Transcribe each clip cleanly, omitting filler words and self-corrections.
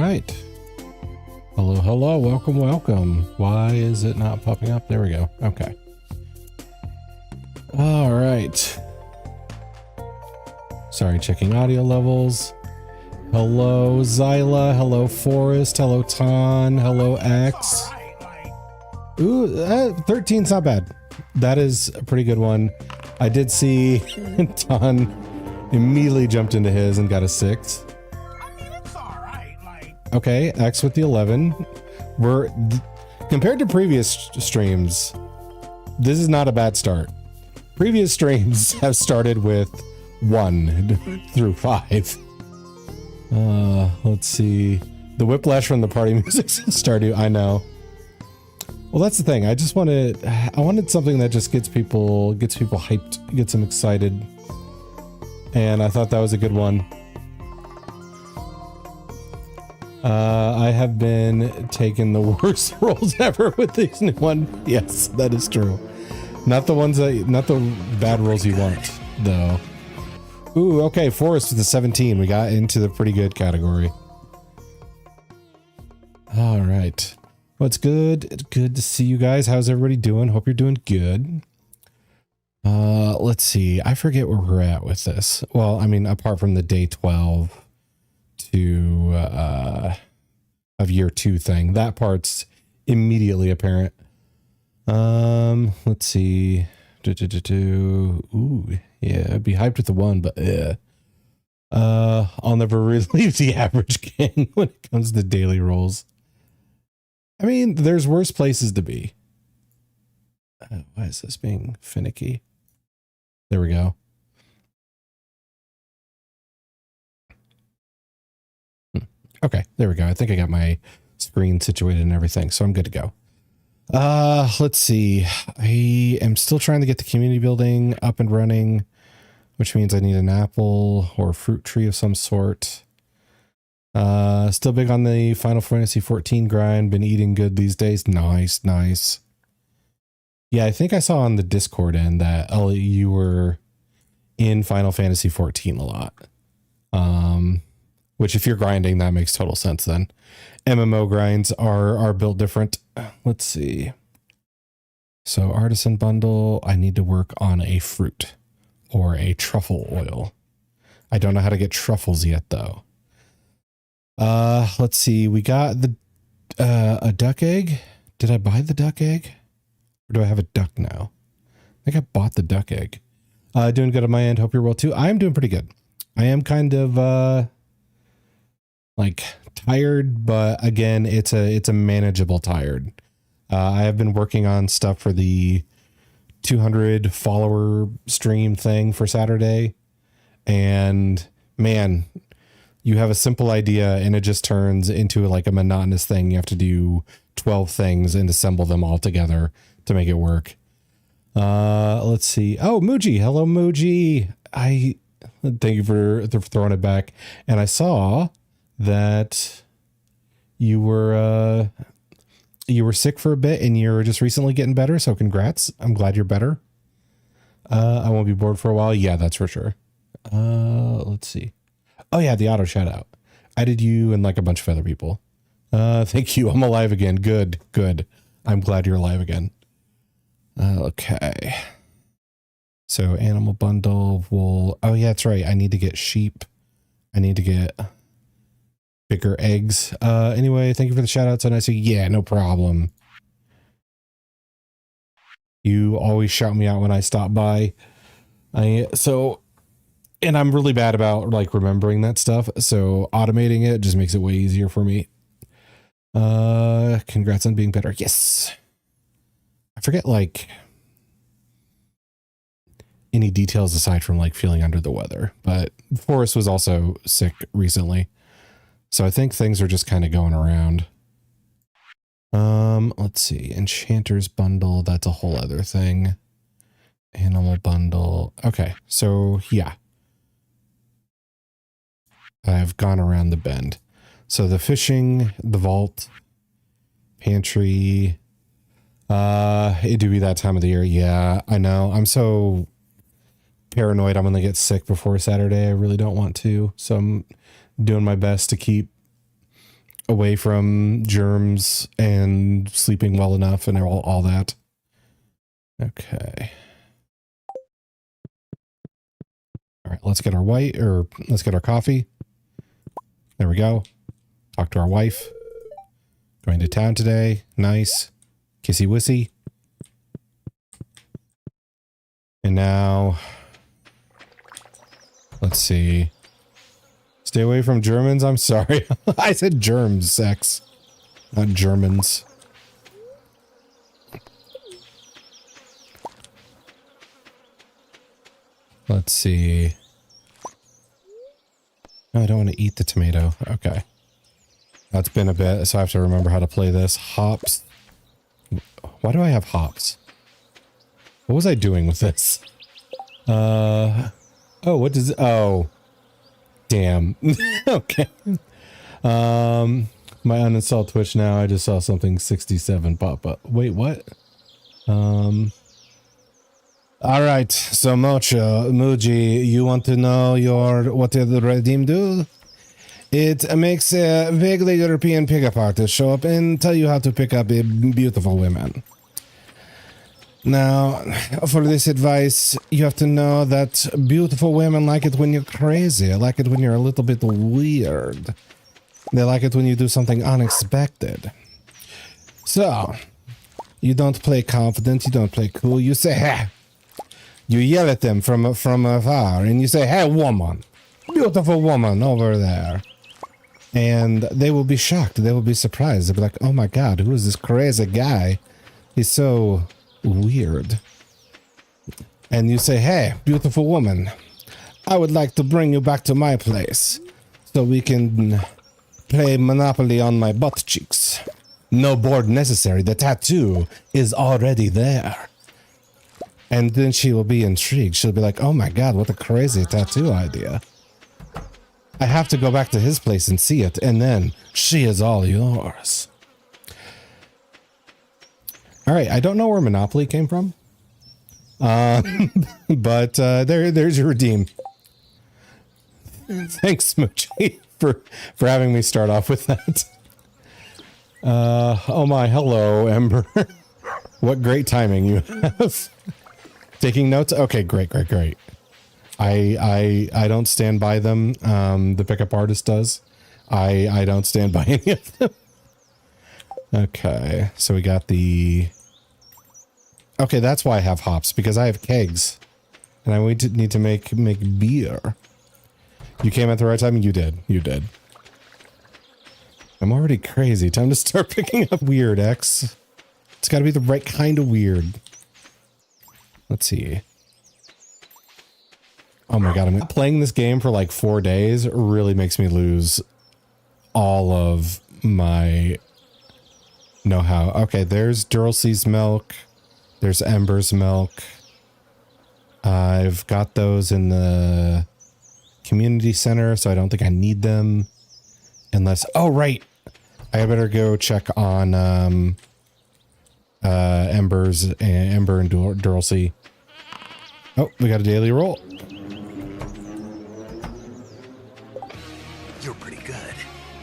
right. Hello, hello. Welcome. Why is it not popping up? There we go. Okay. All right. Sorry, checking audio levels. Hello, Zyla. Hello, Forrest. Hello, Ton. Hello, X. Ooh, 13's not bad. That is a pretty good one. I did see Ton immediately jumped into his and got a 6. Okay, X with the 11. We're compared to previous streams, this is not a bad start. Previous streams have started with 1 through 5. Let's see. The whiplash from the party music's in Stardew. I know. Well, that's the thing. I wanted something that just gets people hyped, gets them excited. And I thought that was a good one. I have been taking the worst rolls ever with this new one. Yes, that is true. Not the bad rolls you want, though. Ooh, okay, Forest with the 17. We got into the pretty good category. All right. Well, it's good. It's good to see you guys. How's everybody doing? Hope you're doing good. Let's see. I forget where we're at with this. Well, I mean, apart from the day 12 to of year 2 thing, that part's immediately apparent. Let's see. Ooh, yeah, I'd be hyped with the 1, but I'll never relieve the average gang when it comes to daily rolls. I mean, there's worse places to be. Why is this being finicky? There we go. Okay, there we go. I think I got my screen situated and everything, so I'm good to go. Let's see. I am still trying to get the community building up and running, which means I need an apple or a fruit tree of some sort. Still big on the Final Fantasy 14 grind. Been eating good these days. Nice, nice. Yeah, I think I saw on the Discord end that you were in Final Fantasy 14 a lot. Which if you're grinding, that makes total sense then. MMO grinds are built different. Let's see. So artisan bundle, I need to work on a fruit or a truffle oil. I don't know how to get truffles yet though. Let's see. We got the a duck egg. Did I buy the duck egg? Or do I have a duck now? I think I bought the duck egg. Doing good on my end. Hope you're well too. I'm doing pretty good. I am kind of like tired, but again, it's a manageable tired. I have been working on stuff for the 200 follower stream thing for Saturday, and man, you have a simple idea and it just turns into like a monotonous thing. You have to do 12 things and assemble them all together to make it work. Let's see. Oh, Muji. Hello, Muji. Thank you for throwing it back. And I saw that you were sick for a bit and you're just recently getting better. So congrats. I'm glad you're better. I won't be bored for a while. Yeah, that's for sure. Let's see. Oh yeah, the auto shout out. I did you and like a bunch of other people. Thank you. I'm alive again. Good. I'm glad you're alive again. Okay. So animal bundle, wool. Oh yeah, that's right. I need to get sheep. I need to get bigger eggs. Anyway, thank you for the shout out. So nice. Yeah, no problem. You always shout me out when I stop by. And I'm really bad about like remembering that stuff. So automating it just makes it way easier for me. Congrats on being better. Yes. I forget like any details aside from like feeling under the weather, but Forrest was also sick recently. So I think things are just kind of going around. Let's see. Enchanter's bundle. That's a whole other thing. Animal bundle. Okay. So yeah. I've gone around the bend. So the fishing, the vault, pantry, it do be that time of the year. Yeah, I know. I'm so paranoid I'm going to get sick before Saturday. I really don't want to. So I'm doing my best to keep away from germs and sleeping well enough and all that. Okay. All right, let's get our let's get our coffee. There we go. Talk to our wife. Going to town today. Nice. Kissy wissy. And now, let's see. Stay away from Germans. I'm sorry. I said germs, sex, not Germans. Let's see. No, I don't want to eat the tomato. Okay. That's been a bit, so I have to remember how to play this. Hops. Why do I have hops? What was I doing with this? Oh, what does, oh. Damn. Okay. My uninstalled Twitch now. I just saw something 67 pop up. Wait, what? All right. So Muji, you want to know what did the redeem do? It makes a vaguely European pickup artist show up and tell you how to pick up a beautiful women. Now, for this advice, you have to know that beautiful women like it when you're crazy. Like it when you're a little bit weird. They like it when you do something unexpected. So, you don't play confident, you don't play cool, you say, hey. You yell at them from afar, and you say, hey, woman. Beautiful woman over there. And they will be shocked, they will be surprised. They'll be like, oh my god, who is this crazy guy? He's so weird. And you say, hey, beautiful woman, I would like to bring you back to my place so we can play Monopoly on my butt cheeks. No board necessary, the tattoo is already there. And then she will be intrigued. She'll be like, oh my god, what a crazy tattoo idea. I have to go back to his place and see it, and then she is all yours. All right, I don't know where Monopoly came from, but there's your redeem. Thanks, Smoochie, for having me start off with that. Oh my, hello, Ember. What great timing you have. Taking notes? Okay, great. I don't stand by them. The pickup artist does. I don't stand by any of them. Okay, so we got the... Okay, that's why I have hops, because I have kegs. And I need to make beer. You came at the right time? You did. I'm already crazy. Time to start picking up weird, X. It's got to be the right kind of weird. Let's see. Oh my god, I'm playing this game for like 4 days. Really makes me lose all of my know-how. Okay, there's Duralcy's milk. There's Ember's milk. I've got those in the community center, so I don't think I need them. Unless... Oh, right! I better go check on Ember and Duralcy. Oh, we got a daily roll. You're pretty good.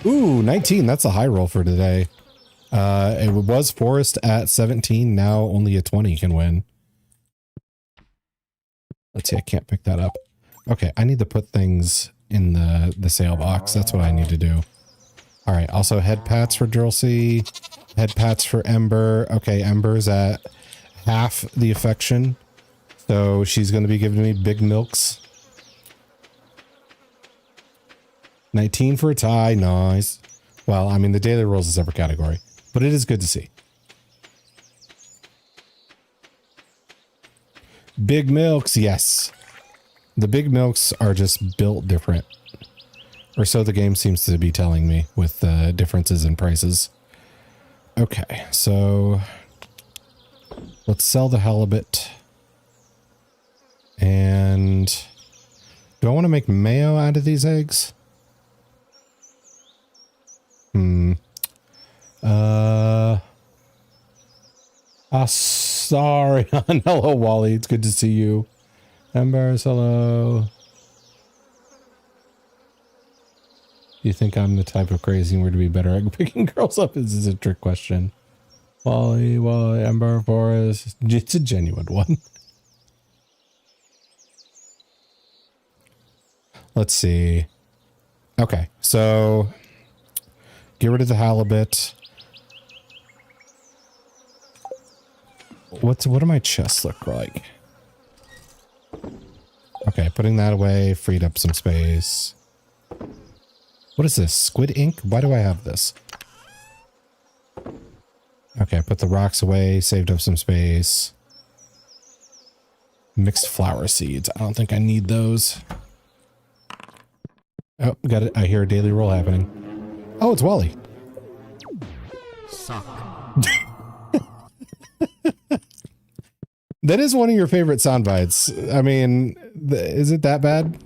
Ooh, 19. That's a high roll for today. It was Forest at 17. Now only a 20 can win. Let's see. I can't pick that up. Okay, I need to put things in the sale box. That's what I need to do. All right. Also, head pats for Duralcy. Head pats for Ember. Okay, Ember's at half the affection. So she's going to be giving me big milks. 19 for a tie. Nice. Well, I mean, the daily rolls is every category, but it is good to see. Big milks. Yes. The big milks are just built different. Or so the game seems to be telling me with differences in prices. Okay, so let's sell the halibut. And do I want to make mayo out of these eggs? Sorry. Hello, Wally. It's good to see you. Embarrass, hello. You think I'm the type of crazy where to be better at picking girls up? This is a trick question. Wally, Ember, Forest. It's a genuine one. Let's see. Okay, so get rid of the halibut. What do my chests look like? Okay, putting that away freed up some space. What is this? Squid ink? Why do I have this? Okay, put the rocks away, saved up some space. Mixed flower seeds. I don't think I need those. Oh, got it. I hear a daily roll happening. Oh, it's Wally. Suck. That is one of your favorite sound bites. I mean, is it that bad?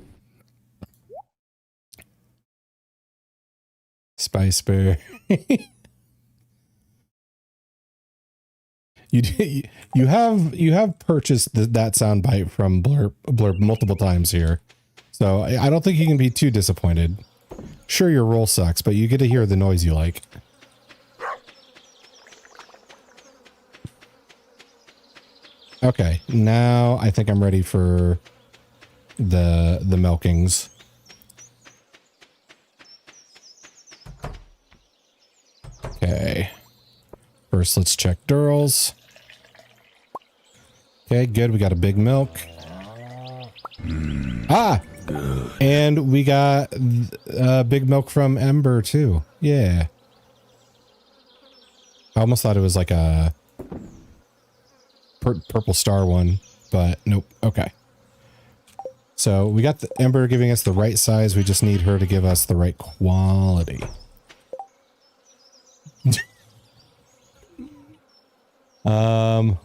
Spice Bear. You have purchased that sound bite from Blurb multiple times here, so I don't think you can be too disappointed. Sure, your roll sucks, but you get to hear the noise you like. Okay, now I think I'm ready for the milkings. Okay. First, let's check Durls. Okay, good. We got a big milk. Ah! Good. And we got big milk from Ember, too. Yeah. I almost thought it was like a purple star one, but nope. Okay. So we got the Ember giving us the right size. We just need her to give us the right quality.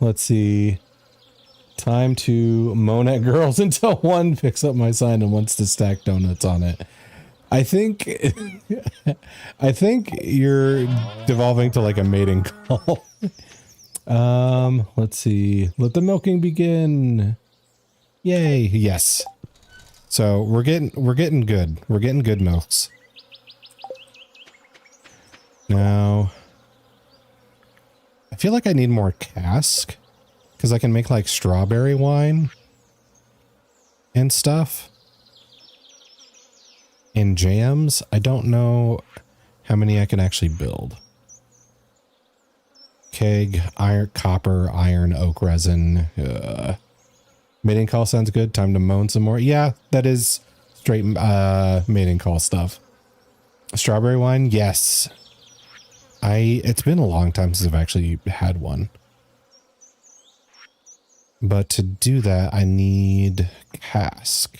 Let's see. Time to moan at girls until one picks up my sign and wants to stack donuts on it. I think you're devolving to like a mating call. Let's see. Let the milking begin. Yay. Yes. So we're getting good. We're getting good milks. Now I feel like I need more cask because I can make like strawberry wine and stuff and jams. I don't know how many I can actually build. Keg, iron, copper, iron, oak resin. Mating call sounds good. Time to moan some more. Yeah, that is straight mating call stuff. Strawberry wine, yes. It's been a long time since I've actually had one. But to do that, I need cask.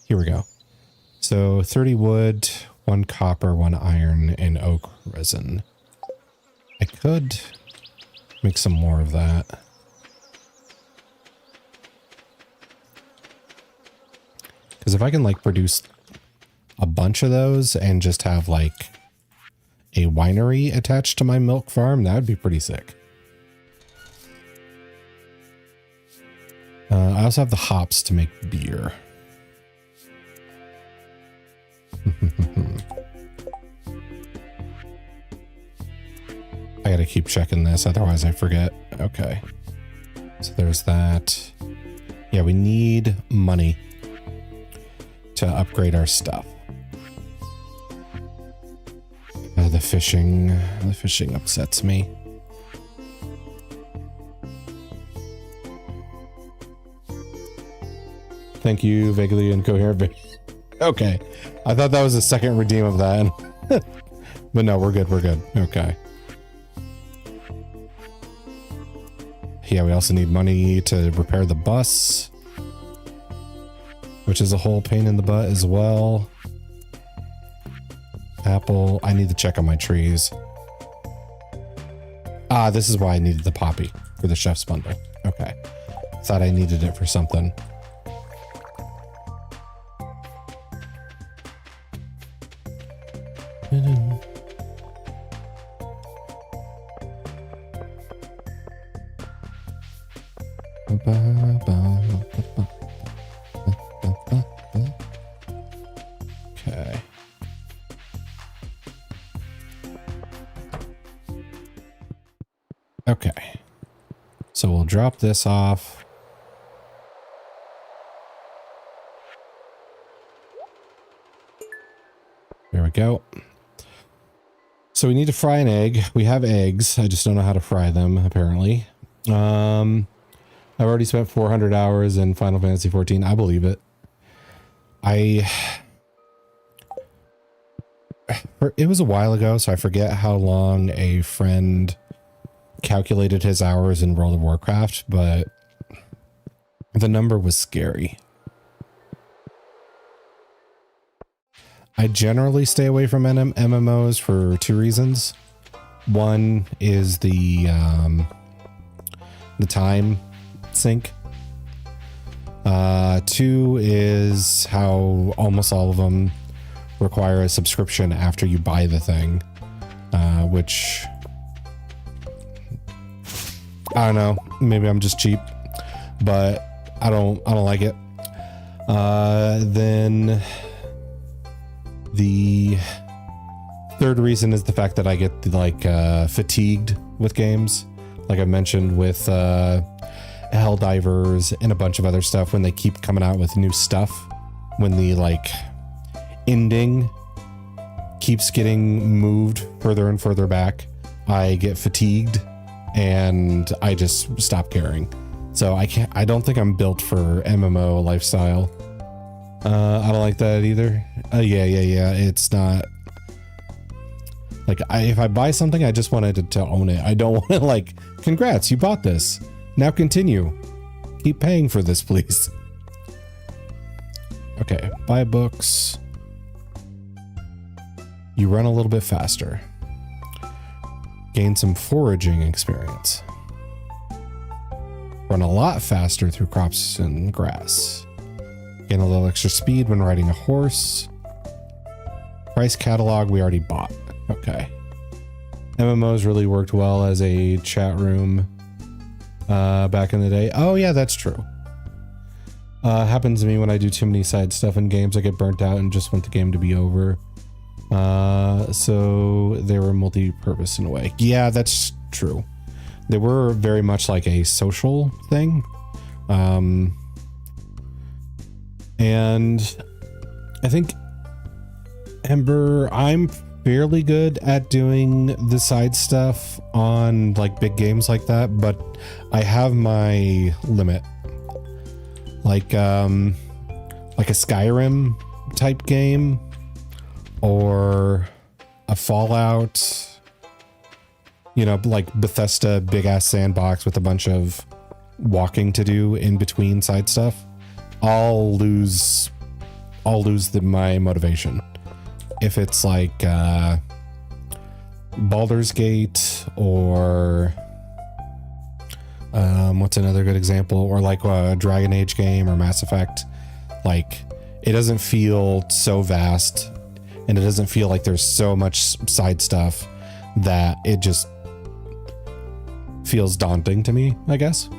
Here we go. So 30 wood, 1 copper, 1 iron, and oak resin. I could make some more of that. Because if I can like produce a bunch of those and just have like a winery attached to my milk farm, that would be pretty sick. I also have the hops to make beer. I gotta keep checking this, otherwise I forget. Okay. So there's that. Yeah, we need money to upgrade our stuff. The fishing upsets me. Thank you, vaguely incoherent. Okay. I thought that was the second redeem of that. But no, we're good. We're good. Okay. Yeah, we also need money to repair the bus, which is a whole pain in the butt as well. Apple. I need to check on my trees. Ah, this is why I needed the poppy for the chef's bundle. Okay. Thought I needed it for something. Okay. Okay. So we'll drop this off. There we go. So we need to fry an egg. We have eggs. I just don't know how to fry them, apparently. I've already spent 400 hours in Final Fantasy 14. I believe it. It was a while ago, so I forget how long a friend calculated his hours in World of Warcraft, but the number was scary. I generally stay away from MMOs for two reasons. One is the time sink. Two is how almost all of them require a subscription after you buy the thing, which I don't know. Maybe I'm just cheap, but I don't like it. Then the third reason is the fact that I get fatigued with games, like I mentioned with Helldivers and a bunch of other stuff. When they keep coming out with new stuff, when the ending keeps getting moved further and further back, I get fatigued and I just stop caring. So I don't think I'm built for MMO lifestyle. I don't like that either. Yeah. It's not like if I buy something, I just wanted to own it. I don't want to congrats, you bought this. Now continue. Keep paying for this, please. Okay, buy books. You run a little bit faster. Gain some foraging experience. Run a lot faster through crops and grass. Gain a little extra speed when riding a horse. Price catalog we already bought. Okay. MMOs really worked well as a chat room back in the day. Oh yeah, that's true. Happens to me when I do too many side stuff in games. I get burnt out and just want the game to be over. So they were multi-purpose in a way. Yeah, that's true. They were very much like a social thing. And I think Ember, I'm fairly good at doing the side stuff on big games like that, but I have my limit. Like a Skyrim type game or a Fallout, like Bethesda big ass sandbox with a bunch of walking to do in between side stuff. I'll lose my motivation. If it's like Baldur's Gate or what's another good example, or like a Dragon Age game or Mass Effect, it doesn't feel so vast and it doesn't feel like there's so much side stuff that it just feels daunting to me, I guess.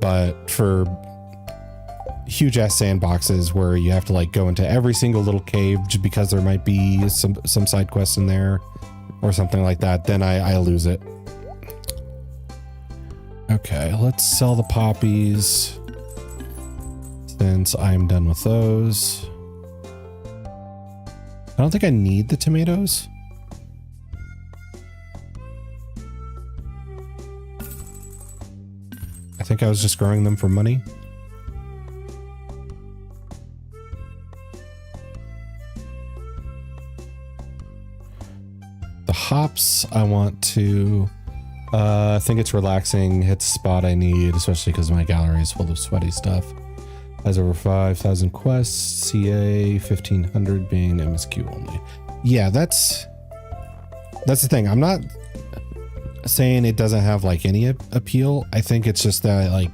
But for huge ass sandboxes where you have to go into every single little cave just because there might be some side quests in there or something like that, then I lose it. Okay, let's sell the poppies since I'm done with those. I don't think I need the tomatoes. I think I was just growing them for money. The hops, I want to... I think it's relaxing, hits the spot I need, especially because my gallery is full of sweaty stuff. Has over 5,000 quests, CA 1,500 being MSQ only. Yeah, that's the thing. I'm not saying it doesn't have any appeal. I think it's just that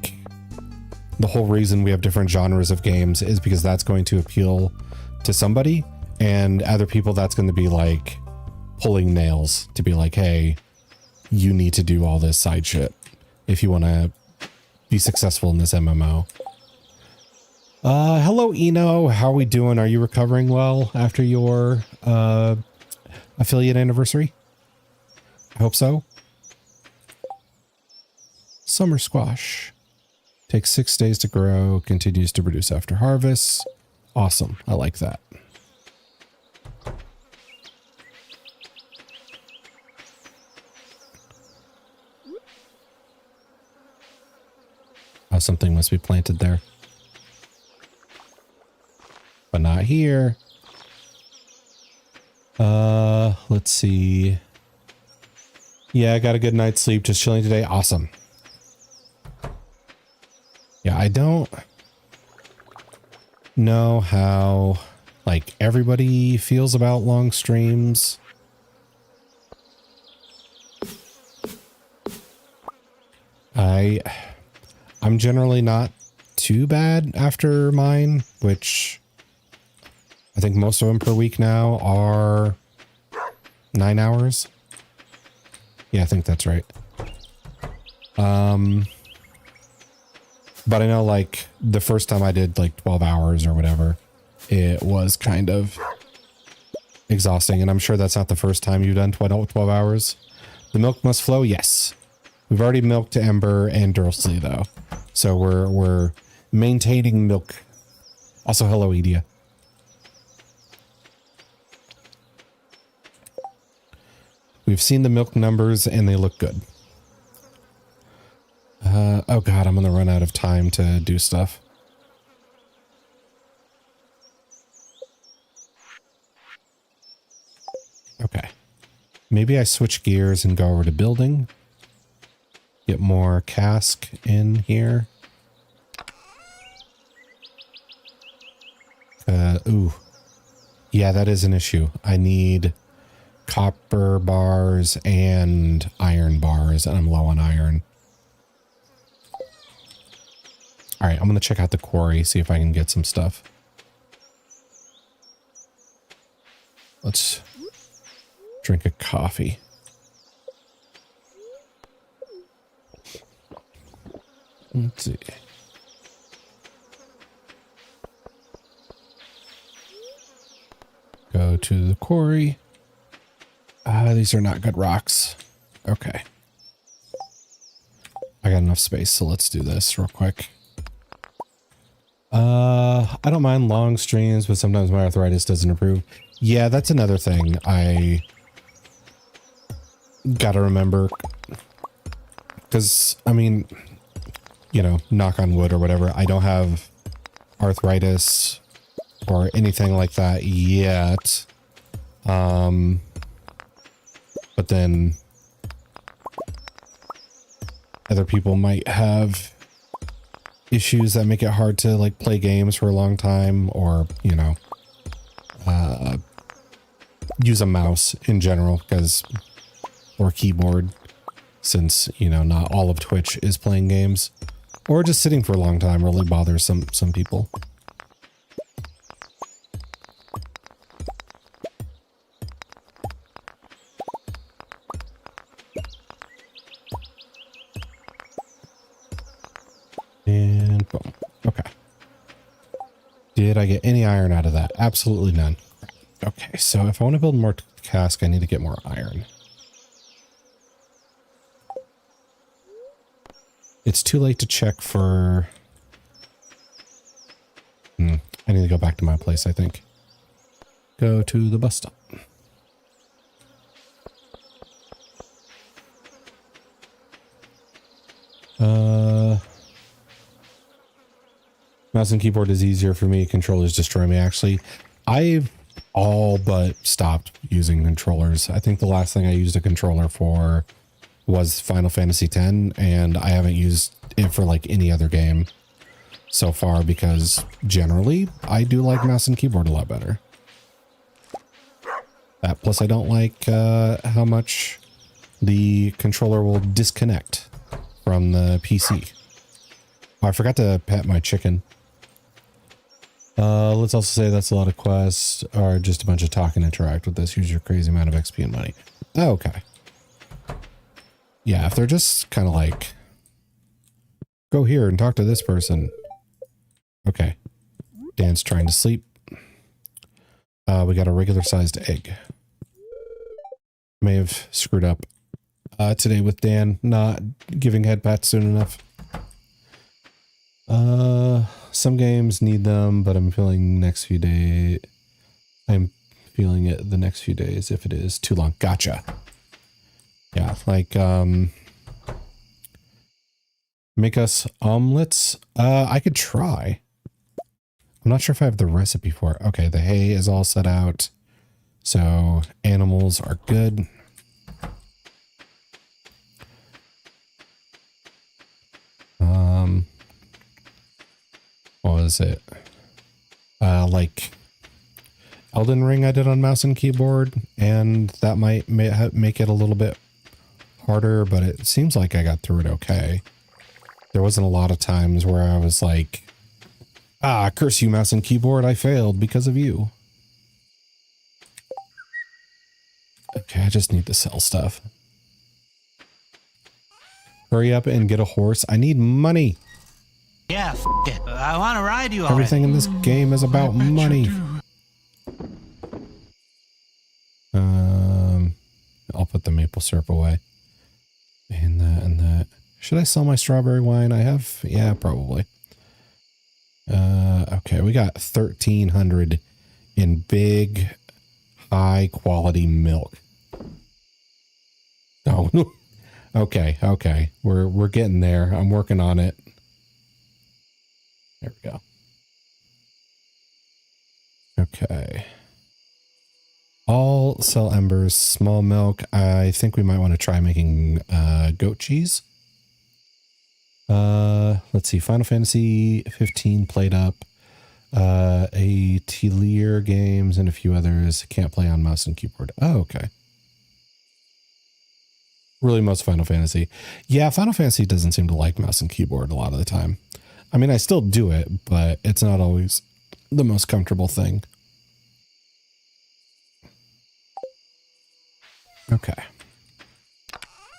the whole reason we have different genres of games is because that's going to appeal to somebody, and other people that's going to be pulling nails to be hey, you need to do all this side shit if you want to be successful in this MMO. Hello, Eno. How are we doing? Are you recovering well after your affiliate anniversary? I hope so. Summer squash. Takes 6 days to grow, continues to produce after harvest. Awesome. I like that. Oh, something must be planted there. But not here. Let's see. Yeah, I got a good night's sleep, just chilling today. Awesome. Yeah, I don't know how, like, everybody feels about long streams. I'm generally not too bad after mine, which I think most of them per week now are 9 hours. Yeah, I think that's right. But I know, like, the first time I did like 12 hours or whatever, it was kind of exhausting. And I'm sure that's not the first time you've done 12 hours. The milk must flow. Yes. We've already milked Ember and Dursley though. So we're maintaining milk. Also, hello, Edia. We've seen the milk numbers and they look good. Oh god, I'm gonna run out of time to do stuff. Okay. Maybe I switch gears and go over to building. Get more cask in here. Ooh. Yeah, that is an issue. I need copper bars and iron bars, and I'm low on iron. All right, I'm going to check out the quarry, see if I can get some stuff. Let's drink a coffee. Let's see. Go to the quarry. These are not good rocks. Okay. I got enough space, so let's do this real quick. I don't mind long streams, but sometimes my arthritis doesn't improve. Yeah, that's another thing I gotta remember. Because, I mean, you know, knock on wood or whatever, I don't have arthritis or anything like that yet. But then other people might have issues that make it hard to like play games for a long time, or, you know, use a mouse in general, because, or keyboard, since, you know, not all of Twitch is playing games, or just sitting for a long time really bothers some people. And boom. Okay. Did I get any iron out of that? Absolutely none. Okay, so if I want to build more cask, I need to get more iron. It's too late to check for... I need to go back to my place, I think. Go to the bus stop. Mouse and keyboard is easier for me. Controllers destroy me, actually. I've all but stopped using controllers. I think the last thing I used a controller for was Final Fantasy X, and I haven't used it for like any other game so far, because generally I do like mouse and keyboard a lot better. That plus I don't like how much the controller will disconnect from the PC. Oh, I forgot to pet my chicken. Let's also say that's a lot of quests, or just a bunch of talk and interact with this. Use your crazy amount of XP and money. Oh, okay. Yeah, if they're just kind of like, go here and talk to this person. Okay. Dan's trying to sleep. We got a regular sized egg. May have screwed up today with Dan not giving head pats soon enough. Some games need them, but I'm feeling next few days. I'm feeling it the next few days if it is too long. Gotcha. Yeah, like, make us omelets. I could try. I'm not sure if I have the recipe for it. Okay, the hay is all set out. So animals are good. What was it? Like Elden Ring I did on mouse and keyboard, and that might make it a little bit harder, but it seems like I got through it okay. There wasn't a lot of times where I was like, ah, curse you, mouse and keyboard, I failed because of you. Okay, I just need to sell stuff. Hurry up and get a horse. I need money. Yeah, it. I want to ride you already. Everything in this game is about money. I'll put the maple syrup away. And that. Should I sell my strawberry wine? I have, yeah, probably. Okay, we got 1,300 in big, high quality milk. Oh, okay. We're getting there. I'm working on it. There we go. Okay. All sell embers, small milk. I think we might want to try making goat cheese. Let's see. Final Fantasy 15 played up. A Atelier games and a few others. Can't play on mouse and keyboard. Oh, okay. Really most Final Fantasy. Yeah, Final Fantasy doesn't seem to like mouse and keyboard a lot of the time. I mean, I still do it, but it's not always the most comfortable thing. Okay.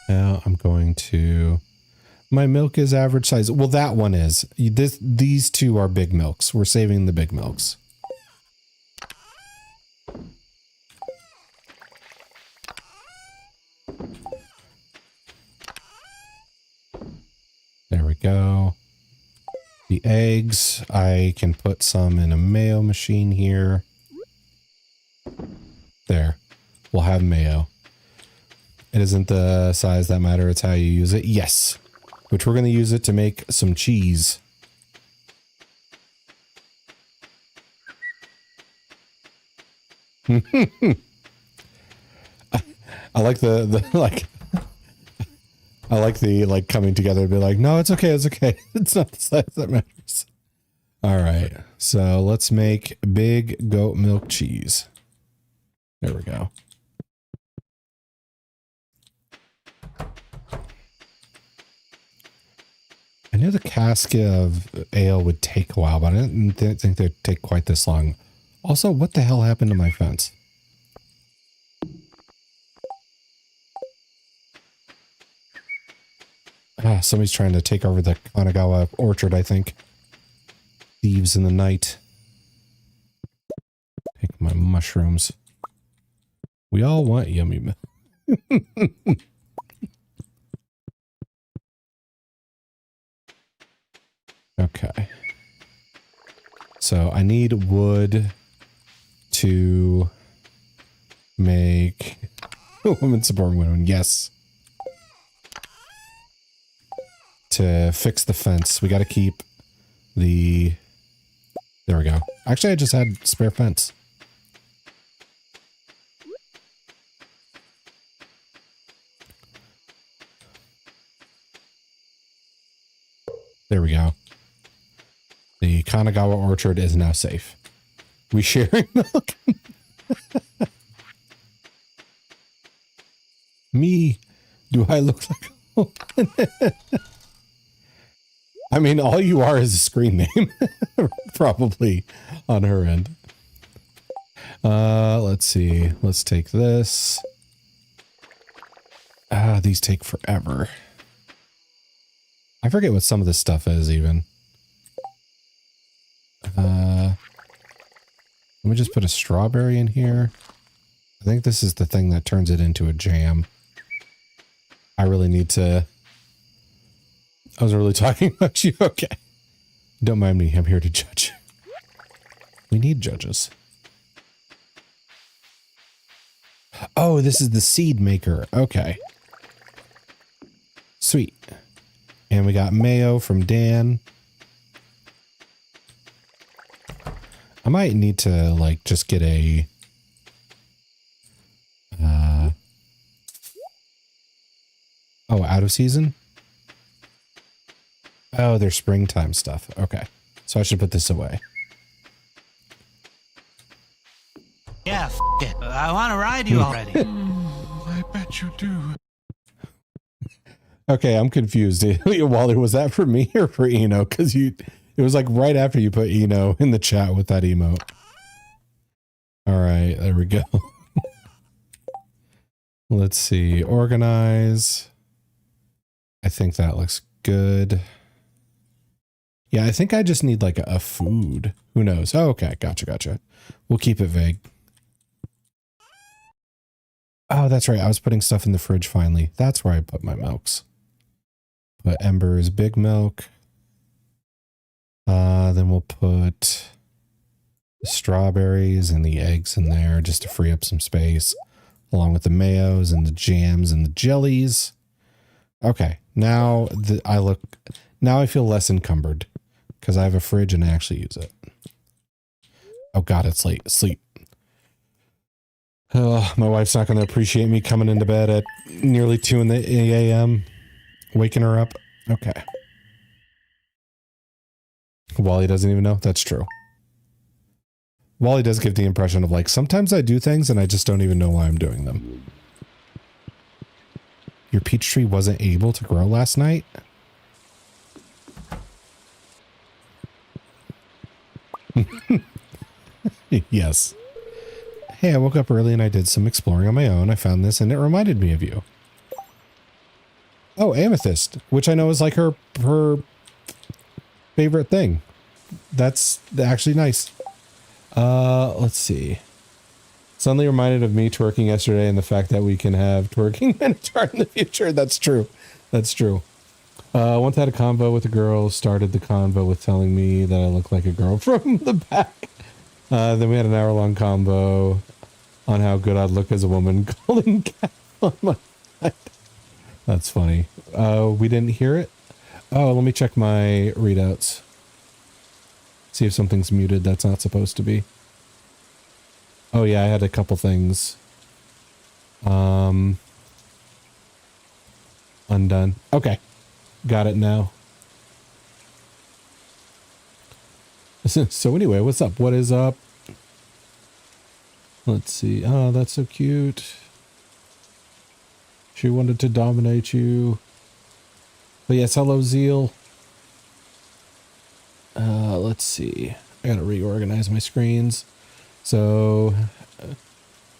Now I'm going to... My milk is average size. Well, that one is. These two are big milks. We're saving the big milks. There we go. The eggs, I can put some in a mayo machine here. There. We'll have mayo. It isn't the size that matter, it's how you use it. Yes. Which we're going to use it to make some cheese. I like the like I like the like coming together to be like, no, it's okay, it's okay. It's not the size that matters. All right. So let's make big goat milk cheese. There we go. I knew the cask of ale would take a while, but I didn't think they'd take quite this long. Also, what the hell happened to my fence? Ah, somebody's trying to take over the Kanagawa orchard, I think. Thieves in the night. Take my mushrooms. We all want yummy milk. Okay. So I need wood to make women support women. Yes. To fix the fence, we got to keep the... There we go. Actually, I just had spare fence. There we go. The Kanagawa orchard is now safe. We sharing milk? Me? Do I look like... I mean, all you are is a screen name. Probably on her end. Let's see. Let's take this. These take forever. I forget what some of this stuff is even. Let me just put a strawberry in here. I think this is the thing that turns it into a jam. I really need to... I wasn't really talking about you. Okay. Don't mind me. I'm here to judge. We need judges. Oh, this is the seed maker. Okay. Sweet. And we got mayo from Dan. I might need to, like, just get a... oh, out of season? Oh, they're springtime stuff. Okay. So I should put this away. Yeah, it. I want to ride you already. I bet you do. Okay, I'm confused. Wally, was that for me or for Eno? Because it was like right after you put Eno in the chat with that emote. All right, there we go. Let's see. Organize. I think that looks good. Yeah, I think I just need like a food. Who knows? Oh, okay. Gotcha. We'll keep it vague. Oh, that's right. I was putting stuff in the fridge finally. That's where I put my milks. Put Ember's big milk. Then we'll put the strawberries and the eggs in there just to free up some space, along with the mayos and the jams and the jellies. Okay, now I feel less encumbered because I have a fridge and I actually use it. Oh God, it's late. Sleep. Oh, my wife's not going to appreciate me coming into bed at nearly 2 a.m. Waking her up. Okay. Wally doesn't even know. That's true. Wally does give the impression of like, sometimes I do things and I just don't even know why I'm doing them. Your peach tree wasn't able to grow last night? Yes. Hey, I woke up early and I did some exploring on my own. I found this and it reminded me of you. Oh, amethyst, which I know is like her favorite thing. That's actually nice. Let's see. Suddenly reminded of me twerking yesterday and the fact that we can have twerking minotaur in the future. That's true. That's true. Once I had a convo with a girl, started the convo with telling me that I look like a girl from the back. Then we had an hour-long convo on how good I'd look as a woman calling cat on my side. That's funny. We didn't hear it. Oh, let me check my readouts. See if something's muted that's not supposed to be. Oh yeah, I had a couple things. Undone. Okay. Got it now. So anyway, what's up? What is up? Let's see. Oh, that's so cute. She wanted to dominate you. But yes, hello, Zeal. Let's see. I gotta reorganize my screens. So,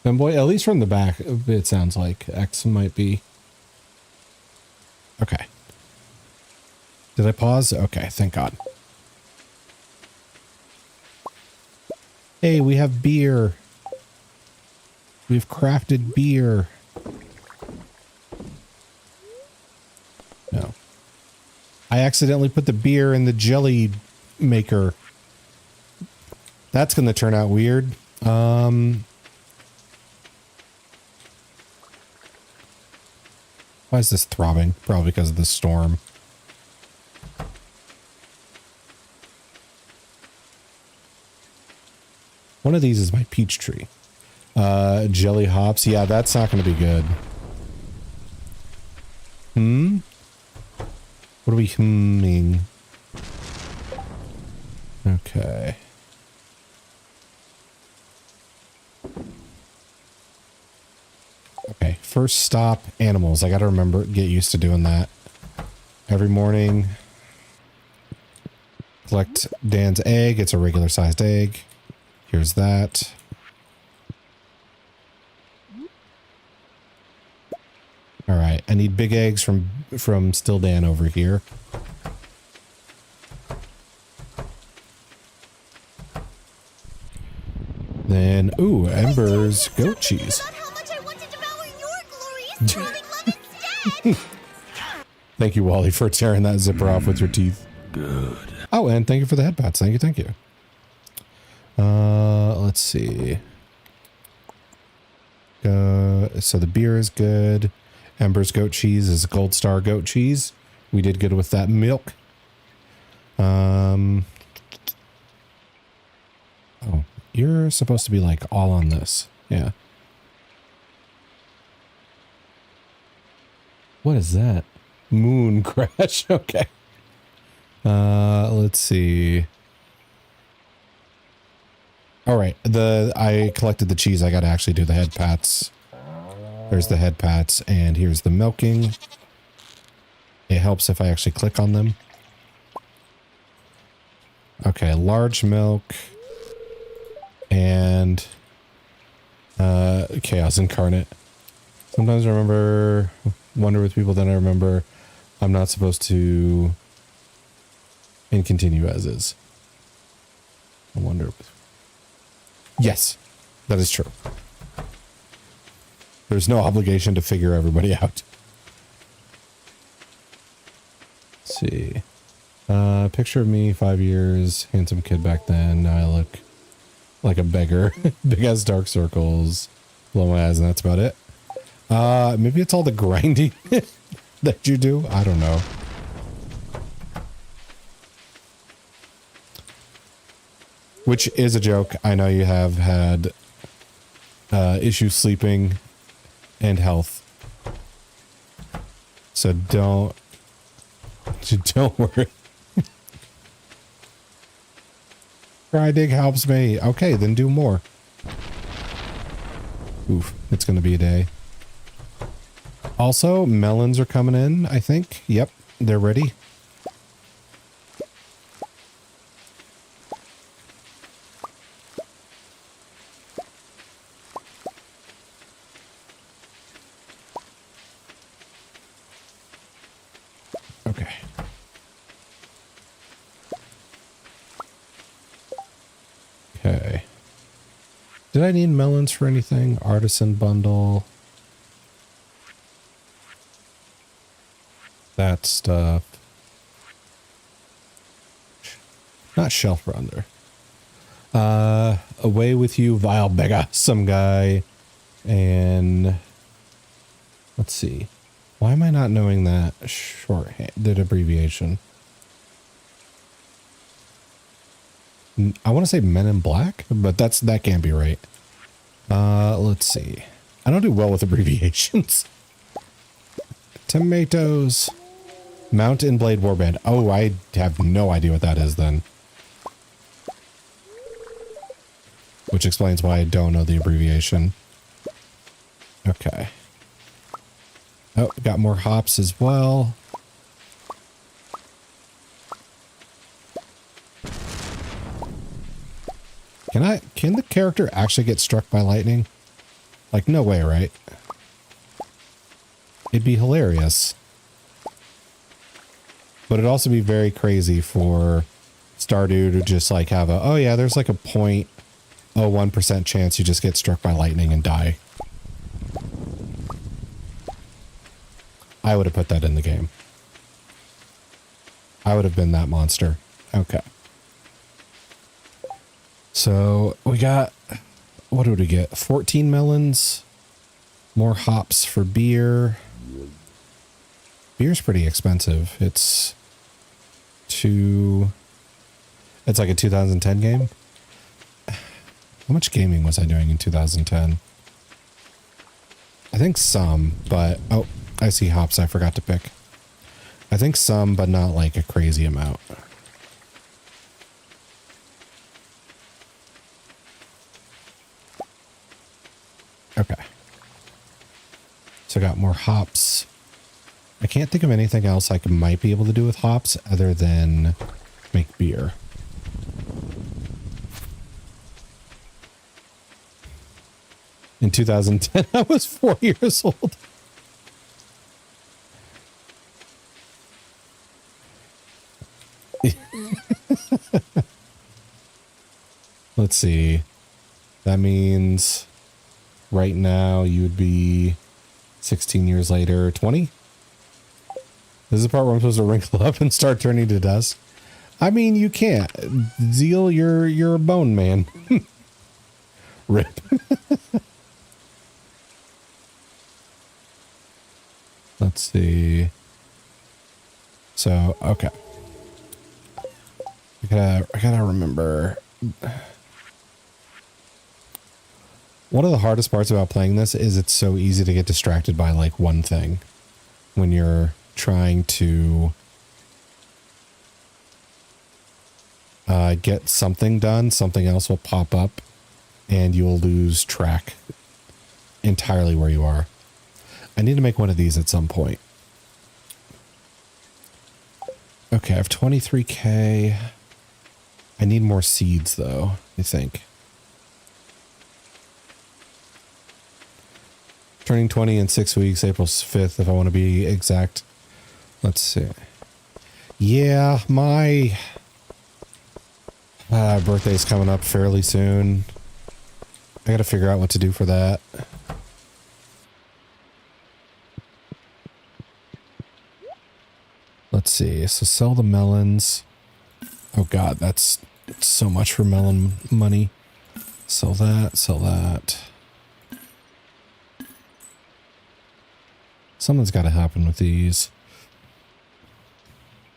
Femboy, at least from the back, it sounds like X might be. Okay. Did I pause? Okay, thank God. Hey, we have beer. We've crafted beer. No. I accidentally put the beer in the jelly maker. That's going to turn out weird. Why is this throbbing? Probably because of the storm. One of these is my peach tree. Jelly hops. Yeah, that's not going to be good. What are we humming? Okay. Okay, first stop, animals. I gotta remember, get used to doing that. Every morning. Collect Dan's egg. It's a regular sized egg. Here's that. All right, I need big eggs from Still Dan over here. Then, ooh, Ember's goat cheese. How much I want to devour your glorious trolling love instead. Thank you, Wally, for tearing that zipper off with your teeth. Good. Oh, and thank you for the head pats. Thank you, thank you. Let's see. So the beer is good. Ember's goat cheese is Gold Star goat cheese. We did good with that milk. Oh, you're supposed to be like all on this. Yeah. What is that? Moon crash. Okay. Let's see. All right. I collected the cheese. I got to actually do the head pats. There's the head pats, and here's the milking. It helps if I actually click on them. Okay, large milk and chaos incarnate. Sometimes I wonder with people, then I remember I'm not supposed to, and continue as is. I wonder. Yes, that is true. There's no obligation to figure everybody out. Let's see. Picture of me, 5 years, handsome kid back then. Now I look like a beggar. Big ass dark circles below my eyes, and that's about it. Maybe it's all the grinding that you do. I don't know. Which is a joke. I know you have had issues sleeping and health. So don't worry. Cry dig helps me. Okay, then do more. Oof, it's gonna be a day. Also, melons are coming in, I think. Yep, they're ready. Okay. Okay. Did I need melons for anything? Artisan bundle. That stuff. Not shelf runner. Away with you, vile beggar, some guy. And let's see. Why am I not knowing that shorthand, that abbreviation? I want to say Men in Black, but that can't be right. Let's see. I don't do well with abbreviations. Tomatoes. Mountain Blade Warband. Oh, I have no idea what that is then. Which explains why I don't know the abbreviation. Okay. Oh, got more hops as well. Can the character actually get struck by lightning? Like, no way, right? It'd be hilarious. But it'd also be very crazy for Stardew to just like have oh yeah, there's like a 0.01% chance you just get struck by lightning and die. I would have put that in the game. I would have been that monster. Okay. So we got, what did we get? 14 melons, more hops for beer. Beer's pretty expensive. It's like a 2010 game. How much gaming was I doing in 2010? I think some, but, oh, I see hops I forgot to pick. I think some, but not like a crazy amount. Okay. So I got more hops. I can't think of anything else I might be able to do with hops other than make beer. In 2010, I was 4 years old. Let's see. That means right now you would be 16 years later, 20? This is the part where I'm supposed to wrinkle up and start turning to dust. I mean, you can't. Zeal, you're a bone man. Rip. Let's see. So, okay. I gotta remember. One of the hardest parts about playing this is it's so easy to get distracted by like one thing when you're trying to get something done. Something else will pop up and you'll lose track entirely where you are. I need to make one of these at some point. Okay, I have 23K. I need more seeds though, I think. Turning 20 in 6 weeks, April 5th, if I want to be exact. Let's see. Yeah, my birthday's coming up fairly soon. I gotta figure out what to do for that. Let's see. So sell the melons. Oh god, that's so much for melon money. Sell that, sell that. Something's got to happen with these.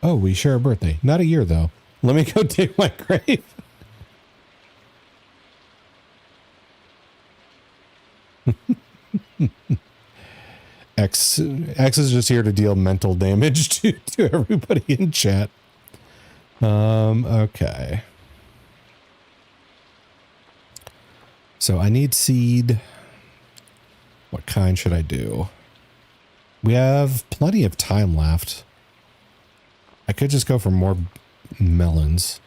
Oh, we share a birthday. Not a year, though. Let me go dig my grave. X is just here to deal mental damage to everybody in chat. Okay. So I need seed. What kind should I do? We have plenty of time left. I could just go for more melons.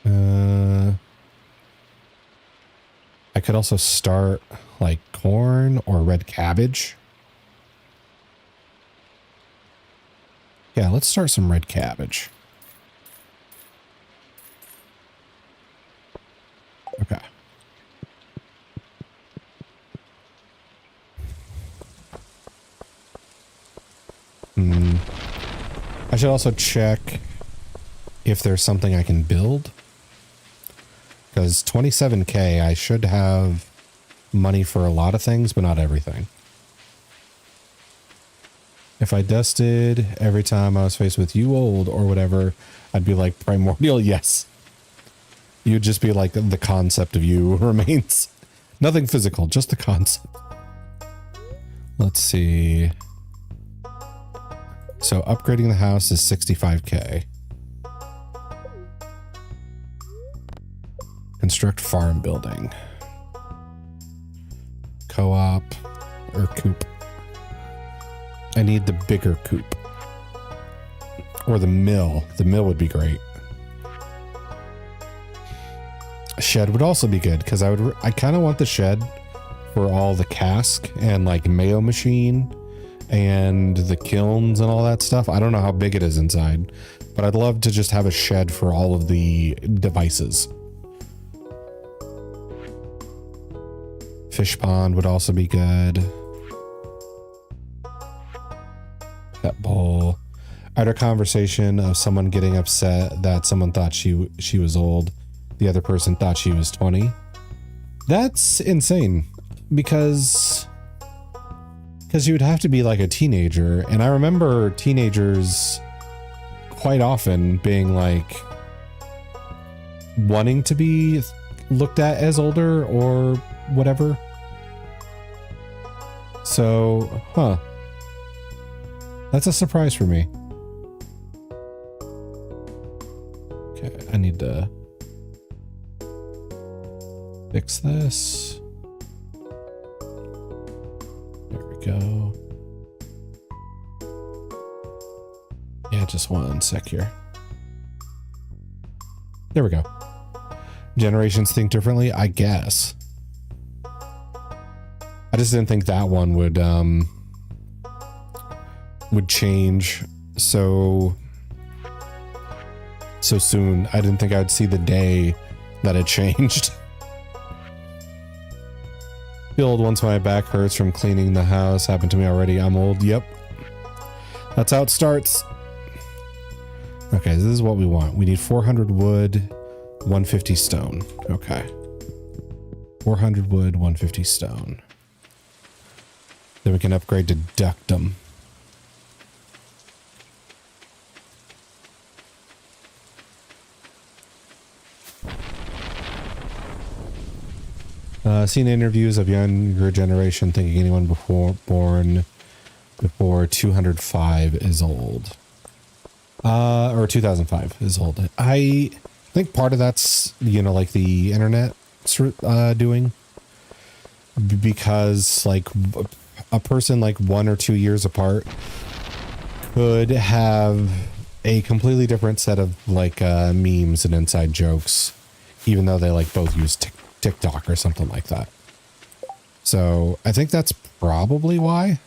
I could also start like corn or red cabbage. Yeah, let's start some red cabbage. Okay. I should also check if there's something I can build. Because 27K, I should have money for a lot of things, but not everything. If I dusted every time I was faced with you old or whatever, I'd be like primordial, yes. You'd just be like the concept of you remains. Nothing physical, just the concept. Let's see. So upgrading the house is 65K. Construct farm building. Co-op or coop. I need the bigger coop. Or the mill. The mill would be great. A shed would also be good because I kind of want the shed for all the cask and like mayo machine and the kilns and all that stuff. I don't know how big it is inside, but I'd love to just have a shed for all of the devices. Fish pond would also be good. That bowl. I had a conversation of someone getting upset that someone thought she was old. The other person thought she was 20. That's insane because you would have to be like a teenager. And I remember teenagers quite often being like wanting to be looked at as older or whatever. So, huh. That's a surprise for me. Okay, I need to fix this. There we go. Yeah, just one sec here. There we go. Generations think differently, I guess. I just didn't think that one would change so soon. I didn't think I'd see the day that it changed. Feel old once my back hurts from cleaning the house. Happened to me already. I'm old. Yep. That's how it starts. Okay, this is what we want. We need 400 wood, 150 stone. Okay. 400 wood, 150 stone. Then we can upgrade to ductum. Seen interviews of younger generation thinking anyone born before 205 is old. Or 2005 is old. I think part of that's, you know, like the internet doing. Because like a person like 1 or 2 years apart could have a completely different set of like memes and inside jokes, even though they like both use TikTok or something like that. So I think that's probably why.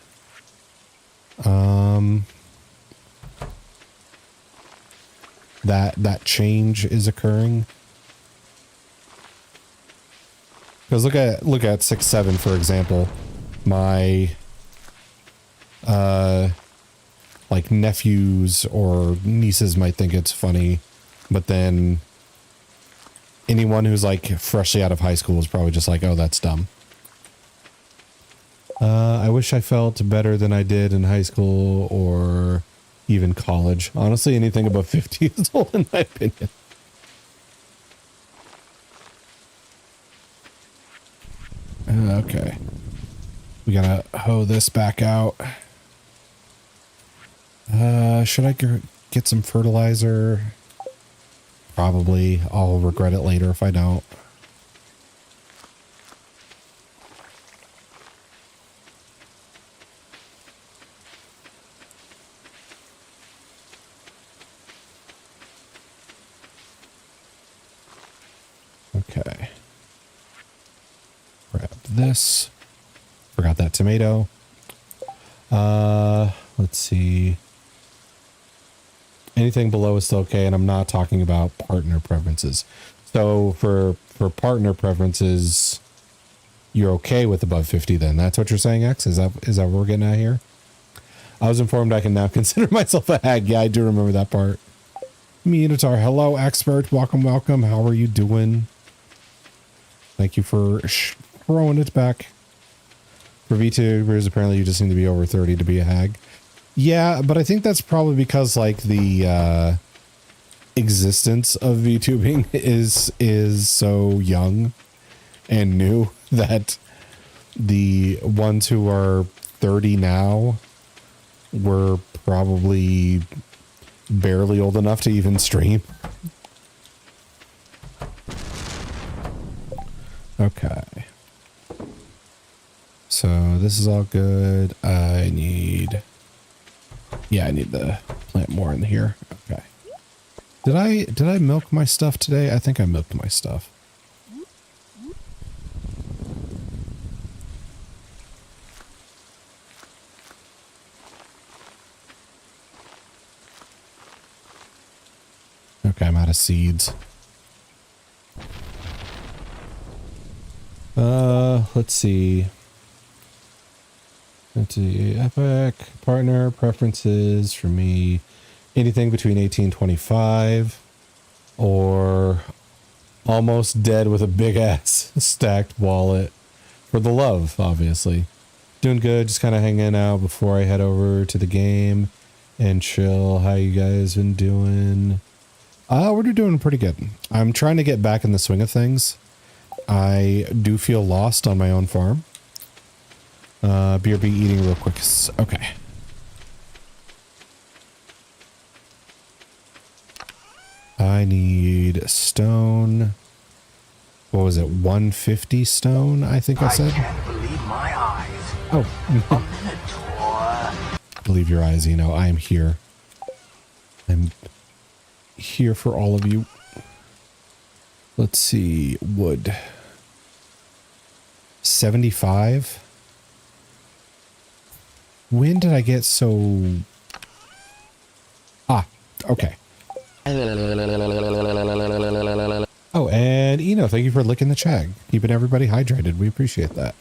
That change is occurring. Because look at 6-7 for example. My like nephews or nieces might think it's funny, but then anyone who's like freshly out of high school is probably just like, oh, that's dumb. I wish I felt better than I did in high school or even college. Honestly, anything above 50 is old in my opinion. Okay. We gotta hoe this back out. Should I get some fertilizer? Probably. I'll regret it later if I don't. Okay. Grab this. Forgot that tomato. Let's see. Anything below is still okay, and I'm not talking about partner preferences. So for partner preferences, you're okay with above 50 then. That's what you're saying, X? Is that what we're getting at here? I was informed I can now consider myself a hag. Yeah, I do remember that part. Minotaur, hello, expert. Welcome, welcome. How are you doing? Thank you for throwing it back. For VTubers, apparently you just need to be over 30 to be a hag. Yeah, but I think that's probably because like the existence of VTubing is so young and new that the ones who are 30 now were probably barely old enough to even stream. Okay. So this is all good. I need to plant more in here. Okay. Did I milk my stuff today? I think I milked my stuff. Okay, I'm out of seeds. Let's see. Let's see. Epic partner preferences for me. Anything between 18 and 25 or almost dead with a big ass stacked wallet for the love, obviously. Doing good. Just kind of hanging out before I head over to the game and chill. How you guys been doing? We're doing pretty good. I'm trying to get back in the swing of things. I do feel lost on my own farm. BRB eating real quick. Okay. I need stone. What was it? 150 stone, I think I said. I can't believe my eyes. Oh. Believe your eyes, you know. I am here. I'm here for all of you. Let's see. Wood. 75. When did I get so... Ah, okay. Oh, and Eno, thank you for licking the chag. Keeping everybody hydrated. We appreciate that.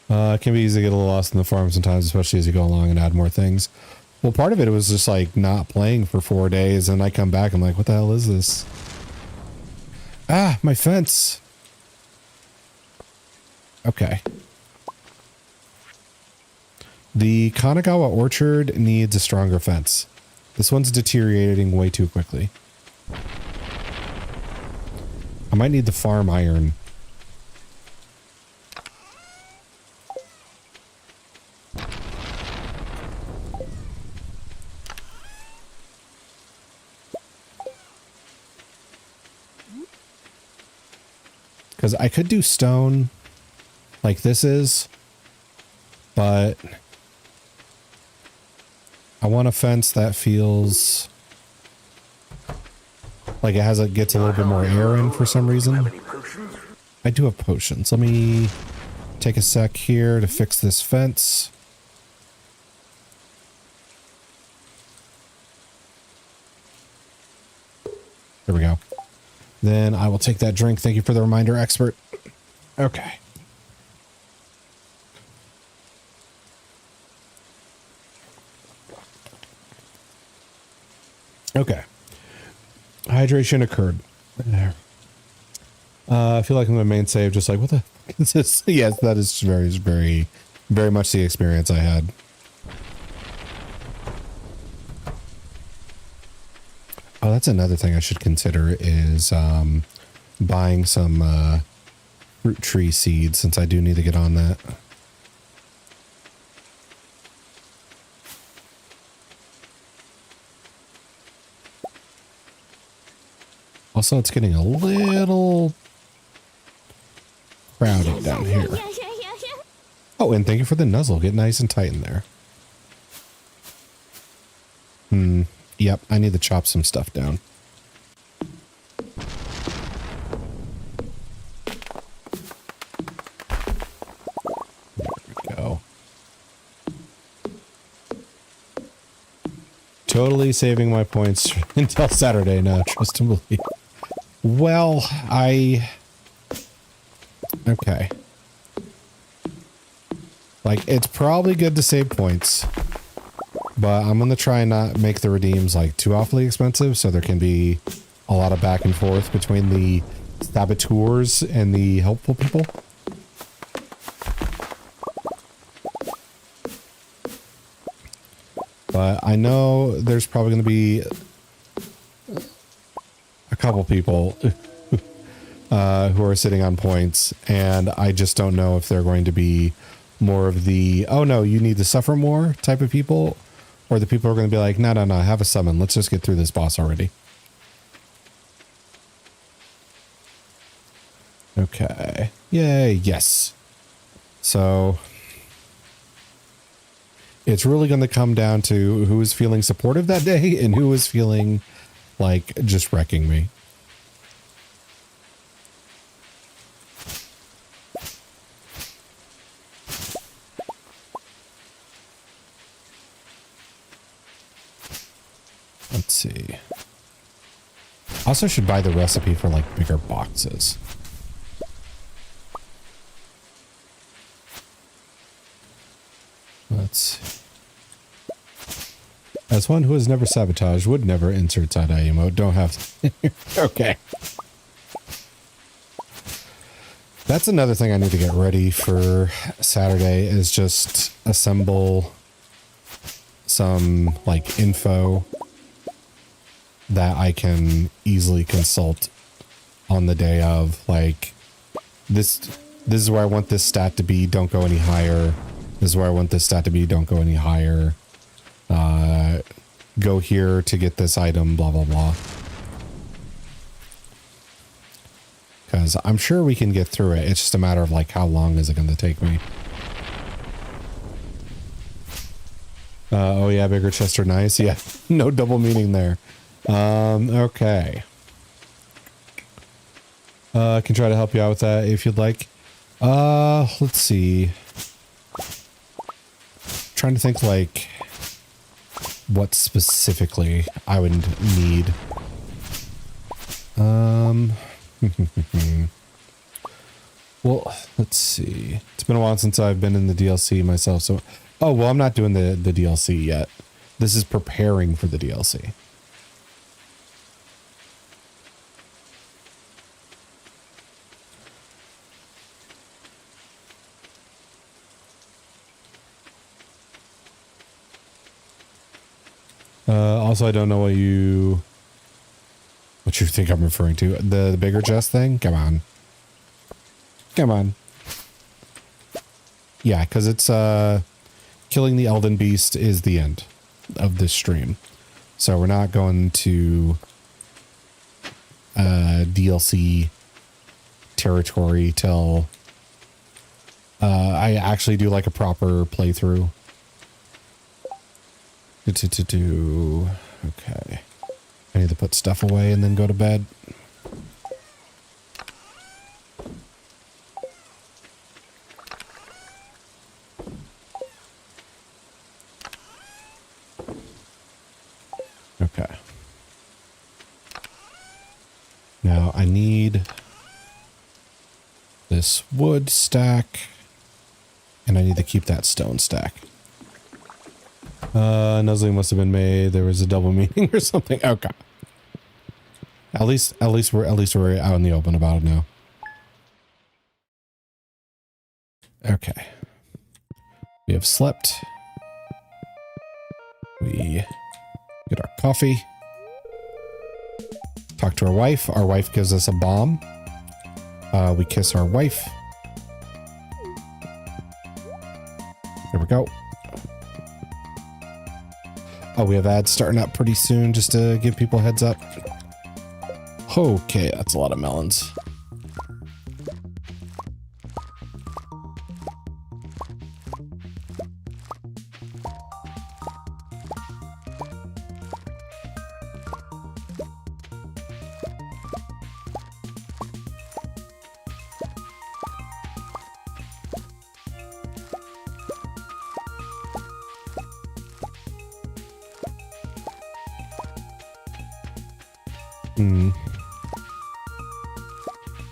It can be easy to get a little lost in the farm sometimes, especially as you go along and add more things. Well, part of it was just like not playing for 4 days, and I come back, I'm like, what the hell is this? Ah, my fence. Okay. The Kanagawa orchard needs a stronger fence. This one's deteriorating way too quickly. I might need the farm iron. Because I could do stone like this is, but I want a fence that feels like it gets a little bit more air in for some reason. I do have potions. Let me take a sec here to fix this fence. There we go. Then I will take that drink. Thank you for the reminder, expert. Okay. Okay. Hydration occurred. There. I feel like I'm in my main save, just like, what the is this? Yes, that is very, very much the experience I had. Oh, that's another thing I should consider is buying some fruit tree seeds, since I do need to get on that. Also, it's getting a little crowded down here. Oh, and thank you for the nuzzle. Get nice and tight in there. Yep, I need to chop some stuff down. There we go. Totally saving my points until Saturday now, trust and believe. Well, okay. Like, it's probably good to save points, but I'm going to try and not make the redeems, like, too awfully expensive, so there can be a lot of back and forth between the saboteurs and the helpful people. But I know there's probably going to be a couple people who are sitting on points, and I just don't know if they're going to be more of the, oh no, you need to suffer more type of people, or the people are going to be like, no, have a summon. Let's just get through this boss already. Okay. Yay, yes. So it's really going to come down to who is feeling supportive that day and who is feeling like just wrecking me. Let's see. Also should buy the recipe for like bigger boxes. Let's. As one who has never sabotaged, would never insert side-eye emote, don't have to. Okay. That's another thing I need to get ready for Saturday, is just assemble some like info that I can easily consult on the day of, like, this is where I want this stat to be, don't go any higher. This is where I want this stat to be, don't go any higher. Go here to get this item, blah, blah, blah. Because I'm sure we can get through it. It's just a matter of, like, how long is it going to take me? Oh yeah, bigger chests are nice. Yeah, no double meaning there. Okay. I can try to help you out with that if you'd like. Let's see. Trying to think, like, what specifically I would need. Well, let's see. It's been a while since I've been in the DLC myself, so... Oh, well, I'm not doing the DLC yet. This is preparing for the DLC. Also, I don't know what you think I'm referring to. The bigger chest thing? Come on. Come on. Yeah, because it's, killing the Elden Beast is the end of this stream. So we're not going to, DLC territory till, I actually do like a proper playthrough. Okay. I need to put stuff away and then go to bed. Okay. Now I need this wood stack and I need to keep that stone stack. Nuzzling must have been made. There was a double meaning or something. Okay. At least we're out in the open about it now. Okay. We have slept. We get our coffee. Talk to our wife. Our wife gives us a bomb. We kiss our wife. There we go. Oh, we have ads starting up pretty soon just to give people a heads up. Okay, that's a lot of melons.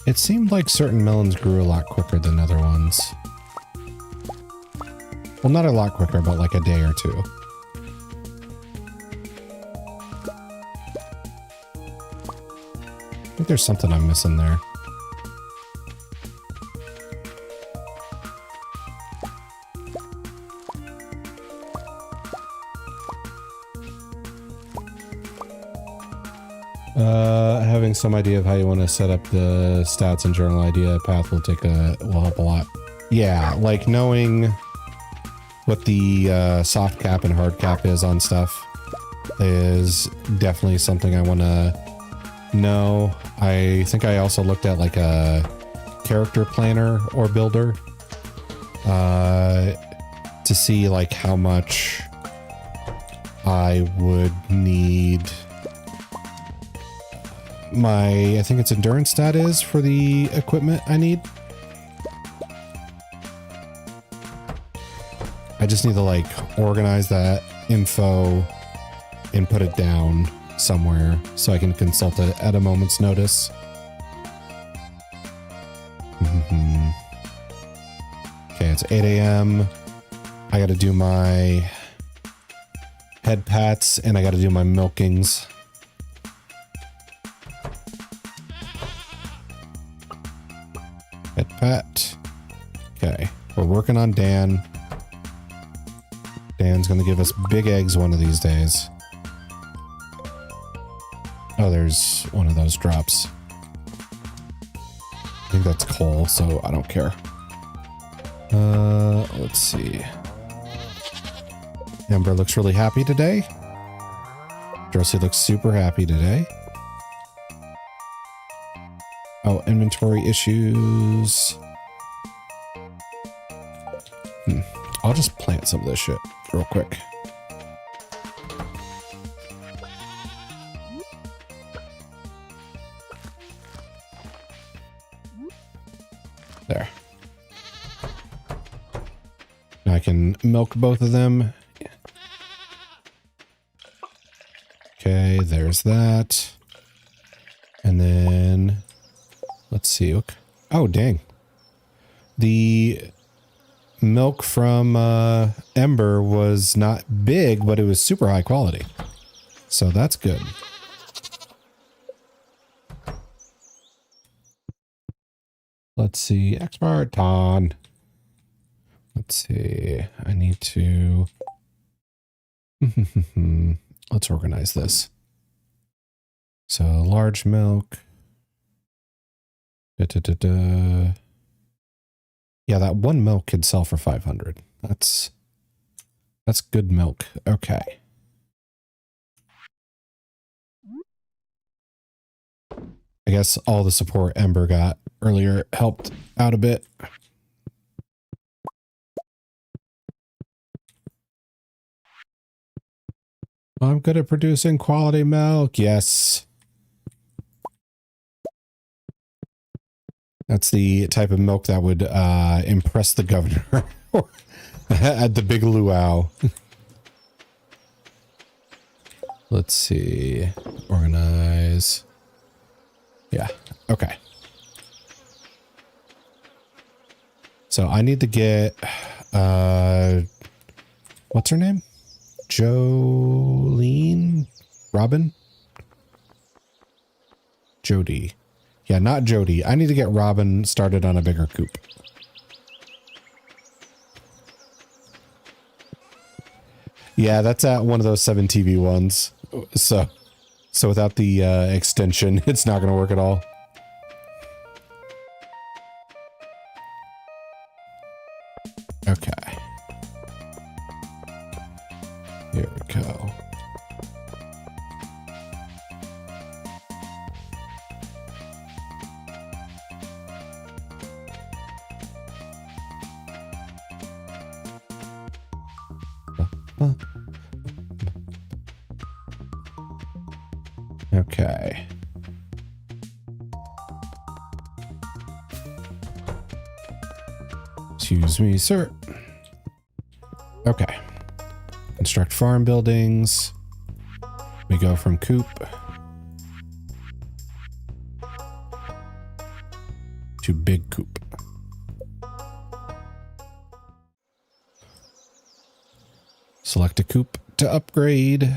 It seemed like certain melons grew a lot quicker than other ones. Well, not a lot quicker, but like a day or two. I think there's something I'm missing there. Having some idea of how you want to set up the stats and journal idea path will help a lot. Yeah, like knowing what the soft cap and hard cap is on stuff is definitely something I want to know. I think I also looked at like a character planner or builder to see like how much I would need I think it's endurance stat is for the equipment I need. I just need to like organize that info and put it down somewhere so I can consult it at a moment's notice. Okay, it's 8 a.m. I got to do my head pats and I got to do my milkings. Head pat. Okay, we're working on Dan. Dan's gonna give us big eggs one of these days. Oh, there's one of those drops. I think that's coal, so I don't care. Let's see. Amber looks really happy today. Josie looks super happy today. Oh, inventory issues. I'll just plant some of this shit real quick. There. Now I can milk both of them. Okay, there's that. And then let's see. Oh, dang. The milk from Ember was not big, but it was super high quality. So that's good. Let's see. Export on. Let's see. I need to... Let's organize this. So large milk. Yeah, that one milk could sell for 500. That's good milk. Okay. I guess all the support Ember got earlier helped out a bit. I'm good at producing quality milk. Yes. That's the type of milk that would impress the governor at the big luau. Let's see. Organize. Yeah. Okay. So I need to get, what's her name? Jolene? Robin? Jody. Yeah, not Jody. I need to get Robin started on a bigger coop. Yeah, that's at one of those 7 TV ones. So without the extension, it's not going to work at all. Okay. Here we go. Okay. Excuse me, sir. Okay. Construct farm buildings. We go from coop to big coop. Select a coop to upgrade.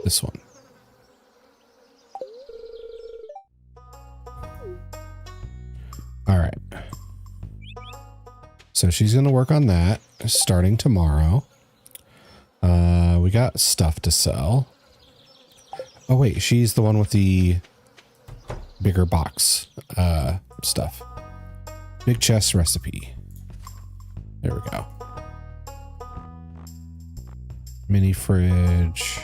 This one. All right. So she's going to work on that starting tomorrow. We got stuff to sell. Oh, wait. She's the one with the bigger box stuff. Big chest recipe. There we go. Mini fridge.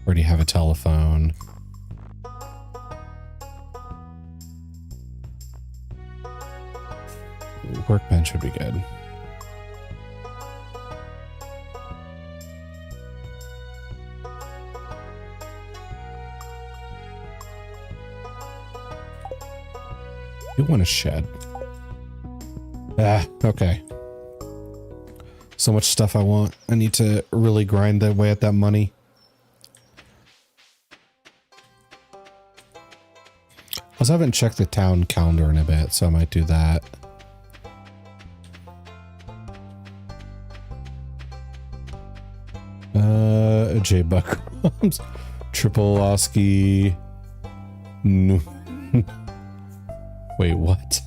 Already have a telephone. Workbench would be good. You want a shed? Ah, okay. So much stuff I want. I need to really grind away at that money. I also haven't checked the town calendar in a bit, so I might do that. J Buck. Triple Oski. No. Wait, what?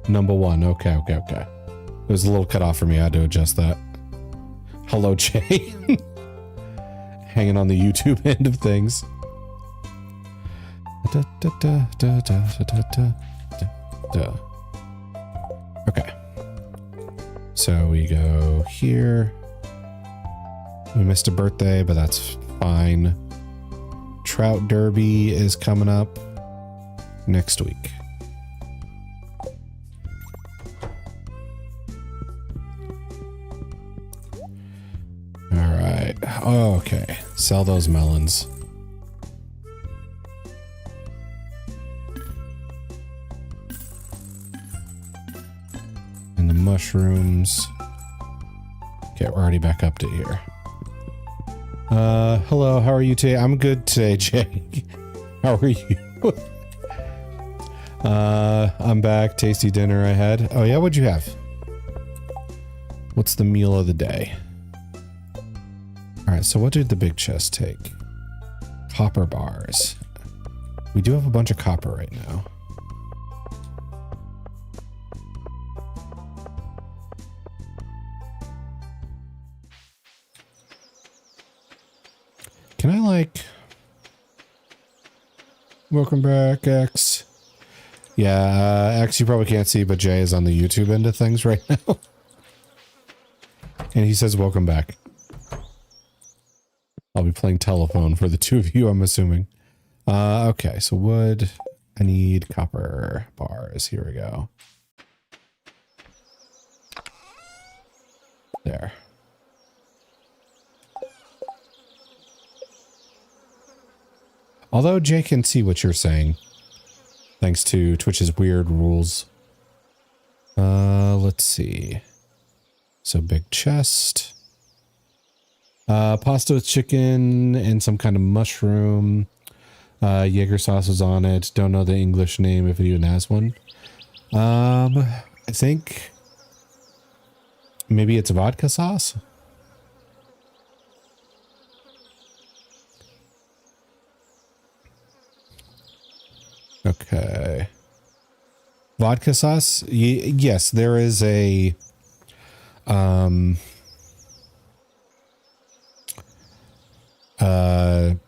Number 1. Okay. It was a little cut off for me. I had to adjust that. Hello, Jay. Hanging on the YouTube end of things. Okay. So we go here. We missed a birthday, but that's fine. Trout Derby is coming up next week. All right. Okay. Sell those melons. And the mushrooms. Okay, we're already back up to here. Hello, how are you today? I'm good today, Jake. How are you? I'm back. Tasty dinner I had. Oh yeah, what'd you have? What's the meal of the day? All right, so what did the big chest take? Copper bars. We do have a bunch of copper right now. Can I like... Welcome back, X. Yeah, X you probably can't see, but Jay is on the YouTube end of things right now. And he says, welcome back. I'll be playing telephone for the two of you, I'm assuming. Okay, so wood. I need copper bars. Here we go. There. Although Jay can see what you're saying. Thanks to Twitch's weird rules. Let's see. So big chest. Pasta with chicken and some kind of mushroom. Jaeger sauce is on it. Don't know the English name if it even has one. I think maybe it's vodka sauce. Okay. Vodka sauce? Yes, there is a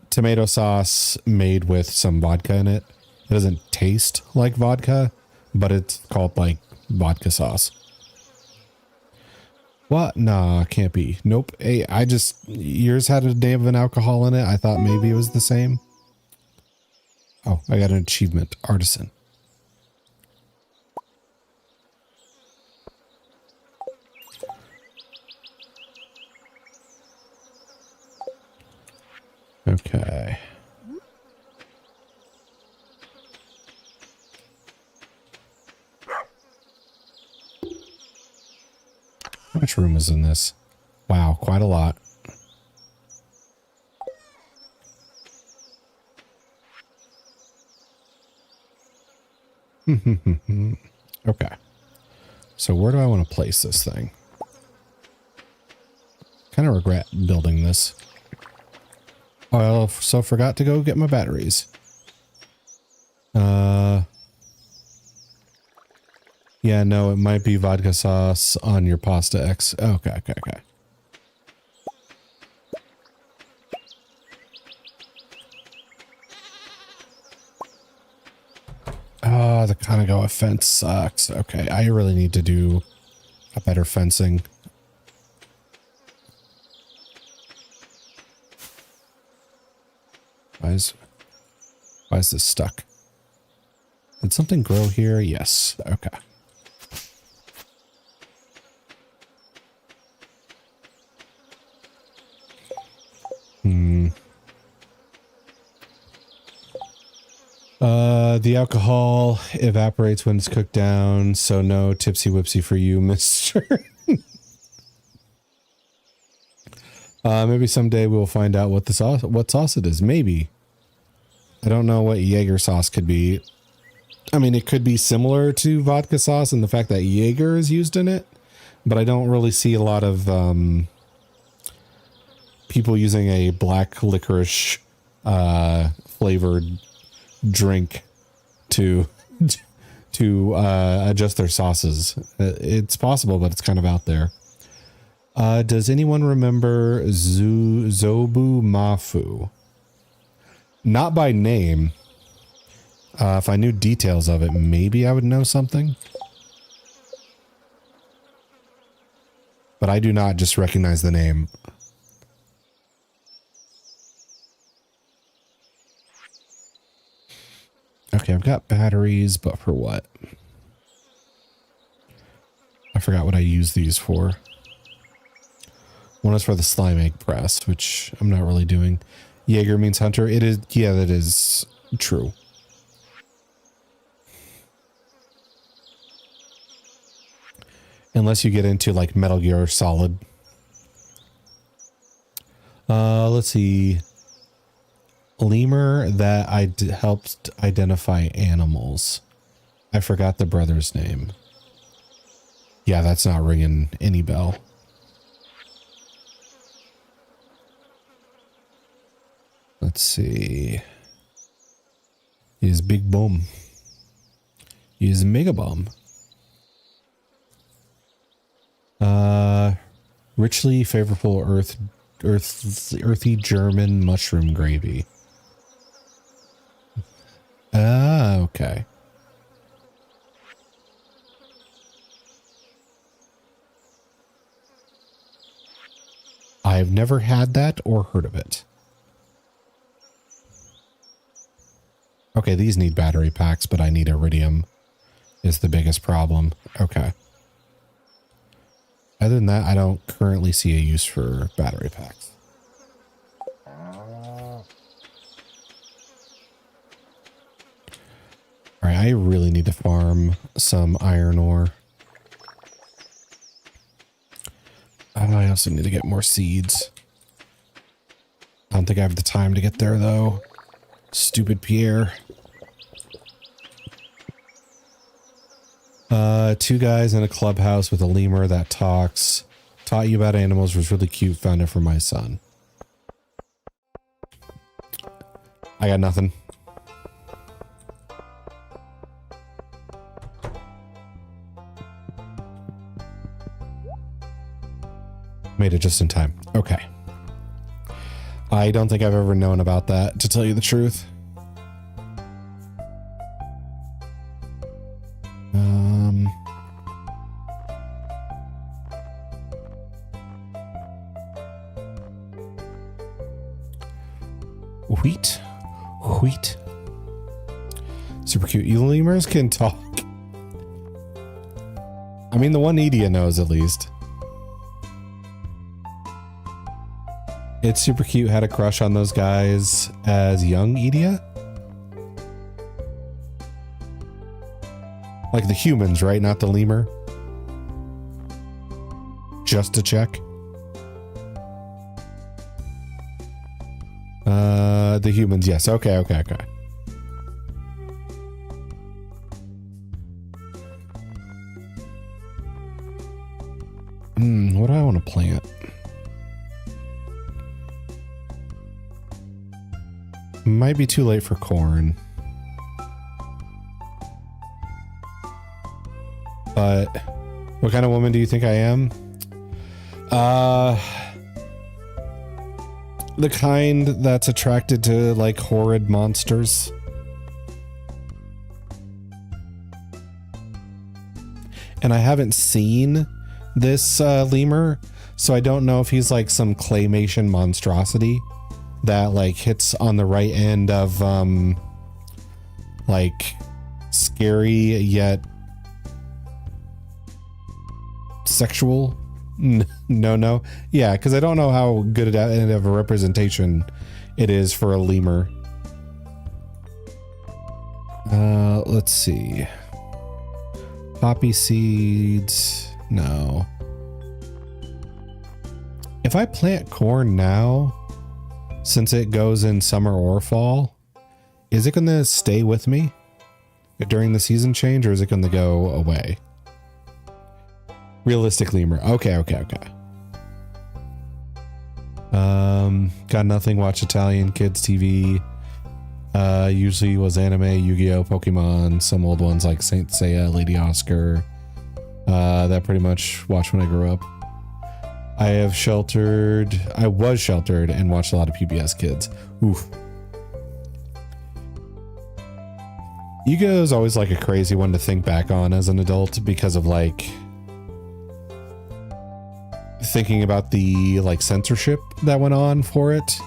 tomato sauce made with some vodka in it. It doesn't taste like vodka, but it's called like vodka sauce. What? Nah, can't be. Nope. Hey, yours had a name of an alcohol in it. I thought maybe it was the same. Oh, I got an achievement. Artisan. Okay. How much room is in this? Wow, quite a lot. Okay. So where do I want to place this thing? Kind of regret building this. Oh, I also forgot to go get my batteries. Yeah, no, it might be vodka sauce on your pasta X. Okay. Oh, the Kanagawa fence sucks. Okay, I really need to do a better fencing. Why is this stuck? Did something grow here? Yes. Okay. The alcohol evaporates when it's cooked down, so no tipsy whipsy for you, mister. Maybe someday we'll find out what sauce it is. Maybe. I don't know what Jaeger sauce could be. I mean, it could be similar to vodka sauce and the fact that Jaeger is used in it, but I don't really see a lot of people using a black licorice flavored drink to adjust their sauces. It's possible, but it's kind of out there. Does anyone remember Zobu Mafu? Not by name. If I knew details of it, maybe I would know something. But I do not just recognize the name. Okay, I've got batteries, but for what? I forgot what I use these for. One is for the slime egg press, which I'm not really doing. Jaeger means hunter. It is, yeah, that is true. Unless you get into like Metal Gear Solid Let's see. Lemur that helped identify animals. I forgot the brother's name. Yeah, that's not ringing any bell. Let's see. He's Big Bum. He's Mega Bum. Richly favorable earthy German mushroom gravy. Ah, okay. I've never had that or heard of it. Okay, these need battery packs, but I need iridium is the biggest problem. Okay. Other than that, I don't currently see a use for battery packs. All right, I really need to farm some iron ore. I also need to get more seeds. I don't think I have the time to get there, though. Stupid Pierre. 2 guys in a clubhouse with a lemur that talks. Taught you about animals, was really cute. Found it for my son. I got nothing. Made it just in time. Okay. I don't think I've ever known about that, to tell you the truth. Wheat. Super cute. You lemurs can talk. I mean, the one Edia knows, at least. It's super cute. Had a crush on those guys as young Edia. Like the humans, right? Not the lemur. Just to check. The humans, yes. Okay. What do I want to plant? Might be too late for corn. But what kind of woman do you think I am? The kind that's attracted to like horrid monsters. And I haven't seen this lemur, so I don't know if he's like some claymation monstrosity that like hits on the right end of like scary yet sexual. No. Yeah, because I don't know how good of a representation it is for a lemur. Let's see. Poppy seeds. No. If I plant corn now, since it goes in summer or fall, is it going to stay with me during the season change, or is it going to go away? Realistic lemur. Okay. Got nothing. Watch Italian kids TV. Usually was anime, Yu-Gi-Oh, Pokemon, some old ones like Saint Seiya, Lady Oscar. That pretty much watched when I grew up. I was sheltered and watched a lot of PBS Kids. Oof. Yu-Gi-Oh is always like a crazy one to think back on as an adult because of like thinking about the like censorship that went on for it.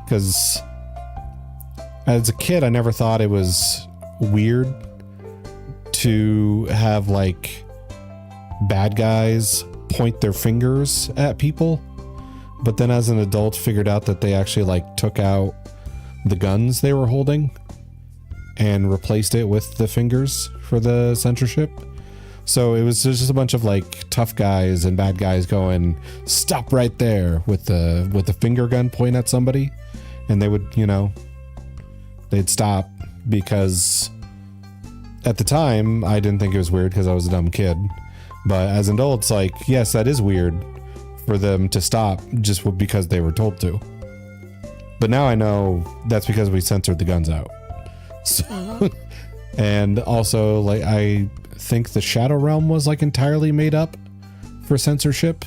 Because as a kid, I never thought it was weird to have like bad guys point their fingers at people. But then as an adult, figured out that they actually like took out the guns they were holding and replaced it with the fingers for the censorship, So it was just a bunch of like tough guys and bad guys going, stop right there with the finger gun point at somebody. And they would, you know, they'd stop because at the time I didn't think it was weird because I was a dumb kid. But as an adult, it's like, yes, that is weird for them to stop just because they were told to. But now I know that's because we censored the guns out. So, and also, like, I think the Shadow Realm was like entirely made up for censorship.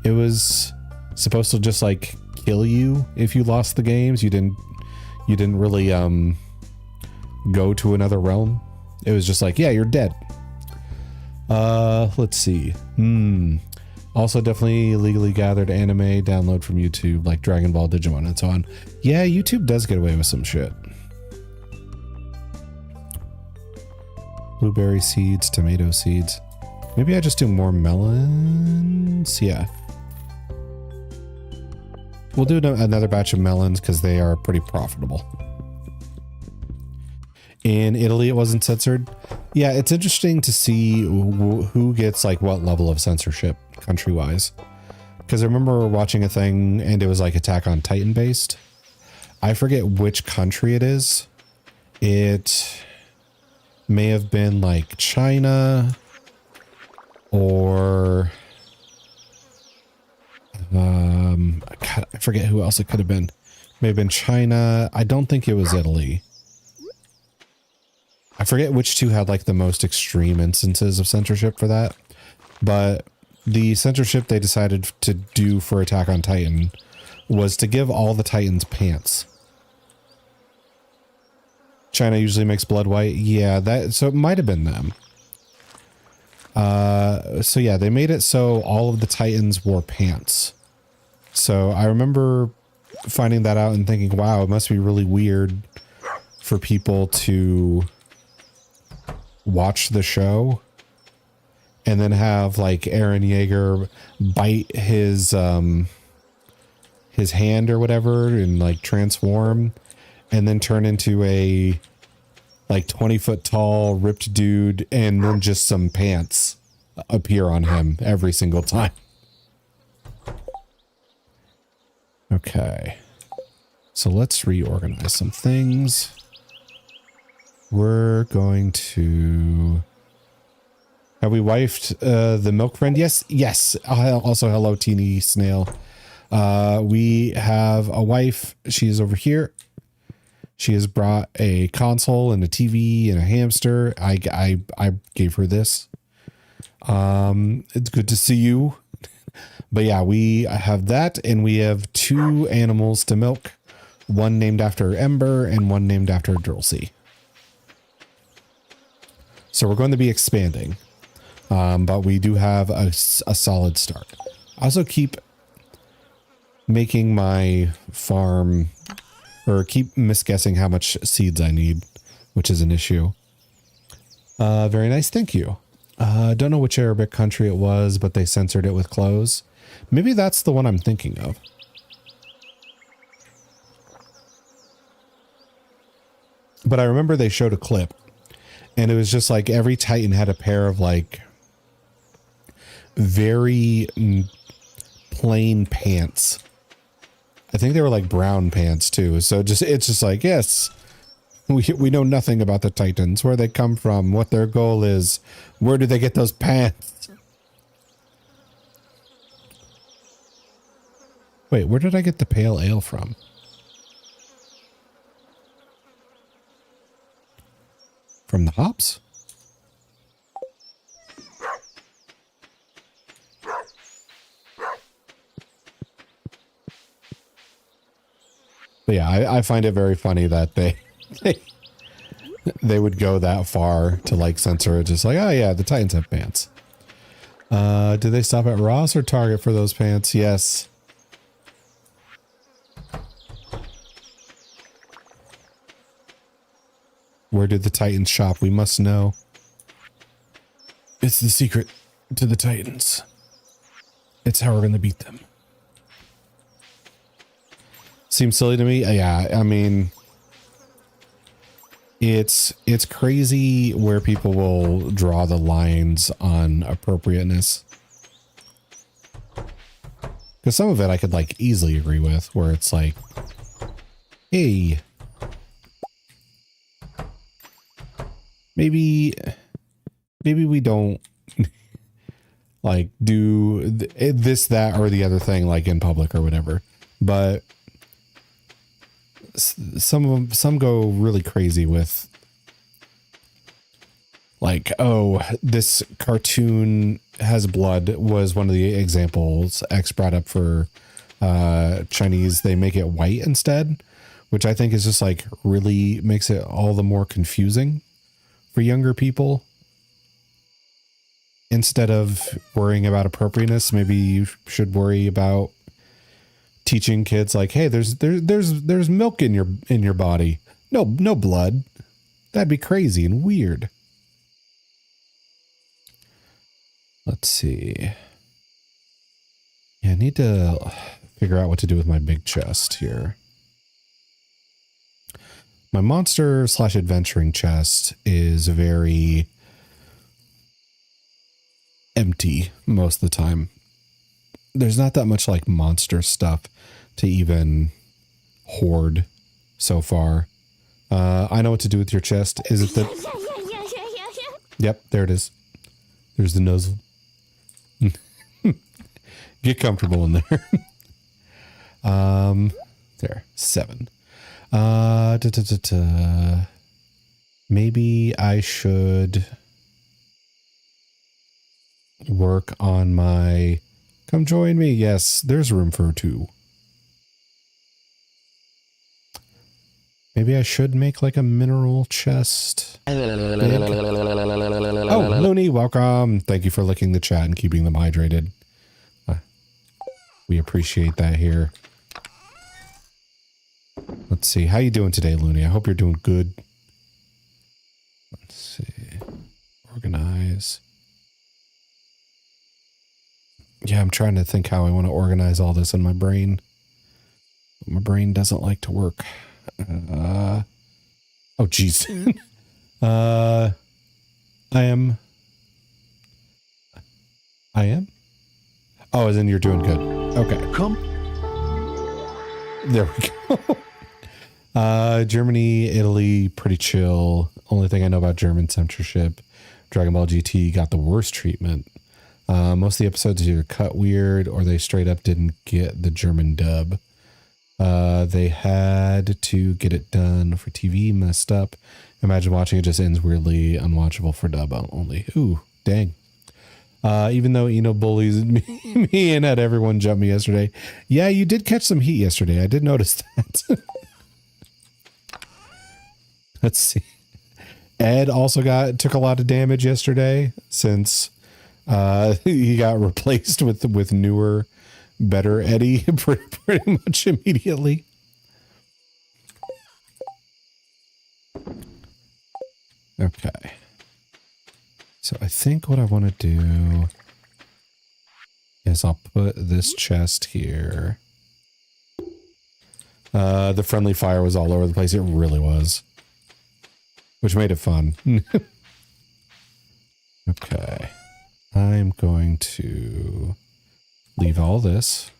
It was supposed to just like kill you if you lost the games. You didn't really go to another realm. It was just like, yeah, you're dead. Let's see. Also definitely legally gathered anime download from YouTube, like Dragon Ball, Digimon, and so on. Yeah, YouTube does get away with some shit. Blueberry seeds, tomato seeds. Maybe I just do more melons. Yeah. We'll do another batch of melons because they are pretty profitable. In Italy, it wasn't censored. Yeah, it's interesting to see who gets like what level of censorship country-wise. Because I remember watching a thing and it was like Attack on Titan based. I forget which country it is. It may have been like China or God, I forget who else it could have been. May have been China. I don't think it was Italy. I forget which two had like the most extreme instances of censorship for that, but the censorship they decided to do for Attack on Titan was to give all the Titans pants. China usually makes blood white. Yeah, so it might have been them. So yeah, they made it so all of the Titans wore pants. So I remember finding that out and thinking, wow, it must be really weird for people to watch the show and then have like Eren Yeager bite his hand or whatever and like transform and then turn into a like 20-foot tall ripped dude and then just some pants appear on him every single time. Okay. So let's reorganize some things. We're going to... Have we wifed the milk friend? Yes. Yes. Also, hello, teeny snail. We have a wife. She's over here. She has brought a console and a TV and a hamster. I gave her this. It's good to see you. But yeah, we have that, and we have 2 animals to milk. One named after Ember and one named after Dulcie. So we're going to be expanding. But we do have a solid start. I also keep making my farm, or keep misguessing how much seeds I need, which is an issue. Very nice. Thank you. Don't know which Arabic country it was, but they censored it with clothes. Maybe that's the one I'm thinking of. But I remember they showed a clip and it was just like every Titan had a pair of like very plain pants. I think they were like brown pants too. So it's just like, yes, we know nothing about the Titans, where they come from, what their goal is, where do they get those pants? Wait, where did I get the pale ale from? From the hops? But yeah, I find it very funny that they would go that far to like censor it. Just like, oh yeah, the Titans have pants. Did they stop at Ross or Target for those pants? Yes. Where did the Titans shop? We must know. It's the secret to the Titans. It's how we're going to beat them. Seems silly to me. Yeah, I mean, it's crazy where people will draw the lines on appropriateness. Because some of it I could like easily agree with, where it's like, hey, maybe we don't like do this, that, or the other thing like in public or whatever. But some go really crazy with like, oh, this cartoon has blood was one of the examples X brought up for Chinese. They make it white instead, which I think is just like really makes it all the more confusing for younger people. Instead of worrying about appropriateness, maybe you should worry about teaching kids like, hey, there's milk in your body. No blood. That'd be crazy and weird. Let's see. Yeah, I need to figure out what to do with my big chest here. My monster / adventuring chest is very empty most of the time. There's not that much like monster stuff to even hoard so far. I know what to do with your chest. Is it the... Yep, there it is. There's the nozzle. Get comfortable in there. There, 7. Maybe I should work on my... Come join me. Yes, there's room for 2. Maybe I should make like a mineral chest. Oh, Looney, welcome. Thank you for licking the chat and keeping them hydrated. We appreciate that here. Let's see. How you doing today, Looney? I hope you're doing good. Let's see. Organize. Yeah, I'm trying to think how I want to organize all this in my brain. My brain doesn't like to work. Oh, geez. I am. Oh, as in you're doing good. Okay. Come. There we go. Germany, Italy, pretty chill. Only thing I know about German censorship. Dragon Ball GT got the worst treatment. Most of the episodes either cut weird or they straight up didn't get the German dub. They had to get it done for TV, messed up. Imagine watching it just ends weirdly, unwatchable for dub only. Ooh, dang. Even though Eno bullies me and had everyone jump me yesterday. Yeah, you did catch some heat yesterday. I did notice that. Let's see. Ed also took a lot of damage yesterday since he got replaced with newer, better Eddie pretty much immediately. Okay. So I think what I want to do is I'll put this chest here. The friendly fire was all over the place. It really was. Which made it fun. Okay. I'm going to leave all this.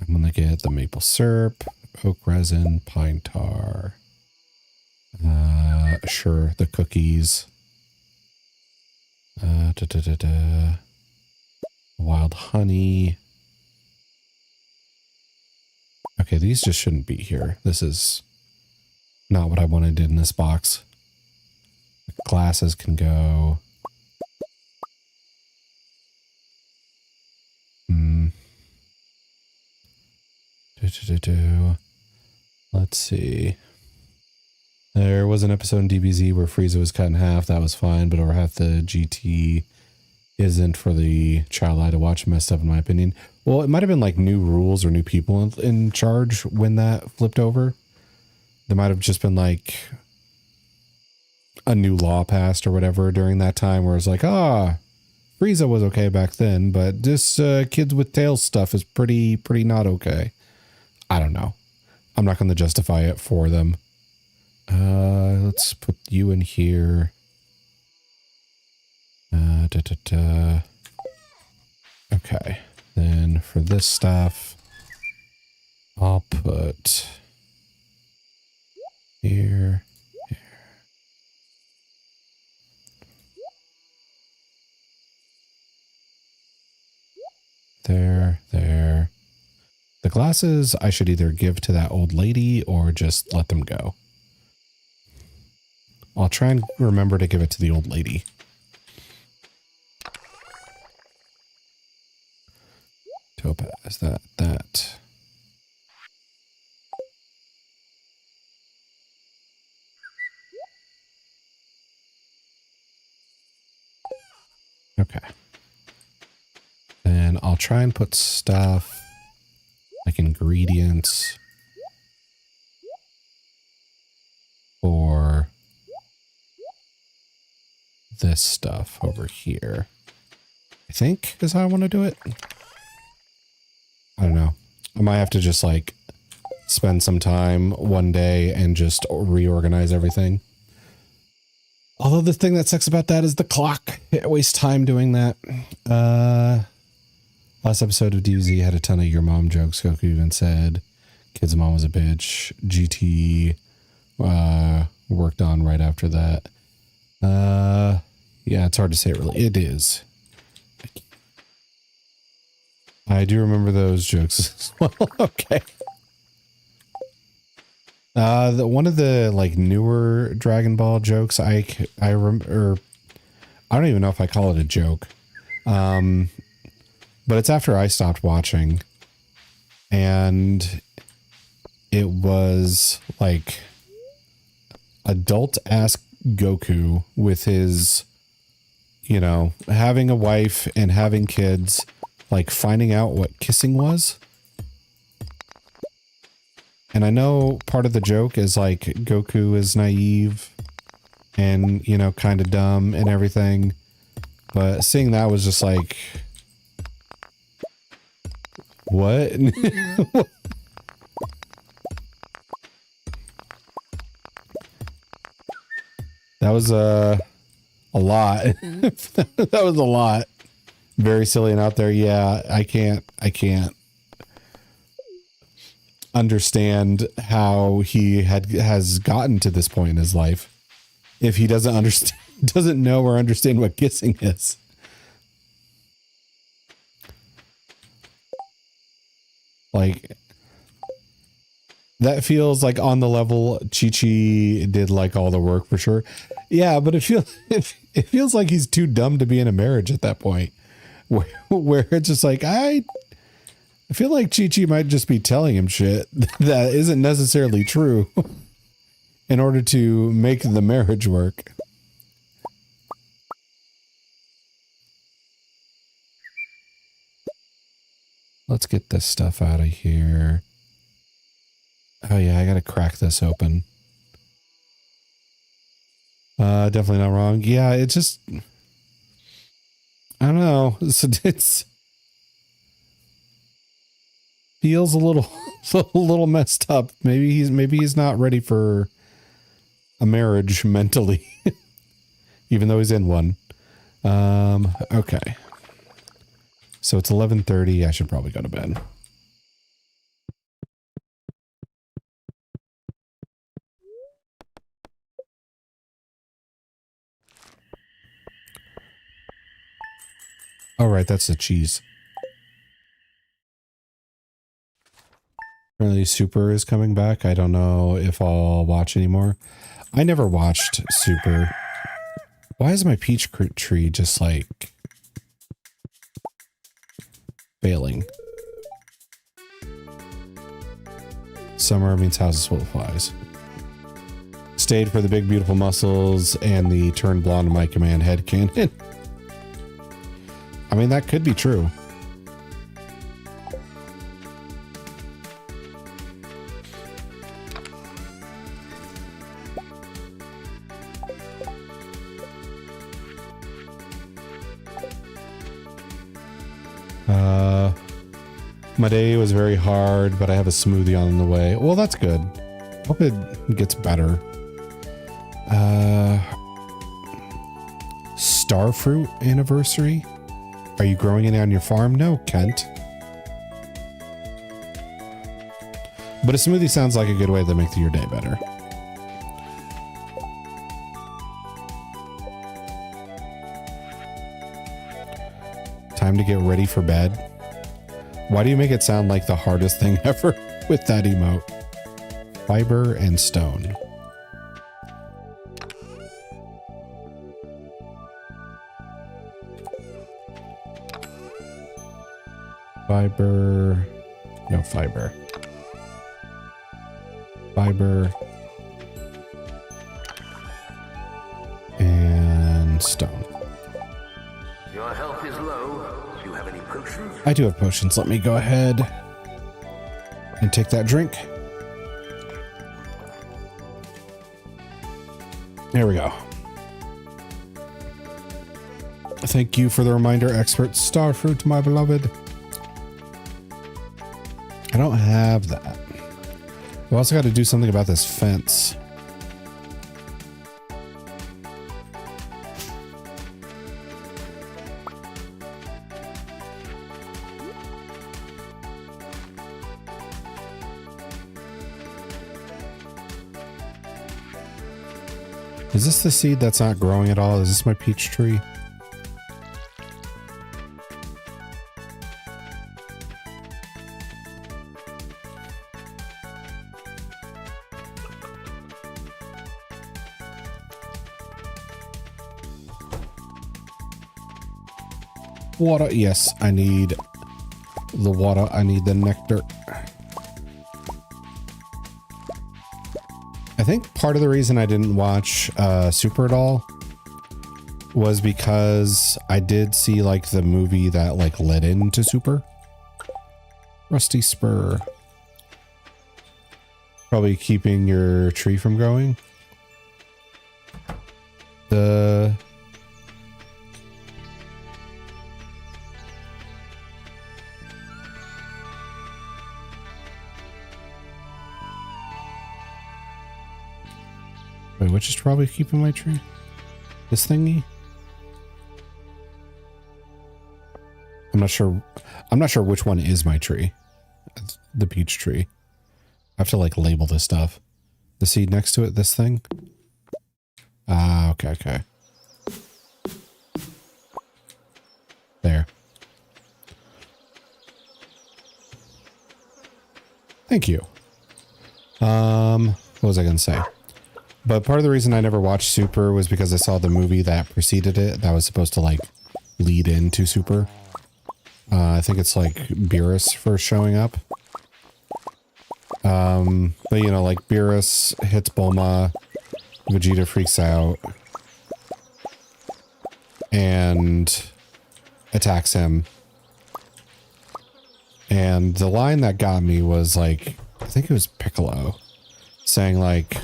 I'm going to get the maple syrup, oak resin, pine tar. Sure, the cookies. Wild honey. Okay, these just shouldn't be here. This is not what I wanted in this box. The glasses can go. Let's see. There was an episode in DBZ where Frieza was cut in half. That was fine, but over half the GT isn't for the child eye to watch. Messed up in my opinion. Well, it might have been like new rules or new people in charge when that flipped over. There might have just been like a new law passed or whatever during that time where it's like, Frieza was okay back then, but this kids with tails stuff is pretty not okay. I don't know. I'm not going to justify it for them. Let's put you in here. Okay. Then for this stuff, I'll put here. There. The glasses I should either give to that old lady or just let them go. I'll try and remember to give it to the old lady. Topaz, that. Okay. Then I'll try and put stuff like ingredients for this stuff over here. I think is how I want to do it. I don't know. I might have to just like spend some time one day and just reorganize everything. Although the thing that sucks about that is the clock. It wastes time doing that. Last episode of DZ had a ton of your mom jokes. Goku even said kid's mom was a bitch. GT worked on right after that. Yeah, it's hard to say it really. It is. I do remember those jokes as well. Okay. One of the like newer Dragon Ball jokes I remember, I don't even know if I call it a joke. But it's after I stopped watching, and it was like adult ass Goku with his, you know, having a wife and having kids, like finding out what kissing was. And I know part of the joke is like Goku is naive and, you know, kind of dumb and everything. But seeing that was just like, what? That was a lot. That was a lot. Very silly and out there. Yeah, I can't understand how he has gotten to this point in his life if he doesn't know or understand what kissing is. Like, that feels like on the level Chi-Chi did like all the work for sure. Yeah, but it feels like he's too dumb to be in a marriage at that point. Where it's just like, I feel like Chi-Chi might just be telling him shit that isn't necessarily true in order to make the marriage work. Let's get this stuff out of here. Oh yeah, I gotta crack this open. Definitely not wrong. Yeah, it just, I don't know. It's feels a little messed up. Maybe he's not ready for a marriage mentally, even though he's in one. Okay. So it's 11:30. I should probably go to bed. All right, that's the cheese. Apparently Super is coming back. I don't know if I'll watch anymore. I never watched Super. Why is my peach tree just like failing? Summer means houses full of flies. Stayed for the big beautiful muscles and the turned blonde my command head cannon. I mean, that could be true. My day was very hard, but I have a smoothie on the way. Well, that's good. Hope it gets better. Starfruit anniversary? Are you growing it on your farm? No, Kent. But a smoothie sounds like a good way to make your day better. Time to get ready for bed. Why do you make it sound like the hardest thing ever with that emote? Fiber and stone. Fiber. No fiber. Fiber. And stone. Your health is low. Do you have any potions? I do have potions. Let me go ahead and take that drink. There we go. Thank you for the reminder, expert Starfruit, my beloved. I don't have that. We also got to do something about this fence. Is this the seed that's not growing at all? Is this my peach tree? Water. Yes, I need the water. I need the nectar. I think part of the reason I didn't watch Super at all was because I did see like the movie that like led into Super. Rusty Spur. Probably keeping your tree from growing. Wait, which is probably keeping my tree? This thingy? I'm not sure. I'm not sure which one is my tree. It's the peach tree. I have to like label this stuff. The seed next to it, this thing? Ah, okay, okay. There. Thank you. What was I gonna say? But part of the reason I never watched Super was because I saw the movie that preceded it that was supposed to like lead into Super. I think it's like Beerus first showing up. But you know, like Beerus hits Bulma, Vegeta freaks out and attacks him. And the line that got me was like, I think it was Piccolo saying like,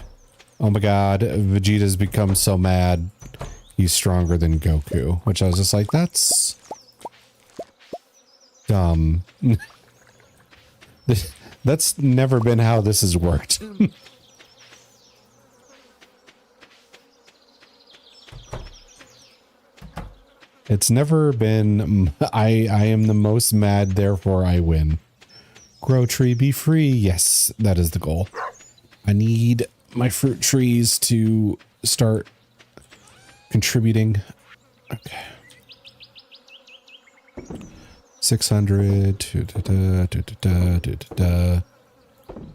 "Oh my God, Vegeta's become so mad, he's stronger than Goku," which I was just like, that's dumb. That's never been how this has worked. It's never been, I am the most mad, therefore I win. Grow tree, be free. Yes, that is the goal. I need my fruit trees to start contributing. Okay. 600.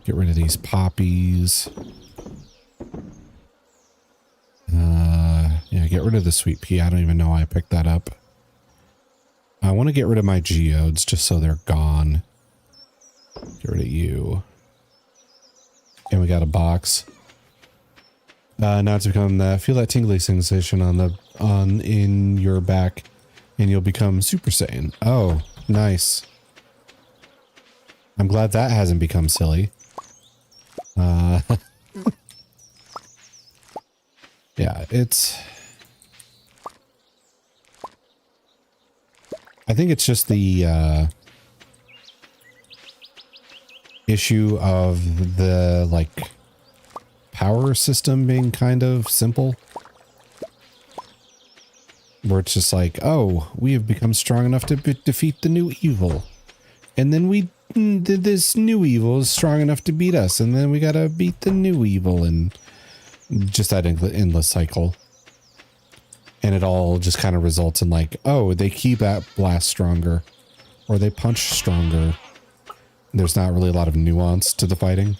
Get rid of these poppies. Yeah, get rid of the sweet pea. I don't even know why I picked that up. I want to get rid of my geodes just so they're gone. Get rid of you. And we got a box. Now it's become the feel that tingly sensation in your back, and you'll become Super Saiyan. Oh, nice. I'm glad that hasn't become silly. Yeah, it's. I think it's just the issue of the like power system being kind of simple. Where it's just like, oh, we have become strong enough to defeat the new evil. And then this new evil is strong enough to beat us. And then we gotta beat the new evil. And just that endless cycle. And it all just kind of results in like, oh, they keep at blast stronger. Or they punch stronger. There's not really a lot of nuance to the fighting.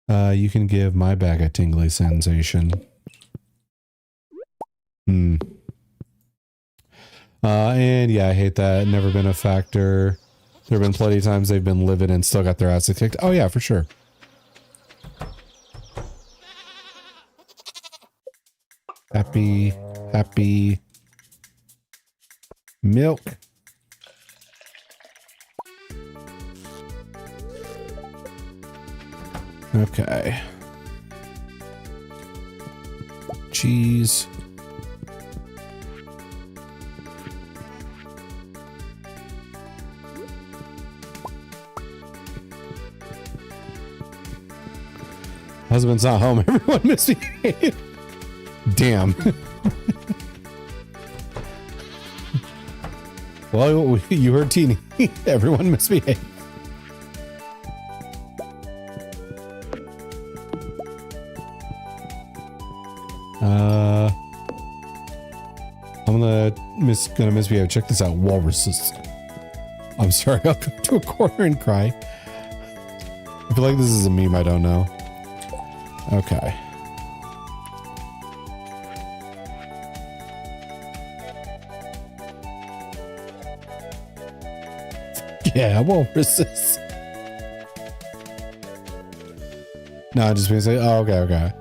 You can give my bag a tingly sensation. And yeah, I hate that. Never been a factor. There have been plenty of times they've been livid and still got their asses kicked. Oh yeah, for sure. Happy milk. Okay. Cheese. Husband's not home. Everyone misbehaved. Damn. Well, you heard Teeny. Everyone misbehaved. I'm gonna misbehave. Check this out. Walruses. I'm sorry. I'll go to a corner and cry. I feel like this is a meme I don't know. Okay. Yeah, walruses. No, just being say, oh, okay.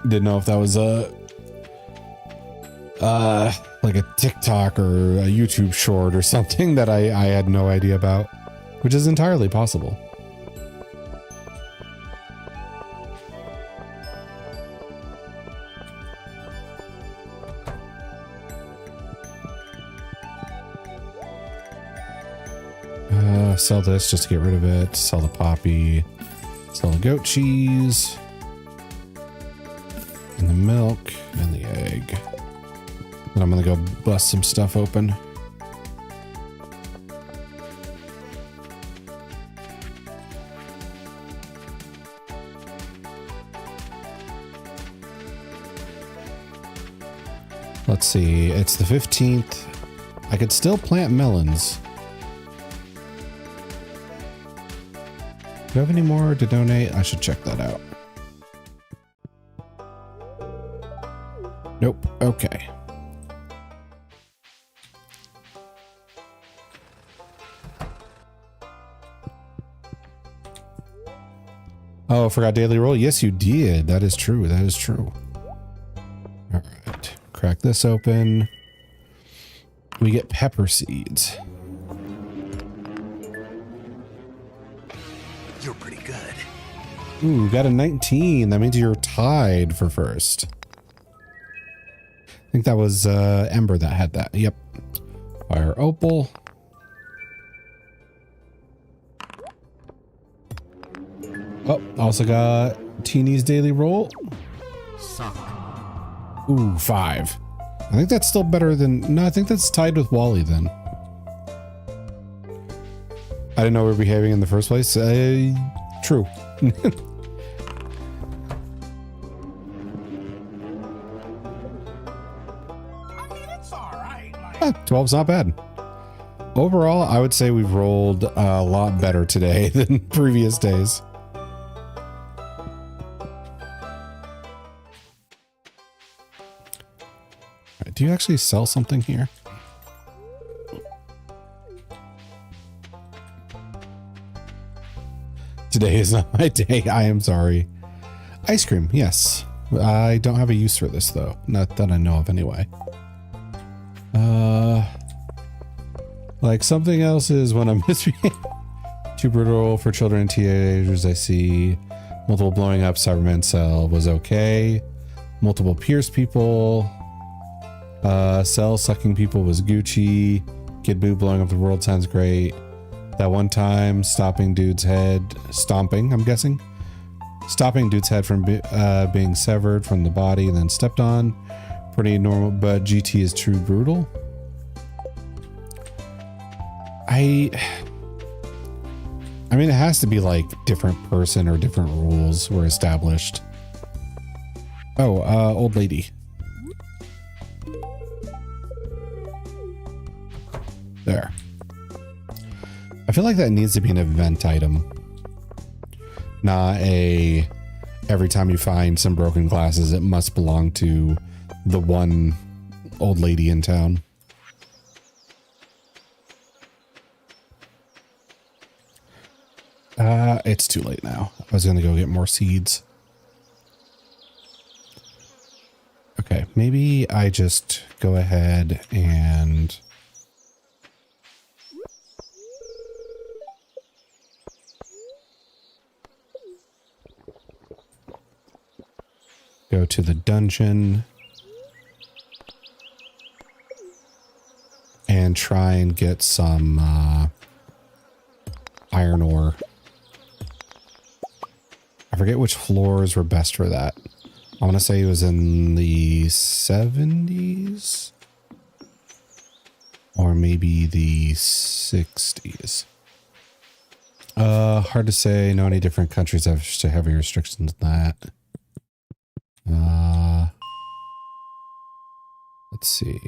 Didn't know if that was like a TikTok or a YouTube short or something that I had no idea about, which is entirely possible. Sell this just to get rid of it. Sell the poppy. Sell the goat cheese. And the milk. And the egg. Then I'm going to go bust some stuff open. Let's see. It's the 15th. I could still plant melons. Do I have any more to donate? I should check that out. Nope. Okay. Oh, I forgot daily roll. Yes, you did. That is true. That is true. All right. Crack this open. We get pepper seeds. You're pretty good. Ooh, got a 19. That means you're tied for first. I think that was Ember that had that. Yep. Fire opal. Oh, also got Teeny's daily roll. Suck. Ooh, 5. I think that's still better than... No, I think that's tied with Wally then. I didn't know we were behaving in the first place. True. I mean, it's all right. Like, 12's not bad. Overall, I would say we've rolled a lot better today than previous days. All right, do you actually sell something here? Today is not my day. I am sorry. Ice cream, yes. I don't have a use for this though. Not that I know of anyway. Like something else is when I'm misbehaving. Too brutal for children and teenagers. I see multiple blowing up. Cyberman cell was okay. Multiple pierce people. Cell sucking people was Gucci. Kid Boo blowing up the world sounds great. That one time stopping dude's head, stomping, I'm guessing. Stopping dude's head from being severed from the body and then stepped on. Pretty normal, but GT is true brutal. I mean, it has to be like different person or different rules were established. Oh, old lady. There. I feel like that needs to be an event item. Not a every time you find some broken glasses, it must belong to the one old lady in town. It's too late now. I was gonna go get more seeds. Okay, maybe I just go ahead and go to the dungeon and try and get some iron ore. I forget which floors were best for that. I want to say it was in the 70s or maybe the 60s. Hard to say. No, any different countries have heavy restrictions than that. Let's see.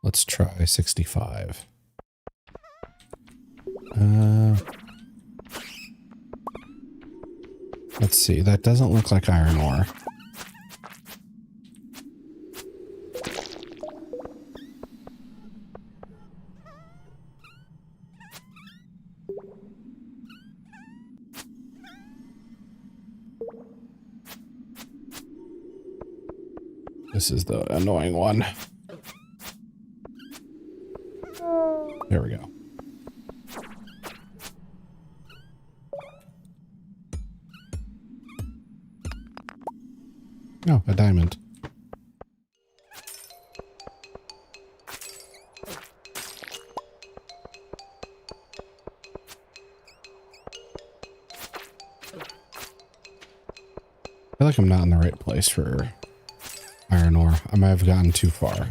Let's try 65. Let's see. That doesn't look like iron ore. This is the annoying one. There we go. Oh, a diamond. I feel like I'm not in the right place for iron ore. I might have gotten too far.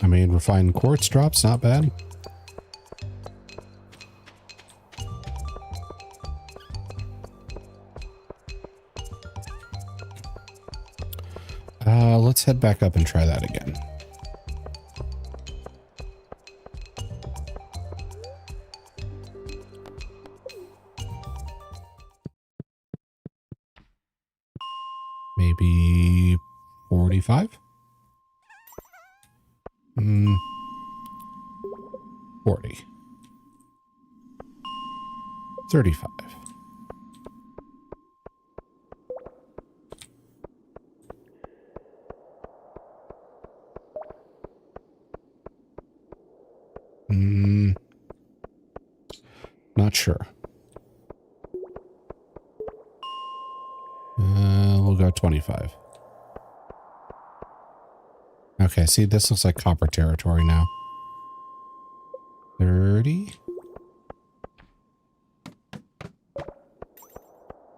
I mean, refined quartz drops, not bad. Let's head back up and try that again. Maybe 45? 40. 35. Not sure. We'll go 25. Okay, see, this looks like copper territory now. 30.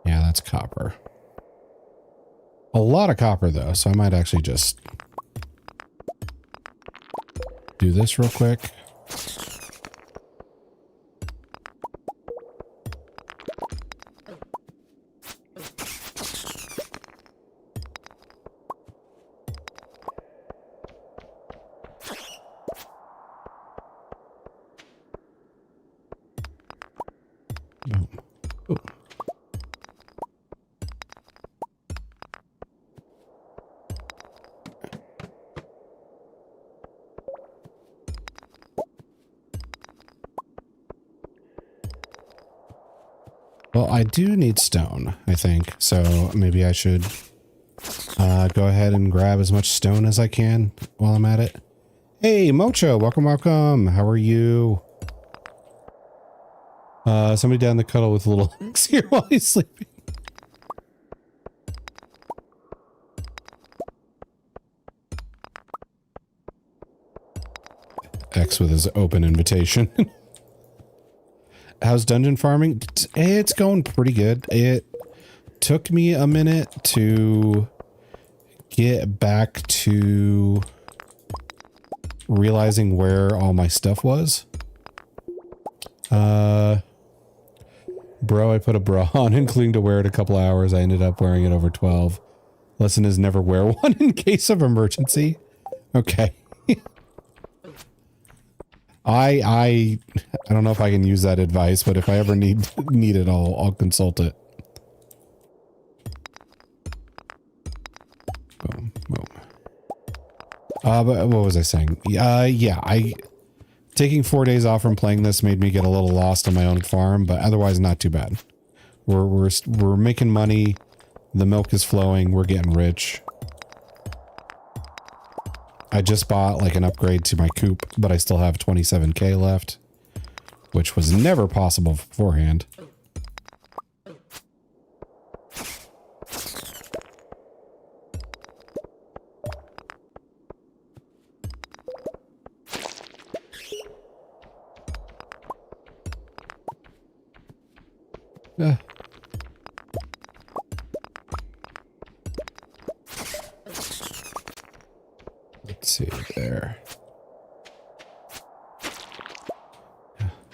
Yeah, that's copper. A lot of copper, though, so I might actually just do this real quick. Well, I do need stone, I think, so maybe I should go ahead and grab as much stone as I can while I'm at it. Hey, Mocho, welcome, welcome. How are you? Somebody down the cuddle with a little here while he's sleeping. X with his open invitation. How's dungeon farming? It's going pretty good. It took me a minute to get back to realizing where all my stuff was. Bro, I put a bra on, including to wear it a couple hours. I ended up wearing it over 12. Lesson is never wear one in case of emergency. Okay. I don't know if I can use that advice, but if I ever need it, I'll consult it. Boom, boom. But what was I saying? Yeah, taking 4 days off from playing this made me get a little lost on my own farm, but otherwise not too bad. We're making money. The milk is flowing. We're getting rich. I just bought like an upgrade to my coop, but I still have 27K left, which was never possible beforehand. Let's see there.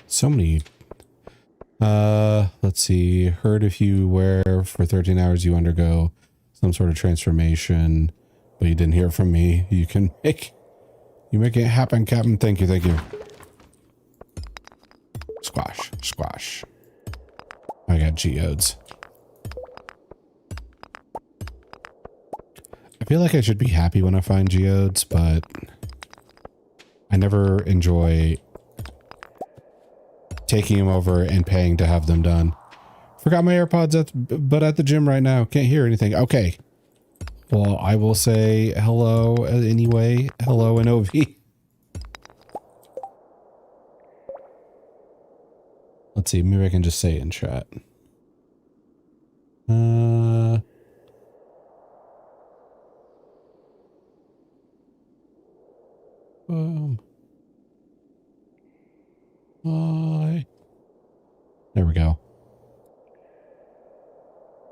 So many. Let's see. Heard if you wear for 13 hours, you undergo some sort of transformation, but you didn't hear from me. You make it happen, Captain. Thank you. Thank you. Squash, squash. I got geodes. I feel like I should be happy when I find geodes, but I never enjoy taking them over and paying to have them done. Forgot my AirPods but at the gym right now. Can't hear anything. Okay. Well, I will say hello anyway. Hello, NOV. Let's see. Maybe I can just say it in chat. Hi. There we go.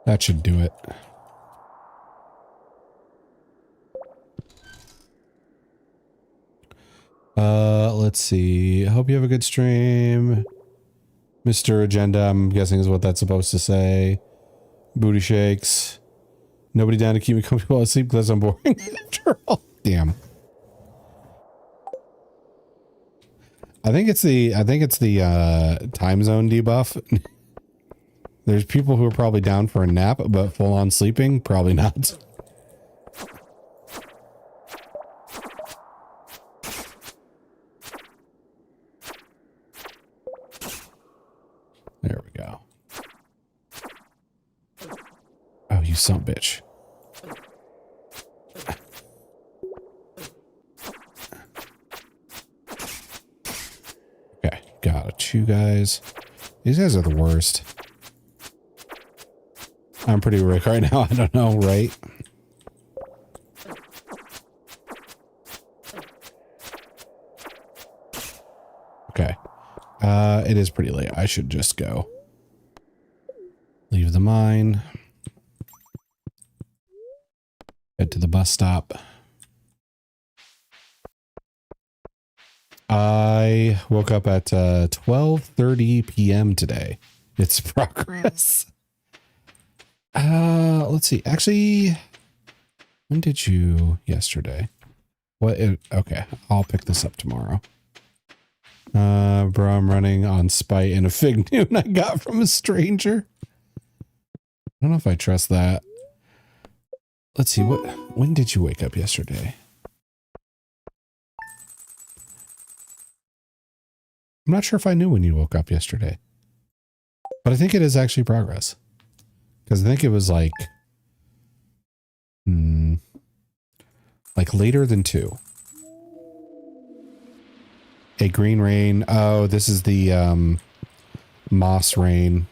That should do it. Let's see. I hope you have a good stream. Mr. Agenda, I'm guessing is what that's supposed to say. Booty shakes. Nobody down to keep me comfortable asleep because I'm boring after all. Damn. I think it's the time zone debuff. There's people who are probably down for a nap, but full on sleeping, probably not. There we go. Oh, you son of a bitch. Okay, got you guys. These guys are the worst. I'm pretty Rick right now. I don't know, right? Okay. It is pretty late. I should just go. Leave the mine. Head to the bus stop. I woke up at 12:30 p.m. today. It's progress. Let's see. Actually, when did you? Yesterday. Okay, I'll pick this up tomorrow. Bro, I'm running on spite and a fig Newton I got from a stranger. I don't know if I trust that. Let's see. When did you wake up yesterday? I'm not sure if I knew when you woke up yesterday, but I think it is actually progress. Because I think it was like later than 2. A green rain. Oh, this is the moss rain.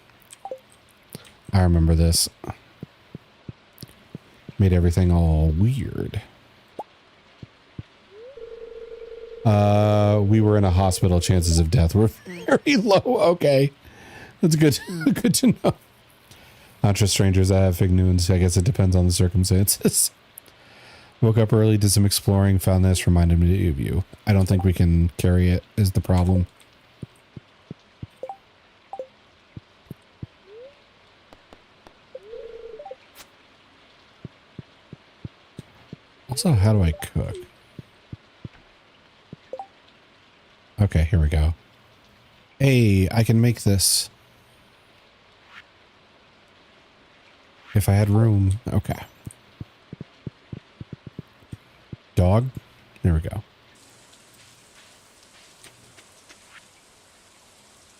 I remember this. Made everything all weird. We were in a hospital. Chances of death were very low. Okay. That's good. Good to know. Not just strangers that have fig news. I guess it depends on the circumstances. Woke up early, did some exploring, found this, reminded me of you. I don't think we can carry it, is the problem. Also, how do I cook? Okay, here we go. Hey, I can make this. If I had room. Okay. Dog. There we go.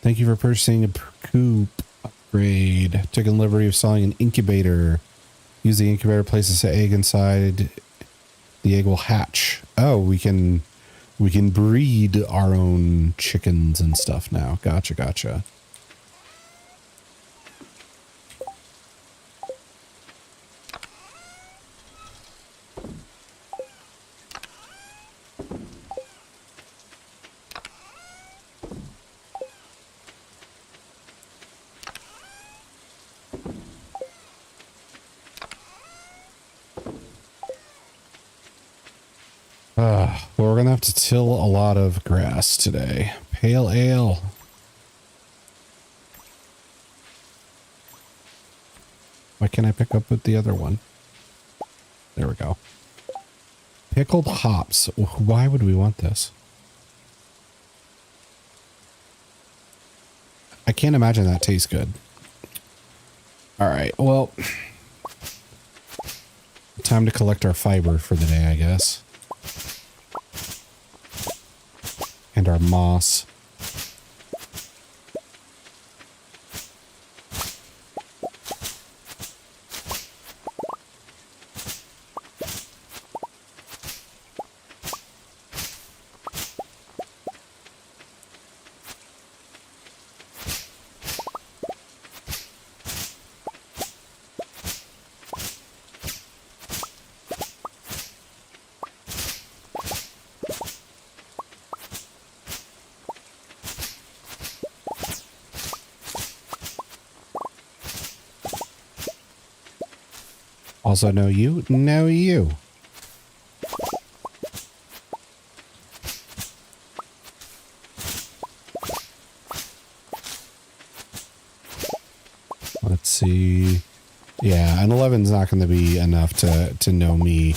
Thank you for purchasing a coop upgrade. Taking liberty of selling an incubator. Use the incubator, place an egg inside. The egg will hatch. Oh, we can breed our own chickens and stuff now. Gotcha, gotcha. Well, we're going to have to till a lot of grass today. Pale ale. Why can't I pick up with the other one? There we go. Pickled hops. Why would we want this? I can't imagine that tastes good. All right, well, time to collect our fiber for the day, I guess. And our moss. Also know you, know you. Let's see. Yeah, an 11's not going to be enough to know me.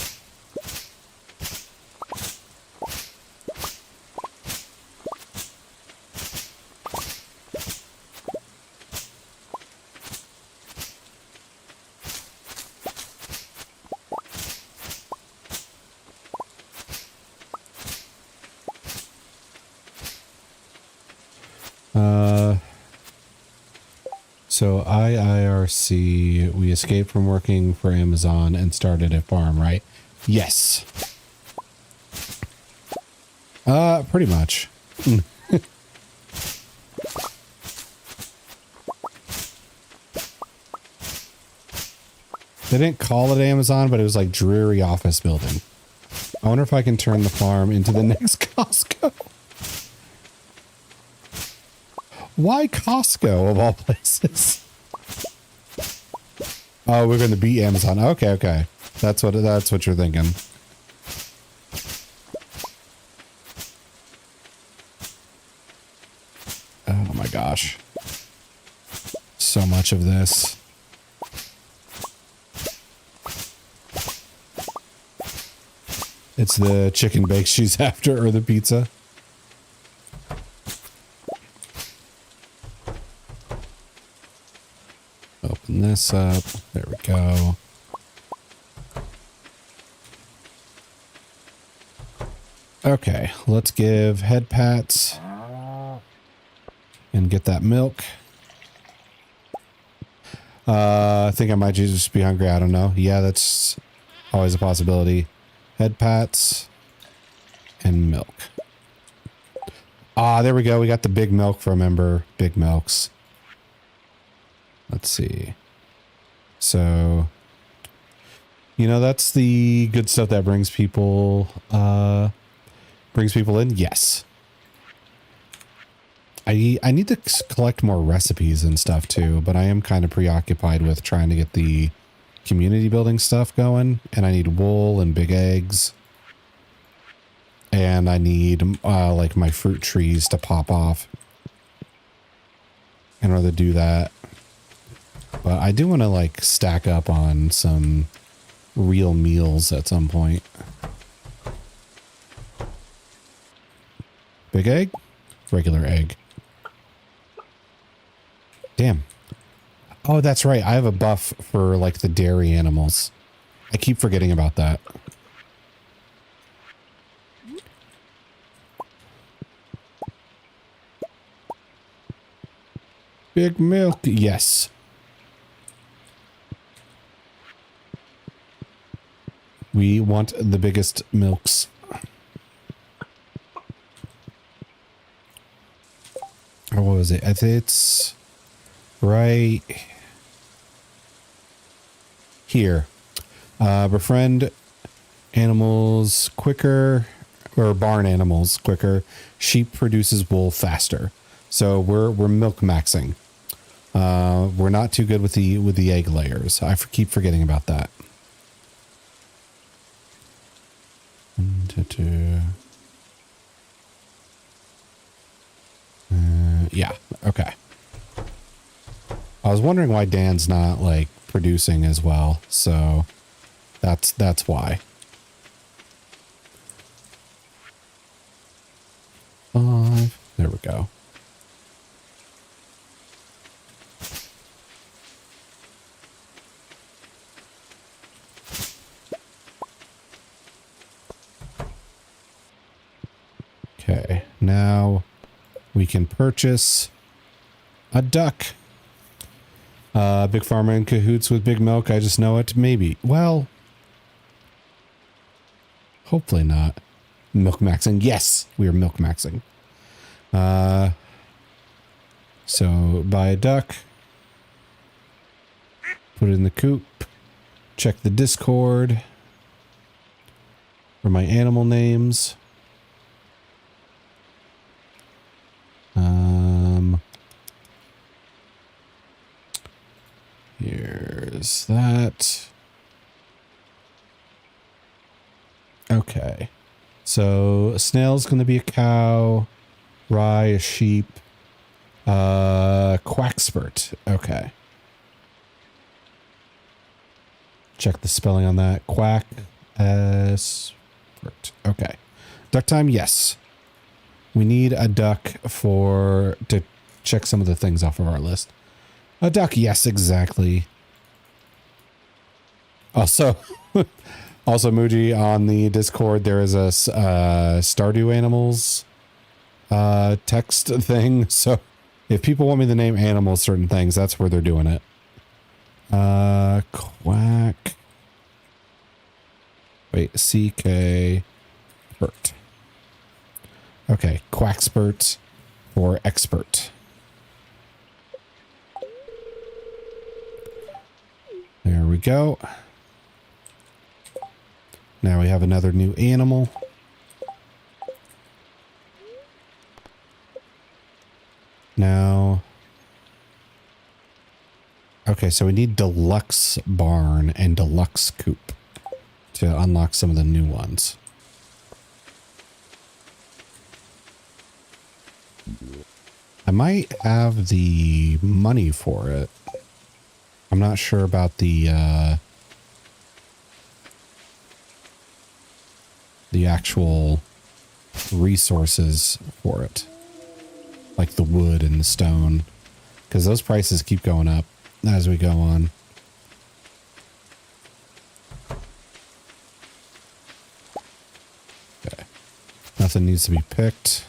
So IIRC, we escaped from working for Amazon and started a farm, right? Yes. Pretty much. They didn't call it Amazon, but it was like dreary office building. I wonder if I can turn the farm into the next Costco. Why Costco of all places? Oh, we're going to beat Amazon. Okay, okay. That's what you're thinking. Oh my gosh. So much of this. It's the chicken bake she's after, or the pizza. Open this up. There we go. Okay, let's give head pats and get that milk. I think I might just be hungry. I don't know. Yeah, that's always a possibility. Head pats and milk. Ah, there we go. We got the big milk from Ember. Big milks. Let's see. So, you know, that's the good stuff that brings people Brings people in? Yes. I need to collect more recipes and stuff too, but I am kind of preoccupied with trying to get the community building stuff going, and I need wool and big eggs. And I need like my fruit trees to pop off in order to do that. But I do want to like stack up on some real meals at some point. Big egg? Regular egg. Damn. Oh, that's right. I have a buff for like the dairy animals. I keep forgetting about that. Big milk. Yes. We want the biggest milks. What was it? It's right here. Befriend animals quicker, or barn animals quicker. Sheep produces wool faster. So we're milk maxing. We're not too good with the egg layers. I keep forgetting about that. 1, 2, 2. Yeah. Okay. I was wondering why Dan's not like producing as well. So that's why. 5. There we go. Okay, now we can purchase a duck. Big farmer in cahoots with big milk. I just know it. Maybe. Well, hopefully not. Milk maxing. Yes, we are milk maxing. So buy a duck. Put it in the coop. Check the Discord for my animal names. Here's that. Okay. So snail's going to be a cow, rye a sheep, quackspert. Okay. Check the spelling on that. Quack spert. Okay. Duck time, yes. We need a duck to check some of the things off of our list. A duck, yes, exactly. Also, Muji, on the Discord, there is a Stardew Animals text thing. So if people want me to name animals certain things, that's where they're doing it. Quack. Wait, CK Bert. Okay, quackspert or expert. There we go. Now we have another new animal. Now, okay, so we need deluxe barn and deluxe coop to unlock some of the new ones. I might have the money for it. I'm not sure about the actual resources for it. Like the wood and the stone. Because those prices keep going up as we go on. Okay. Nothing needs to be picked.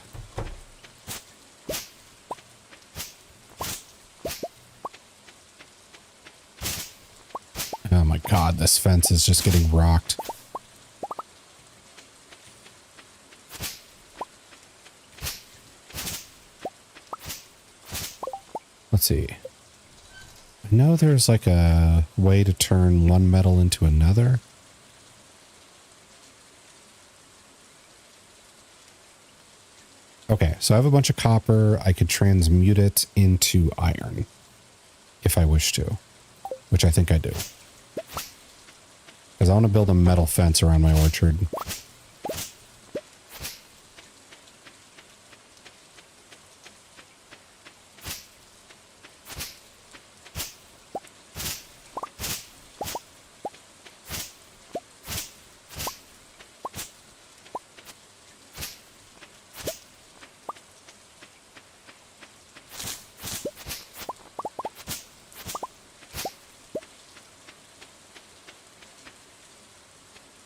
Oh my god, this fence is just getting rocked. Let's see. I know there's like a way to turn one metal into another. Okay, so I have a bunch of copper. I could transmute it into iron if I wish to, which I think I do. Because I want to build a metal fence around my orchard.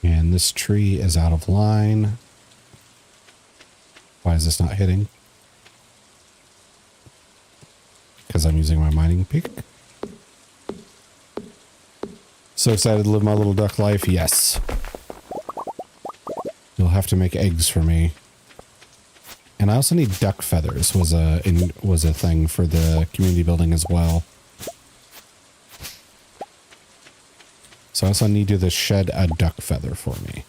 And this tree is out of line. Why is this not hitting? Because I'm using my mining pick. So excited to live my little duck life. Yes. You'll have to make eggs for me. And I also need duck feathers was a thing for the community building as well. So I also need you to shed a duck feather for me.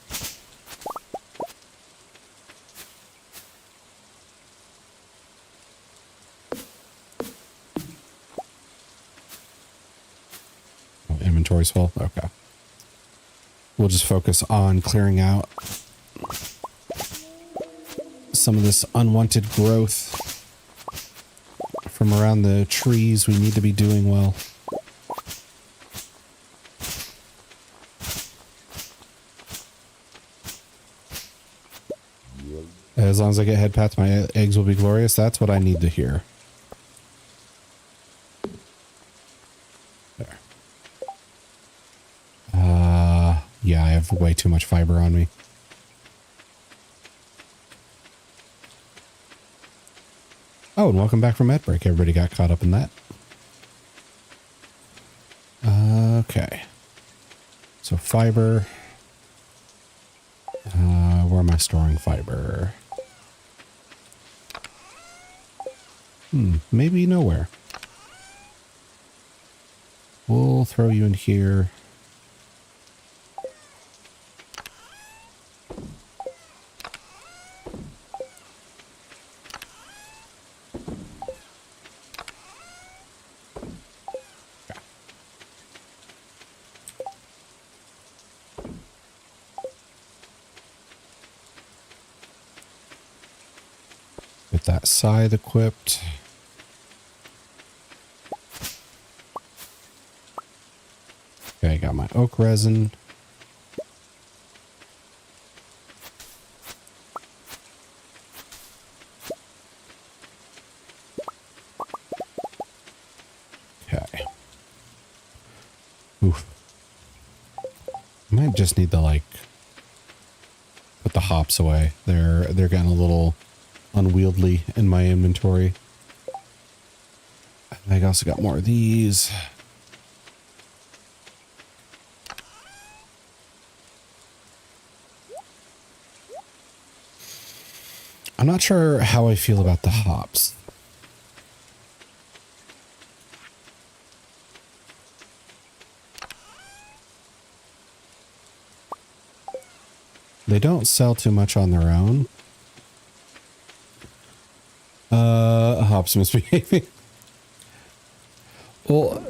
Oh, inventory's full? Okay. We'll just focus on clearing out some of this unwanted growth from around the trees. We need to be doing well. As long as I get head paths, my eggs will be glorious. That's what I need to hear. There. Yeah, I have way too much fiber on me. Oh, and welcome back from ad break. Everybody got caught up in that. Okay. So fiber. Where am I storing fiber? Maybe nowhere. We'll throw you in here. Get that scythe equipped. Okay, got my oak resin. Okay. Oof. I might just need to like put the hops away. They're getting a little unwieldy in my inventory. I also got more of these. I'm not sure how I feel about the hops. They don't sell too much on their own. Hops misbehaving. Well,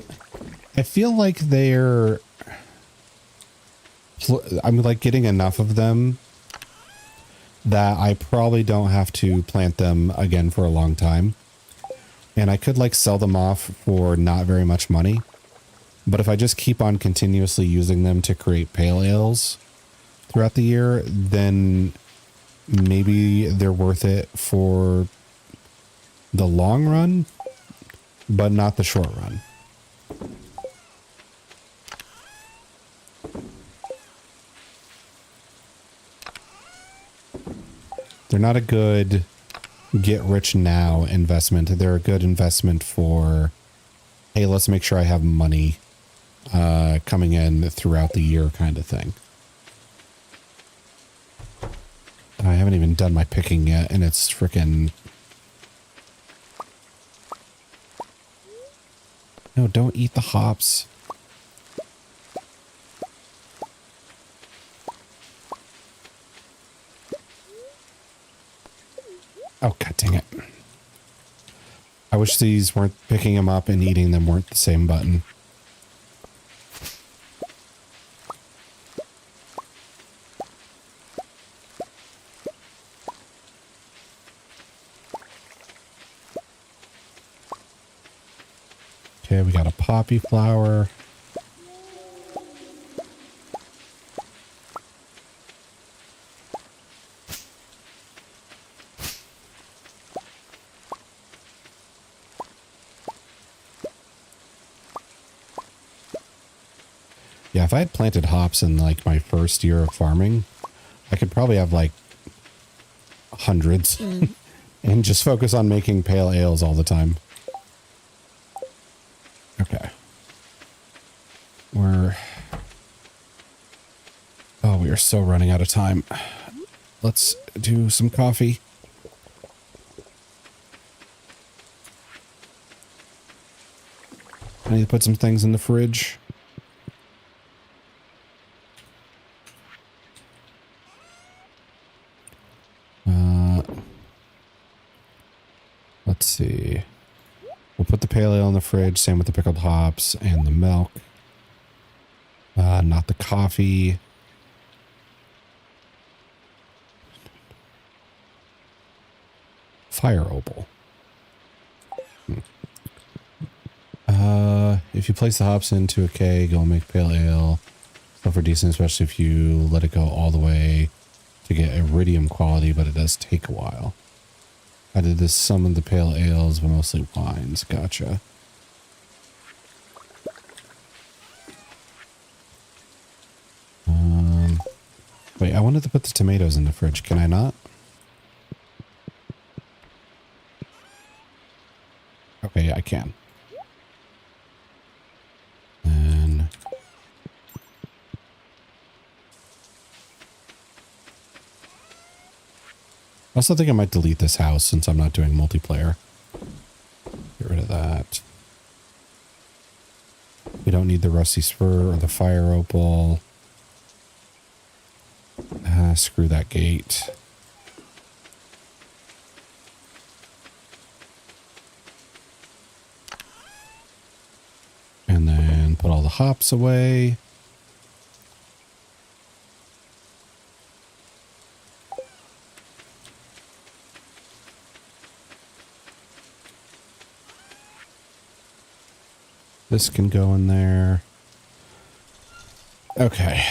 I feel like I'm like getting enough of them that I probably don't have to plant them again for a long time. And I could like sell them off for not very much money. But if I just keep on continuously using them to create pale ales throughout the year, then maybe they're worth it for the long run, but not the short run. They're not a good get rich now investment. They're a good investment for, hey, let's make sure I have money coming in throughout the year kind of thing. I haven't even done my picking yet, and it's freaking... No, don't eat the hops. Oh, god dang it. I wish these weren't picking them up and eating them weren't the same button. Okay, we got a poppy flower. Yeah, if I had planted hops in like my first year of farming, I could probably have like hundreds and just focus on making pale ales all the time. Okay. We are so running out of time. Let's do some coffee. I need to put some things in the fridge. Let's see. We'll put the pale ale in the fridge, same with the pickled hops and the milk. Not the coffee. Fire opal. If you place the hops into a keg, it'll make pale ale. Stuff are decent, especially if you let it go all the way to get iridium quality, but it does take a while. I did this some of the pale ales, but mostly wines. Gotcha. Wait, I wanted to put the tomatoes in the fridge. Can I not? Okay, I can. And I also think I might delete this house since I'm not doing multiplayer. Get rid of that. We don't need the rusty spur or the fire opal. Screw that gate. And then put all the hops away. This can go in there. Okay.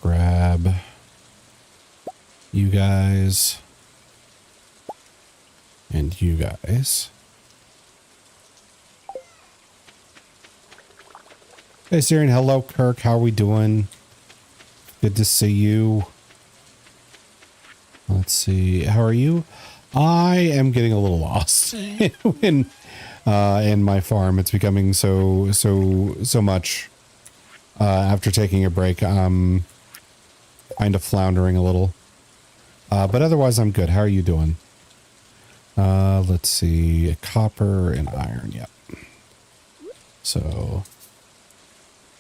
Grab you guys and you guys. Hey, Syrian. Hello, Kirk. How are we doing? Good to see you. Let's see. How are you? I am getting a little lost in my farm. It's becoming so much. After taking a break, I'm kind of floundering a little. But otherwise, I'm good. How are you doing? Let's see. Copper and iron. Yep. So,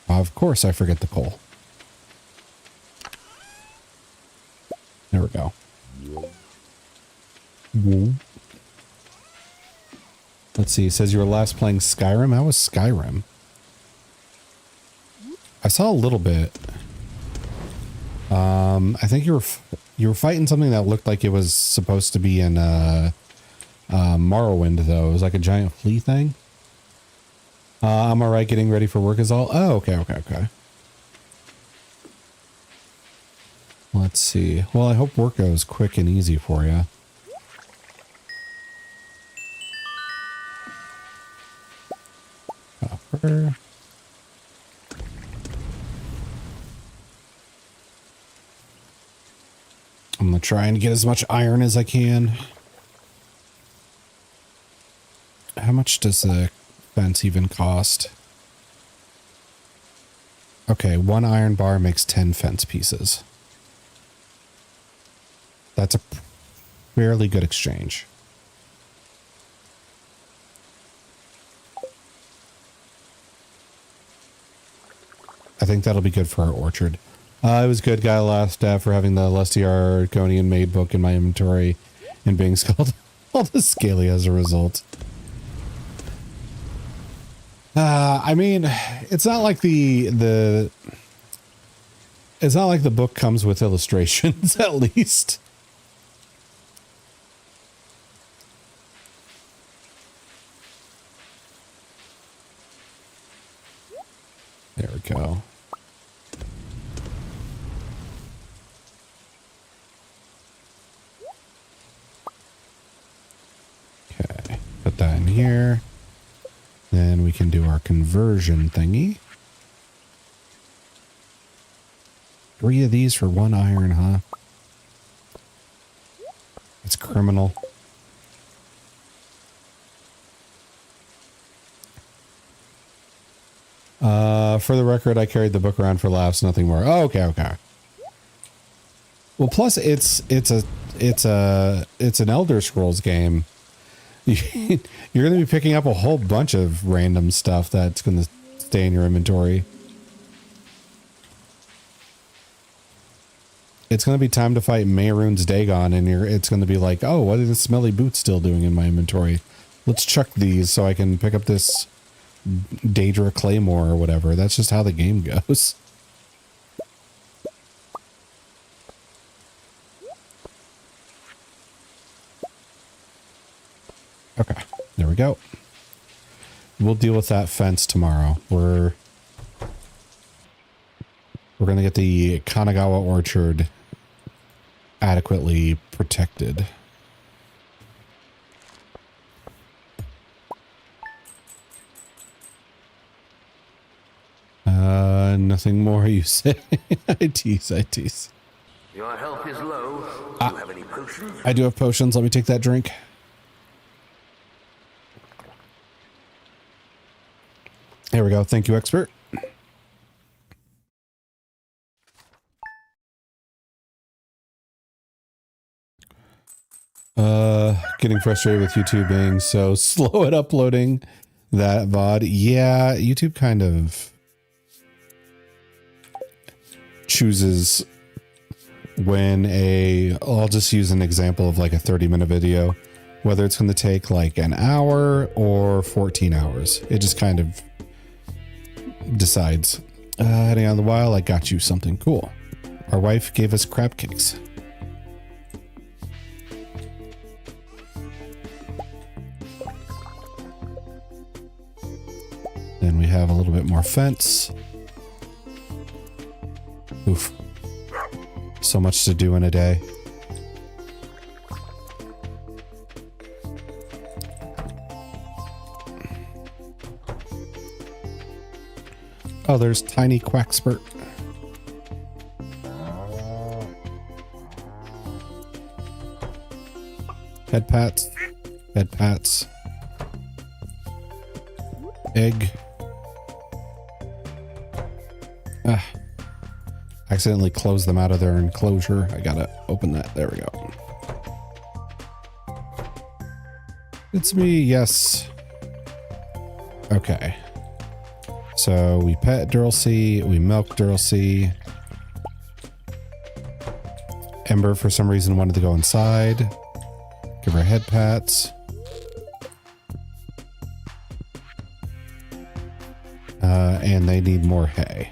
of course, I forget the coal. There we go. Whoa. Let's see. It says you were last playing Skyrim. How was Skyrim? I saw a little bit. I think you were fighting something that looked like it was supposed to be in Morrowind, though. It was like a giant flea thing. I'm all right. Getting ready for work is all. Oh, okay. Let's see. Well, I hope work goes quick and easy for you. Copper. I'm going to try and get as much iron as I can. How much does the fence even cost? Okay, 1 iron bar makes 10 fence pieces. That's a fairly good exchange. I think that'll be good for our orchard. It was good. Got a lot of stat for having the Lusty Argonian Maid book in my inventory and being scalded all the scaly as a result. I mean, it's not like it's not like the book comes with illustrations, at least. There we go. Okay, put that in here. Then we can do our conversion thingy. 3 of these for 1 iron, huh? It's criminal. For the record, I carried the book around for laughs, nothing more. Oh, okay, okay. Well, plus it's an Elder Scrolls game. You're going to be picking up a whole bunch of random stuff that's going to stay in your inventory. It's going to be time to fight Mehrunes Dagon, and it's going to be like, oh, what are the smelly boots still doing in my inventory? Let's chuck these so I can pick up this Daedra Claymore or whatever. That's just how the game goes. Okay, there we go. We'll deal with that fence tomorrow. We're going to get the Kanagawa Orchard adequately protected. Nothing more you say. I tease. Your health is low. Do you have any potions? I do have potions. Let me take that drink. There we go. Thank you, expert. Getting frustrated with YouTube being so slow at uploading that VOD. Yeah, YouTube kind of chooses when I'll just use an example of like a 30-minute video, whether it's going to take like an hour or 14 hours. It just kind of decides. Heading out of the wild, I got you something cool. Our wife gave us crab cakes. Then we have a little bit more fence. Oof. So much to do in a day. Oh, there's tiny Quackspurt. Head pats. Head pats. Egg. Ah. Accidentally closed them out of their enclosure. I gotta open that. There we go. It's me, yes. Okay. So we pet Duralcy, we milk Duralcy. Ember, for some reason, wanted to go inside. Give her head pats. And they need more hay.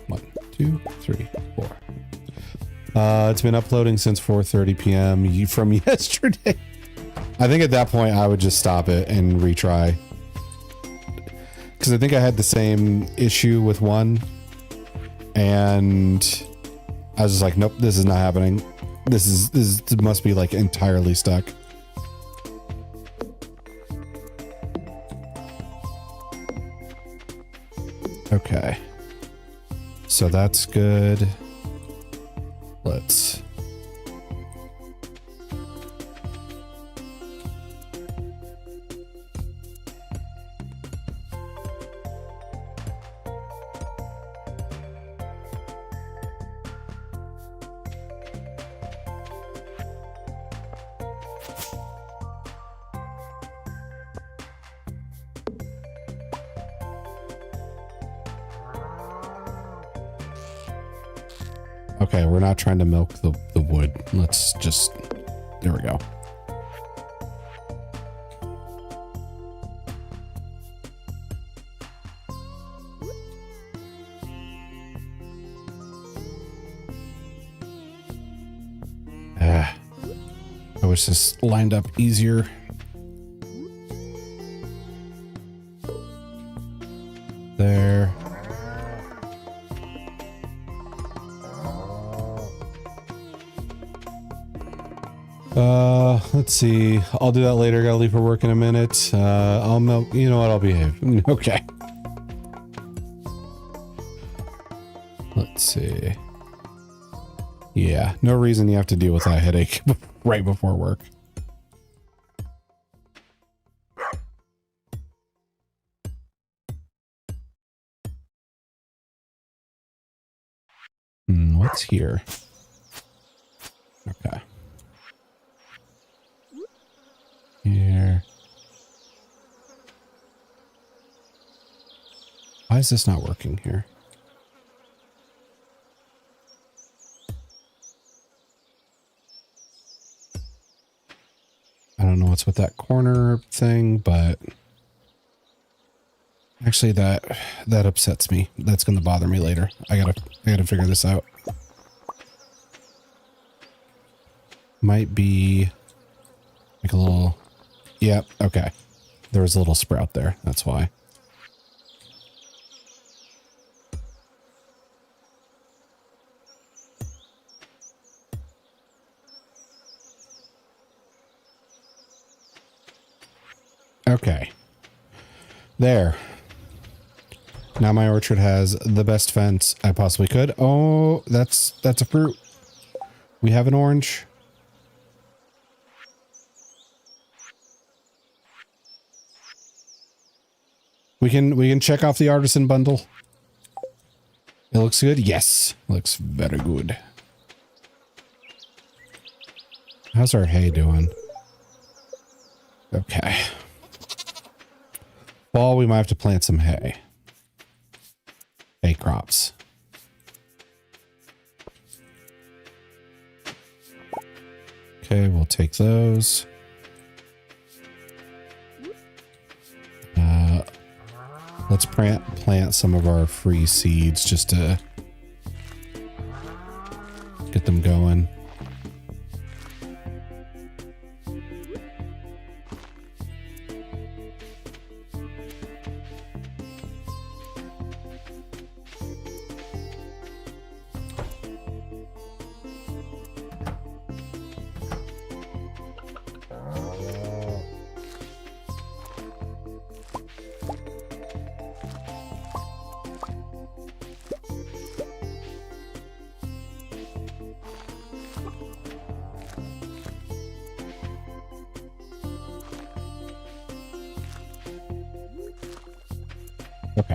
1, 2, 3, 4. It's been uploading since 4:30 p.m. from yesterday. I think at that point I would just stop it and retry. Because I think I had the same issue with one. And I was just like, nope, this is not happening. This must be like entirely stuck. Okay. So that's good. Let's... Okay, we're not trying to milk the wood. Let's just... There we go. I wish this lined up easier. There. Let's see. I'll do that later. Gotta leave for work in a minute. I'll milk. You know what? I'll behave. Okay. Let's see. Yeah, no reason you have to deal with that headache right before work. What's here? Okay. Here. Why is this not working here? I don't know what's with that corner thing, but actually that upsets me. That's going to bother me later. I gotta figure this out. Might be like a little, yep, okay. There was a little sprout there. That's why. Okay. There. Now my orchard has the best fence I possibly could. Oh, that's a fruit. We have an orange. We can check off the artisan bundle. It looks good. Yes, looks very good. How's our hay doing? Okay. Fall, we might have to plant some hay. Hay crops. Okay, we'll take those. Let's plant some of our free seeds just to get them going. Okay.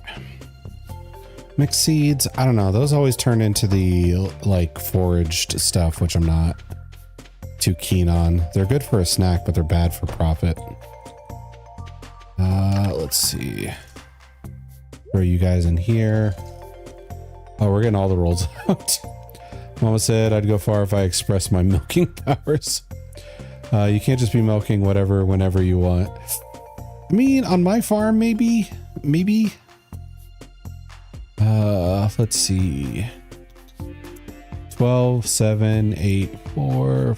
Mixed seeds. I don't know. Those always turn into the like foraged stuff, which I'm not too keen on. They're good for a snack, but they're bad for profit. Let's see. Throw you guys in here. Oh, we're getting all the rolls out. Mama said I'd go far if I expressed my milking powers. You can't just be milking whatever, whenever you want. I mean, on my farm, maybe. Let's see. 12, 7, 8, 4.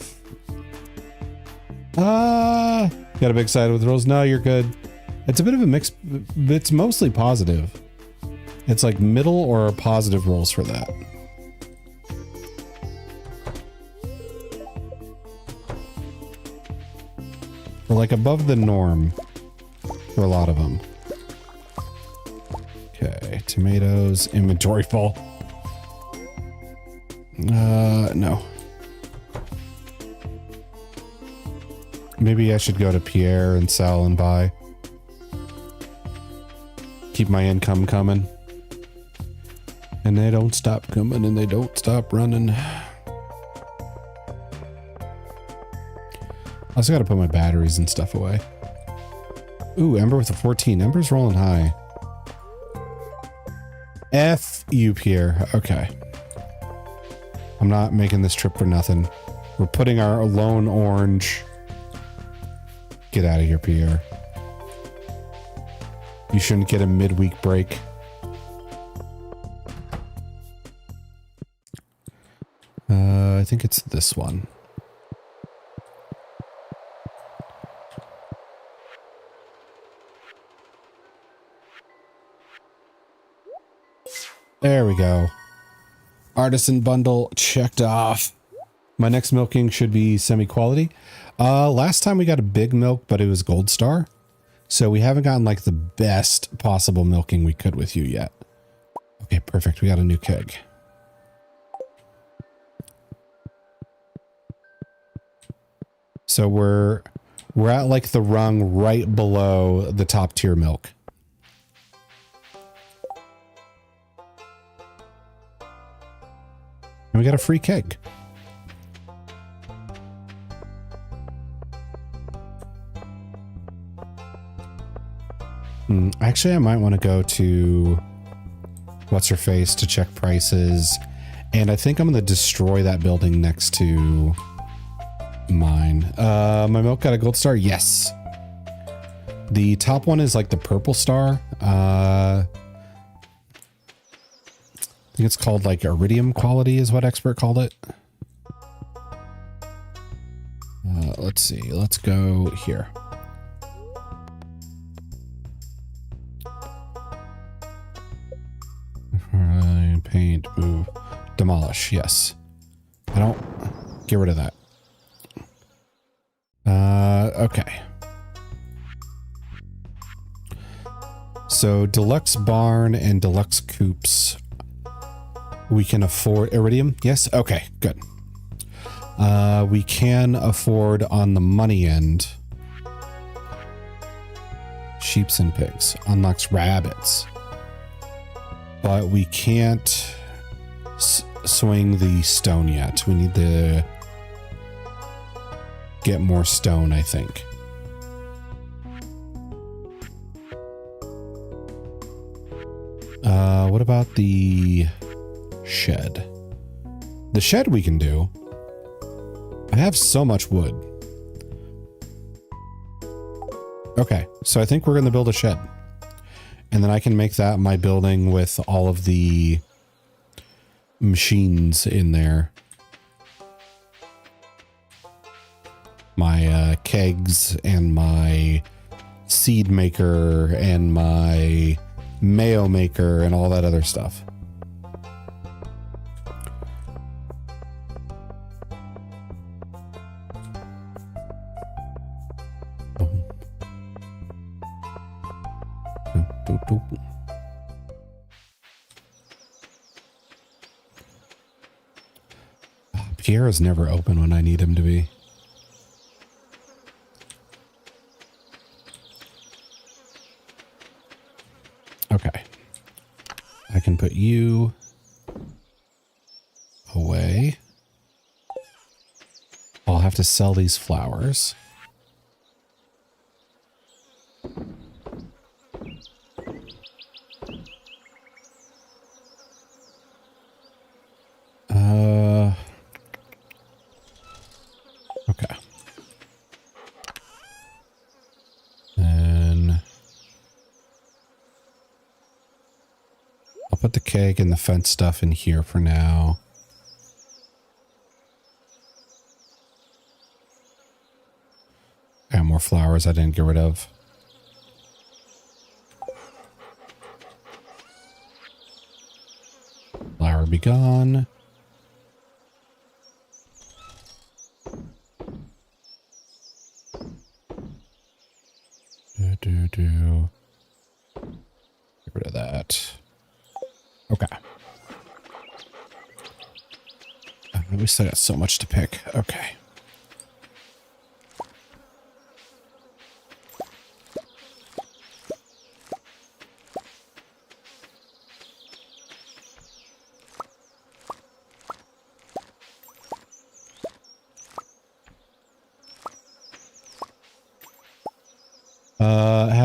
Got a big side with rolls. No, you're good. It's a bit of a mix. It's mostly positive. It's like middle or positive rolls for that. We're like above the norm for a lot of them. Okay, tomatoes, inventory full. No. Maybe I should go to Pierre and sell and buy. Keep my income coming. And they don't stop coming and they don't stop running. I also got to put my batteries and stuff away. Ooh, Ember with a 14. Ember's rolling high. F you, Pierre. Okay. I'm not making this trip for nothing. We're putting our lone orange. Get out of here, Pierre. You shouldn't get a midweek break. I think it's this one. There we go. Artisan bundle checked off. My next milking should be semi-quality. Last time we got a big milk, but it was gold star. So we haven't gotten like the best possible milking we could with you yet. Okay, perfect. We got a new keg. So we're at like the rung right below the top tier milk. And we got a free keg. Actually, I might want to go to what's her face to check prices. And I think I'm going to destroy that building next to mine. My milk got a gold star. Yes. The top one is like the purple star. I think it's called like iridium quality is what expert called it. Let's see. Let's go here. Paint, move, demolish. Yes. I don't get rid of that. Okay. So deluxe barn and deluxe coops. We can afford iridium. Yes. Okay, good. We can afford on the money end. Sheeps and pigs unlocks rabbits. But we can't swing the stone yet. We need to get more stone, I think. What about the shed? The shed we can do. I have so much wood. Okay, so I think we're going to build a shed. And then I can make that my building with all of the machines in there. My kegs and my seed maker and my mayo maker and all that other stuff. Pierre is never open when I need him to be. Okay. I can put you away. I'll have to sell these flowers. Okay. Then I'll put the keg and the fence stuff in here for now. Got more flowers I didn't get rid of. Flower be gone. Get rid of that. Okay. We still got so much to pick. Okay.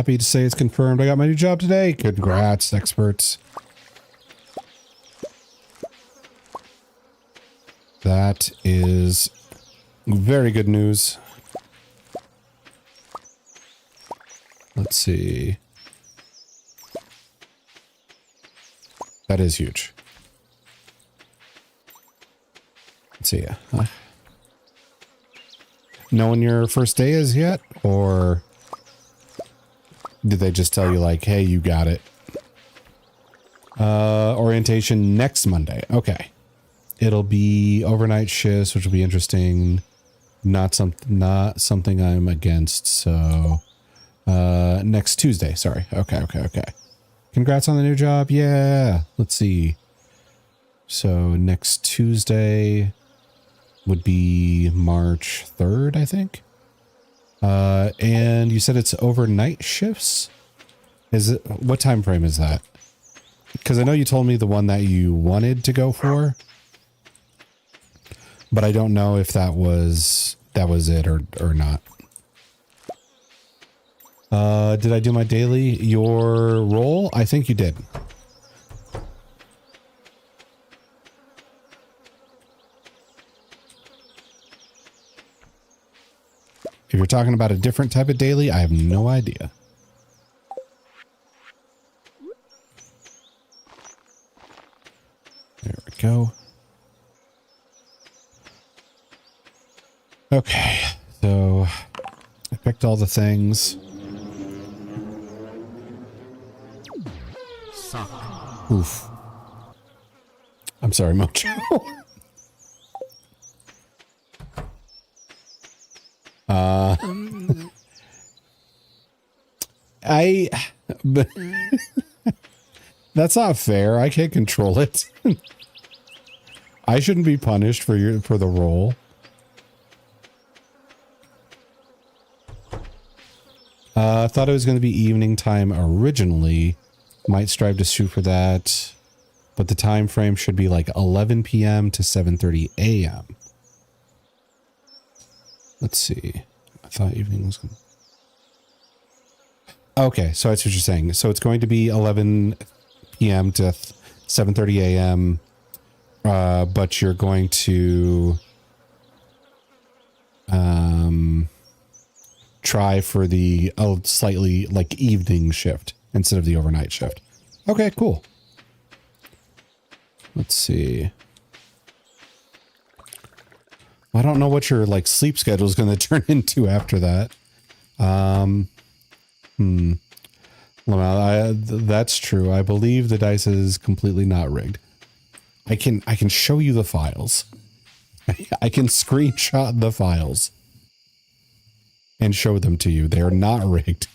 Happy to say it's confirmed. I got my new job today. Congrats, experts. That is very good news. Let's see. That is huge. Let's see. Know when your first day is yet? Or did they just tell you like, hey, you got it? Orientation next Monday. Okay. It'll be overnight shifts, which will be interesting. Not something I'm against. So, next Tuesday. Sorry. Okay. Congrats on the new job. Yeah. Let's see. So next Tuesday would be March 3rd, I think. And you said it's overnight shifts? Is it, what time frame is that? Because I know you told me the one that you wanted to go for, but I don't know if that was it or not. Did I do my daily? Your role? I think you did. If you're talking about a different type of daily, I have no idea. There we go. Okay, so I picked all the things. Suck. Oof. I'm sorry, Mocho. But that's not fair. I can't control it. I shouldn't be punished for the role. I thought it was going to be evening time originally. Might strive to shoot for that, but the time frame should be like 11 p.m. to 7:30 a.m. Let's see. I thought evening was going to... Okay, so that's what you're saying. So it's going to be 11 p.m. to 7:30 a.m., but you're going to try for the slightly like evening shift instead of the overnight shift. Okay, cool. Let's see. I don't know what your like sleep schedule is going to turn into after that. Well, that's true. I believe the dice is completely not rigged. I can show you the files. I can screenshot the files and show them to you. They are not rigged.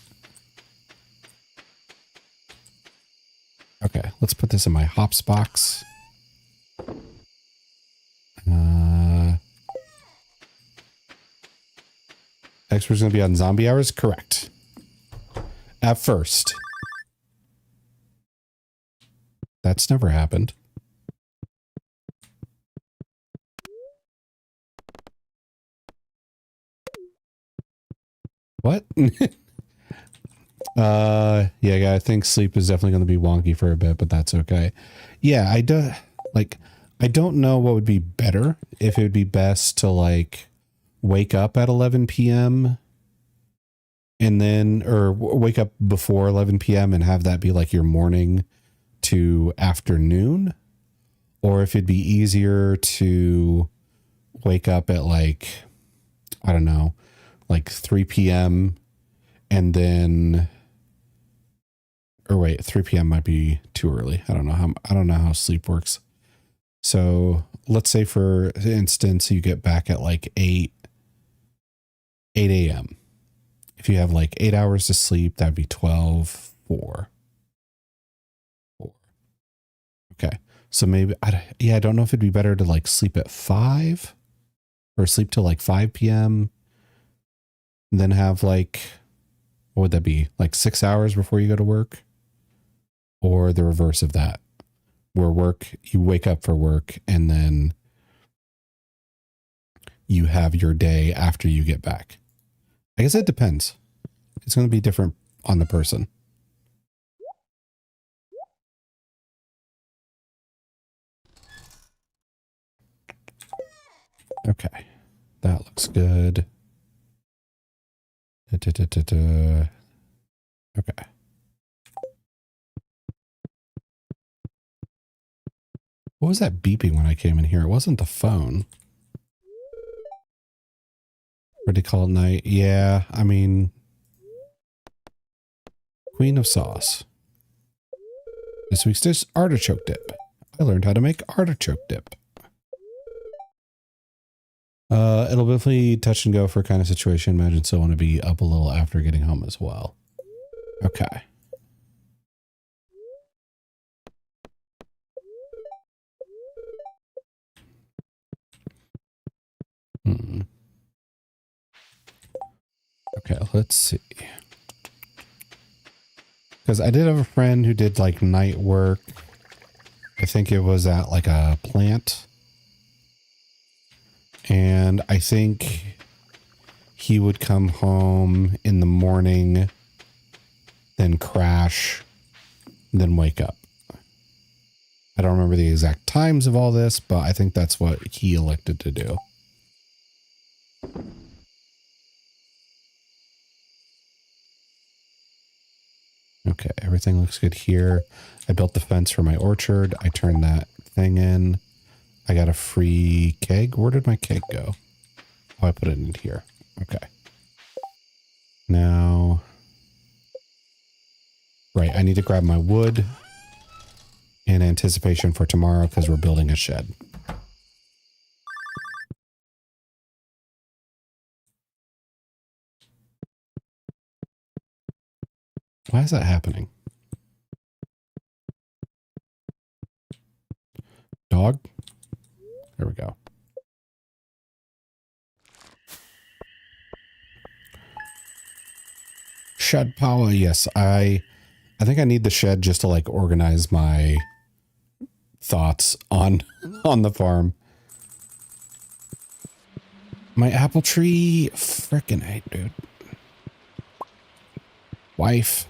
Okay, let's put this in my hops box. Expert's going to be on zombie hours? Correct. At first. That's never happened. What? Yeah, I think sleep is definitely going to be wonky for a bit, but that's okay. Yeah, I don't know what would be better. If it would be best to like wake up at 11 p.m. and then, or wake up before 11 p.m. and have that be like your morning to afternoon, or if it'd be easier to wake up at like, I don't know, like 3 p.m. and then, or wait, 3 p.m. might be too early. I don't know how sleep works. So let's say for instance, you get back at like 8 a.m. If you have like 8 hours to sleep, that'd be 12, 4. Okay. So maybe, I don't know if it'd be better to like sleep at 5 or sleep till like 5 p.m. and then have like, what would that be? Like 6 hours before you go to work, or the reverse of that, where you wake up for work and then you have your day after you get back. I guess it depends. It's going to be different on the person. Okay. That looks good. Okay. What was that beeping when I came in here? It wasn't the phone. What do you call it, night? Yeah, I mean... Queen of Sauce. This week's dish, artichoke dip. I learned how to make artichoke dip. It'll definitely touch and go for a kind of situation. Imagine so want to be up a little after getting home as well. Okay. Okay, let's see. Because I did have a friend who did like night work. I think it was at like a plant. And I think he would come home in the morning, then crash, then wake up. I don't remember the exact times of all this, but I think that's what he elected to do. Okay, everything looks good here. I built the fence for my orchard. I turned that thing in. I got a free keg. Where did my keg go? Oh, I put it in here. Okay. Now, right, I need to grab my wood in anticipation for tomorrow because we're building a shed. Why is that happening? Dog? There we go. Shed power. Yes, I think I need the shed just to like organize my thoughts on the farm. My apple tree, frickin' hey, dude. Wife.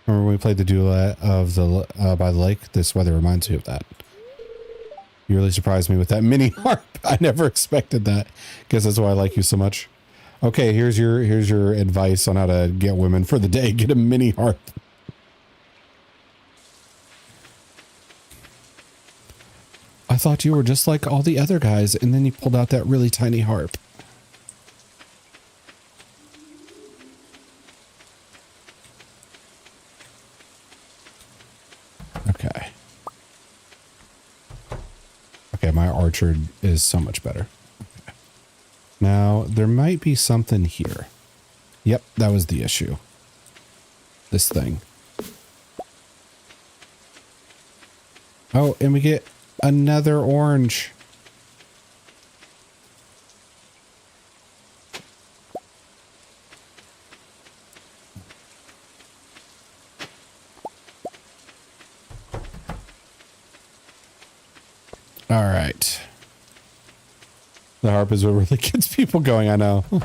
Remember when we played the duet of the by the lake? This weather reminds me of that. You really surprised me with that mini harp. I never expected that. Guess that's why I like you so much. Okay, here's your advice on how to get women for the day. Get a mini harp. I thought you were just like all the other guys, and then you pulled out that really tiny harp. Okay. Okay, my orchard is so much better. Okay. Now, there might be something here. Yep, that was the issue. This thing. Oh, and we get another orange. All right. The harp is what really gets people going, I know. All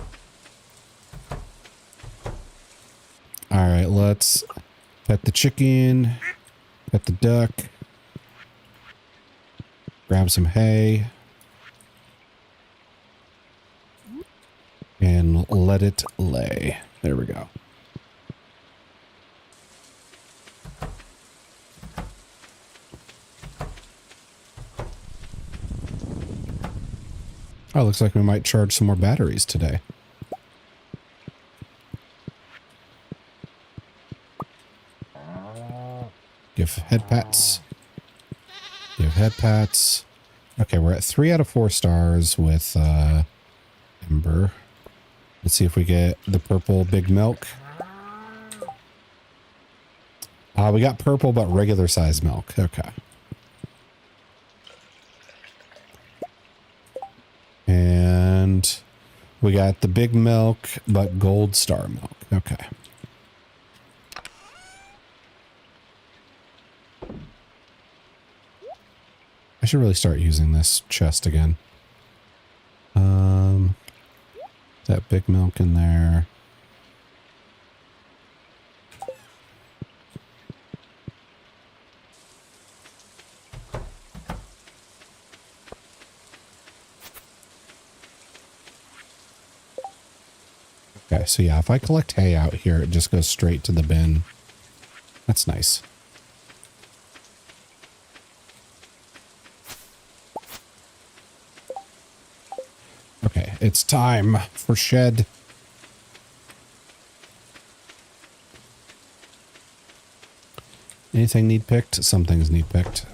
right, let's pet the chicken, pet the duck, grab some hay, and let it lay. There we go. Oh, looks like we might charge some more batteries today. Give head pats. Give head pats. Okay, we're at 3 out of 4 stars with Ember. Let's see if we get the purple big milk. We got purple but regular size milk. Okay. And we got the big milk but gold star milk. Okay. I should really start using this chest again. That big milk in there. Okay, so yeah, if I collect hay out here, it just goes straight to the bin. That's nice. Okay, it's time for shed. Anything need picked? Some things need picked.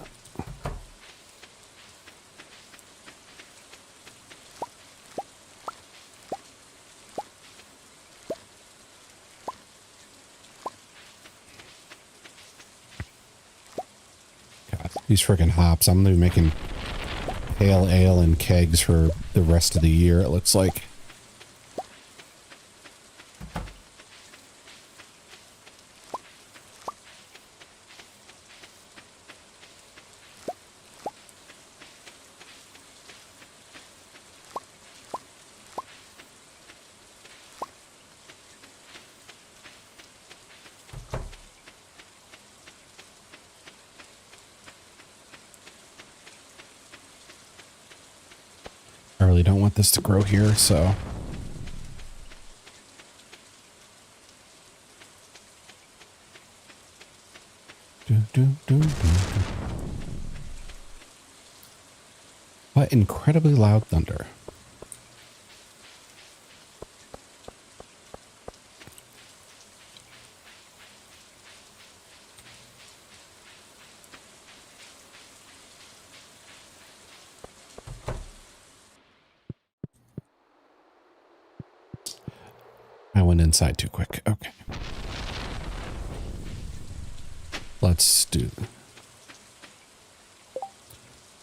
God, these freaking hops. I'm gonna be making pale ale and kegs for the rest of the year, it looks like. I really don't want this to grow here, so. What incredibly loud thunder. I went inside too quick. Okay. Let's do.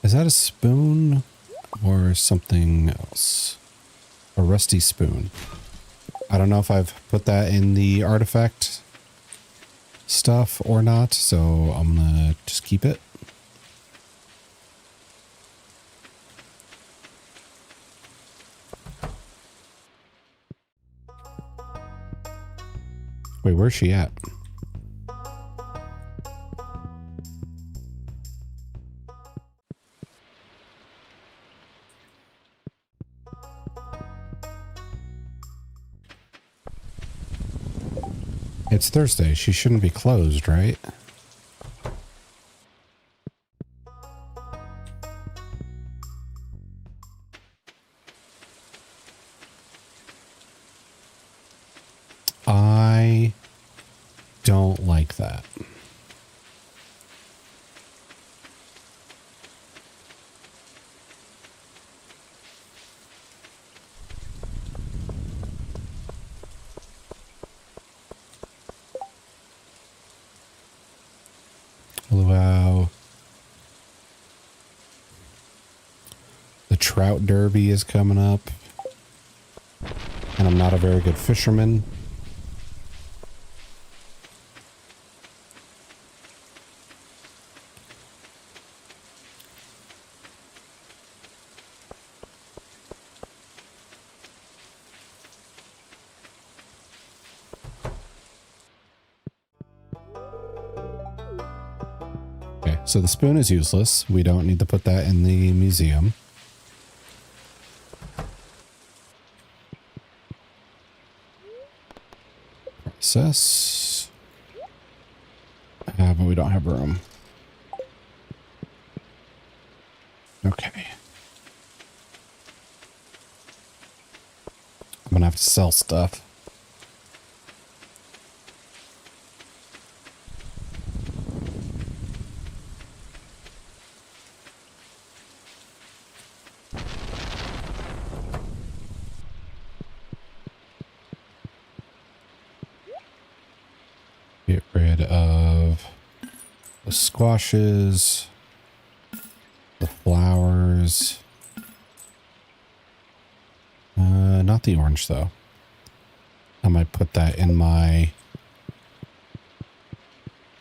Is that a spoon or something else? A rusty spoon. I don't know if I've put that in the artifact stuff or not, so I'm gonna just keep it. Wait, where's she at? It's Thursday. She shouldn't be closed, right? I don't like that. Wow. The trout derby is coming up. And I'm not a very good fisherman. Okay, so the spoon is useless. We don't need to put that in the museum. Process. But we don't have room. Okay. I'm gonna have to sell stuff. Get rid of the squashes, the flowers. Not the orange though. I might put that in my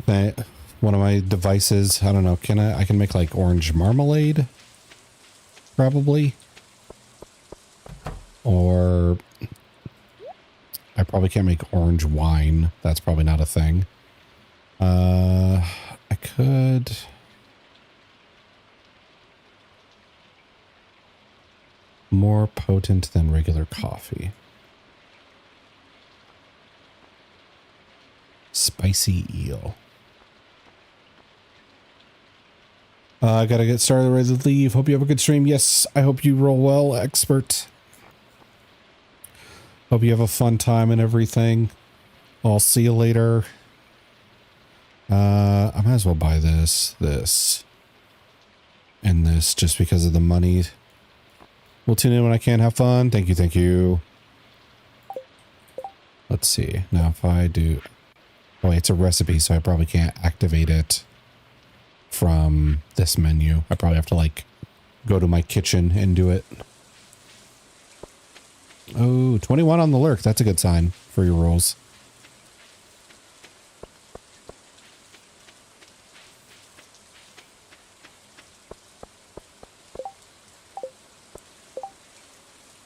one of my devices. I don't know. I can make like orange marmalade? Probably. Or I probably can't make orange wine. That's probably not a thing. I could. More potent than regular coffee. Spicy eel. I gotta get started, ready to leave. Hope you have a good stream. Yes, I hope you roll well, expert. Hope you have a fun time and everything. I'll see you later. I might as well buy this, and this just because of the money. We'll tune in when I can. Have fun. Thank you, thank you. Let's see. Now if I do... Oh, it's a recipe, so I probably can't activate it from this menu. I probably have to, like, go to my kitchen and do it. Oh, 21 on the lurk. That's a good sign for your rolls.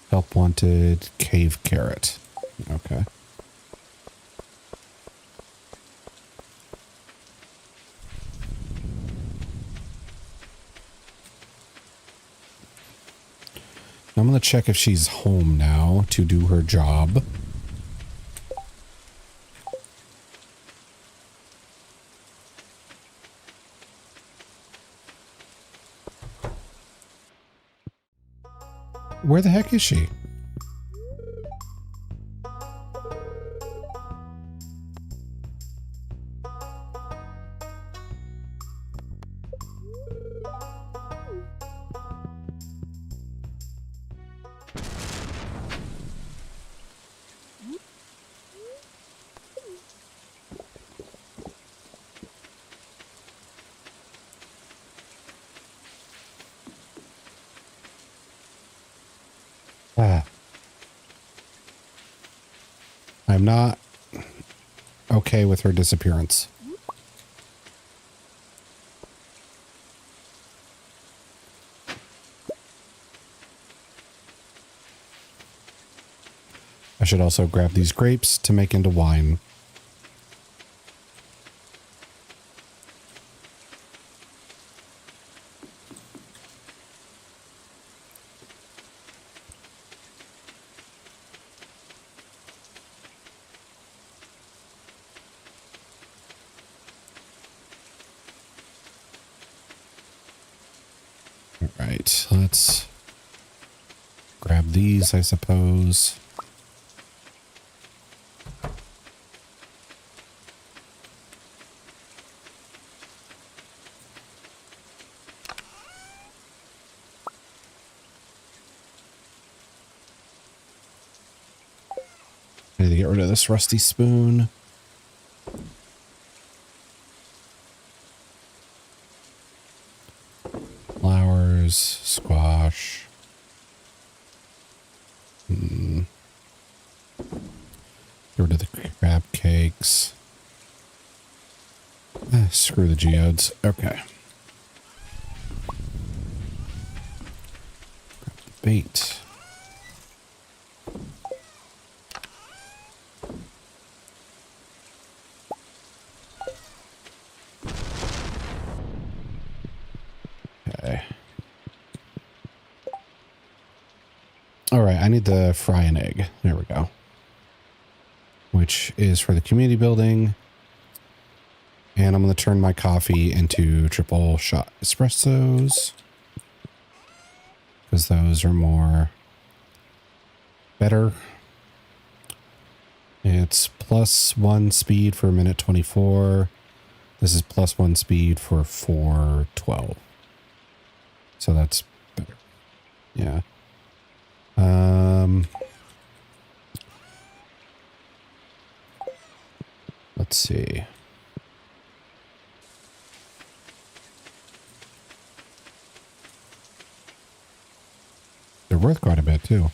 Help wanted, cave carrot. Okay. I'm going to check if she's home now to do her job. Where the heck is she? I'm not okay with her disappearance. I should also grab these grapes to make into wine. Right, let's grab these, I suppose. I need to get rid of this rusty spoon. Flowers, squash. Get rid of the crab cakes. Screw the geodes. Okay. Grab the bait. Okay. All right, I need to fry an egg. There we go. Which is for the community building. And I'm going to turn my coffee into triple shot espressos. Because those are more better. It's +1 speed for minute 24. This is +1 speed for 4:12. So that's better. Yeah. Let's see. They're worth quite a bit too.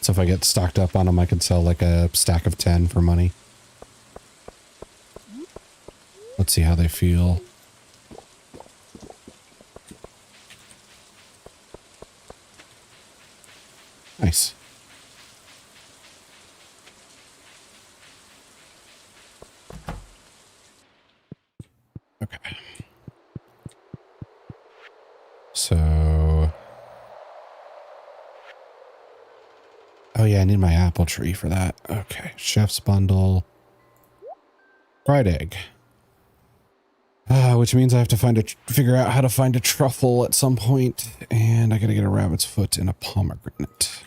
So if I get stocked up on them, I could sell like a stack of 10 for money. Let's see how they feel. Nice. Okay. So... Oh yeah, I need my apple tree for that. Okay, chef's bundle. Fried egg. Which means I have to figure out how to find a truffle at some point, and I gotta get a rabbit's foot and a pomegranate.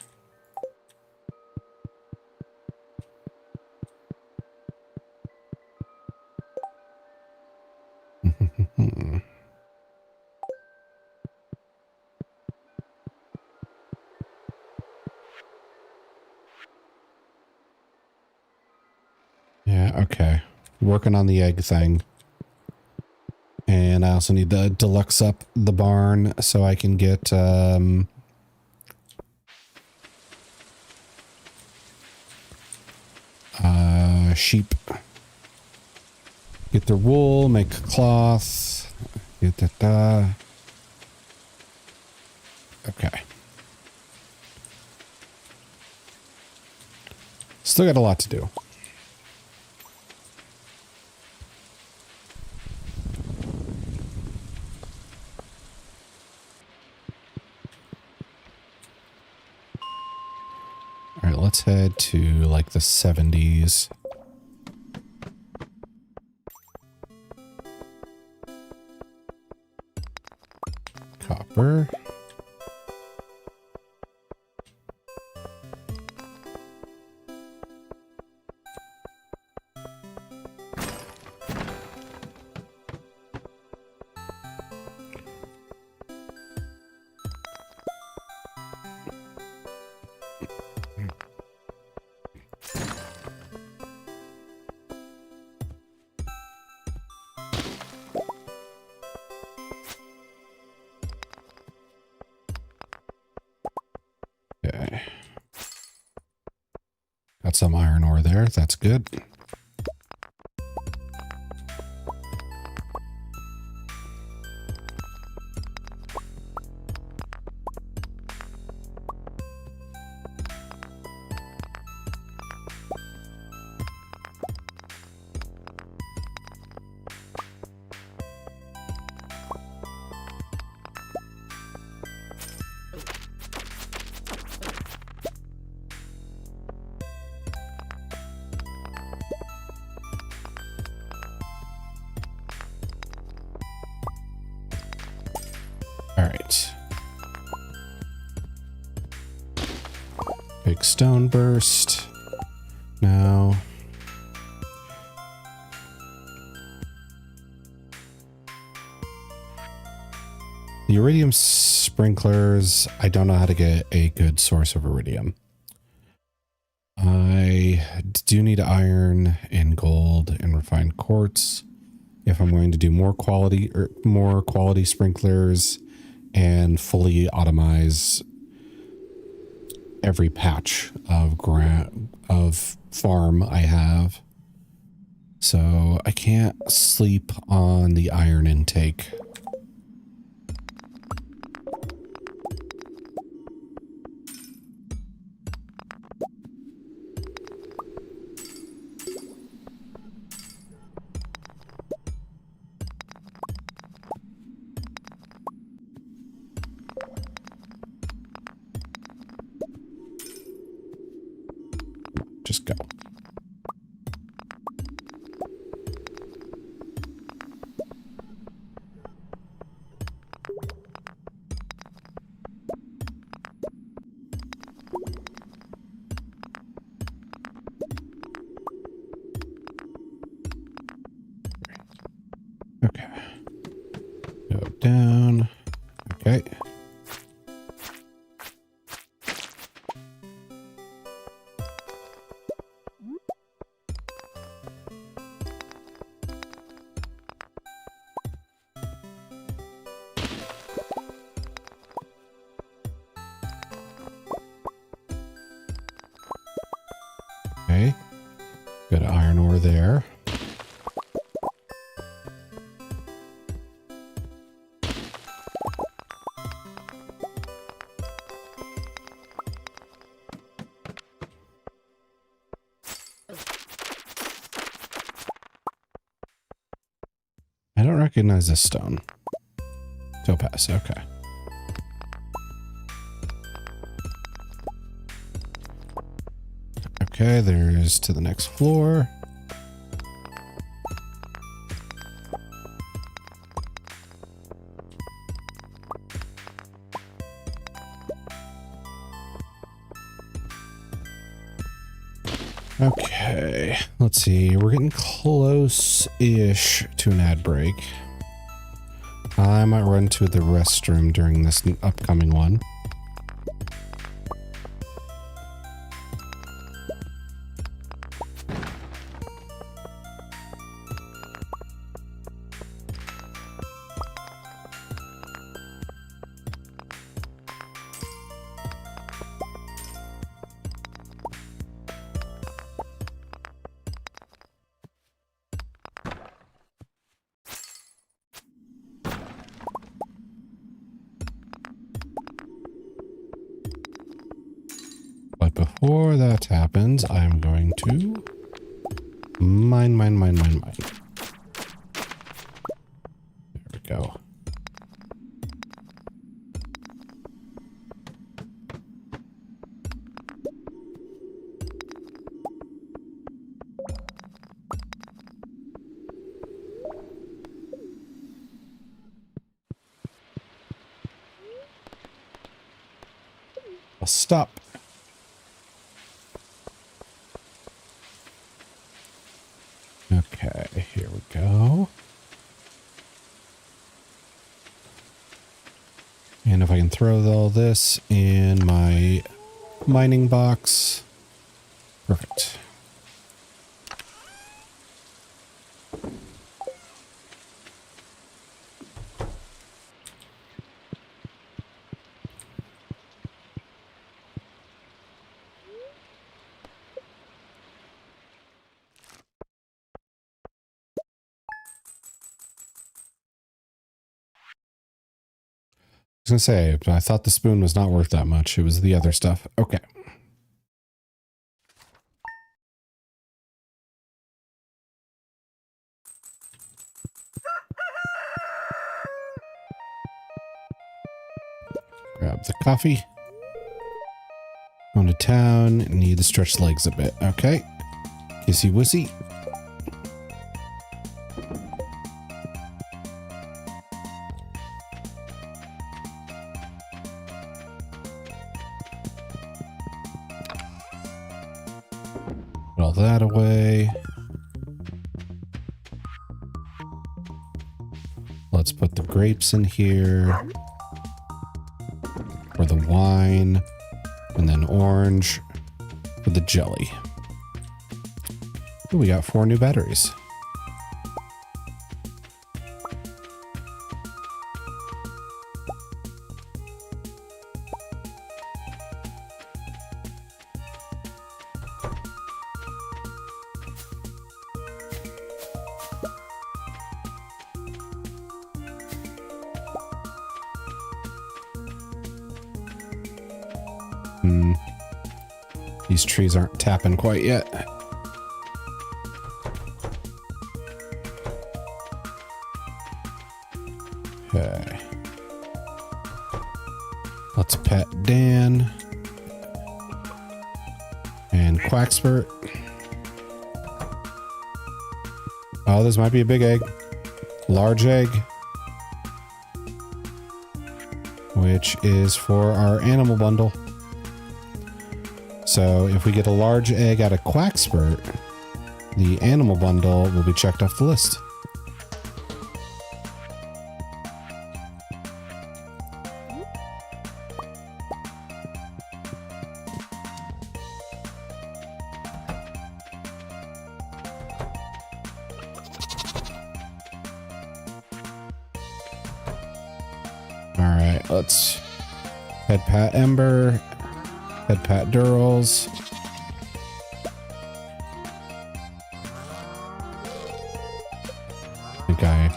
Yeah, okay. Working on the egg thing. And I also need to deluxe up the barn so I can get sheep. Get their wool, make cloth. Get that. Okay. Still got a lot to do. All right, let's head to like the 70s. Copper. Okay. Got some iron ore there. That's good. All right. Big stone burst. Now. The iridium sprinklers, I don't know how to get a good source of iridium. I do need iron and gold and refined quartz if I'm going to do more quality sprinklers and fully automize every patch of farm I have. So I can't sleep on the iron intake. Just go. Okay. Go down. Okay. Okay. Good iron ore there. I don't recognize this stone. Topaz, okay. Okay, there's to the next floor. Okay, let's see. We're getting close-ish to an ad break. I might run to the restroom during this upcoming one. But before that happens, I'm going to mine. There we go. I'll stop. Okay, here we go. And if I can throw all this in my mining box. Perfect. I was gonna say, I thought the spoon was not worth that much. It was the other stuff. Okay. Grab the coffee. Going to town. Need to stretch legs a bit. Okay. Kissy wussy. Put all that away. Let's put the grapes in here. For the wine. And then orange for the jelly. Ooh, we got 4 new batteries. These trees aren't tapping quite yet. Okay. Let's pet Dan. And Quackspurt. Oh, this might be a big egg. Large egg. Which is for our animal bundle. So if we get a large egg out of Quackspurt, the animal bundle will be checked off the list. All right, let's head pat Ember. Head pat Durals. Okay.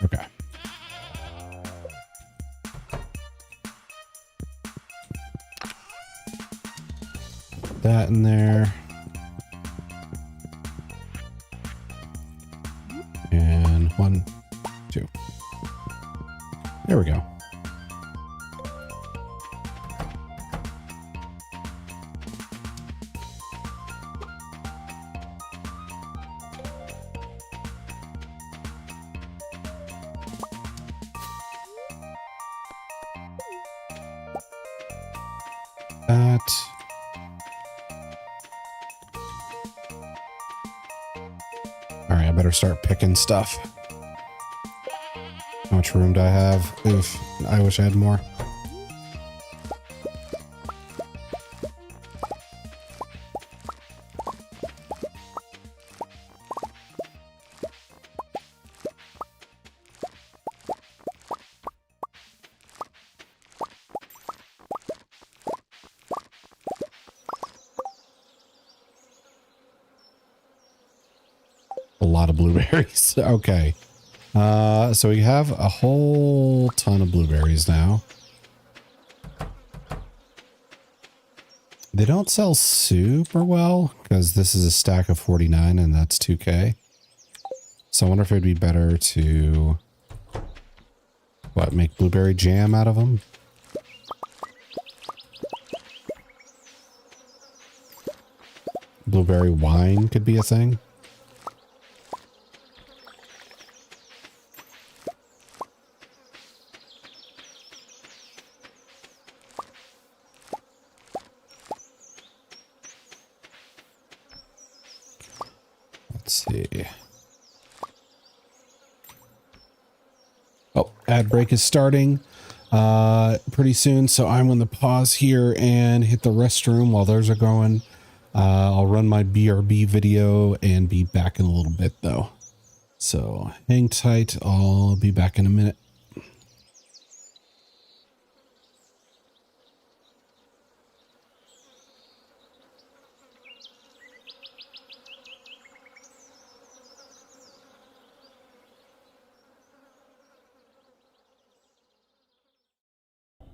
Okay. Put that in there. And 1, 2. There we go. That. better start picking stuff. How much room do I have? Oof, I wish I had more. A lot of blueberries. Okay. So we have a whole ton of blueberries now. They don't sell super well because this is a stack of 49 and that's 2K. So I wonder if it'd be better to, what, make blueberry jam out of them? Blueberry wine could be a thing. Let's see. Oh, ad break is starting pretty soon, so I'm going to pause here and hit the restroom while those are going. I'll run my BRB video and be back in a little bit, though. So hang tight. I'll be back in a minute.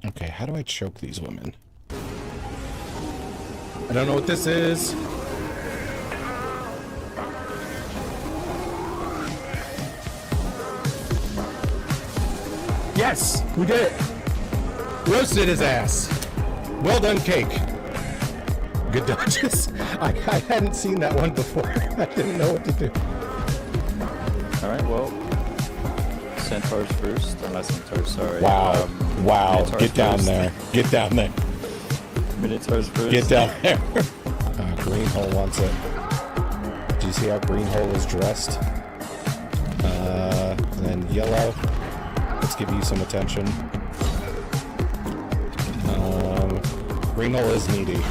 Okay, how do I choke these women? I don't know what this is. Yes, we did it. Roasted his ass. Well done, cake. Good dodges. I hadn't seen that one before. I didn't know what to do. All right, well, centaurs first. Not centaurs, sorry. Wow. Wow. Minotaurs Get down first. there. Get down there. Minotaurs first. Get down there. Greenhole wants it. Do you see how Greenhole is dressed? Then yellow. Let's give you some attention. Greenhole is needy.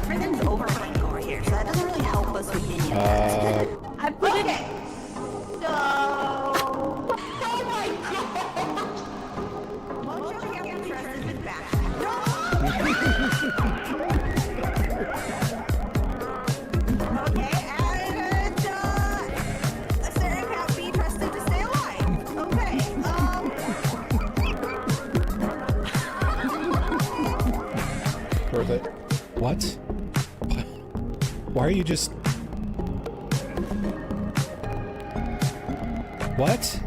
Everything's overrunning over here, so that doesn't really help us with the I put it. No. Oh my god. Won't you get interested with back? Okay, and Asterion can't be trusted to stay alive. Okay. Worth it. What? Why are you just... What?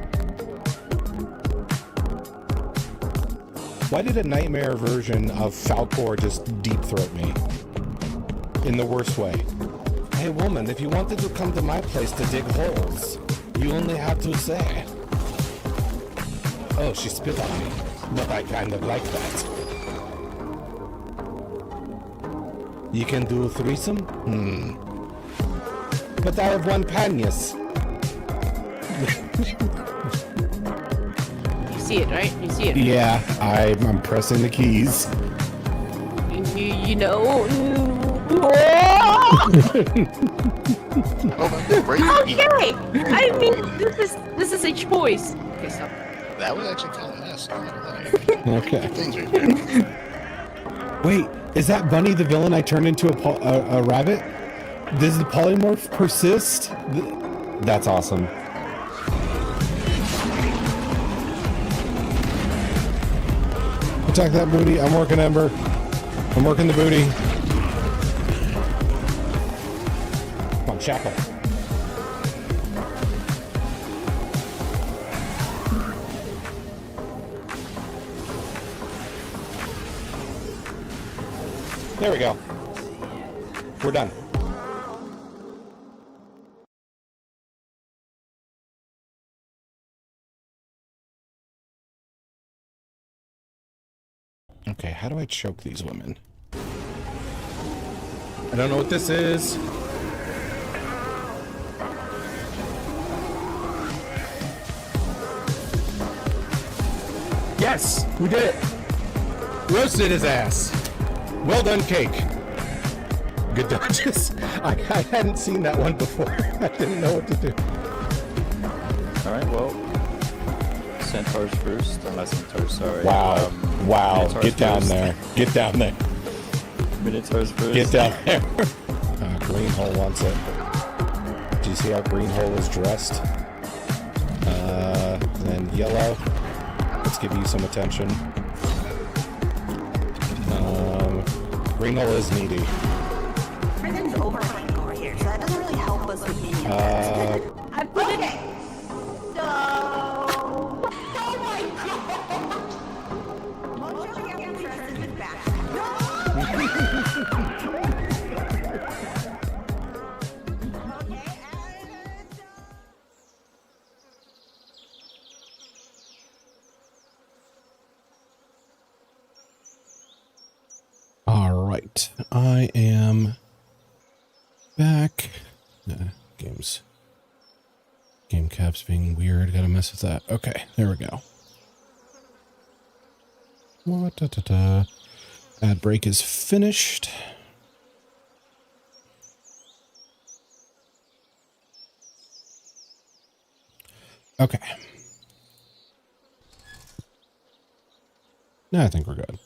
Why did a nightmare version of Falcor just deep throat me? In the worst way. Hey woman, if you wanted to come to my place to dig holes, you only had to say. Oh, she spit on me. But I kind of like that. You can do a threesome? But I have one panis. You see it, right? You see it. Yeah, I'm pressing the keys. You know. Okay. I mean, this is a choice. Okay, stop. That was actually kind of nice. I'm not gonna lie. Okay. Things are good. Wait, is that Bunny the villain I turned into a rabbit? Does the polymorph persist? That's awesome. Attack that booty. I'm working Ember. I'm working the booty. Come on, shackle. There we go. We're done. Okay, how do I choke these women? I don't know what this is. Yes! We did it! Roasted his ass. Well done, cake. Good dodges. I hadn't seen that one before. I didn't know what to do. Alright, well. Centaurs first. Not Centaurs, sorry. Wow. Wow. Minotaurs Get down first. there. Get down there. Minotaurs first. Get down there. Green hole wants it. Do you see how green hole is dressed? Then yellow. Let's give you some attention. Green hole is needy. Everything's overflowing over here, so that doesn't really help us with being I put it. So. Oh my god! Most of your interest is back. All right, I am back. Game caps being weird. Gotta mess with that. Okay, there we go. Ad break is finished. Okay. Now I think we're good.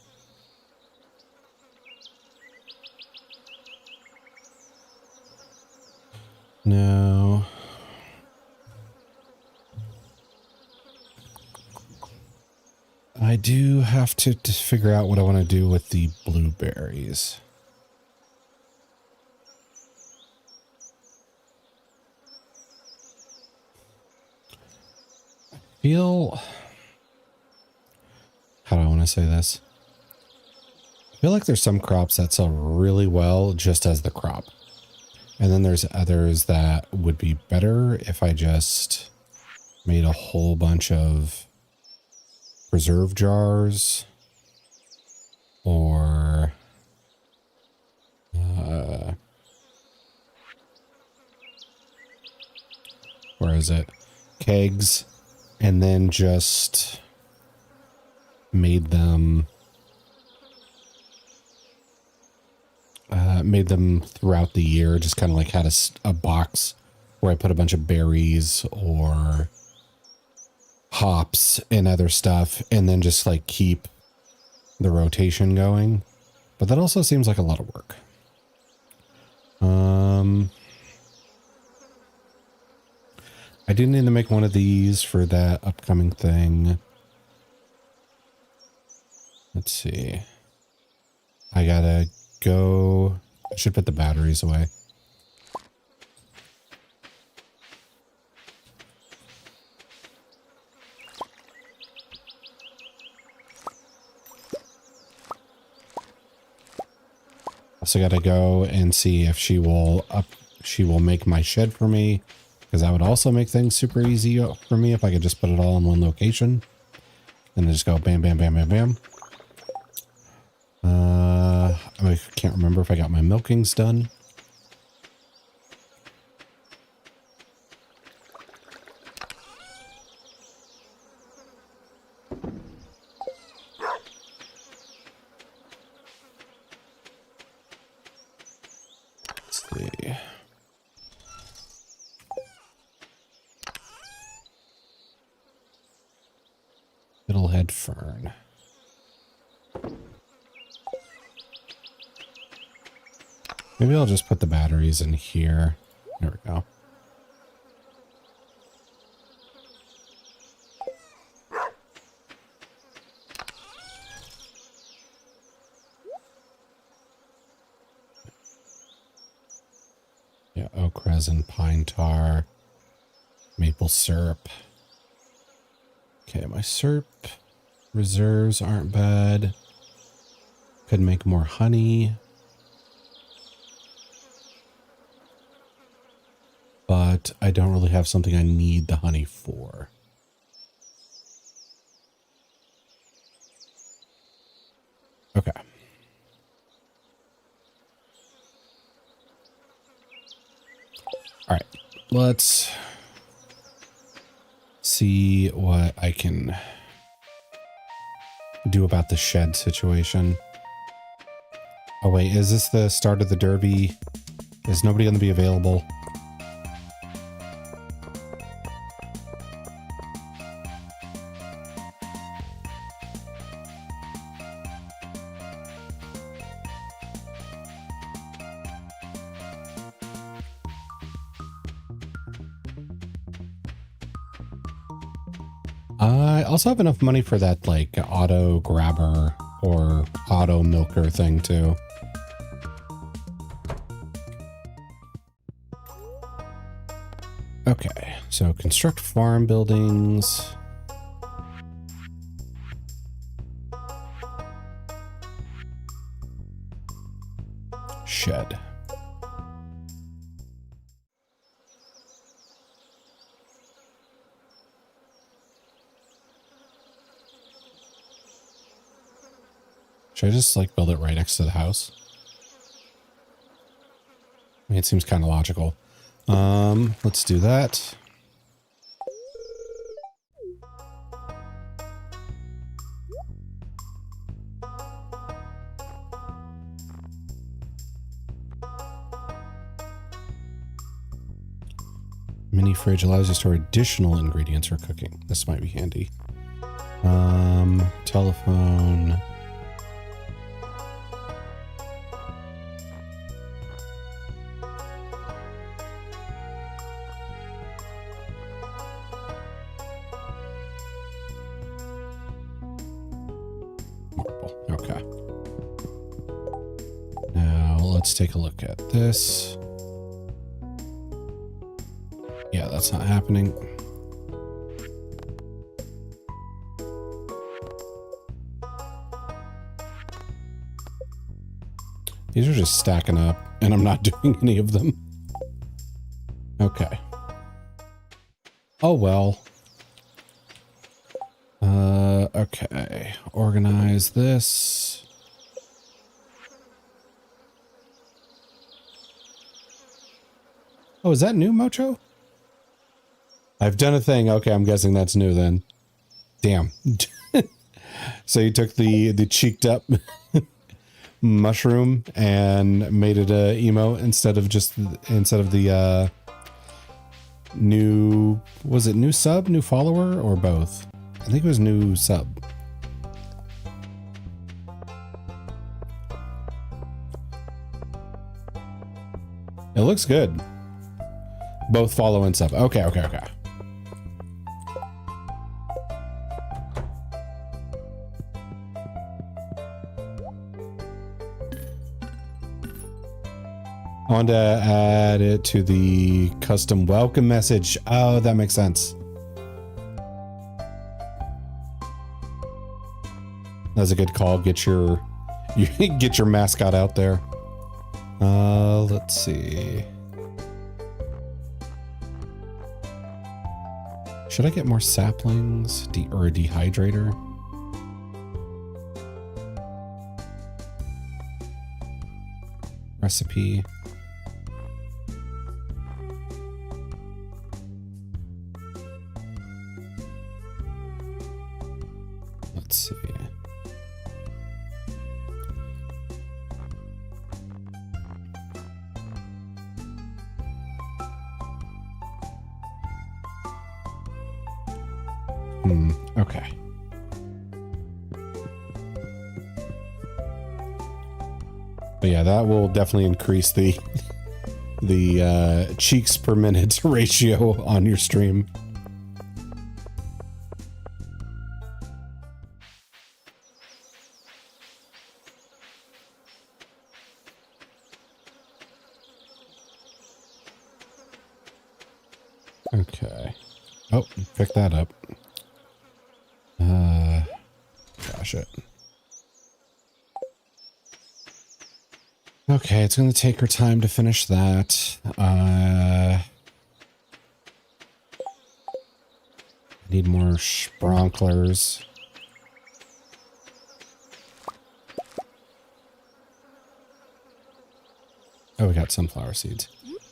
No. I do have to figure out what I want to do with the blueberries. How do I want to say this? I feel like there's some crops that sell really well just as the crop. And then there's others that would be better if I just made a whole bunch of preserve jars or where is it? Kegs, and then just made them throughout the year, just kind of like had a box where I put a bunch of berries or hops and other stuff, and then just like keep the rotation going. But that also seems like a lot of work. I do need to make one of these for that upcoming thing. Let's see. I gotta go. I should put the batteries away. Also gotta go and see if she will make my shed for me, because that would also make things super easy for me if I could just put it all in one location and then just go bam, bam, bam, bam, bam. I can't remember if I got my milkings done. Let's see. Fiddlehead fern. Maybe I'll just put the batteries in here. There we go. Yeah, oak resin, pine tar, maple syrup. Okay, my syrup reserves aren't bad. Could make more honey. But I don't really have something I need the honey for. Okay. All right, let's see what I can do about the shed situation. Oh wait, is this the start of the derby? Is nobody going to be available? I also have enough money for that, like, auto grabber or auto milker thing, too. Okay, so construct farm buildings. Shed. Should I just like build it right next to the house? I mean, it seems kind of logical. Let's do that. Mini fridge allows you to store additional ingredients for cooking. This might be handy. Telephone. Okay. Now let's take a look at this. Yeah, that's not happening. These are just stacking up, and I'm not doing any of them. Okay. Oh, well. Okay. Organize this. Oh, is that new, Mocho? I've done a thing. Okay, I'm guessing that's new then. Damn. So you took the cheeked up mushroom and made it a emote instead of the new, was it new sub, new follower, or both? I think it was new sub. It looks good. Both follow and sub. Okay. I want to add it to the custom welcome message. Oh, that makes sense. That's a good call. Get your mascot out there. Let's see. Should I get more saplings or a dehydrator? Recipe. Let's see. Okay. But yeah, that will definitely increase the cheeks per minute ratio on your stream. Okay. Oh, pick that up. Gosh it. Okay, it's going to take her time to finish that. I need more sprinklers. Oh, we got sunflower seeds.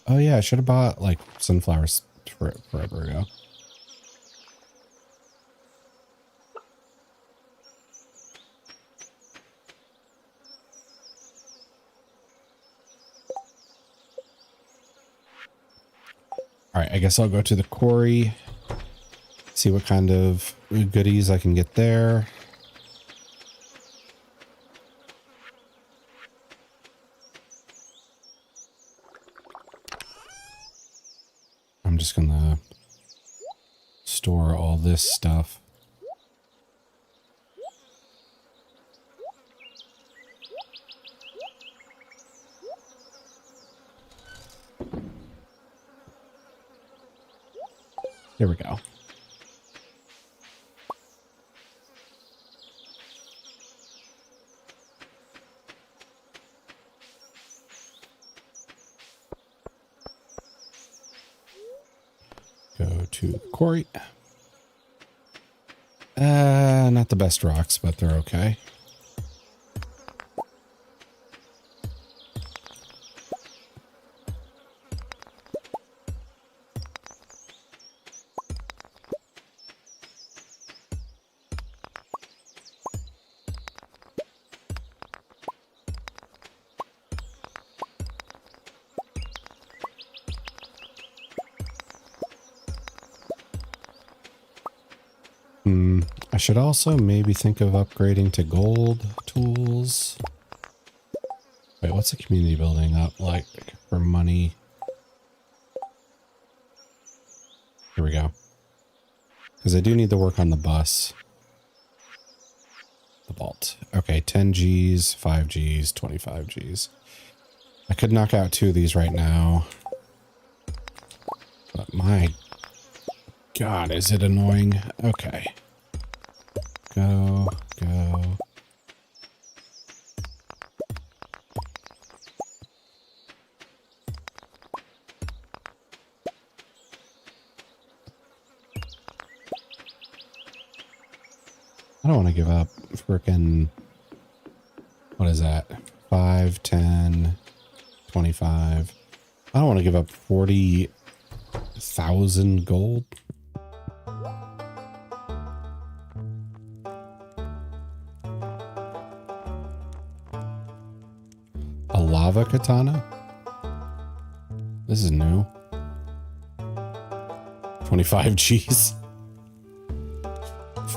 Oh yeah, I should have bought like sunflowers forever ago. All right, I guess I'll go to the quarry, see what kind of goodies I can get there. I'm just gonna store all this stuff. There we go. Go to the quarry. Not the best rocks, but they're okay. I should also maybe think of upgrading to gold tools. Wait, what's the community building up like for money? Here we go. Because I do need to work on the bus. The vault. Okay, 10 Gs, 5 Gs, 25 Gs. I could knock out 2 of these right now. But my God, is it annoying? Okay. Go, go. I don't want to give up frickin', what is that? 5, 10, 25. I don't want to give up 40,000 gold. A lava katana? This is new. 25 Gs.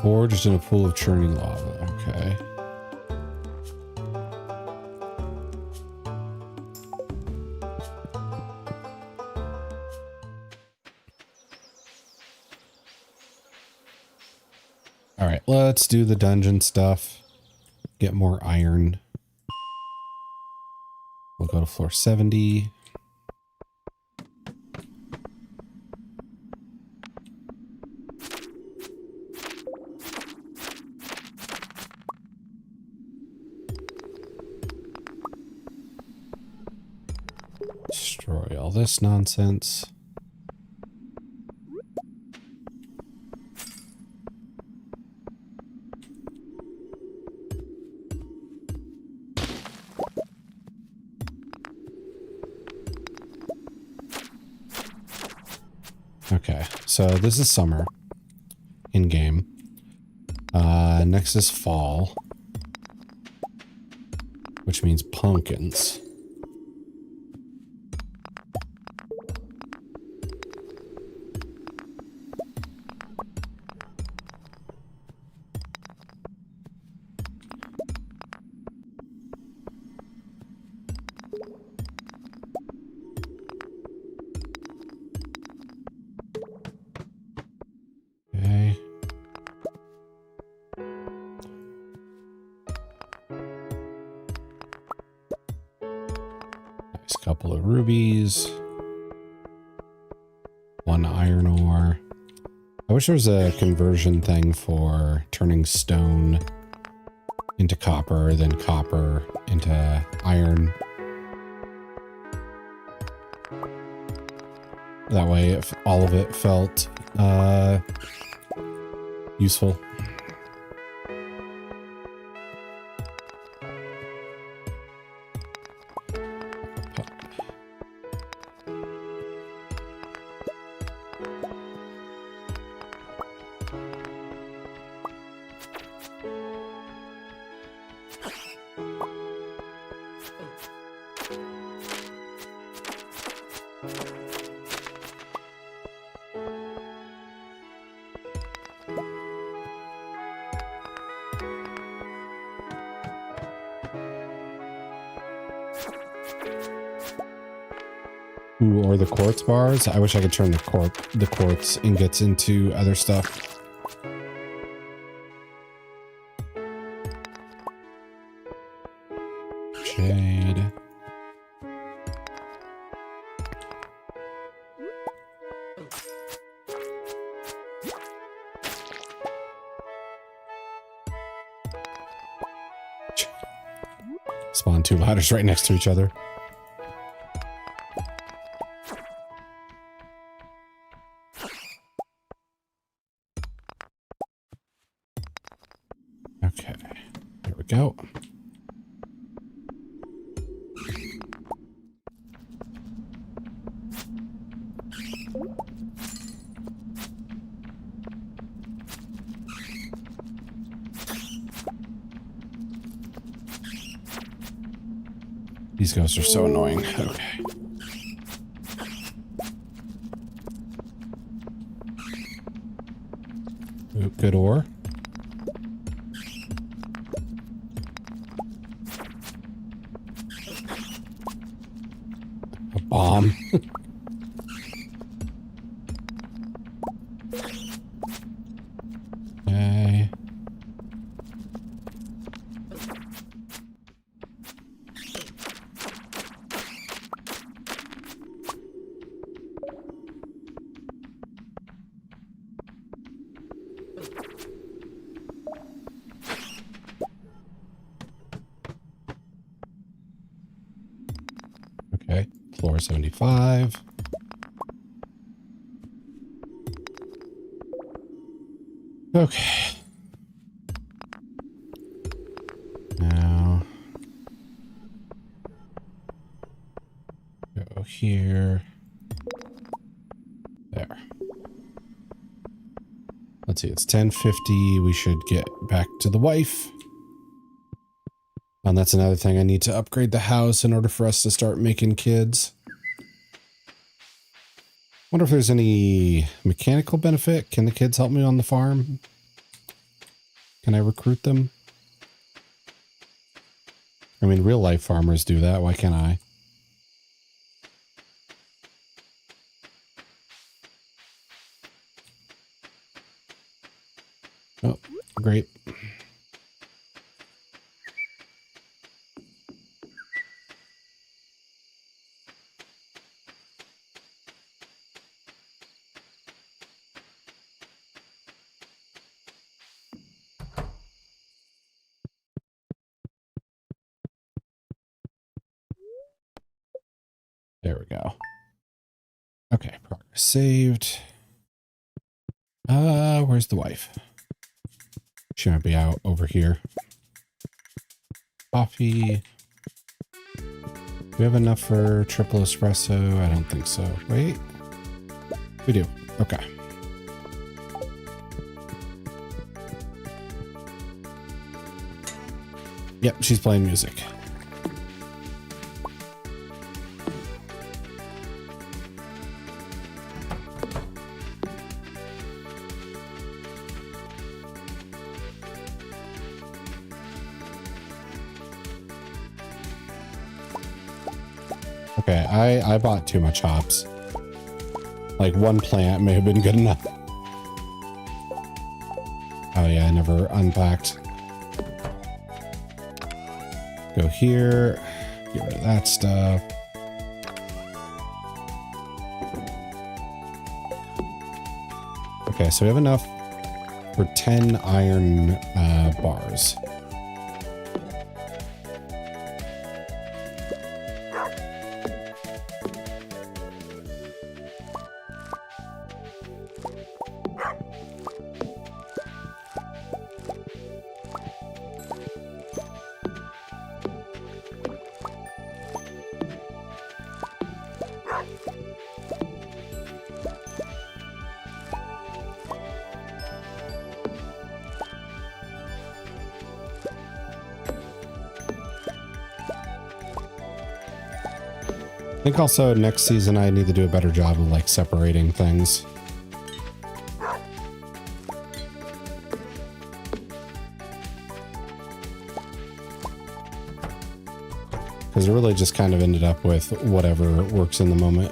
Forged in a pool of churning lava. Okay. All right, let's do the dungeon stuff. Get more iron. We'll go to floor 70. Destroy all this nonsense. Okay, so this is summer in game. Next is fall, which means pumpkins. Okay. Nice couple of rubies. 1 iron ore. I wish there was a conversion thing for turning stone into copper, then copper into iron. That way, if all of it felt useful. Ooh, or the quartz bars. I wish I could turn the quartz ingots into other stuff. Shade. Spawn 2 ladders right next to each other. Okay, there we go. These ghosts are so annoying. Okay. Ooh, good ore. A bomb. Okay. Okay, floor 75. Okay. Now go here. There. Let's see, it's 10:50. We should get back to the wife. And that's another thing. I need to upgrade the house in order for us to start making kids. Wonder if there's any mechanical benefit. Can the kids help me on the farm? Can I recruit them? I mean, real life farmers do that. Why can't I? Oh, great. There we go. Okay, progress saved. Where's the wife? She might be out over here. Coffee. Do we have enough for triple espresso? I don't think so. Wait. We do. Okay. Yep, she's playing music. Okay, I bought too much hops. Like one plant may have been good enough. Oh yeah, I never unpacked. Go here, get rid of that stuff. Okay, so we have enough for 10 iron bars. I think also next season I need to do a better job of like separating things. Because it really just kind of ended up with whatever works in the moment.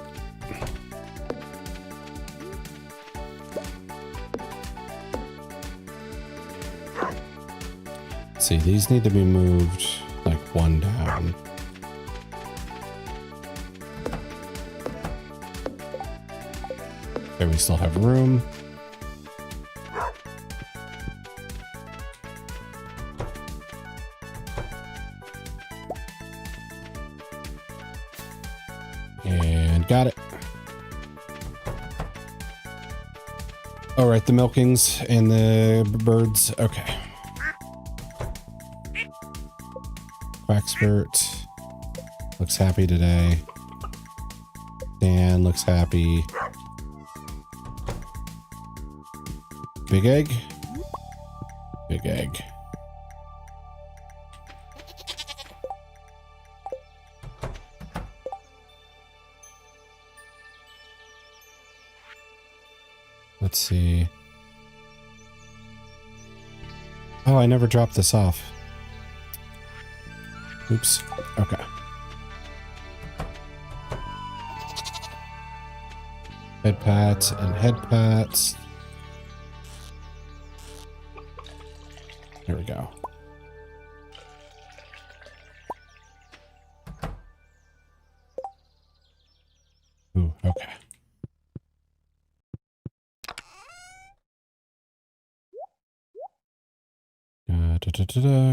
see, these need to be moved like one down. Okay, we still have room. And got it. All right, the milkings and the birds. Okay. Quackspurt looks happy today. Dan looks happy. Big egg. Big egg. Let's see. Oh, I never dropped this off. Oops. Okay. Head pats and head pats. There we go. Ooh, okay.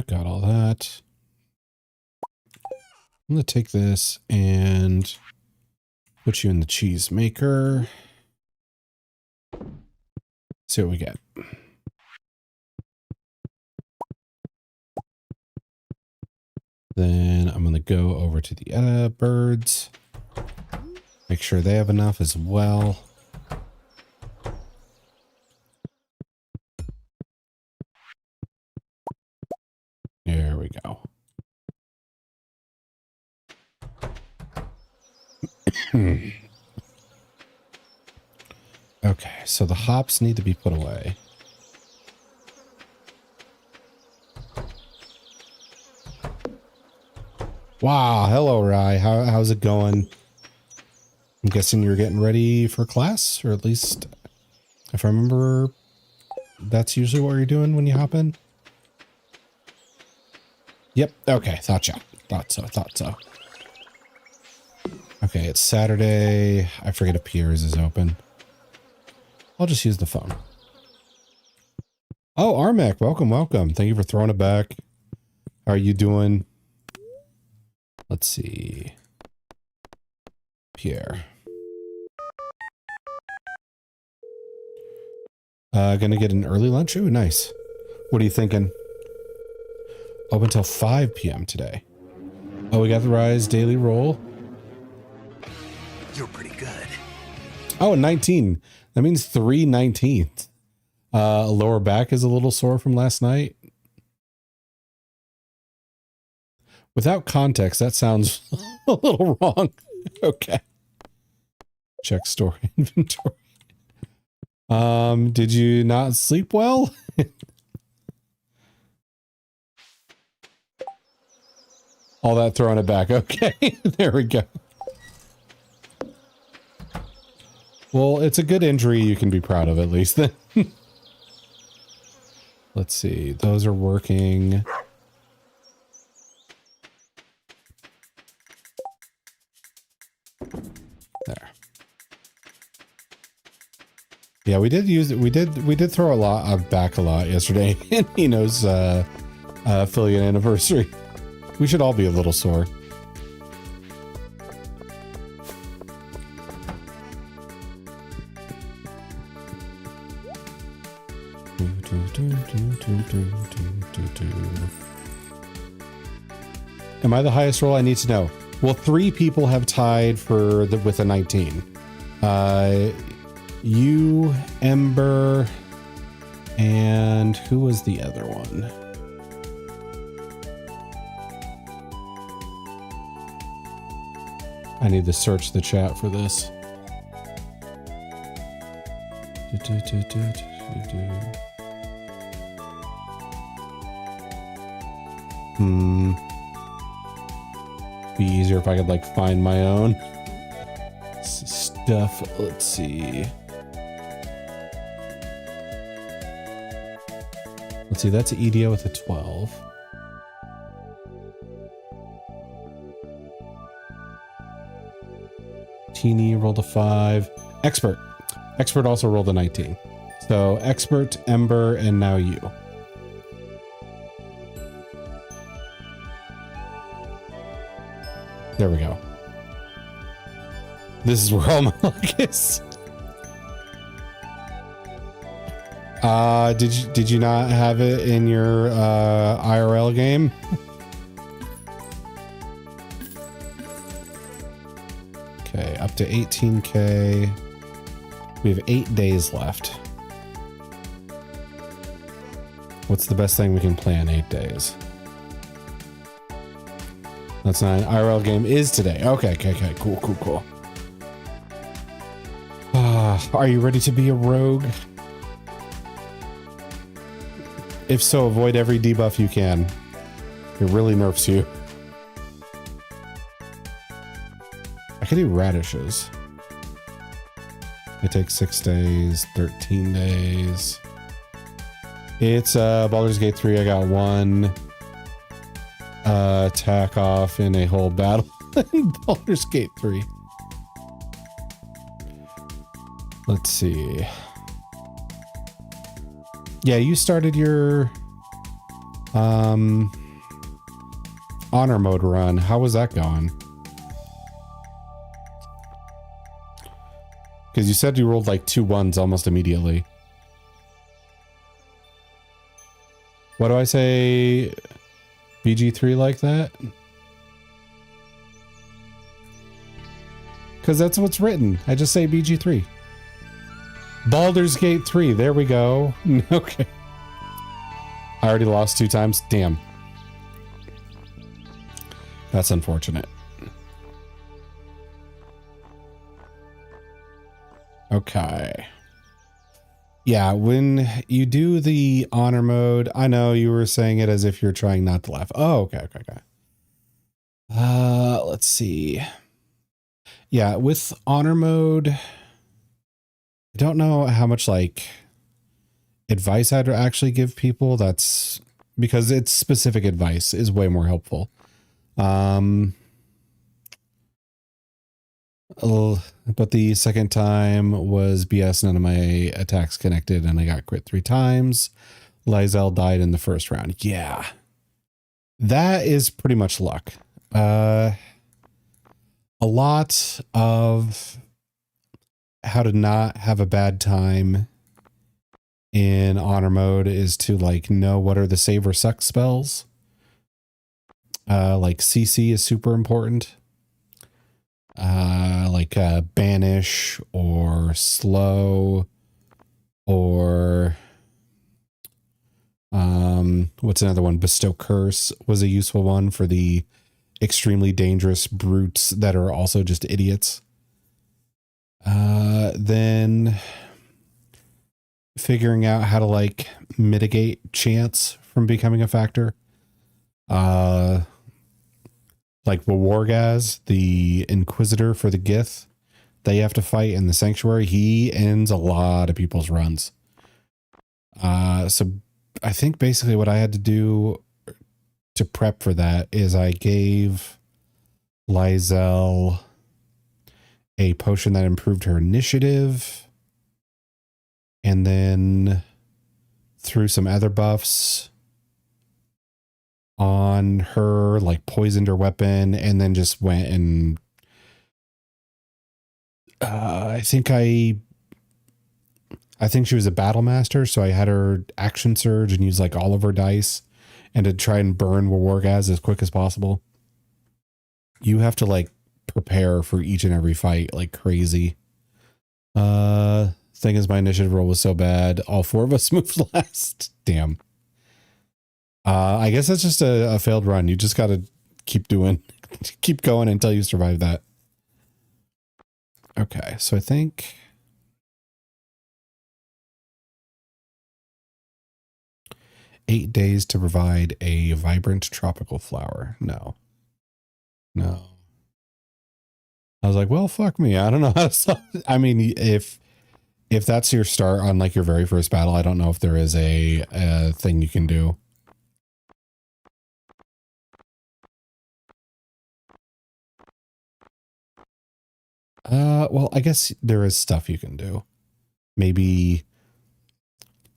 Got all that. I'm going to take this and put you in the cheese maker. See what we get. Then I'm going to go over to the birds. Make sure they have enough as well. There we go. Okay, so the hops need to be put away. Wow, hello Rye. How's it going? I'm guessing you're getting ready for class, or at least if I remember, that's usually what you're doing when you hop in. Yep, okay, thought so. Okay, it's Saturday. I forget if Pierre's is open. I'll just use the phone. Oh, Armac, welcome. Thank you for throwing it back. How are you doing? Let's see. Pierre. Gonna get an early lunch? Ooh, nice. What are you thinking? Open until 5 p.m. today. Oh, we got the Rise Daily Roll. You're pretty good. Oh, 19. That means 3/19. Lower back is a little sore from last night. Without context, that sounds a little wrong. Okay. Check store inventory. Did you not sleep well? All that throwing it back. Okay, there we go. Well, it's a good injury you can be proud of at least then. Let's see. Those are working. There. Yeah, we did use it. We did throw a lot back a lot yesterday. And Nino's affiliate anniversary. We should all be a little sore. Am I the highest roll? I need to know. Well, 3 people have tied for with a 19. You, Ember, and who was the other one? I need to search the chat for this. Be easier if I could like find my own stuff. Let's see. Let's see, that's EDO with a 12. Teeny rolled a 5. Expert. Expert also rolled a 19. So Expert, Ember, and now you. There we go. This is where all my luck is. Did you not have it in your IRL game? Okay, up to 18K. We have 8 days left. What's the best thing we can play in 8 days? That's not an IRL game is today. Okay, cool. Are you ready to be a rogue? If so, avoid every debuff you can. It really nerfs you. I could do radishes. It takes 6 days, 13 days. It's Baldur's Gate 3. I got 1 attack off in a whole battle in Baldur's Gate 3. Let's see. Yeah, you started your honor mode run. How was that going? Because you said you rolled like 2 1s almost immediately. What do I say? BG3 like that? Because that's what's written. I just say BG3. Baldur's Gate 3. There we go. Okay. I already lost 2 times. Damn. That's unfortunate. Okay. Yeah, when you do the honor mode, I know you were saying it as if you're trying not to laugh. Oh, okay. Let's see. Yeah, with honor mode, I don't know how much like advice I'd actually give people. That's because it's specific advice is way more helpful. But the second time was BS. None of my attacks connected and I got crit 3 times. Lysel died in the first round. Yeah, that is pretty much luck. A lot of how to not have a bad time in honor mode is to like know what are the save or suck spells. Like CC is super important. Like banish or slow or what's another one? Bestow curse was a useful one for the extremely dangerous brutes that are also just idiots. Then figuring out how to like mitigate chance from becoming a factor. Like Wargaz, the Inquisitor for the Gith that you have to fight in the Sanctuary, he ends a lot of people's runs. So I think basically what I had to do to prep for that is I gave Lysel a potion that improved her initiative and then threw some other buffs on her, like poisoned her weapon, and then just went and I think she was a battle master, so I had her action surge and use like all of her dice and to try and burn Wargaz as quick as possible. You have to like prepare for each and every fight like crazy. Thing is, my initiative roll was so bad, all 4 of us moved last. Damn. I guess that's just a failed run. You just got to keep going until you survive that. Okay, so I think 8 days to provide a vibrant tropical flower. No. I was like, well, fuck me. I don't know how to stop. I mean, if that's your start on like your very first battle, I don't know if there is a thing you can do. Well, I guess there is stuff you can do. Maybe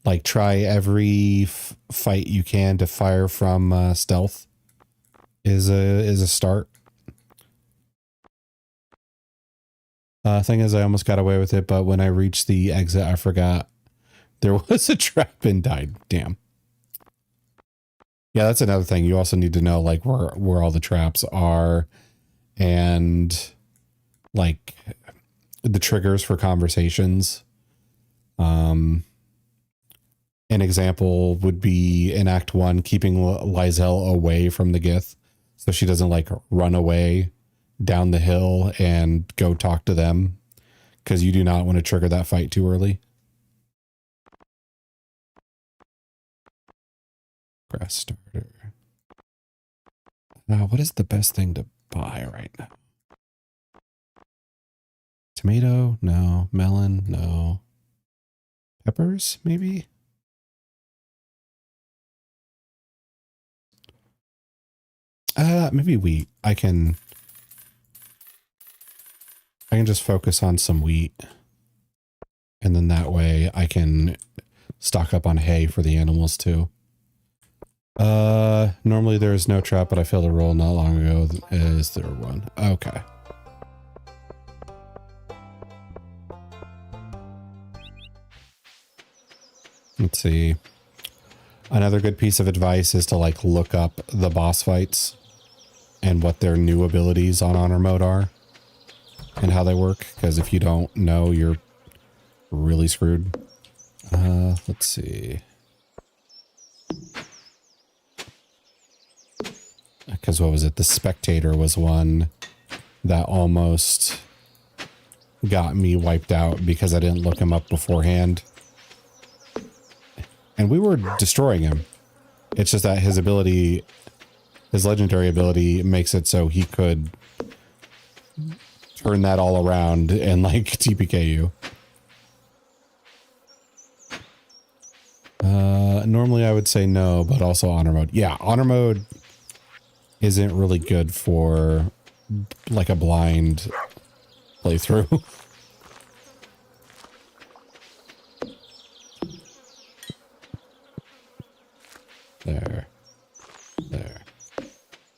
like try every fight you can to fire from stealth is a start. Thing is, I almost got away with it, but when I reached the exit, I forgot there was a trap and died. Damn. Yeah, that's another thing. You also need to know like where all the traps are and like the triggers for conversations. An example would be in Act 1, keeping Lizelle away from the Gith so she doesn't like run away down the hill and go talk to them, because you do not want to trigger that fight too early. Grass starter. Now, what is the best thing to buy right now? Tomato? No. Melon? No. Peppers? Maybe? Maybe wheat. I can just focus on some wheat. And then that way I can stock up on hay for the animals too. Normally there's no trap, but I failed a roll not long ago. Is there one? Okay. Let's see. Another good piece of advice is to like look up the boss fights and what their new abilities on honor mode are and how they work. Because if you don't know, you're really screwed. Let's see. Because what was it? The Spectator was one that almost got me wiped out because I didn't look him up beforehand. And we were destroying him. It's just that his ability, his legendary ability, makes it so he could turn that all around and like TPK you. Normally I would say no, but also honor mode. Yeah, honor mode isn't really good for like a blind playthrough. There.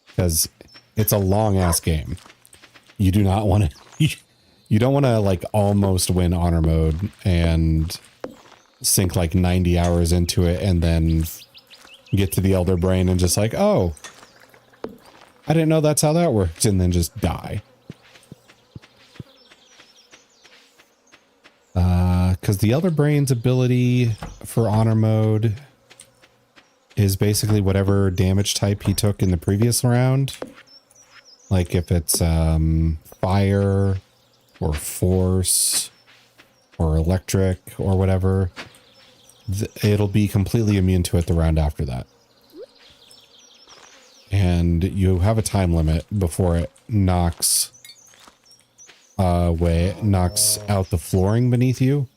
Because it's a long ass game. You do not want to, you don't want to like almost win honor mode and sink like 90 hours into it and then get to the Elder Brain and just like, oh, I didn't know that's how that works, and then just die. Because the Elder Brain's ability for honor mode is basically whatever damage type he took in the previous round. Like if it's fire or force or electric or whatever, it'll be completely immune to it the round after that. And you have a time limit before it knocks out the flooring beneath you.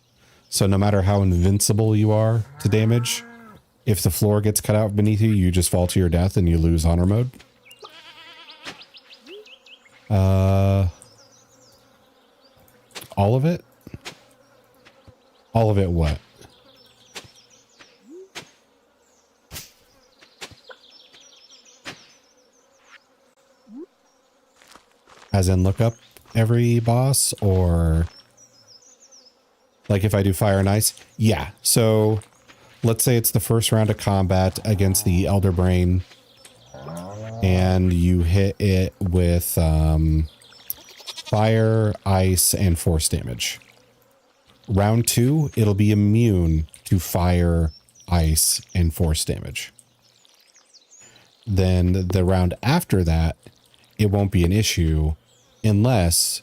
So no matter how invincible you are to damage, if the floor gets cut out beneath you, you just fall to your death and you lose honor mode. All of it? All of it what? As in look up every boss, or like if I do fire and ice? Yeah. So let's say it's the first round of combat against the Elder Brain and you hit it with fire, ice, and force damage. Round 2, it'll be immune to fire, ice, and force damage. Then the round after that, it won't be an issue unless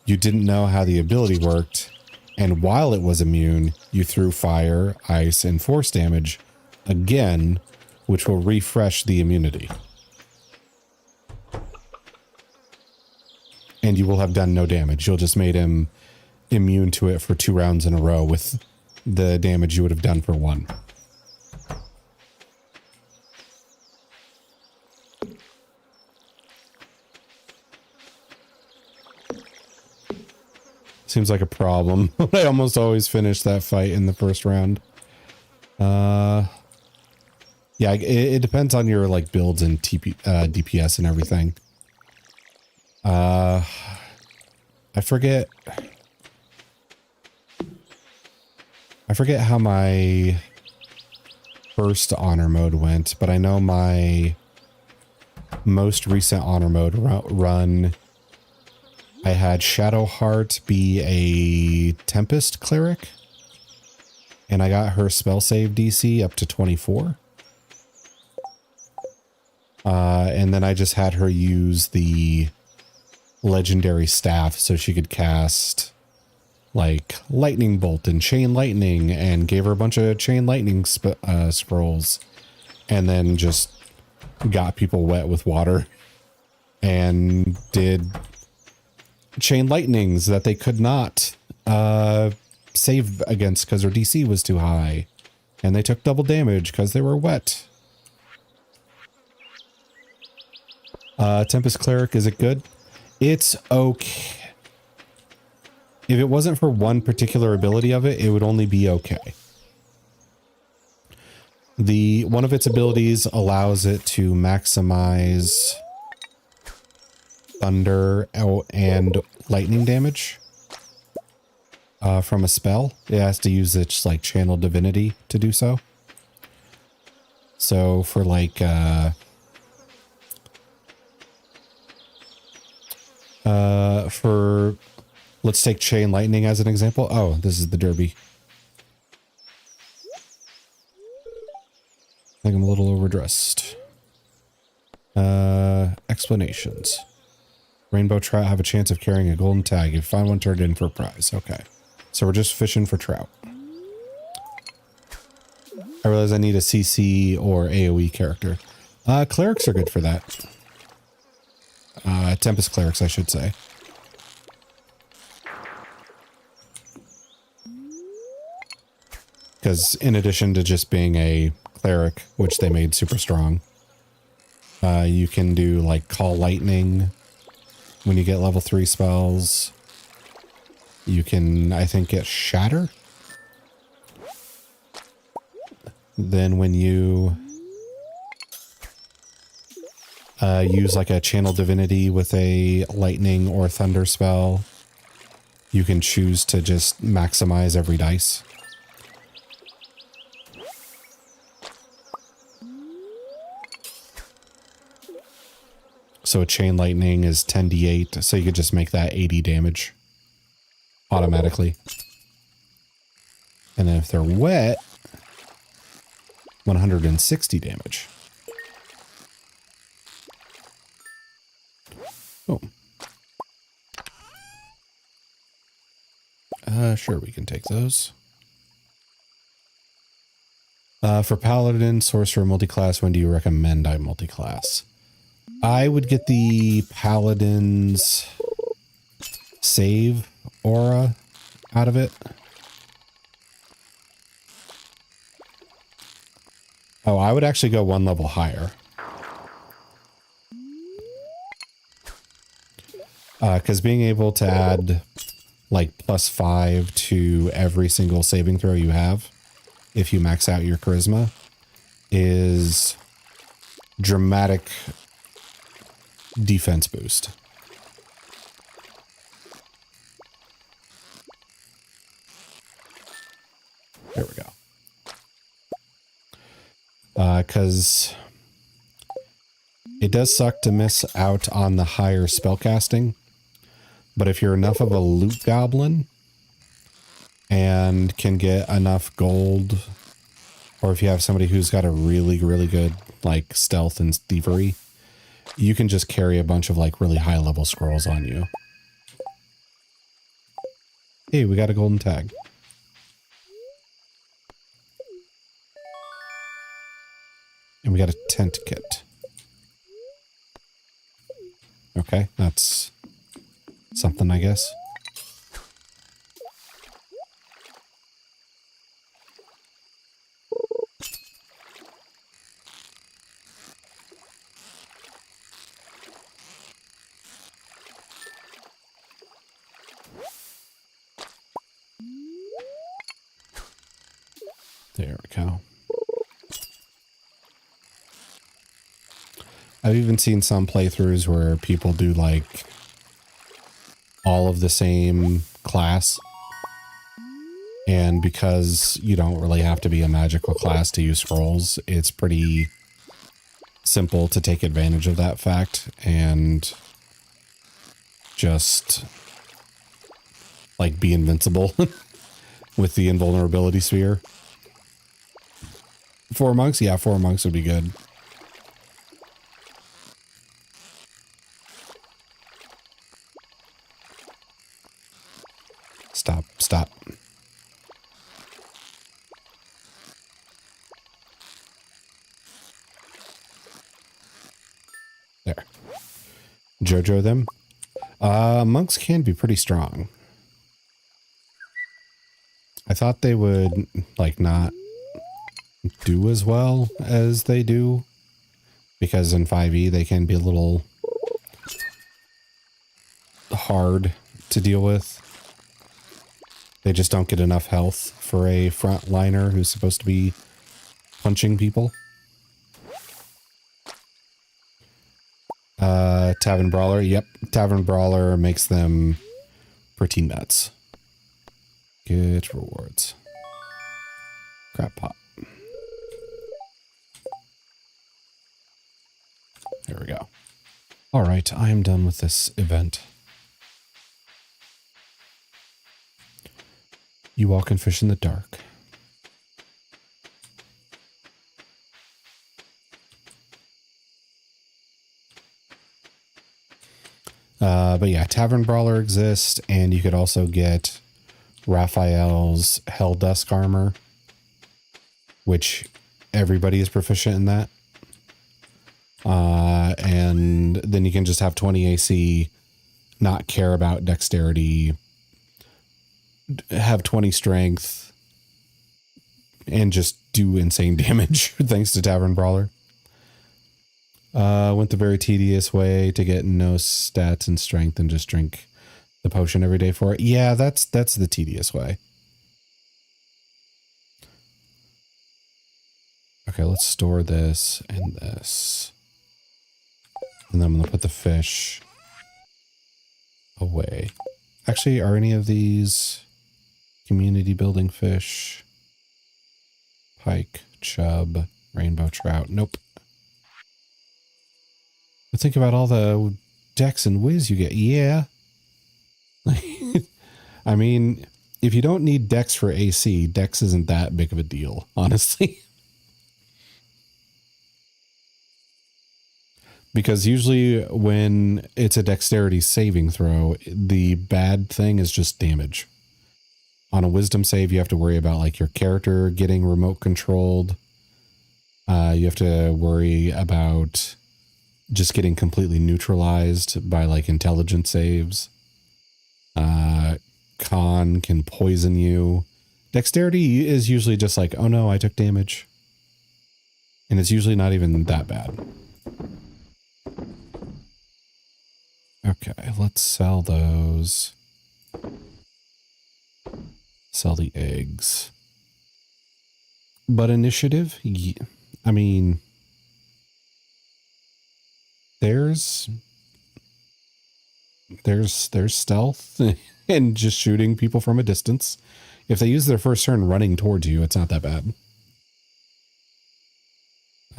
you didn't know how the ability worked, and while it was immune, you threw fire, ice, and force damage again, which will refresh the immunity. And you will have done no damage. You'll just made him immune to it for 2 rounds in a row with the damage you would have done for 1. Seems like a problem. I almost always finish that fight in the first round. Yeah, it depends on your like builds and DPS and everything. I forget how my first honor mode went, but I know my most recent honor mode run, I had Shadowheart be a Tempest cleric, and I got her spell save DC up to 24. And then I just had her use the legendary staff so she could cast like lightning bolt and chain lightning, and gave her a bunch of chain lightning scrolls, and then just got people wet with water and did chain lightnings that they could not save against because their DC was too high, and they took double damage because they were wet. Tempest Cleric, is it good? It's okay. If it wasn't for one particular ability of it, it would only be okay. One of its abilities allows it to maximize thunder and lightning damage from a spell. It has to use its like channel divinity to do so. So for like let's take chain lightning as an example. Oh, this is the derby. I think I'm a little overdressed. Explanations. Rainbow trout have a chance of carrying a golden tag if you find one turned in for a prize. Okay. So we're just fishing for trout. I realize I need a CC or AoE character. Clerics are good for that. Tempest clerics, I should say. Because in addition to just being a cleric, which they made super strong, you can do like call lightning when you get level 3 spells. You can, I think, get shatter. Then when you use like a channel divinity with a lightning or thunder spell, you can choose to just maximize every dice. So a chain lightning is 10d8, so you could just make that 80 damage automatically. And then if they're wet, 160 damage. Oh. Sure, we can take those. For Paladin, Sorcerer, Multiclass, when do you recommend I multiclass? I would get the Paladin's save aura out of it. Oh, I would actually go one level higher. Because being able to add like +5 to every single saving throw you have, if you max out your charisma, is dramatic defense boost. There we go. Because it does suck to miss out on the higher spellcasting, but if you're enough of a loot goblin and can get enough gold, or if you have somebody who's got a really, really good like stealth and thievery, you can just carry a bunch of like really high level scrolls on you. Hey, we got a golden tag. And we got a tent kit. Okay, that's something, I guess. There we go. I've even seen some playthroughs where people do like all of the same class. And because you don't really have to be a magical class to use scrolls, it's pretty simple to take advantage of that fact and just like be invincible with the invulnerability sphere. 4 monks? Yeah, 4 monks would be good. Stop, stop. There. Jojo them. Monks can be pretty strong. I thought they would like not do as well as they do because in 5e they can be a little hard to deal with. They just don't get enough health for a frontliner who's supposed to be punching people. Tavern Brawler. Yep. Tavern Brawler makes them pretty nuts. Get rewards. Crap pot. There we go. All right. I am done with this event. You all can fish in the dark. But yeah, Tavern Brawler exists, and you could also get Raphael's Hell Dusk armor, which everybody is proficient in that. And then you can just have 20 AC, not care about dexterity, have 20 strength, and just do insane damage thanks to Tavern Brawler. Went the very tedious way to get no stats and strength and just drink the potion every day for it. Yeah, that's the tedious way. Okay, let's store this and this. And then I'm going to put the fish away. Actually, are any of these community building fish? Pike, chub, rainbow trout. Nope. But think about all the dex and whiz you get. Yeah. I mean, if you don't need dex for AC, dex isn't that big of a deal, honestly. Because usually when it's a dexterity saving throw, the bad thing is just damage. On a wisdom save, you have to worry about like your character getting remote controlled. You have to worry about just getting completely neutralized by like intelligence saves. Con can poison you. Dexterity is usually just like, oh no, I took damage. And it's usually not even that bad. Okay, let's sell those. Sell the eggs. But initiative? Yeah, I mean, there's stealth and just shooting people from a distance. If they use their first turn running towards you, it's not that bad.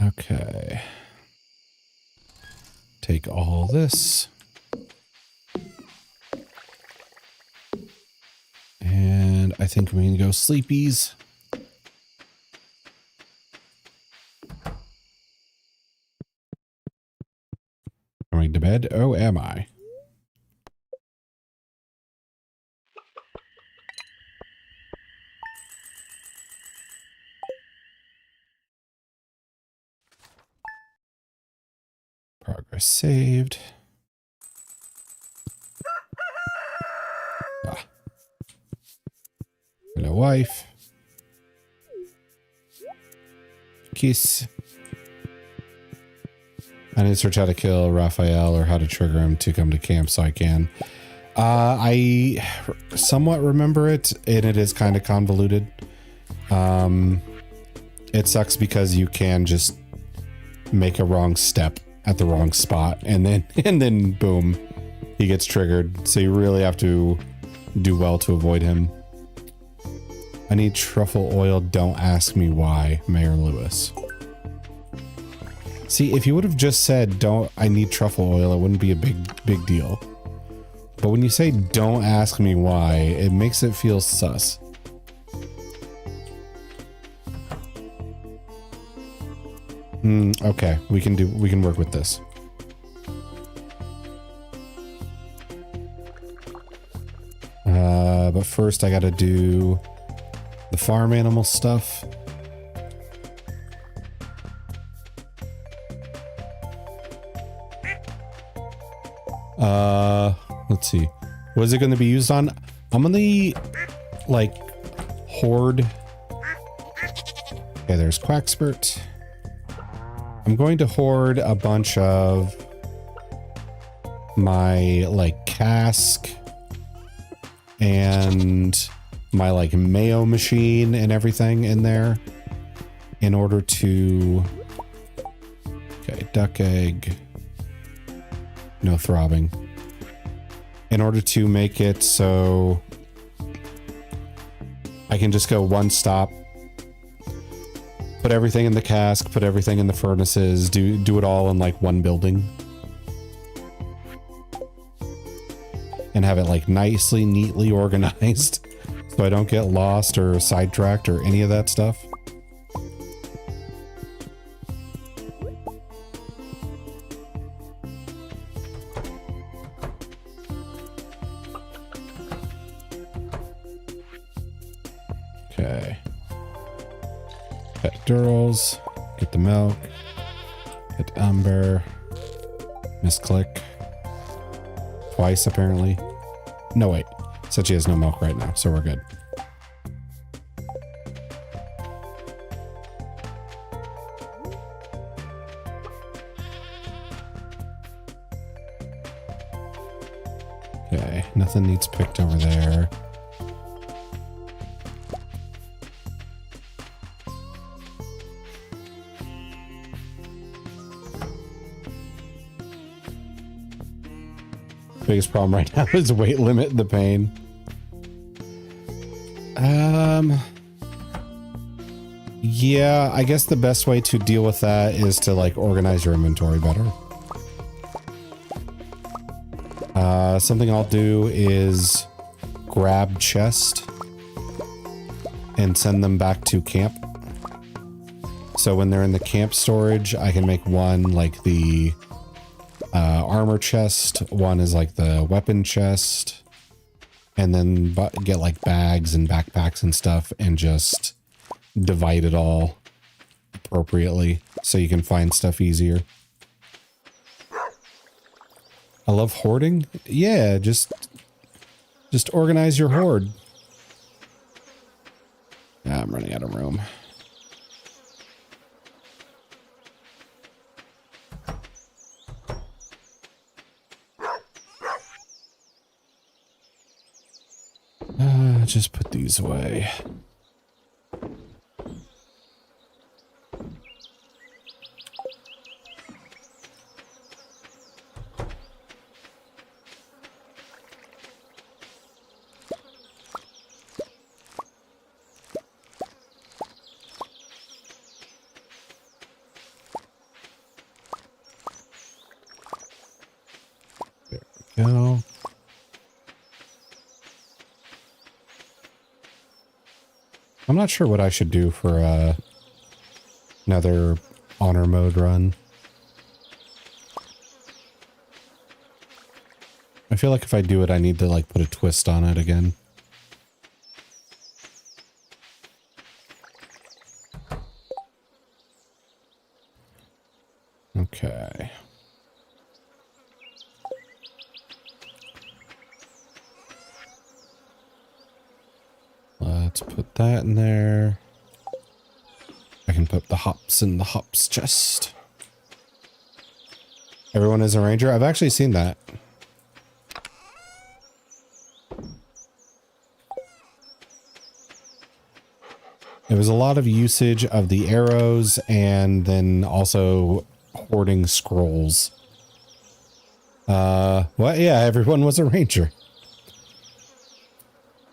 Okay. Take all this. And I think we can go sleepies. Going to bed? Oh, am I? Progress saved. Ah. Hello, wife. Kiss. I need to search how to kill Raphael or how to trigger him to come to camp so I can. I somewhat remember it, and it is kind of convoluted. it sucks because you can just make a wrong step at the wrong spot and then boom, he gets triggered. So you really have to do well to avoid him. I need truffle oil. Don't ask me why, Mayor Lewis. See, if you would have just said, I need truffle oil, it wouldn't be a big deal. But when you say, don't ask me why, it makes it feel sus. Okay, we can work with this. But first I gotta do the farm animal stuff. Let's see. What is it going to be used on? I'm going to like hoard. Okay, there's Quackspurt. I'm going to hoard a bunch of my like cask and my like mayo machine and everything in there in order to, okay, duck egg, no throbbing, in order to make it so I can just go one stop, put everything in the cask, put everything in the furnaces, do it all in like one building. And have it like nicely, neatly organized so I don't get lost or sidetracked or any of that stuff. Okay. Pet Durals, get the milk, hit Umber, misclick. Twice, apparently. No, wait. Said she has no milk right now, so we're good. Okay, nothing needs picked over there. Biggest problem right now is weight limit the pain. Yeah, I guess the best way to deal with that is to like organize your inventory better. Something I'll do is grab chest and send them back to camp. So when they're in the camp storage, I can make one like the armor chest, one is like the weapon chest, and then get like bags and backpacks and stuff and just divide it all appropriately so you can find stuff easier. I love hoarding. Yeah, just organize your hoard. Yeah, I'm running out of room. Just put these away. There we go. I'm not sure what I should do for another honor mode run. I feel like if I do it, I need to like put a twist on it again. Okay. Let's put that in there. I can put the hops in the hops chest. Everyone is a ranger? I've actually seen that. It was a lot of usage of the arrows and then also hoarding scrolls. Well, yeah, everyone was a ranger.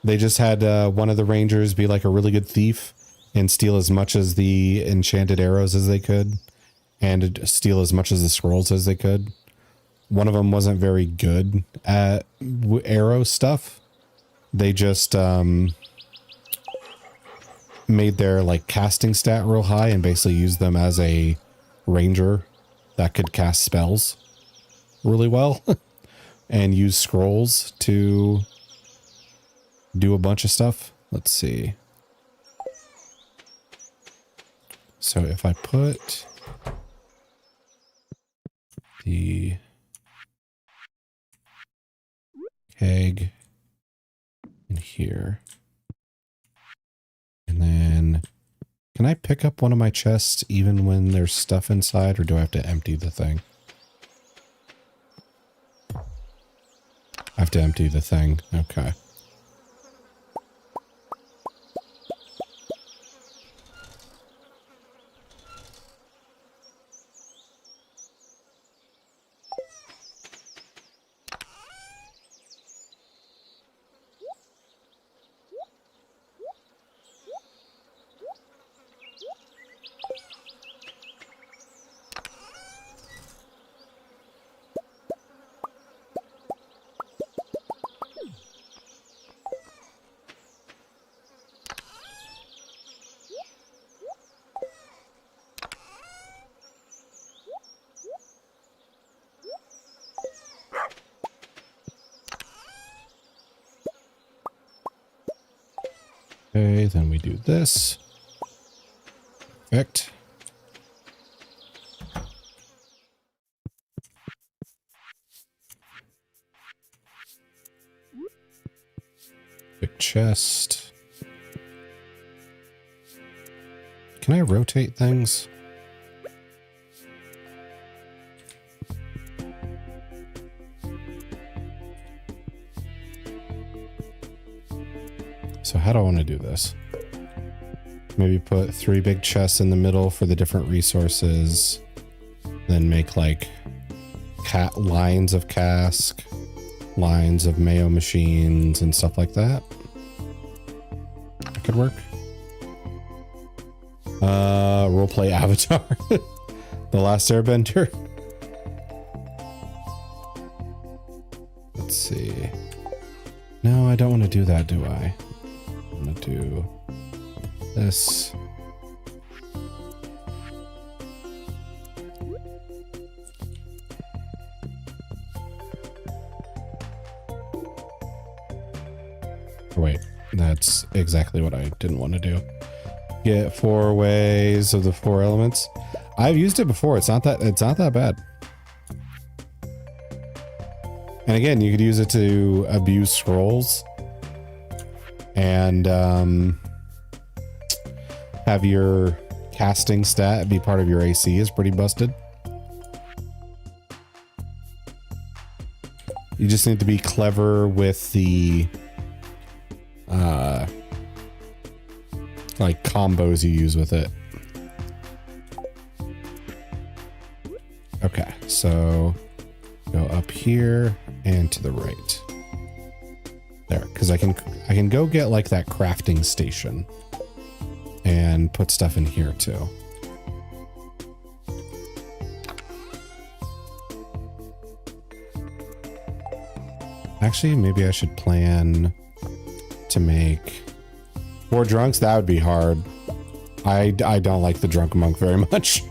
They just had one of the rangers be like a really good thief and steal as much as the enchanted arrows as they could and steal as much as the scrolls as they could. One of them wasn't very good at arrow stuff. They just made their like casting stat real high and basically used them as a ranger that could cast spells really well and use scrolls to do a bunch of stuff. Let's see. So if I put the keg in here, and then can I pick up one of my chests even when there's stuff inside, or do I have to empty the thing? I have to empty the thing. Okay. Okay, then we do this. Perfect. Big chest. Can I rotate things? So how do I want to do this? Maybe put 3 big chests in the middle for the different resources. Then make like lines of cask, lines of mayo machines and stuff like that. That could work. Roleplay Avatar. The Last Airbender. Let's see. No, I don't want to do that, do I? I'm gonna do this. Wait, that's exactly what I didn't want to do. Get 4 ways of the 4 elements. I've used it before. It's not that bad. And again, you could use it to abuse scrolls and have your casting stat be part of your AC is pretty busted. You just need to be clever with the like combos you use with it. Okay, so go up here and to the right. There, because I can go get like that crafting station and put stuff in here too. Actually, maybe I should plan to make 4 drunks. That would be hard. I don't like the drunk monk very much.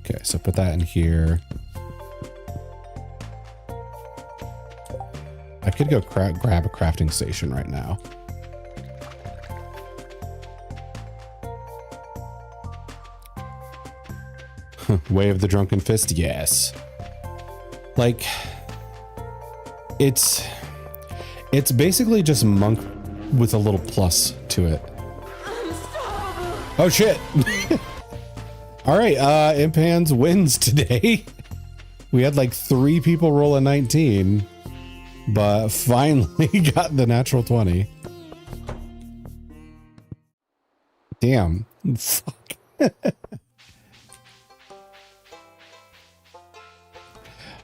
Okay, so put that in here. I could go grab a crafting station right now. Way of the Drunken Fist, yes. Like, it's basically just monk with a little plus to it. Oh shit. All right, Imp Hands wins today. We had like 3 people roll a 19. but finally got the natural 20. Damn. Fuck.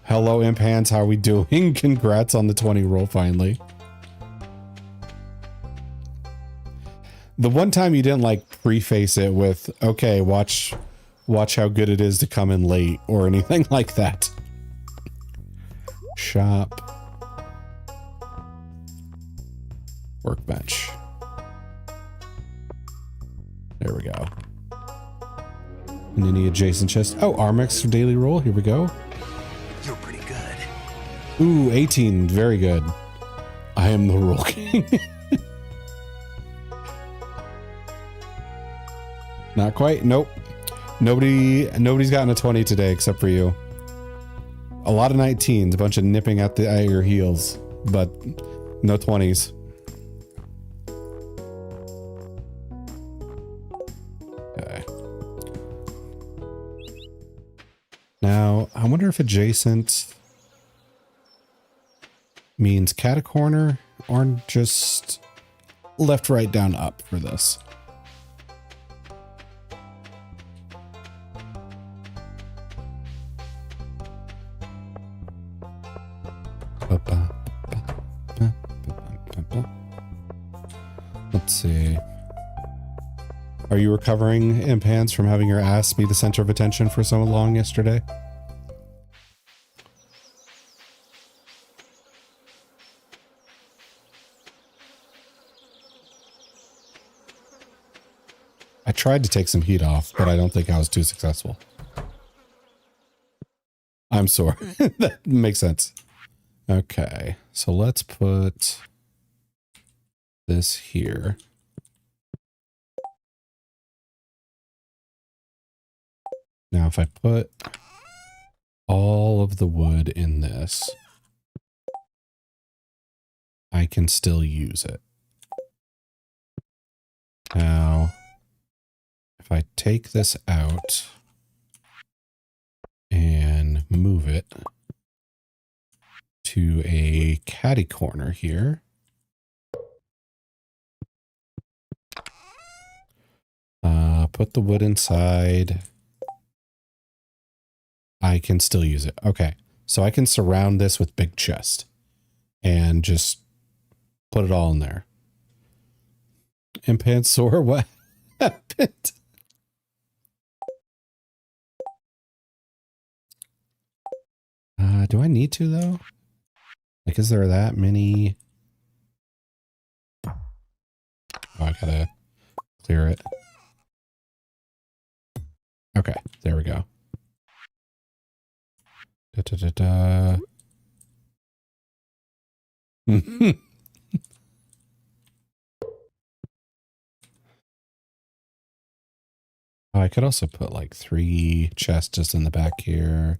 Hello, Imp Hands. How are we doing? Congrats on the 20 roll finally. The one time you didn't like preface it with, okay, watch how good it is to come in late or anything like that. Shop. Workbench. There we go. And any adjacent chest. Oh, Armix for daily roll. Here we go. You're pretty good. Ooh, 18. Very good. I am the roll king. Not quite. Nope. Nobody's gotten a 20 today except for you. A lot of 19s, a bunch of nipping at your heels, but no 20s. Okay. Now, I wonder if adjacent means cat a corner or just left, right, down, up for this. Let's see. Are you recovering, Imp Hands, from having your ass be the center of attention for so long yesterday? I tried to take some heat off, but I don't think I was too successful. I'm sore. That makes sense. Okay, so let's put this here. Now, if I put all of the wood in this, I can still use it. Now, if I take this out and move it to a catty corner here, put the wood inside, I can still use it. Okay, so I can surround this with big chest and just put it all in there. Imp Hands sore, what happened? Do I need to though? Like, is there that many? Oh, I gotta clear it. Okay, there we go. Da, da, da, da. Oh, I could also put like 3 chests just in the back here.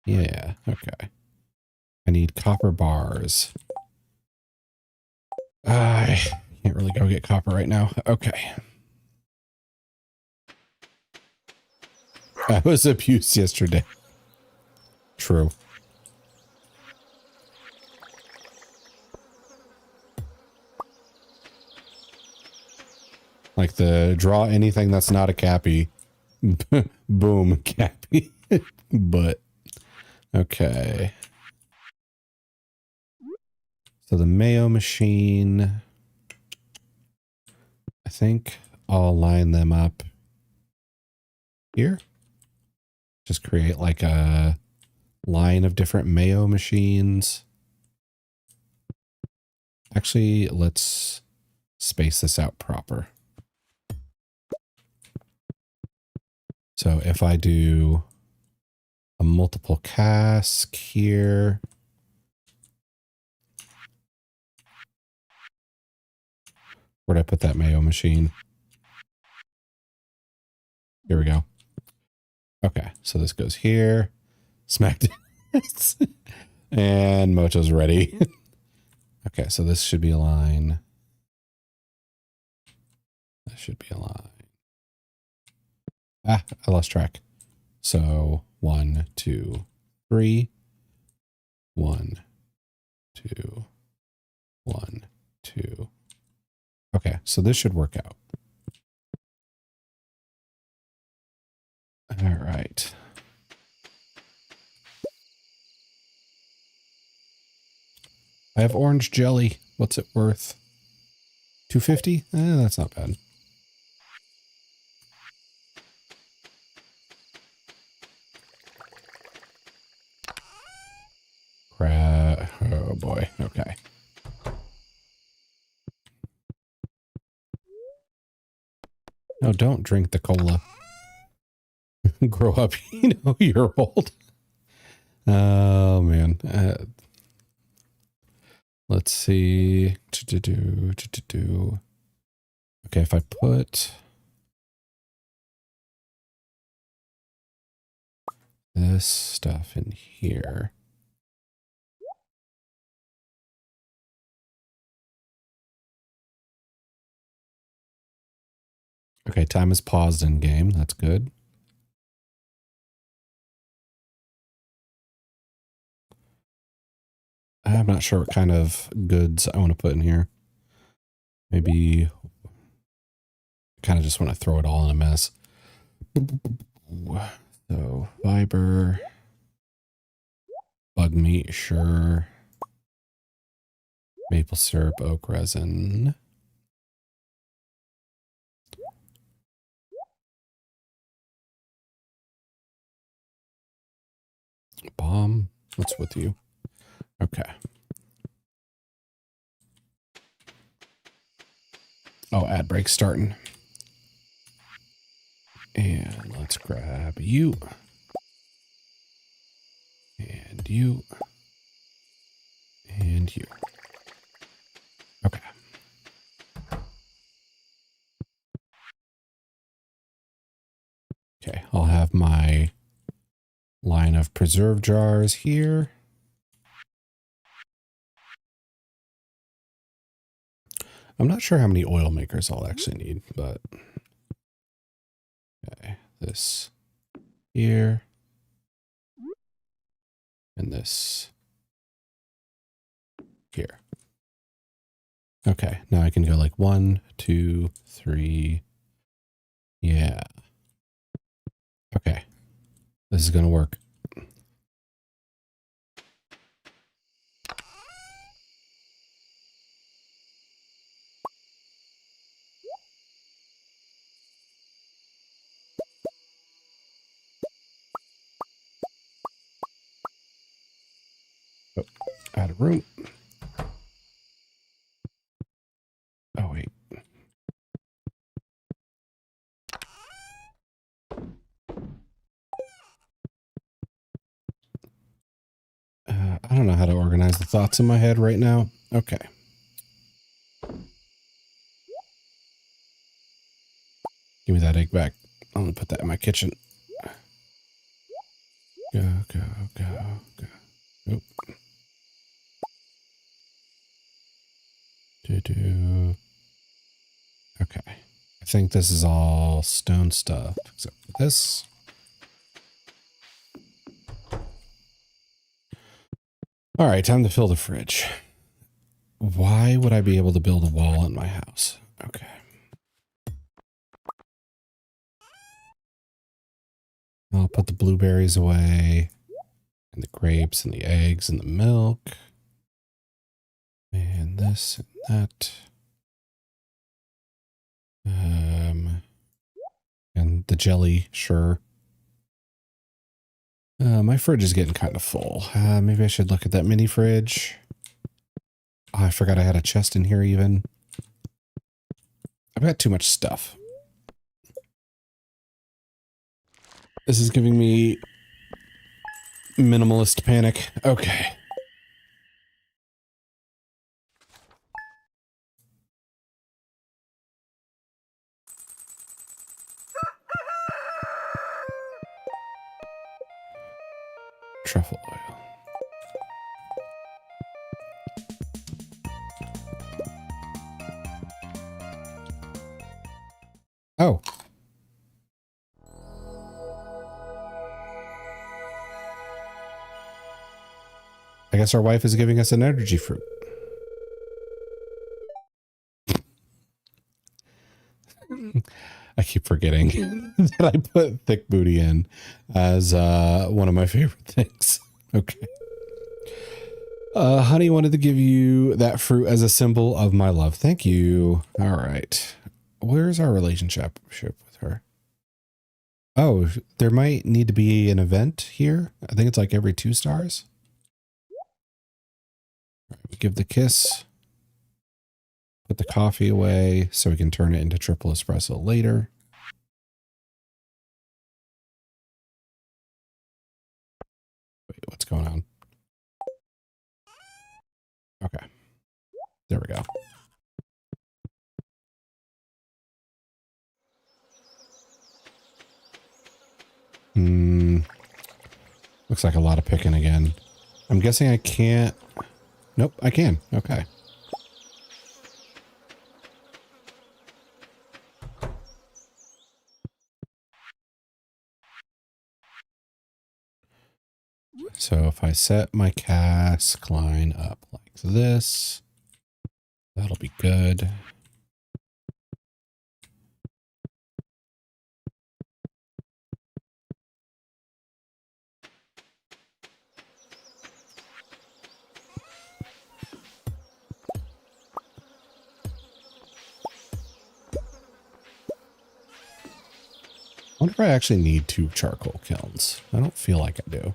Yeah, okay. I need copper bars. I can't really go get copper right now. Okay. I was abused yesterday. True. Like the draw anything that's not a cappy. Boom, cappy. But, okay. So the mayo machine, I think I'll line them up here. Just create like a line of different mayo machines. Actually, let's space this out proper. So if I do a multiple cask here, where'd I put that mayo machine? Here we go. Okay, so this goes here. Smacked it. And Mocho's ready. Okay, so this should be a line. That should be a line. Ah, I lost track. So 1, 2, 3. 1, 2, 2, 1, 2. Okay, so this should work out. All right. I have orange jelly. What's it worth? 250? That's not bad. Oh boy. Okay. No, don't drink the cola. Grow up, you're old. Oh man. Let's see. Okay, if I put this stuff in here. Okay, time is paused in game. That's good. I'm not sure what kind of goods I want to put in here. Maybe kind of just want to throw it all in a mess. So fiber, bug meat, sure. Maple syrup, oak resin. Bomb. What's with you? Okay. Oh, ad break starting. And let's grab you. And you. And you. Okay. Okay, I'll have my line of preserve jars here. I'm not sure how many oil makers I'll actually need, but okay, this here and this here. Okay, now I can go like 1, 2, 3. Yeah. Okay, this is gonna work. Oh, out of room. Oh, wait. I don't know how to organize the thoughts in my head right now. Okay. Give me that egg back. I'm gonna put that in my kitchen. Go, go, go, go. Nope. Okay. I think this is all stone stuff, except for this. All right, time to fill the fridge. Why would I be able to build a wall in my house? Okay. I'll put the blueberries away, and the grapes, and the eggs, and the milk. And this and that. And the jelly, sure. My fridge is getting kind of full. Maybe I should look at that mini fridge. Oh, I forgot I had a chest in here even. I've got too much stuff. This is giving me minimalist panic. Okay. Truffle oil. Oh. I guess our wife is giving us an energy fruit. I keep forgetting that I put thick booty in as one of my favorite things. Okay. Honey wanted to give you that fruit as a symbol of my love. Thank you. All right. Where's our relationship with her? Oh, there might need to be an event here. I think it's like every 2 stars. All right, we give the kiss. Put the coffee away so we can turn it into triple espresso later. Wait, what's going on? Okay. There we go. Looks like a lot of picking again. I'm guessing I can't. Nope, I can. Okay. So if I set my cask line up like this, that'll be good. I wonder if I actually need 2 charcoal kilns. I don't feel like I do.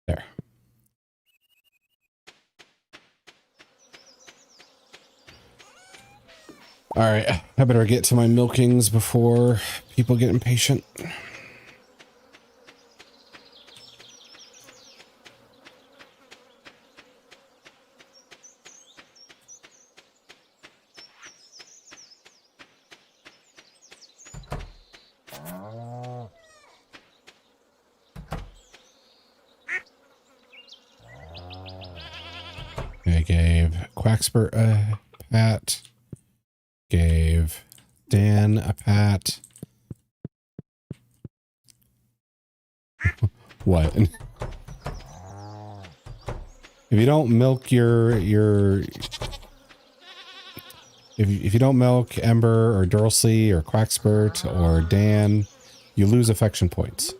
There. All right, I better get to my milkings before people get impatient. I gave Quackspert a pat. Gave Dan a pat. What? If you don't milk if you don't milk Ember or Dorsley or Quackspert or Dan, you lose affection points.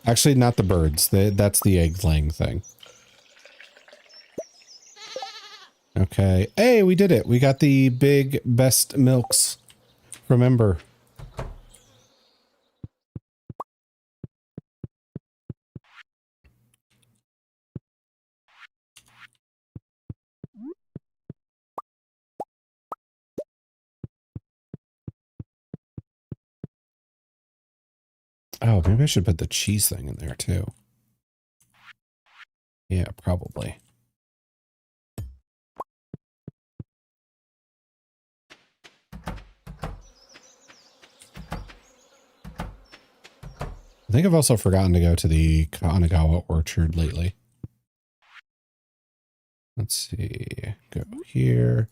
Actually, not the birds. That's the egg laying thing. Okay. Hey, we did it. We got the big best milks from Ember. Oh, maybe I should put the cheese thing in there too. Yeah, probably. I think I've also forgotten to go to the Kanagawa orchard lately. Let's see. Go here.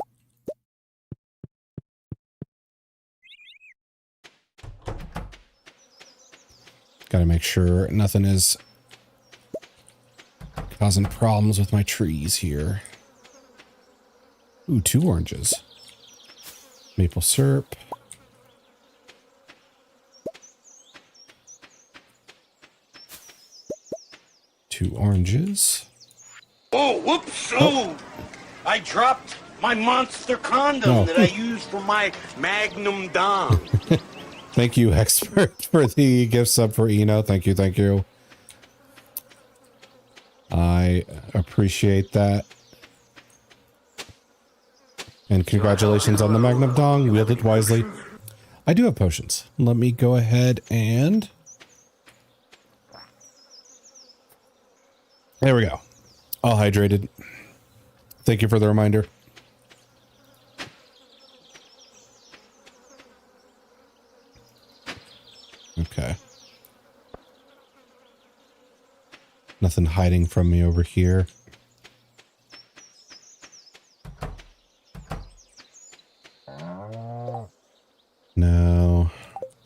Got to make sure nothing is causing problems with my trees here. Ooh, 2 oranges. Maple syrup. Two oranges. Oh, whoops! Oh, I dropped my monster condom that I used for my Magnum Dom. Thank you, Expert, for the gift sub for Eno. Thank you, thank you. I appreciate that. And congratulations on the Magnum Dong. Wield it wisely. I do have potions. Let me go ahead and... There we go. All hydrated. Thank you for the reminder. Okay. nothing hiding from me over here. No.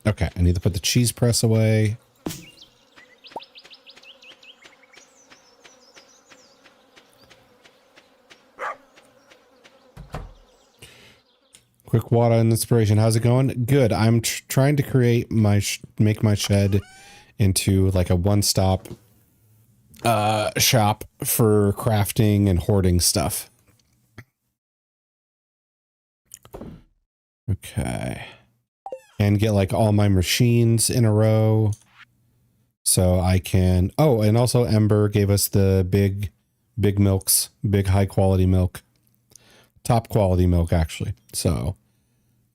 Okay, I need to put the cheese press away. Quick water and inspiration. How's it going? Good. I'm trying to create make my shed into like a one-stop shop for crafting and hoarding stuff. Okay. And get like all my machines in a row so I can, oh, and also Ember gave us the big milks, big high quality milk, top quality milk actually. So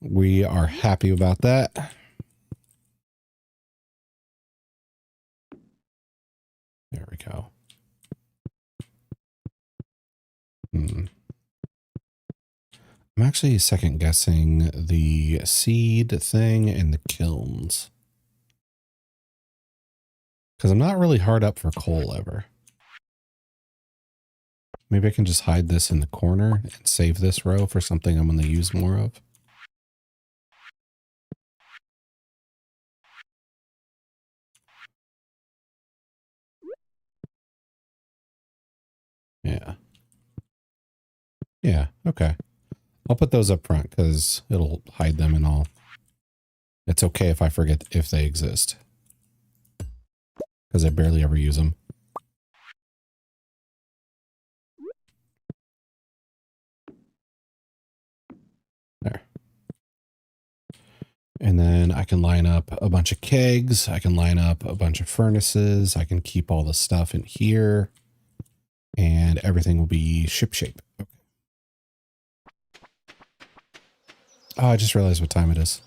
we are happy about that. There we go. I'm actually second guessing the seed thing and the kilns. Because I'm not really hard up for coal ever. Maybe I can just hide this in the corner and save this row for something I'm going to use more of. Yeah. Yeah, okay. I'll put those up front because it'll hide them and all. It's okay if I forget if they exist. Because I barely ever use them. There. And then I can line up a bunch of kegs. I can line up a bunch of furnaces. I can keep all the stuff in here. And everything will be shipshape. Okay. Oh, I just realized what time it is.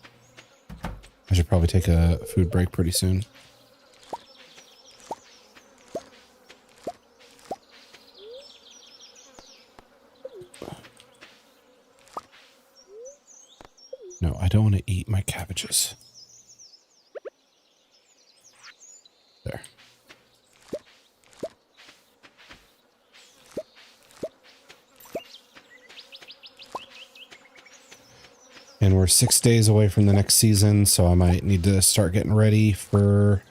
I should probably take a food break pretty soon. No, I don't want to eat my cabbages. There. And we're 6 days away from the next season, so I might need to start getting ready for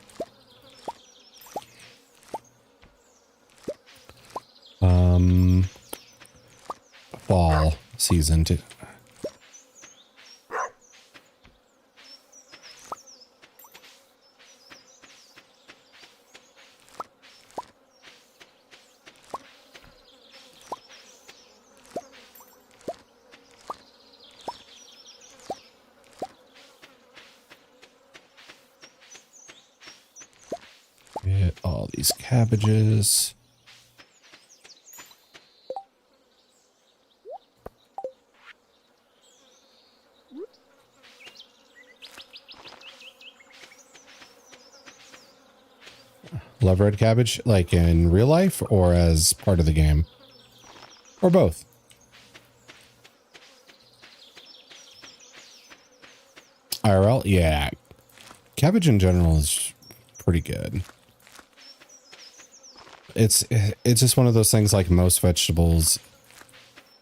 fall season too. Get all these cabbages. Love red cabbage, like in real life or as part of the game? Or both? IRL? Yeah. Cabbage in general is pretty good. It's just one of those things like most vegetables.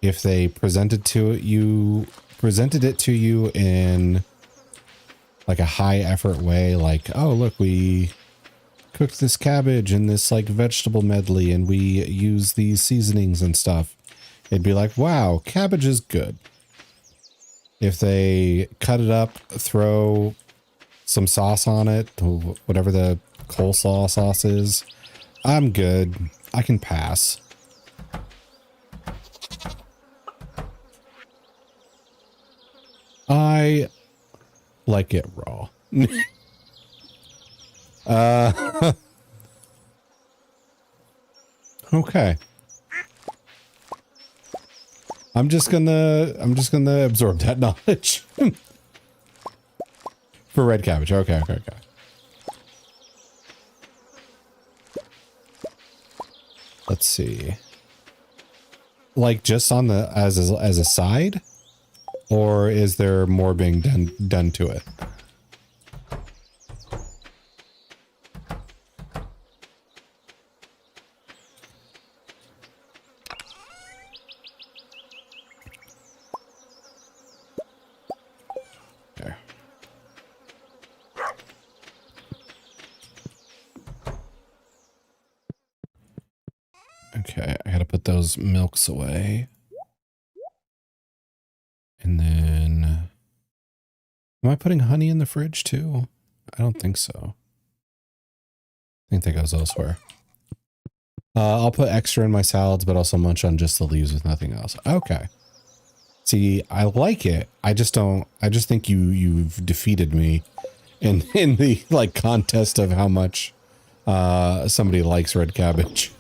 If they presented it to you in like a high effort way, like, oh, look, we cooked this cabbage in this like vegetable medley and we use these seasonings and stuff. It'd be like, wow, cabbage is good. If they cut it up, throw some sauce on it, whatever the coleslaw sauce is, I'm good. I can pass. I like it raw. Okay. I'm just gonna absorb that knowledge. For red cabbage. Okay. Let's see. Like just on the as a side, or is there more being done to it? Okay, I gotta put those milks away. And then, am I putting honey in the fridge too? I don't think so. I think that goes elsewhere. I'll put extra in my salads, but also munch on just the leaves with nothing else. Okay. See, I like it. I just think you've defeated me in the like contest of how much somebody likes red cabbage.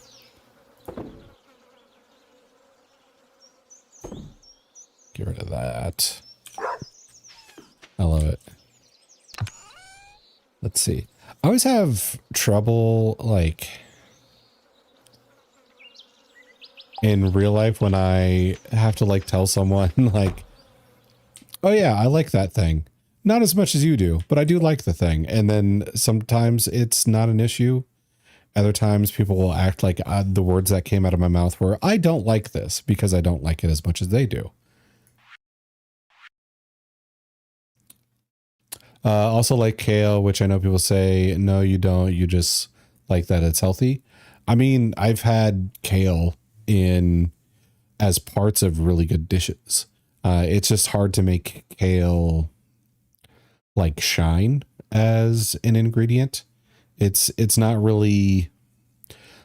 Get rid of that. I love it. Let's see. I always have trouble, like, in real life when I have to, like, tell someone, like, oh yeah, I like that thing. Not as much as you do, but I do like the thing. And then sometimes it's not an issue. Other times people will act like the words that came out of my mouth were, I don't like this, because I don't like it as much as they do. Also like kale, which I know people say, no, you don't. You just like that it's healthy. I mean, I've had kale in as parts of really good dishes. It's just hard to make kale like shine as an ingredient. It's not really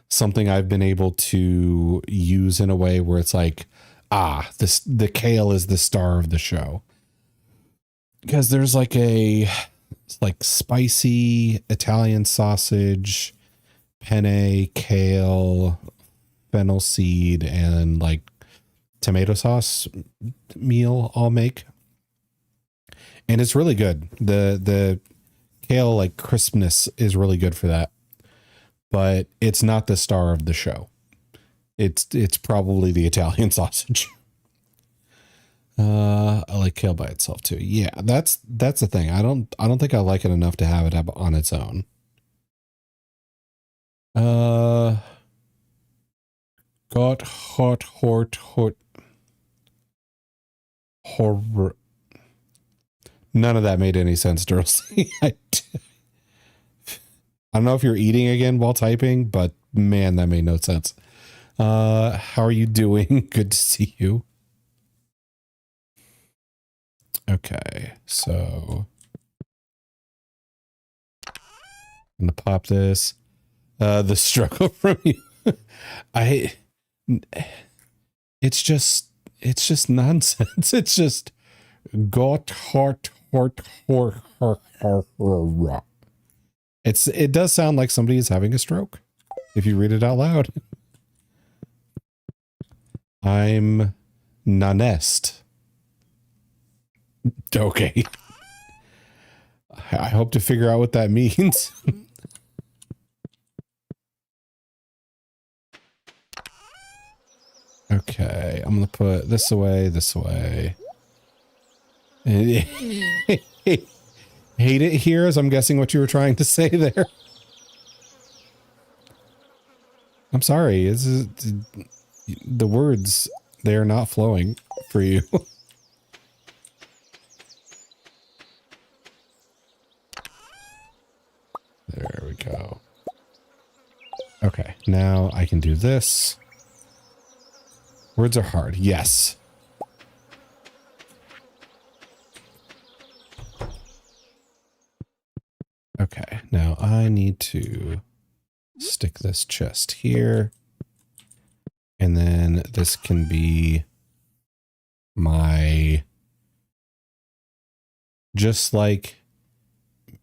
something I've been able to use in a way where it's like, the kale is the star of the show. Because there's like a spicy Italian sausage, penne, kale, fennel seed, and like tomato sauce meal I'll make. And it's really good. The kale like crispness is really good for that. But it's not the star of the show. It's probably the Italian sausage. I like kale by itself too. Yeah, that's the thing. I don't think I like it enough to have it up on its own. Got hot horror. None of that made any sense, Dursley. I don't know if you're eating again while typing, but man, that made no sense. How are you doing? Good to see you. Okay, so I'm gonna pop this. The struggle from you. It's just nonsense. It's just got heart. It does sound like somebody is having a stroke if you read it out loud. I'm nanest. Okay. I hope to figure out what that means. Okay, I'm gonna put this away, Hate it here, as I'm guessing what you were trying to say there. I'm sorry, the words, they are not flowing for you. There we go. Okay, now I can do this. Words are hard. Yes. Okay, now I need to stick this chest here. And then this can be my, just like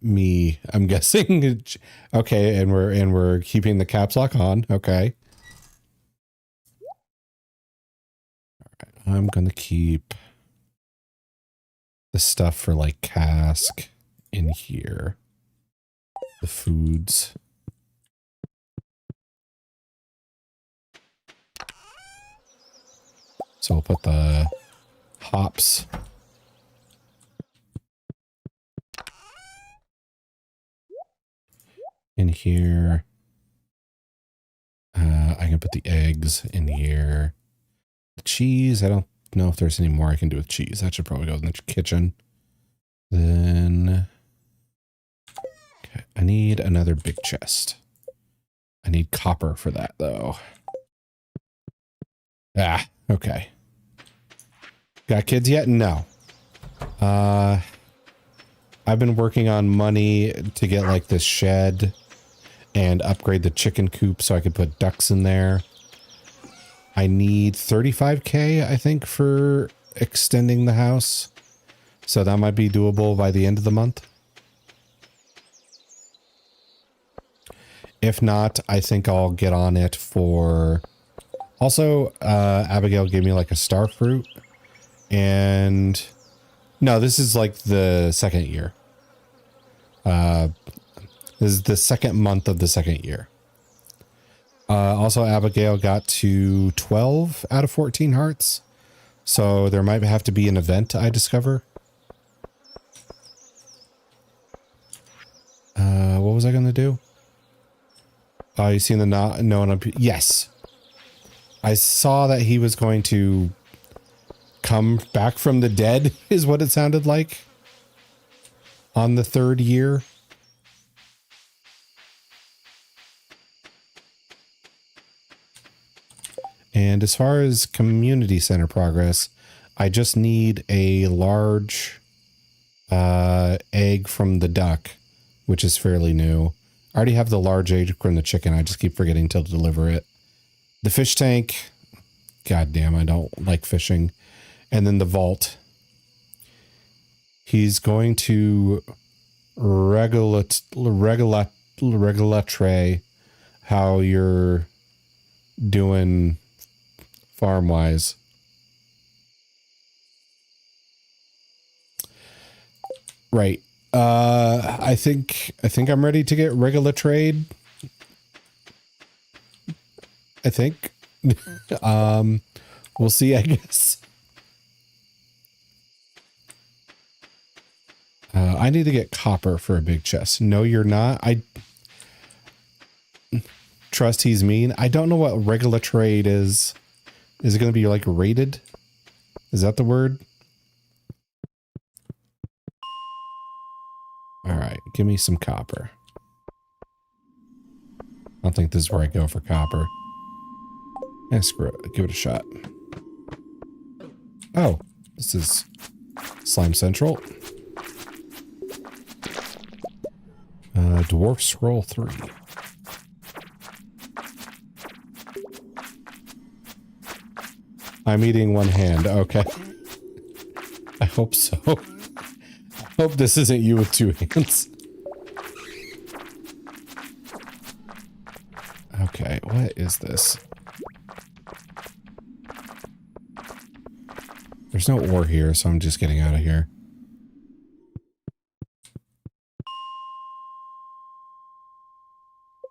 me, I'm guessing. Okay, and we're keeping the caps lock on. Okay. All right, I'm gonna keep the stuff for like cask in here. The foods. So I'll put the hops in here. I can put the eggs in here. The cheese, I don't know if there's any more I can do with cheese. That should probably go in the kitchen. Then, okay, I need another big chest. I need copper for that though. Ah, okay. Got kids yet? No. I've been working on money to get like this shed and upgrade the chicken coop so I could put ducks in there. I need 35K, I think, for extending the house. So that might be doable by the end of the month. If not, I think I'll get on it for... Also, Abigail gave me like a star fruit. And... No, this is like the second year. This is the second month of the second year. Also, Abigail got to 12 out of 14 hearts. So there might have to be an event I discover. What was I going to do? Oh, you seen the no one up? Yes. I saw that he was going to come back from the dead, is what it sounded like. On the third year. And as far as community center progress, I just need a large egg from the duck, which is fairly new. I already have the large egg from the chicken. I just keep forgetting to deliver it. The fish tank. God damn, I don't like fishing. And then the vault. He's going to regulate how you're doing farm-wise. Right. I think I'm ready to get regular trade. I think. We'll see, I guess. I need to get copper for a big chest. No, you're not. I trust he's mean. I don't know what regular trade is. Is it going to be like rated? Is that the word? All right, give me some copper. I don't think this is where I go for copper. Yeah, screw it. Give it a shot. Oh, this is Slime Central. Dwarf Scroll 3. I'm eating one hand. Okay. I hope so. I hope this isn't you with two hands. Okay, what is this? There's no ore here, so I'm just getting out of here.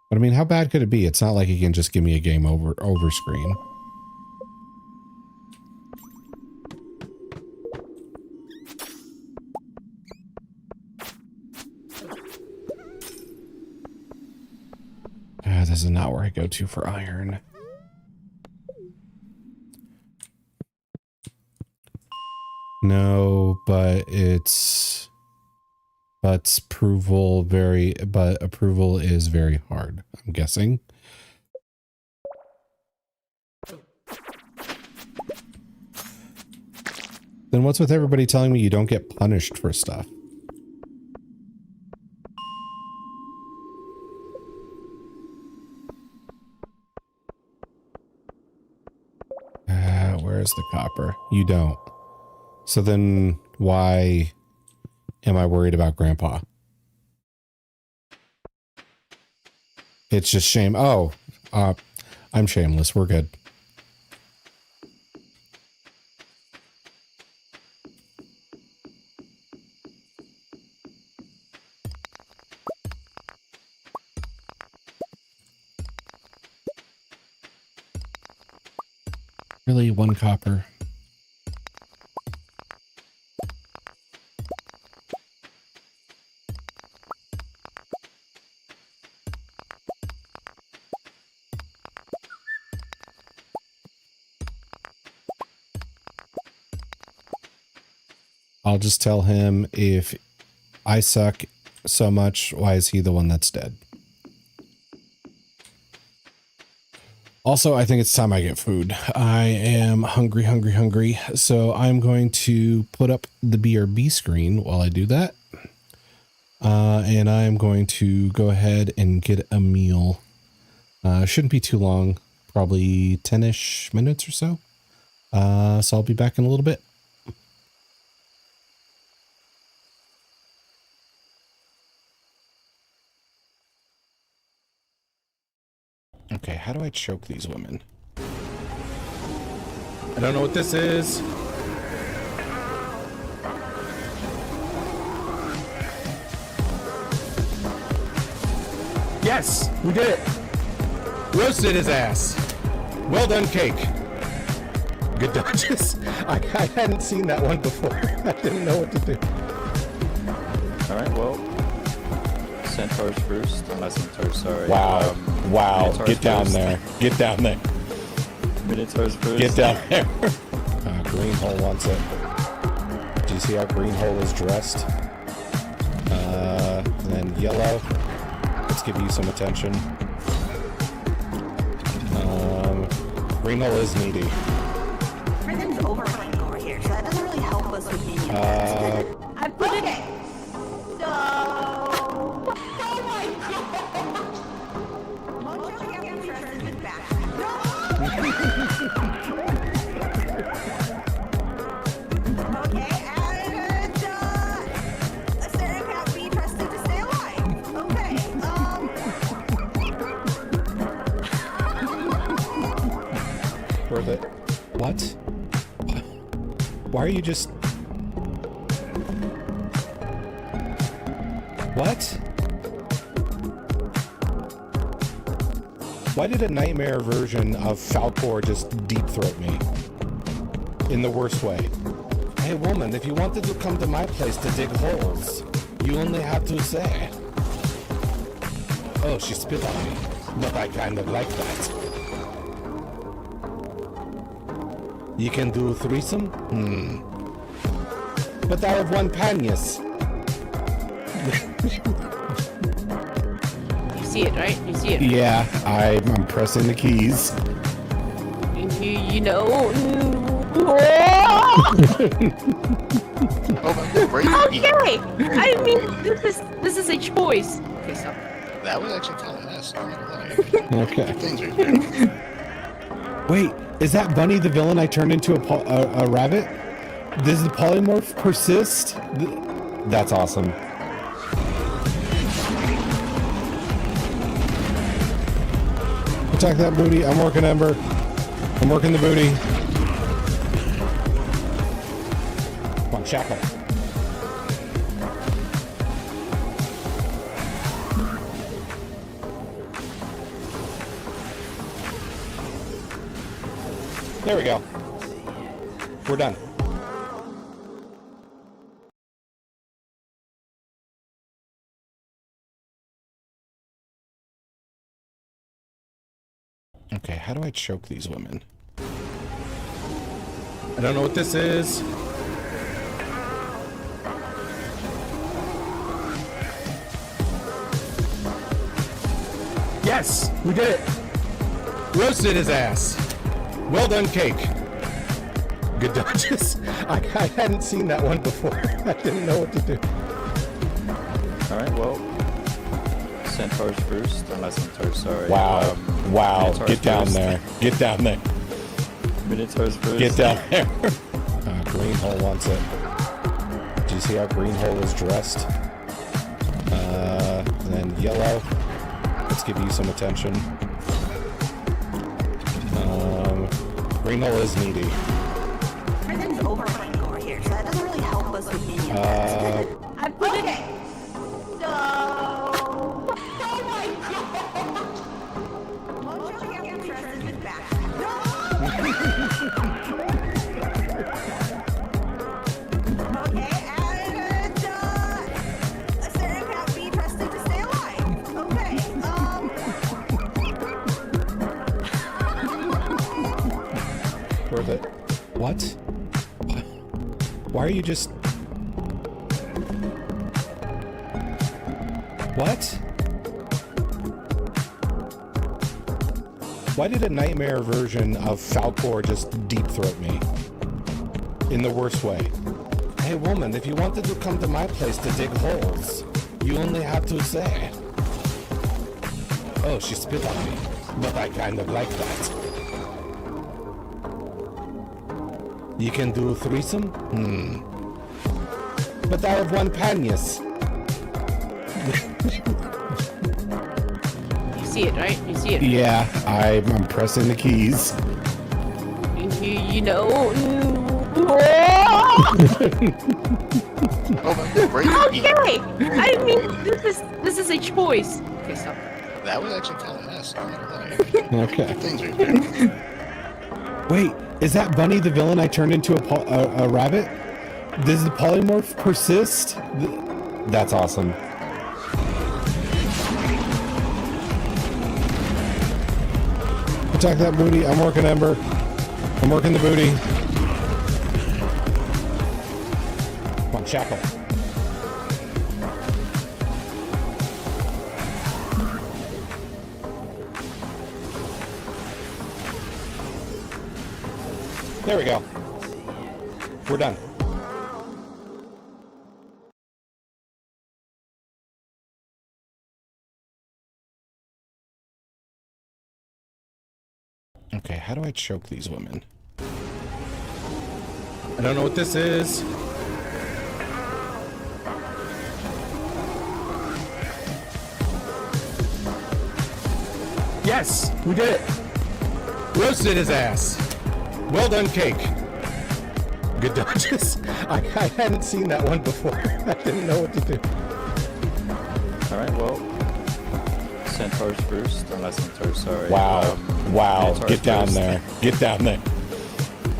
But I mean, how bad could it be? It's not like he can just give me a game over screen. This is not where I go to for iron. No, but approval is very hard, I'm guessing. Then what's with everybody telling me you don't get punished for stuff? Where's the copper? You don't. So then why am I worried about Grandpa? It's just shame. Oh, I'm shameless. We're good. Really, one copper. I'll just tell him if I suck so much, why is he the one that's dead? Also, I think it's time I get food. I am hungry. So I'm going to put up the BRB screen while I do that. And I'm going to go ahead and get a meal. Shouldn't be too long, probably 10-ish minutes or so. So I'll be back in a little bit. Okay, how do I choke these women? I don't know what this is. Yes, we did it. Roasted his ass. Well done, cake. Good dodges. I hadn't seen that one before. I didn't know what to do. Alright, well. Centaurs first. Not centaurs, sorry. Wow. Wow. Minotaurs Get down first. there. Get down there. Minotaurs first. Get down there. Green hole wants it. Do you see how green hole is dressed? And then yellow. Let's give you some attention. Green hole is needy. Everything's overflowing over here, so that doesn't really help us with the I put it in. So... Oh my god! Most of the interest is back. Okay, and Asterion can't be trusted to stay alive. Okay, Worth it. What? Why are you just... What? Why did a nightmare version of Falcor just deep throat me? In the worst way. Hey woman, if you wanted to come to my place to dig holes, you only have to say. Oh, she spit on me. But I kind of like that. You can do threesome? But I have one panias. You see it, right? You see it. Yeah, I'm pressing the keys. You know. Oh my god, right? Okay. I mean, this is a choice. Okay, so. That was actually kind of nice. I'm not gonna lie. Okay. Things are good. Wait, is that Bunny the villain I turned into a rabbit? Does the polymorph persist? That's awesome. Attack that booty. I'm working Ember. I'm working the booty. Come on, shackle. There we go. We're done. Okay, how do I choke these women? I don't know what this is. Yes, we did it. Roasted his ass. Well done, cake. Good dodges. I hadn't seen that one before. I didn't know what to do. Alright, well. Centaurs first. Not centaurs, sorry. Wow. Wow. Minotaurs Get down first. there. Get down there. Minotaurs first. Get down there. Green hole wants it. Do you see how green hole is dressed? And then yellow. Let's give you some attention. Green hole is needy. Everything's overflowing over here, so that doesn't really help us with the I put it in. So... Oh my god! Most of the interest is back. Okay, and Asterion can't be trusted to stay alive. Okay, Worth it. What? Why are you just... What? Why did a nightmare version of Falcor just deep throat me? In the worst way. Hey woman, if you wanted to come to my place to dig holes, you only have to say. Oh, she spit on me, but I kind of like that. You can do a threesome? But I have one panias. You see it, right? You see it. Yeah, I'm pressing the keys. You know. Oh, that's great. Okay. I mean, this is a choice. Okay, stop. That was actually kind of nice. I'm not gonna lie. Okay. Things right there. Wait, is that Bunny the villain I turned into a rabbit? Does the polymorph persist? That's awesome. Attack that booty. I'm working Ember. I'm working the booty. Come on, Shackle. There we go. We're done. Okay, how do I choke these women? I don't know what this is. Yes, we did it. Roasted his ass. Well done, cake. Good dodges. I hadn't seen that one before. I didn't know what to do. Alright, well. Centaurs first. Or not Centaurs, sorry. Wow. Wow. Minotaurs Get down first. there. Get down there.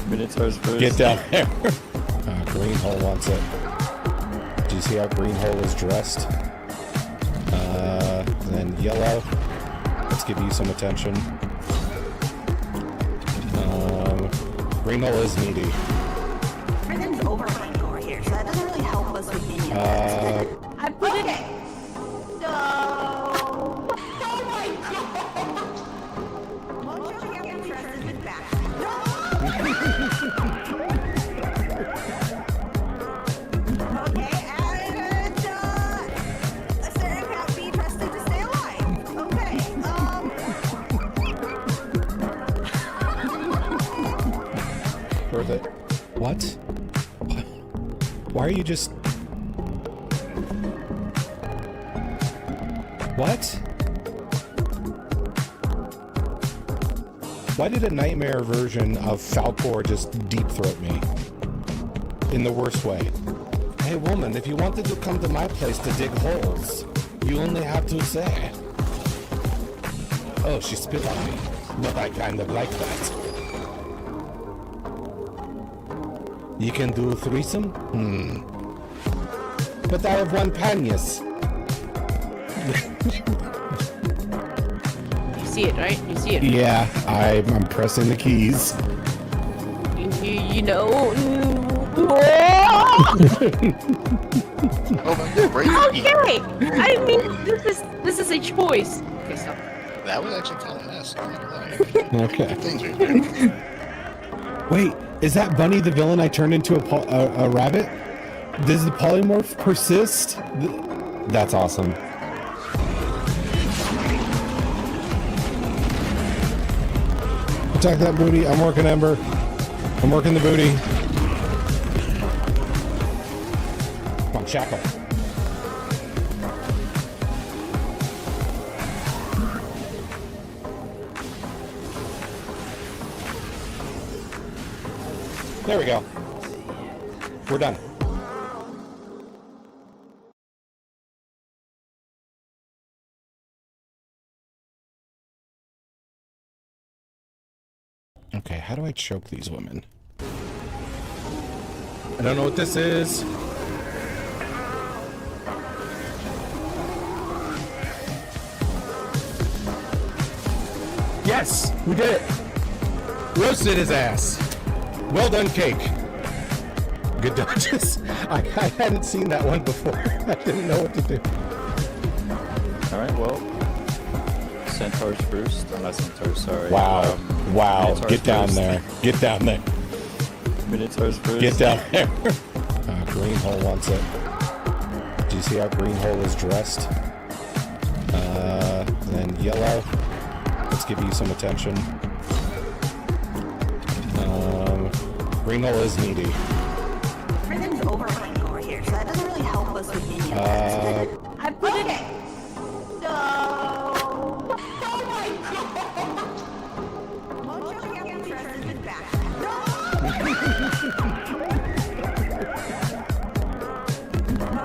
Minotaurs first. Get down there. Greenhole wants it. Do you see how Greenhole is dressed? Then yellow. Let's give you some attention. Greenhole is needy. Everything's over here, so that doesn't really help us with any of this. I put it. So. Oh my god! Won't you get interested with back? Okay, and Asterion can't be trusted to stay alive. Okay, Worth it. What? Why are you just... What? Why did a nightmare version of Falcor just deep throat me? In the worst way. Hey woman, if you wanted to come to my place to dig holes, you only have to say. Oh, she spit on me, but I kind of like that. You can do a threesome? But I have one panias. You see it, right? You see it. Yeah, I'm pressing the keys. You know. Oh, that's great. Okay. I mean, this is a choice. Okay, stop. That was actually kind of nice. I'm not gonna lie. Okay. Things right there. Wait, is that Bunny the villain I turned into a rabbit? Does the polymorph persist? That's awesome. Attack that booty. I'm working Ember. I'm working the booty. Come on, Shackle. There we go. We're done. Okay, how do I choke these women? I don't know what this is. Yes, we did it. Roasted his ass. Well done, cake. Good dodges. I hadn't seen that one before. I didn't know what to do. Alright, well. Centaurs first. Not centaurs, sorry. Wow. Wow. Minotaurs Get down first. there. Get down there. Minotaurs first. Get down there. Green hole wants it. Do you see how green hole is dressed? Then yellow. Let's give you some attention. Green hole is needy. Everything's overrunning over here, so that doesn't really help us with any of this. I put it in. So... Oh my god! Mojo Captain Trust is back.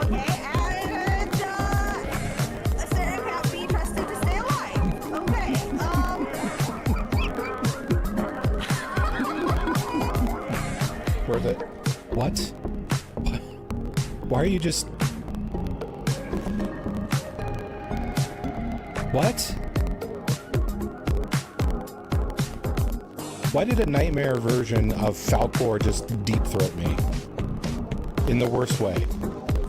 Okay, and Asterion can't be trusted to stay alive. Okay, Where's it? What? Why are you just... What? Why did a nightmare version of Falcor just deep throat me? In the worst way.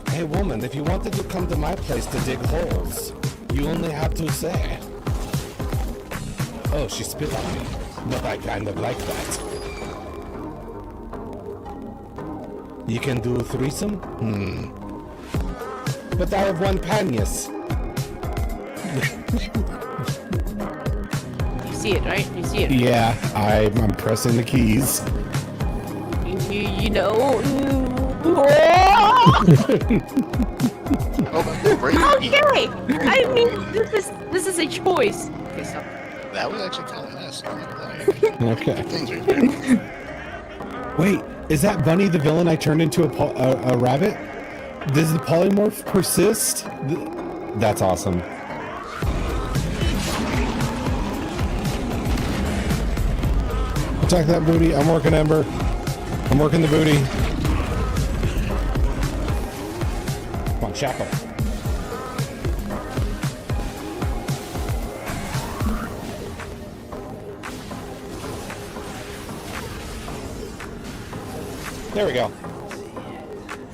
Hey woman, if you wanted to come to my place to dig holes, you only have to say. Oh, she spit on me. But I kind of like that. You can do a threesome? But I have one panias. You see it, right? You see it. Yeah, I'm pressing the keys. You know. Oh, great. Okay. I mean, this is a choice. Okay, so. That was actually kind of nice. I'm not gonna lie. Okay. Things are good. Wait, is that Bunny the villain I turned into a rabbit? Does the polymorph persist? That's awesome. Attack that booty. I'm working Ember. I'm working the booty. Come on, Shackle. There we go.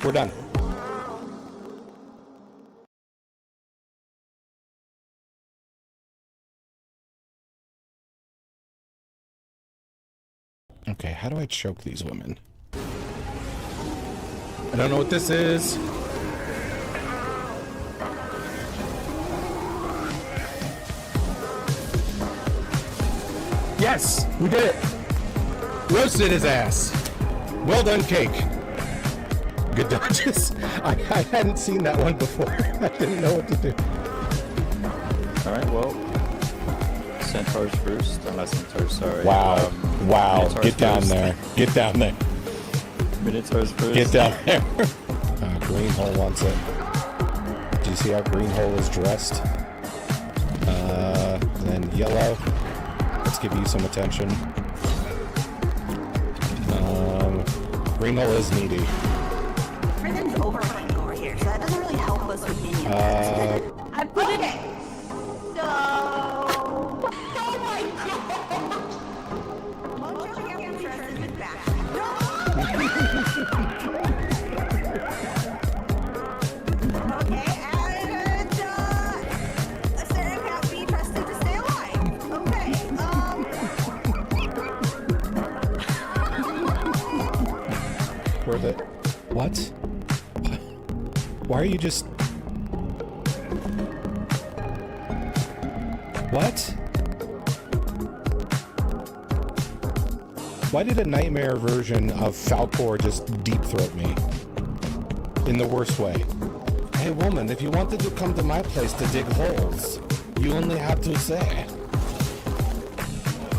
We're done. Okay, how do I choke these women? I don't know what this is. Yes, we did it. Roasted his ass. Well done, cake. Good dodges. I hadn't seen that one before. I didn't know what to do. Alright, well. Centaurs first. Not centaurs, sorry. Wow. Wow. Minotaurs Get down first. there. Get down there. Minotaurs first. Get down there. Green hole wants it. Do you see how green hole is dressed? Then yellow. Let's give you some attention. Green hole is needy. everything's overrunning over here, so that doesn't really help us with any of this. I put it in. So... Oh my god! Mojo Captain Trust is back. Okay, and Asterion can't be trusted to stay alive. Okay, Where's it? What? Why are you just... What? Why did a nightmare version of Falcor just deep throat me? In the worst way. Hey woman, if you wanted to come to my place to dig holes, you only have to say.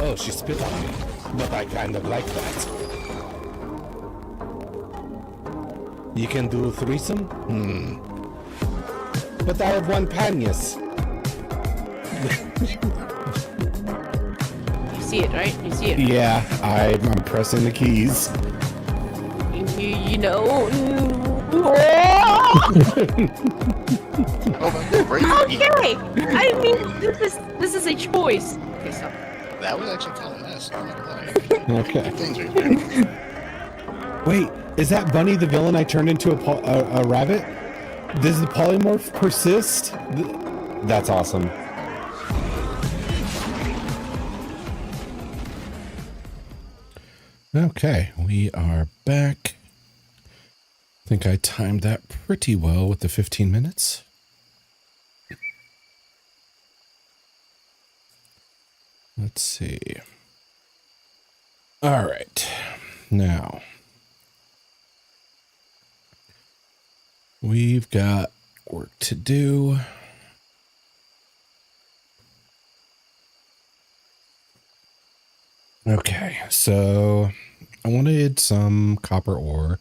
Oh, she spit on me. But I kind of like that. You can do a threesome? But I have one panias. You see it, right? You see it. Yeah, I'm pressing the keys. You know. Oh, great. Okay. I mean, this is a choice. Okay, so. That was actually kind of nice. I'm not gonna lie. Okay. Things are good. Wait, is that Bunny the villain I turned into a rabbit? Does the polymorph persist? That's awesome. Okay, we are back. I think I timed that pretty well with the 15 minutes. Let's see. All right. Now, we've got work to do. Okay, so I wanted some copper ore.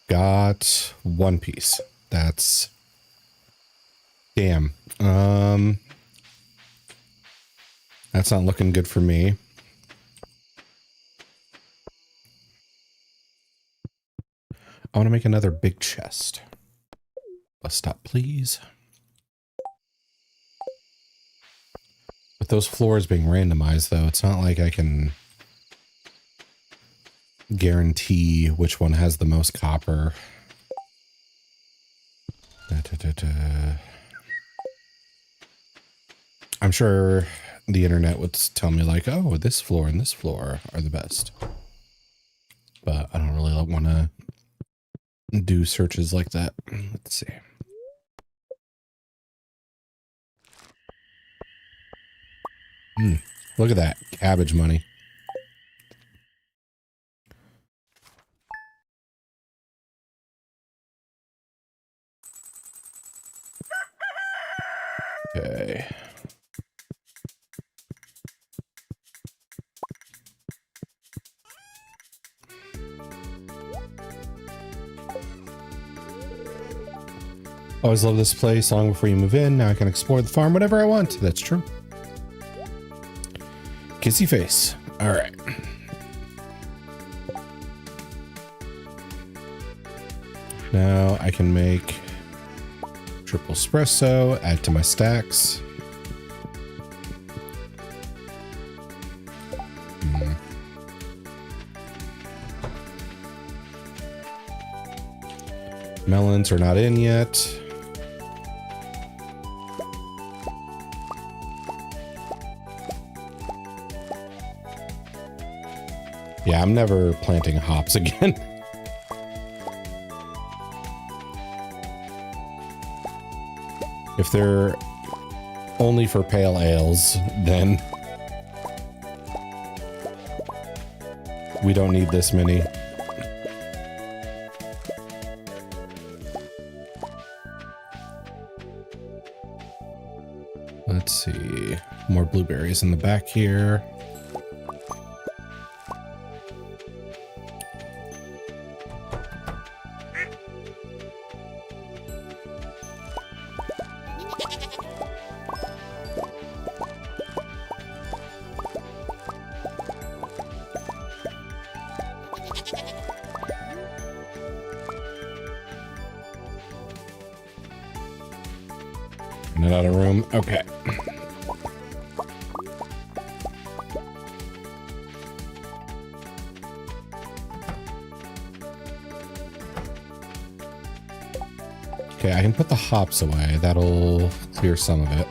Got one piece. That's damn. That's not looking good for me. I want to make another big chest. Let's stop, please. With those floors being randomized, though, it's not like I can guarantee which one has the most copper. I'm sure the internet would tell me like, oh, this floor and this floor are the best. But I don't really want to do searches like that. Let's see. Look at that cabbage money. Okay. Always love this place. Long before you move in, now I can explore the farm whenever I want. That's true. Kissy face. All right. Now I can make triple espresso, add to my stacks. Melons are not in yet. Yeah, I'm never planting hops again. If they're only for pale ales, then we don't need this many. Let's see. More blueberries in the back here. Running out of room. Okay. Okay, I can put the hops away. That'll clear some of it.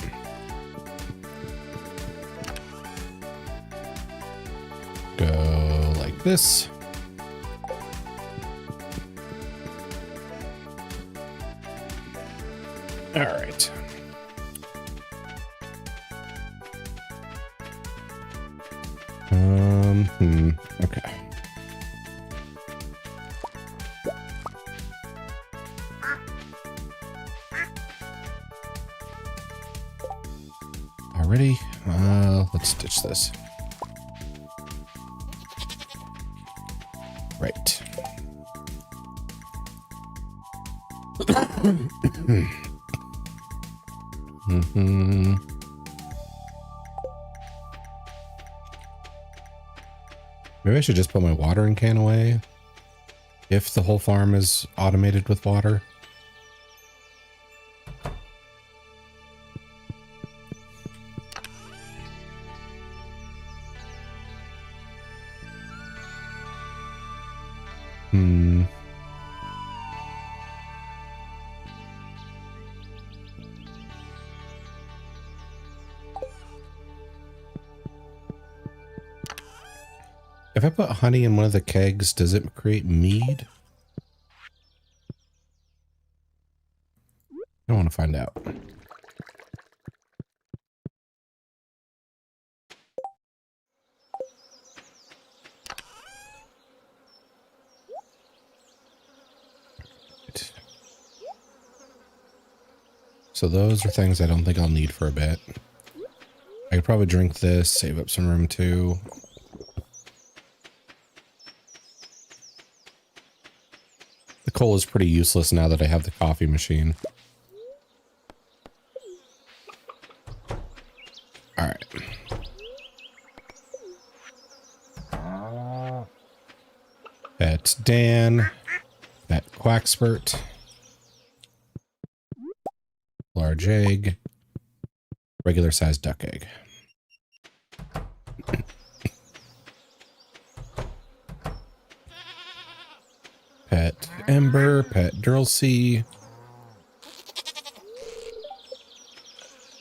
Go like this. All right. Okay. Already? Let's ditch this. Right. Maybe I should just put my watering can away if the whole farm is automated with water. If I put honey in one of the kegs, does it create mead? I want to find out. So those are things I don't think I'll need for a bit. I could probably drink this, save up some room too. The coal is pretty useless now that I have the coffee machine. All right. Pet Dan. Pet Quackspurt. Large egg. Regular sized duck egg. Pet Ember. Pet Drilsey.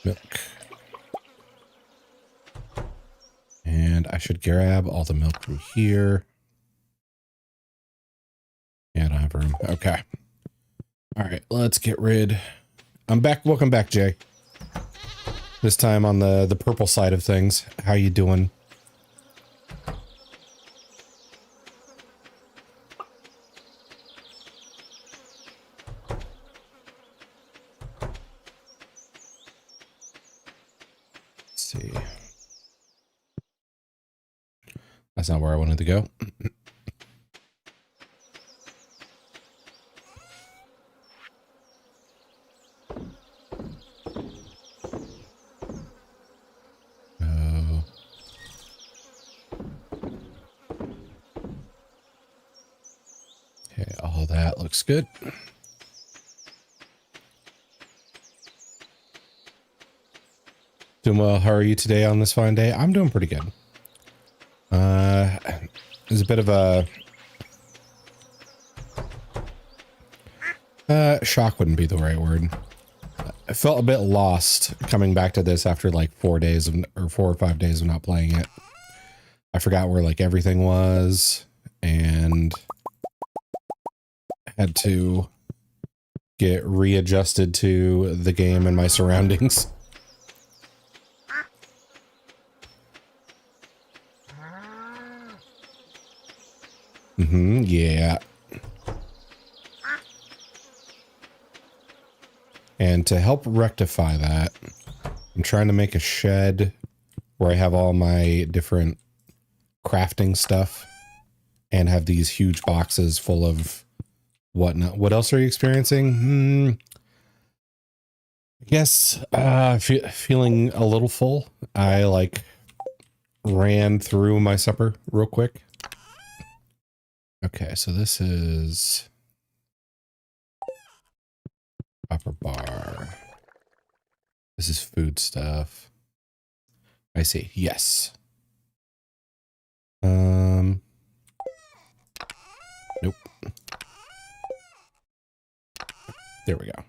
Milk. And I should grab all the milk from here. Yeah, I don't have room. Okay. All right, let's get rid. I'm back. Welcome back, Jay. This time on the purple side of things. How you doing? Let's see. That's not where I wanted to go. Okay, all that looks good. Doing well. How are you today on this fine day? I'm doing pretty good. There's a bit of a shock wouldn't be the right word. I felt a bit lost coming back to this after like 4 days of, or 4 or 5 days of not playing it. I forgot where like everything was and had to get readjusted to the game and my surroundings. Yeah. And to help rectify that, I'm trying to make a shed where I have all my different crafting stuff and have these huge boxes full of whatnot. What else are you experiencing? I guess feeling a little full. I like ran through my supper real quick. Okay, so this is copper bar. This is food stuff. I see. Yes. Nope. There we go.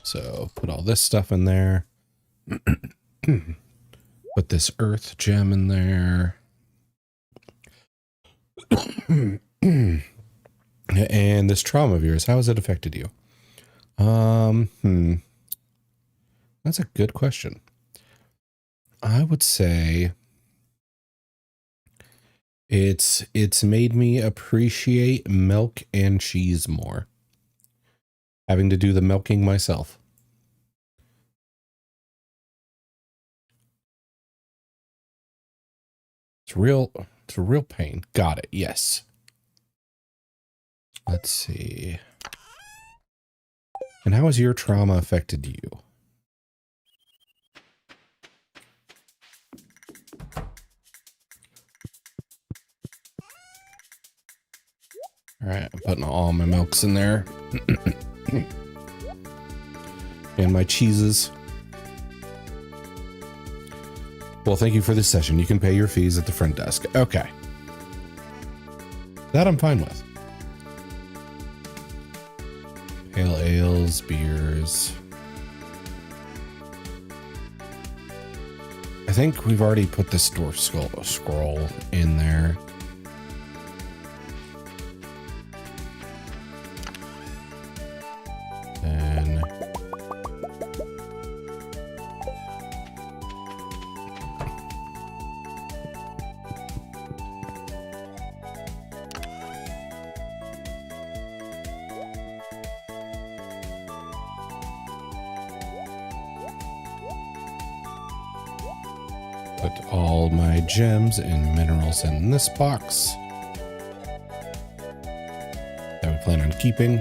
So put all this stuff in there. Put this earth gem in there. And this trauma of yours, how has it affected you? That's a good question. I would say it's made me appreciate milk and cheese more. Having to do the milking myself. It's a real pain. Got it. Yes. Let's see. And how has your trauma affected you? All right, I'm putting all my milks in there. And my cheeses. Well, thank you for this session. You can pay your fees at the front desk. Okay. That I'm fine with. Pale ales, beers. I think we've already put this dwarf scroll in there. put all my gems and minerals in this box that we plan on keeping.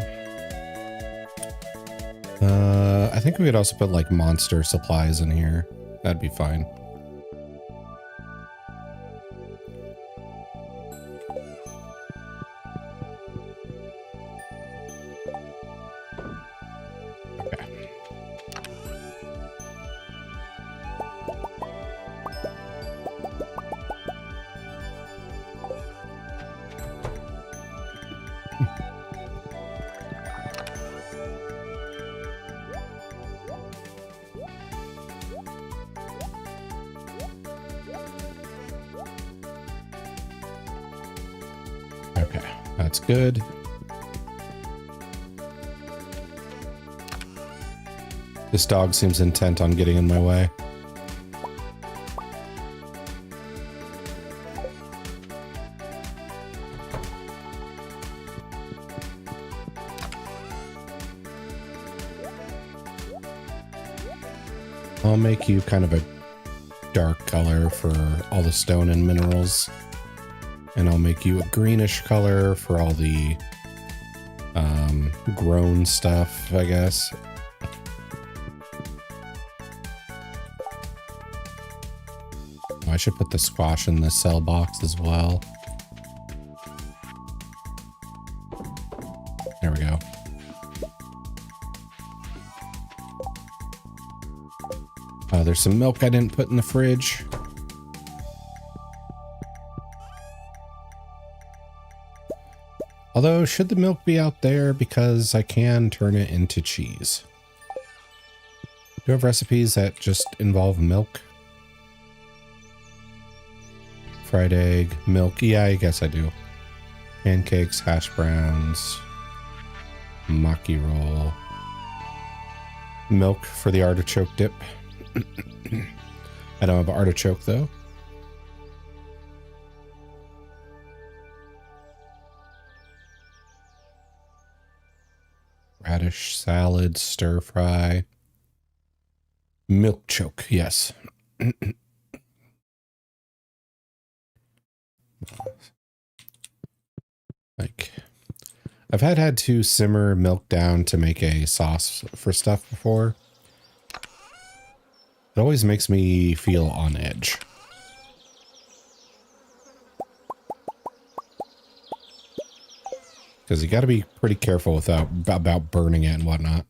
I think we could also put like monster supplies in here. That'd be fine. Okay, that's good. This dog seems intent on getting in my way. I'll make you kind of a dark color for all the stone and minerals. And I'll make you a greenish color for all the grown stuff, I guess. I should put the squash in the cell box as well. There we go. There's some milk I didn't put in the fridge. Although, should the milk be out there? Because I can turn it into cheese. Do you have recipes that just involve milk? Fried egg, milk. Yeah, I guess I do. Pancakes, hash browns, maki roll. Milk for the artichoke dip. I don't have artichoke though. Radish salad, stir fry. Milk choke, yes. Like, I've had to simmer milk down to make a sauce for stuff before. It always makes me feel on edge. Because you got to be pretty careful about burning it and whatnot.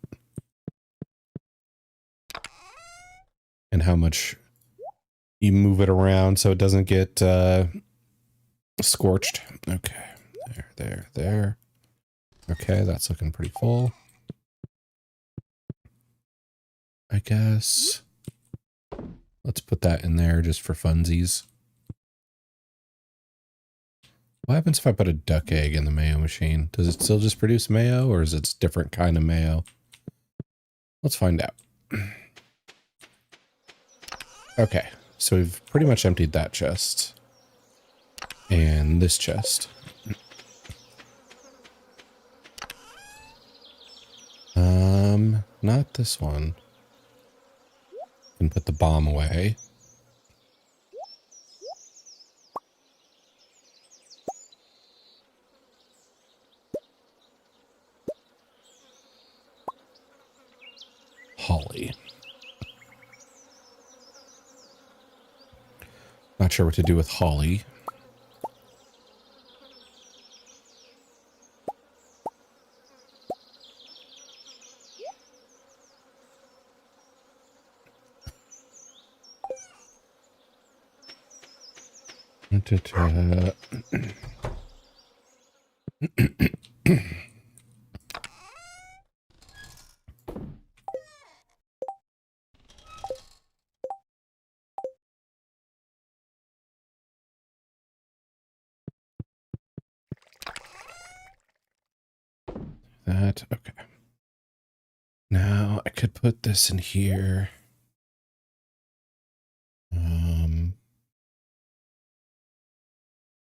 And how much you move it around so it doesn't get scorched. Okay, there. Okay, that's looking pretty full. I guess. Let's put that in there just for funsies. What happens if I put a duck egg in the mayo machine? Does it still just produce mayo, or is it a different kind of mayo? Let's find out. Okay, so we've pretty much emptied that chest. And this chest. Not this one. And put the bomb away. Holly. Not sure what to do with holly. That, okay. Now I could put this in here.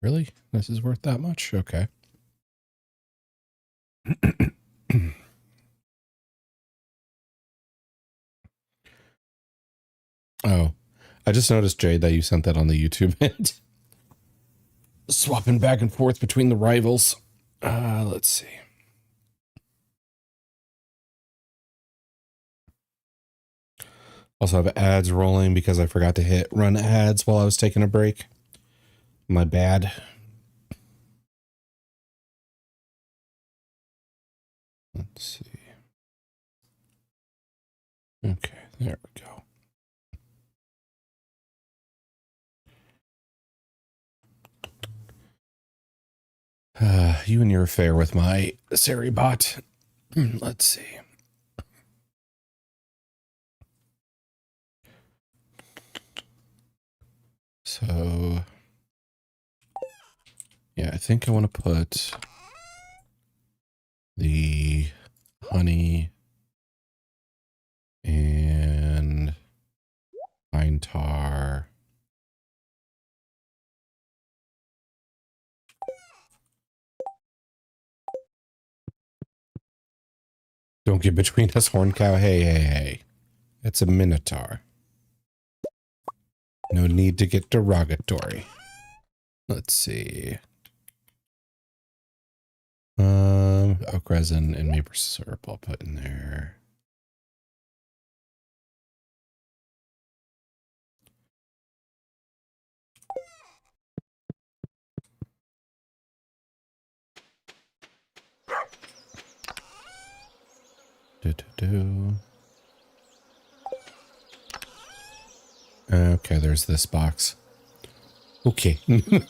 Really? This is worth that much? Okay. Oh, I just noticed, Jade, that you sent that on the YouTube end. Swapping back and forth between the rivals. Let's see. Also have ads rolling because I forgot to hit run ads while I was taking a break. My bad. Let's see. Okay, there we go. You and your affair with my Siri bot. Let's see. So, yeah, I think I want to put the honey and pine tar. Don't get between us, horn cow. Hey, hey, hey. It's a minotaur. No need to get derogatory. Let's see. Oak resin and maple syrup I'll put in there. Okay, there's this box. Okay.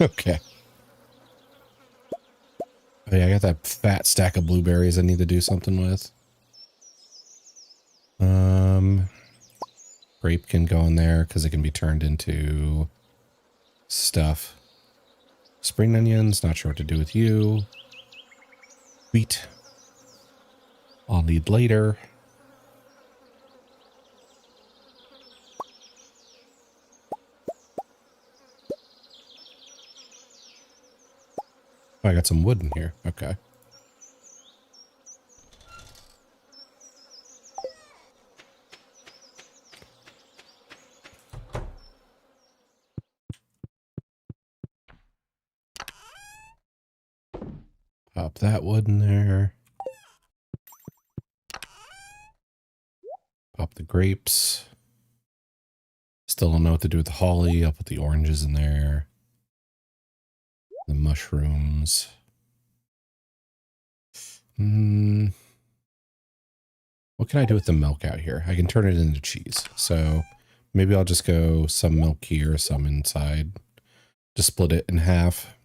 Okay. Oh yeah, I got that fat stack of blueberries I need to do something with. Grape can go in there because it can be turned into stuff. Spring onions, not sure what to do with you. Wheat. I'll need later. Oh, I got some wood in here. Okay. Pop that wood in there. Pop the grapes. Still don't know what to do with the holly. I'll put the oranges in there. The mushrooms. What can I do with the milk out here? I can turn it into cheese. So maybe I'll just go some milk here, some inside. Just split it in half.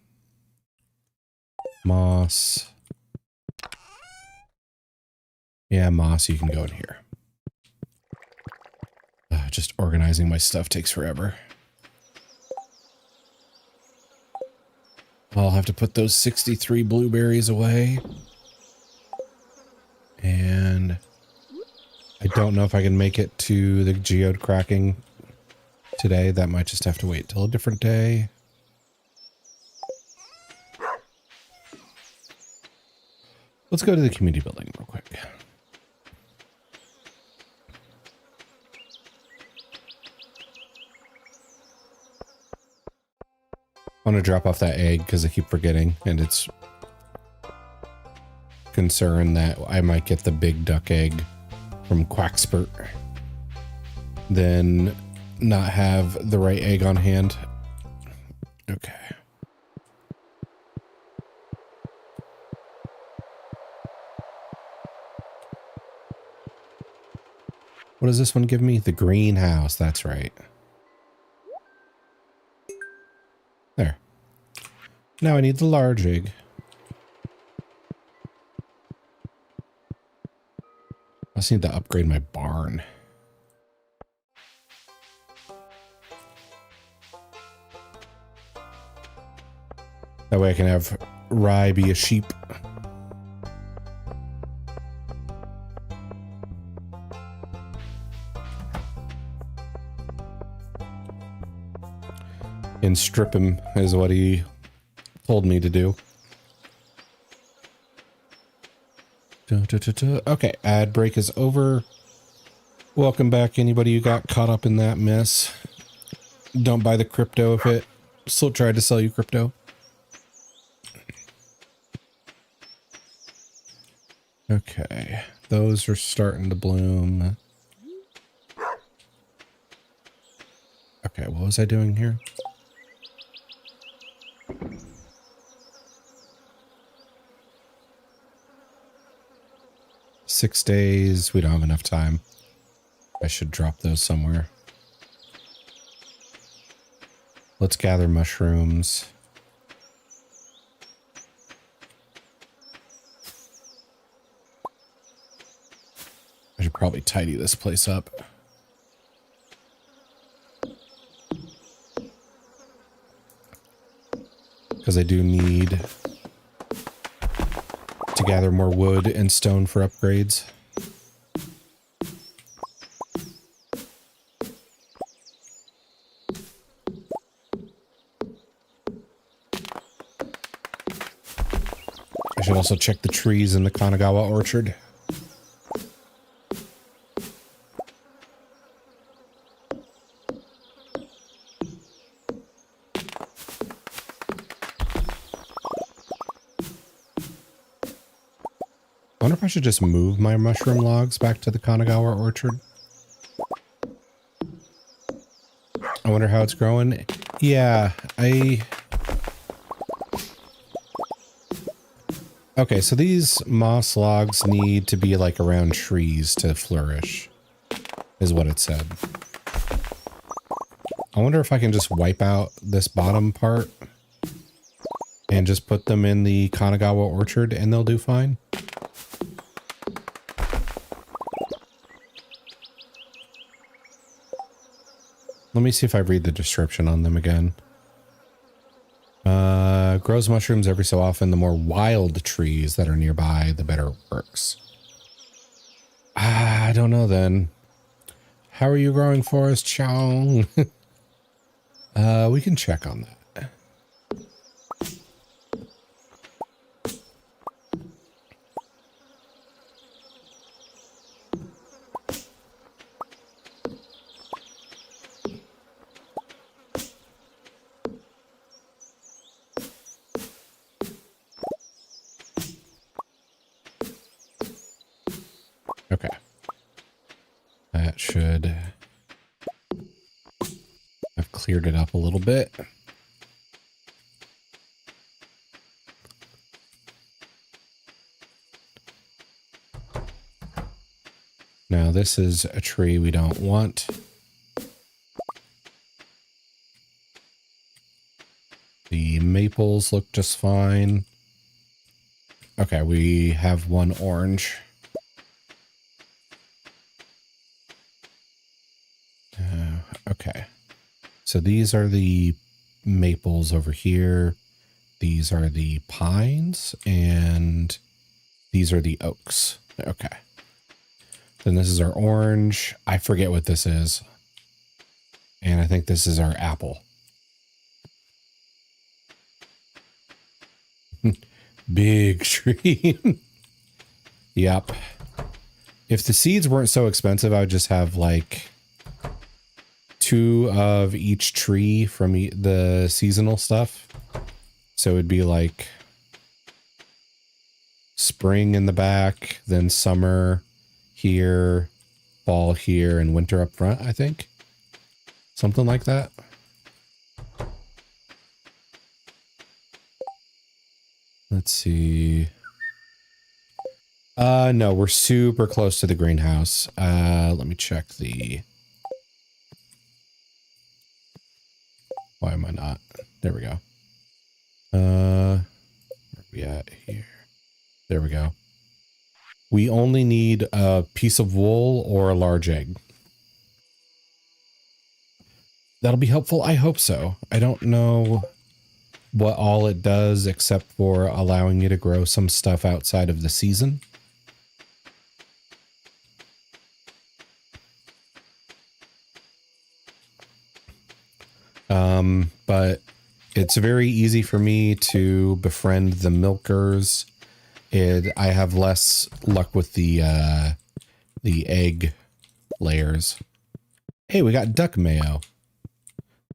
Moss. Yeah, moss, you can go in here. Just organizing my stuff takes forever. I'll have to put those 63 blueberries away. And I don't know if I can make it to the geode cracking today. That might just have to wait till a different day. Let's go to the community building real quick. I want to drop off that egg because I keep forgetting, and it's concerned that I might get the big duck egg from Quackspert, then not have the right egg on hand. Okay. What does this one give me? The greenhouse. That's right. There. Now I need the large egg. I just need to upgrade my barn. That way I can have Rye be a sheep. And strip him is what he told me to do. Okay, ad break is over. Welcome back, anybody who got caught up in that mess. Don't buy the crypto if it still tried to sell you crypto. Okay, those are starting to bloom. Okay, what was I doing here? Six days. We don't have enough time. I should drop those somewhere. Let's gather mushrooms. I should probably tidy this place up. Because I do need to gather more wood and stone for upgrades. I should also check the trees in the Kanagawa orchard. I wonder if I should just move my mushroom logs back to the Kanagawa orchard. I wonder how it's growing. Yeah, okay, so these moss logs need to be like around trees to flourish, is what it said. I wonder if I can just wipe out this bottom part and just put them in the Kanagawa orchard and they'll do fine. Let me see if I read the description on them again. Grows mushrooms every so often. The more wild trees that are nearby, the better it works. I don't know then. How are you growing forest, Chong? We can check on that. Okay. That should have cleared it up a little bit. Now this is a tree we don't want. The maples look just fine. Okay, we have one orange. Okay, so these are the maples over here. These are the pines, and these are the oaks. Okay. Then this is our orange. I forget what this is. And I think this is our apple. Big tree. Yep. If the seeds weren't so expensive, I would just have like 2 of each tree from the seasonal stuff. So it'd be like spring in the back, then summer here, fall here, and winter up front, I think. Something like that. Let's see. No, we're super close to the greenhouse. Let me check the... Why am I not? There we go. Where are we at here? There we go. We only need a piece of wool or a large egg. That'll be helpful. I hope so. I don't know what all it does except for allowing you to grow some stuff outside of the season. But it's very easy for me to befriend the milkers. I have less luck with the egg layers. Hey, we got duck mayo.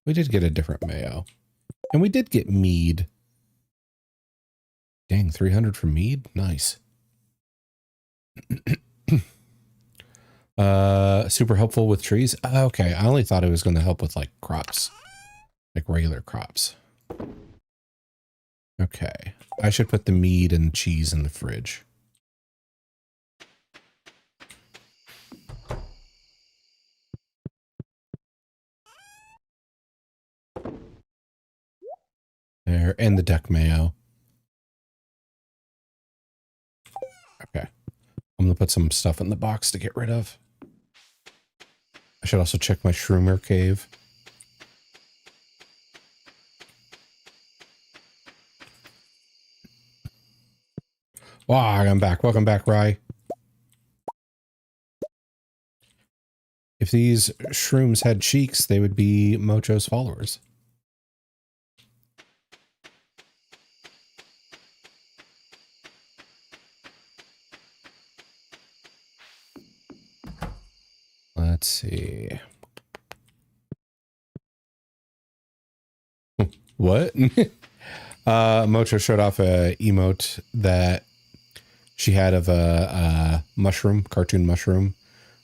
We did get a different mayo. And we did get mead. Dang, 300 for mead? Nice. Super helpful with trees. Okay, I only thought it was going to help with like crops. Like regular crops. Okay. I should put the mead and cheese in the fridge. There, and the duck mayo. Okay. I'm going to put some stuff in the box to get rid of. I should also check my shroomer cave. Wow, I'm back. Welcome back, Rye. If these shrooms had cheeks, they would be Mocho's followers. Let's see. What? Mocho showed off a emote that she had of a mushroom, cartoon mushroom,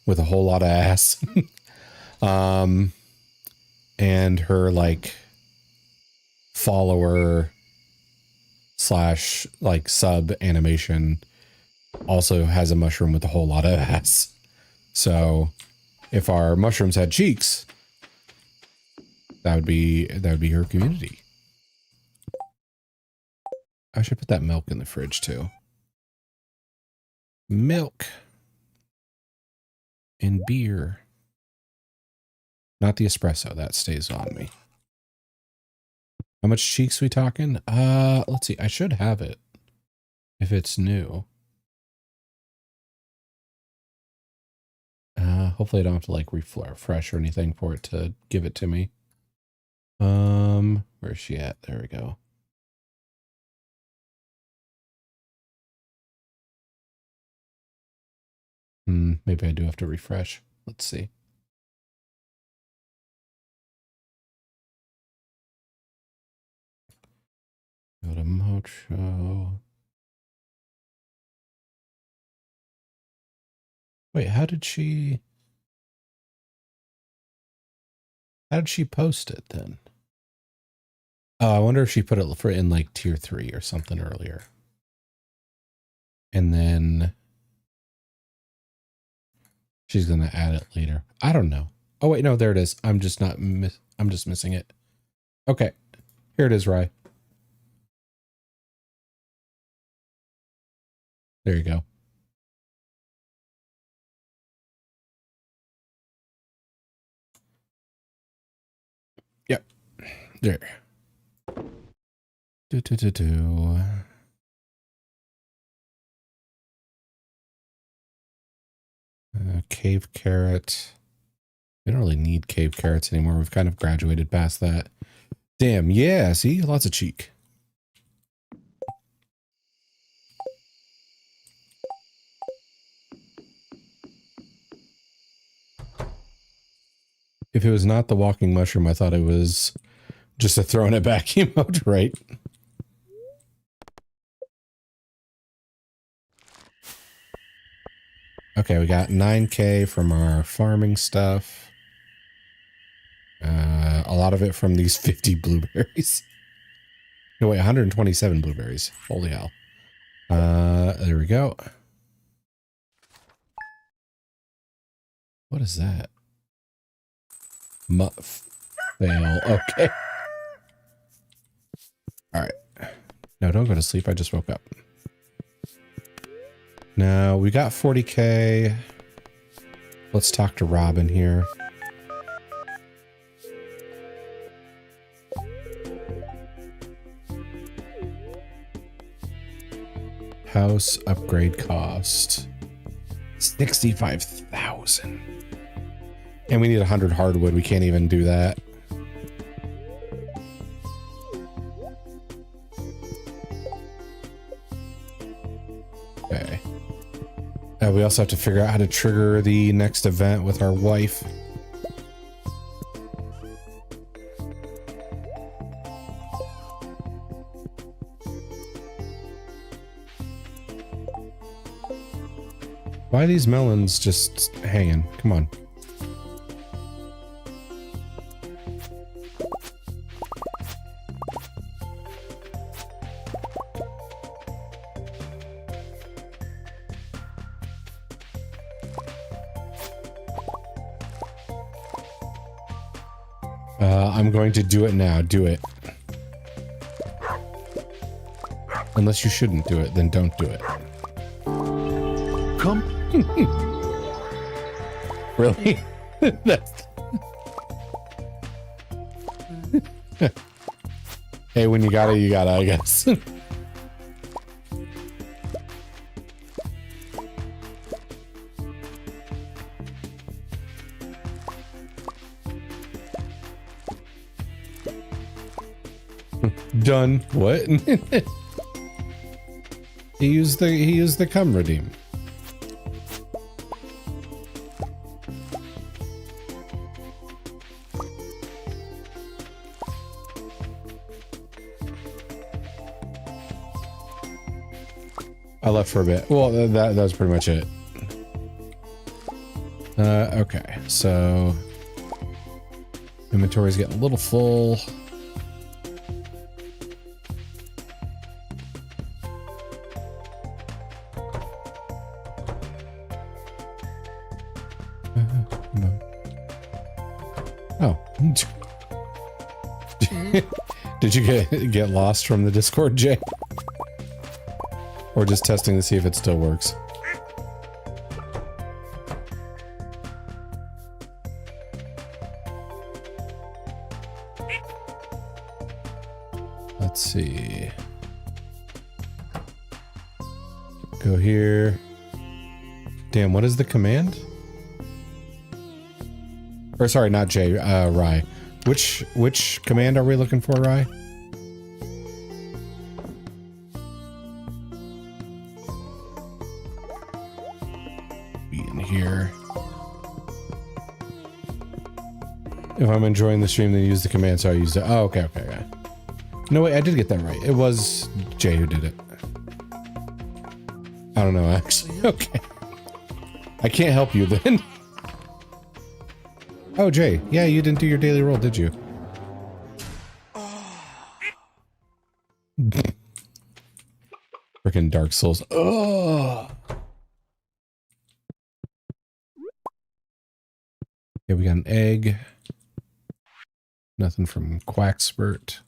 with a whole lot of ass. And her like follower slash like sub animation also has a mushroom with a whole lot of ass. So if our mushrooms had cheeks, that would be her community. I should put that milk in the fridge too. Milk and beer. Not the espresso, that stays on me. How much cheeks we talking? Let's see. I should have it if it's new. Hopefully I don't have to like refresh or anything for it to give it to me. Where's she at? There we go. Maybe I do have to refresh. Let's see. Go to Mocho. Wait, how did she post it then? Oh, I wonder if she put it for in like tier 3 or something earlier. And then she's going to add it later. I don't know. Oh wait, no, there it is. I'm just missing it. Okay. Here it is, Rye. There you go. Yep. There. Cave carrot. We don't really need cave carrots anymore. We've kind of graduated past that. Damn, yeah, see? Lots of cheek. If it was not the walking mushroom, I thought it was just a throwing it back emote, right? Okay, we got 9K from our farming stuff. A lot of it from these 50 blueberries. No, wait, 127 blueberries. Holy hell. There we go. What is that? Fail. Okay. All right. No, don't go to sleep. I just woke up. Now, we got 40K. Let's talk to Robin here. House upgrade cost 65,000. And we need 100 hardwood. We can't even do that. Okay. We also have to figure out how to trigger the next event with our wife. Why are these melons just hanging? Come on. I'm going to do it now. Do it. Unless you shouldn't do it, then don't do it. Come. Really? That's... Hey, when you gotta, I guess. Done. What? He used the cum redeem. I left for a bit. Well, that was pretty much it. Okay, so inventory's getting a little full. Oh. Did you get lost from the Discord, Jay? Or just testing to see if it still works? Let's see. Go here. Damn, what is the command? Or sorry, not Jay, Rye. Which command are we looking for, Rye? Be in here. If I'm enjoying the stream, then use the command, so I used it. Oh, okay, okay, yeah. No, wait, I did get that right. It was Jay who did it. I don't know, actually. Okay. I can't help you then. Oh, Jay. Yeah, you didn't do your daily roll, did you? Freaking Dark Souls. Oh. Okay, we got an egg. Nothing from Quackspert.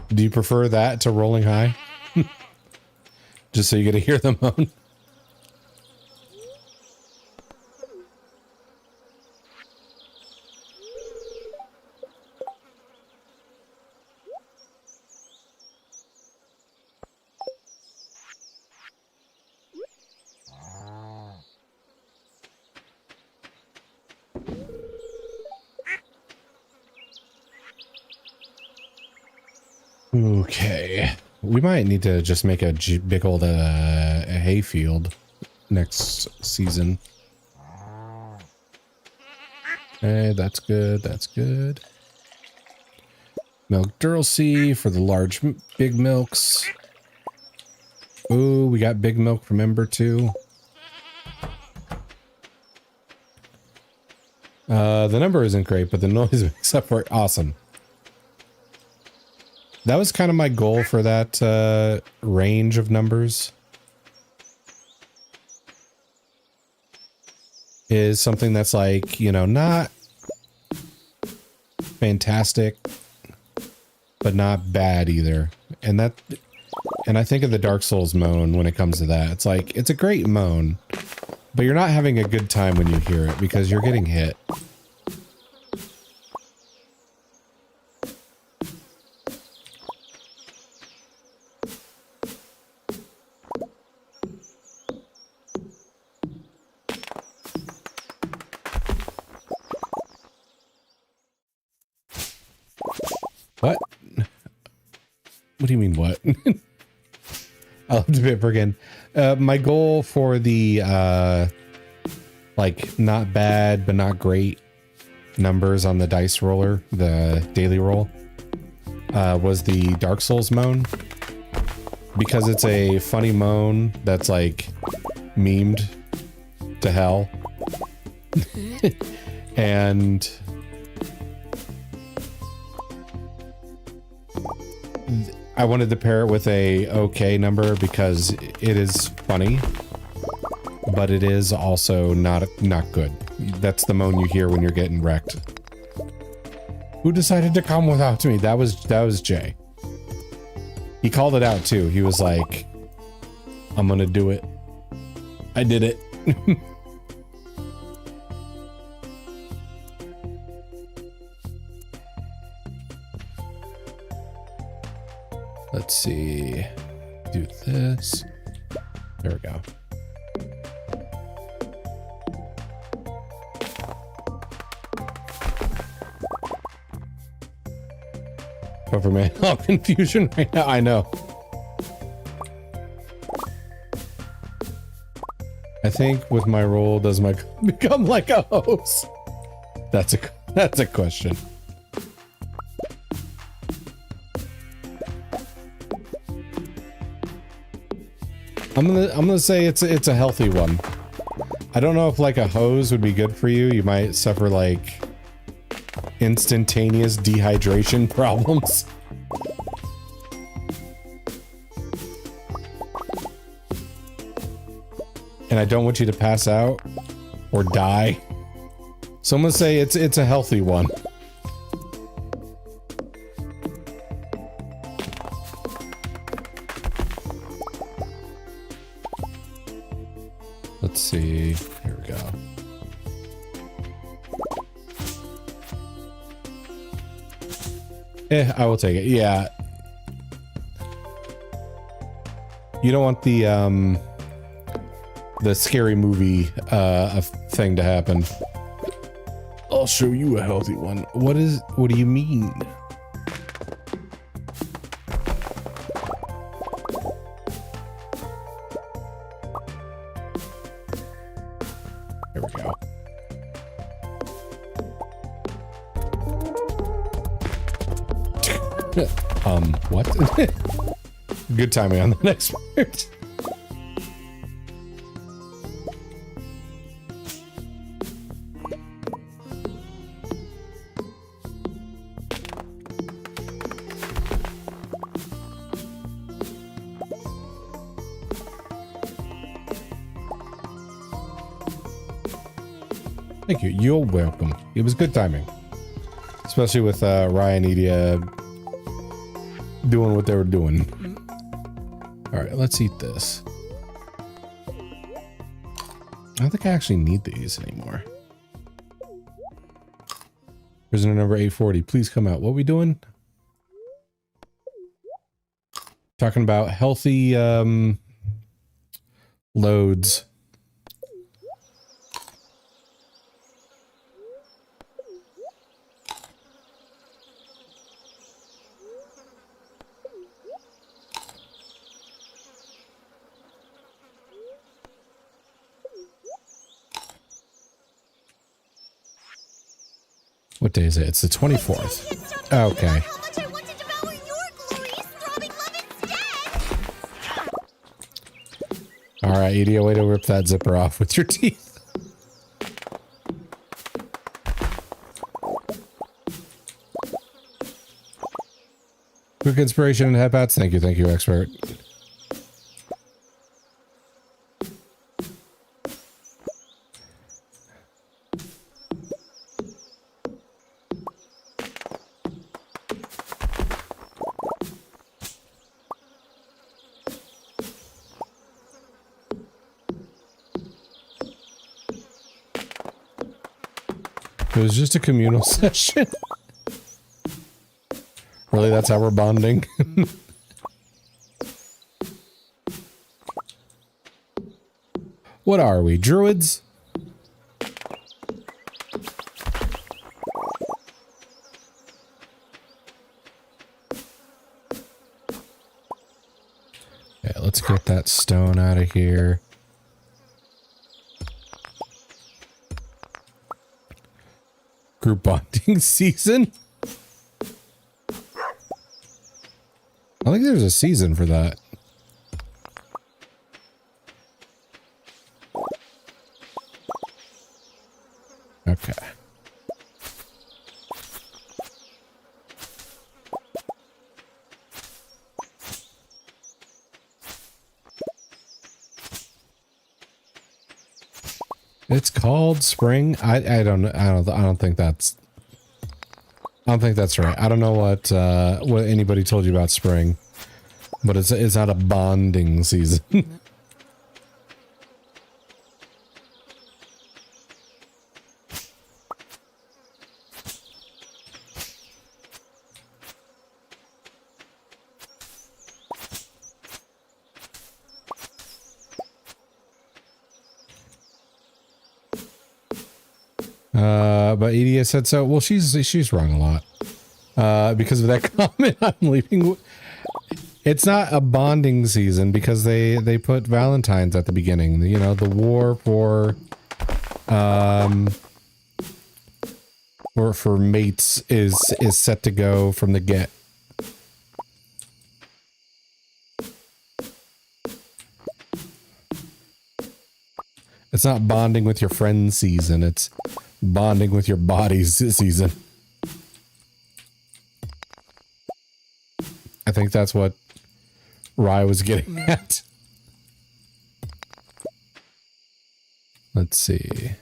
Do you prefer that to rolling high? Just so you get to hear them moan. Okay, we might need to just make a big old hay field next season. Okay, that's good. That's good. Milk Duralcy for the large, big milks. Ooh, we got big milk from Ember too. The number isn't great, but the noise makes up for it. Awesome. That was kind of my goal for that range of numbers. Is something that's like, you know, not fantastic, but not bad either. And I think of the Dark Souls moan when it comes to that. It's like, it's a great moan, but you're not having a good time when you hear it because you're getting hit. What? What do you mean, what? I love to bit again. My goal for the, like, not bad, but not great numbers on the dice roller, the daily roll, was the Dark Souls moan. Because it's a funny moan that's like memed to hell. And I wanted to pair it with a okay number because it is funny, but it is also not good. That's the moan you hear when you're getting wrecked. Who decided to come without me? That was Jay. He called it out too. He was like, I'm gonna do it. I did it. Let's see. Do this. There we go. Over man, oh, confusion right now. I know. I think with my role, does my become like a host? That's a question. I'm gonna say it's a healthy one. I don't know if like a hose would be good for you. You might suffer like instantaneous dehydration problems. And I don't want you to pass out or die. So I'm gonna say it's a healthy one. Let's see. Here we go. I will take it. Yeah. You don't want the scary movie thing to happen. I'll show you a healthy one. What do you mean? There we go. What? Good timing on the next part. Thank you. You're welcome. It was good timing. Especially with Ryan and Edia doing what they were doing. All right, let's eat this. I don't think I actually need these anymore. Prisoner number 840, please come out. What are we doing? Talking about healthy loads. What day is it? It's the 24th. Okay. All right, Edia, way to rip that zipper off with your teeth. Quick inspiration and headbats. Thank you, expert. It was just a communal session. Really, that's how we're bonding? What are we, druids? Okay, let's get that stone out of here. Group bonding season? I think there's a season for that. Okay. It's called spring. I don't think that's right. I don't know what anybody told you about spring, but it's not a bonding season. But Edie said so. Well, she's wrong a lot. Because of that comment, I'm leaving. It's not a bonding season because they put Valentine's at the beginning. You know, the war for mates is set to go from the get. It's not bonding with your friends season. It's bonding with your bodies season. I think that's what Rye was getting at. Let's see.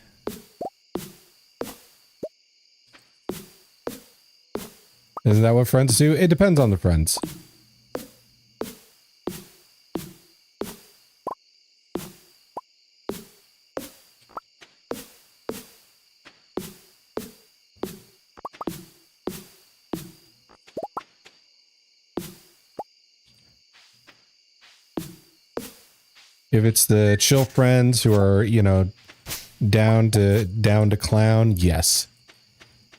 Isn't that what friends do? It depends on the friends. If it's the chill friends who are, you know, down to clown, yes.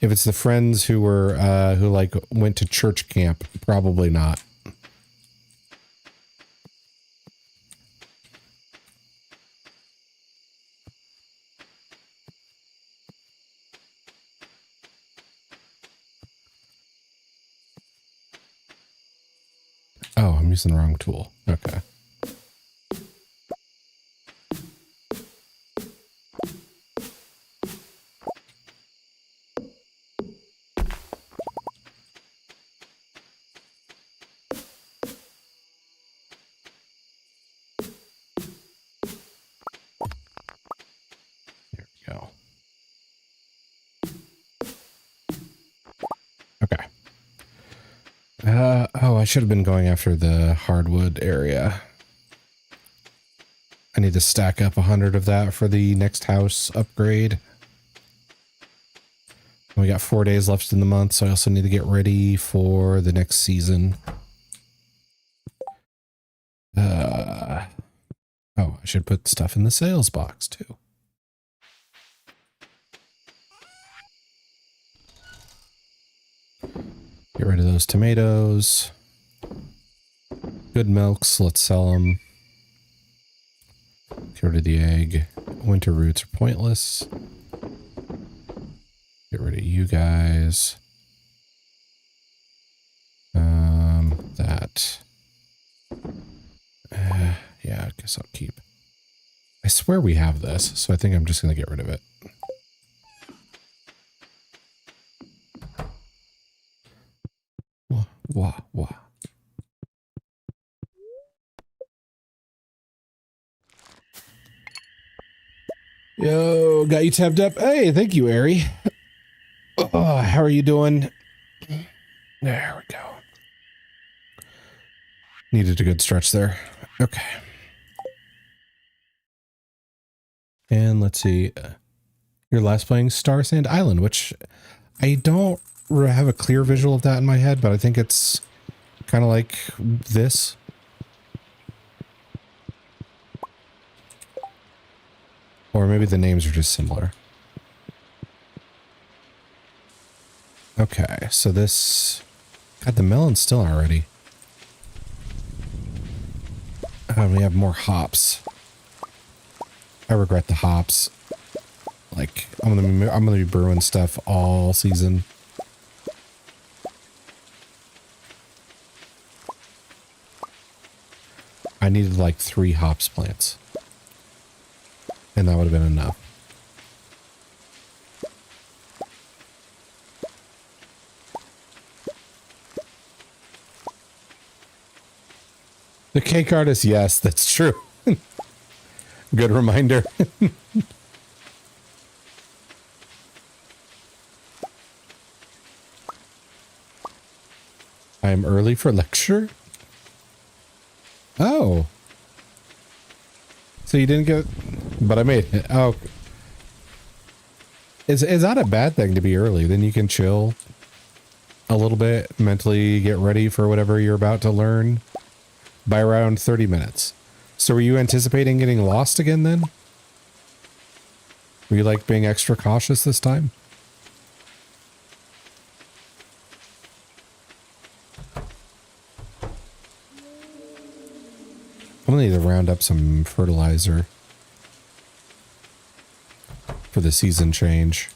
If it's the friends who were who like went to church camp, probably not. Oh, I'm using the wrong tool. Okay. Oh, I should have been going after the hardwood area. I need to stack up 100 of that for the next house upgrade. We got 4 days left in the month, so I also need to get ready for the next season. Oh, I should put stuff in the sales box too. Get rid of those tomatoes. Good milks, let's sell them. Get rid of the egg. Winter roots are pointless. Get rid of you guys. That. Yeah, I guess I'll keep. I swear we have this, so I think I'm just going to get rid of it. Wah. Yo, got you tabbed up. Hey, thank you, Ari. Oh, how are you doing? There we go. Needed a good stretch there. Okay. And let's see. You're last playing Star Sand Island, which I don't have a clear visual of that in my head, but I think it's kind of like this. Or maybe the names are just similar. Okay, so this... God, the melon's still already. Oh, we have more hops. I regret the hops. Like I'm gonna be brewing stuff all season. I needed like 3 hops plants, and that would have been enough. The cake artist, yes, that's true. Good reminder. I am early for lecture. Oh. So you didn't get, but I made it. Oh. It's not a bad thing to be early. Then you can chill a little bit, mentally get ready for whatever you're about to learn by around 30 minutes. So were you anticipating getting lost again then? Were you like being extra cautious this time? I'm gonna need to round up some fertilizer for the season change.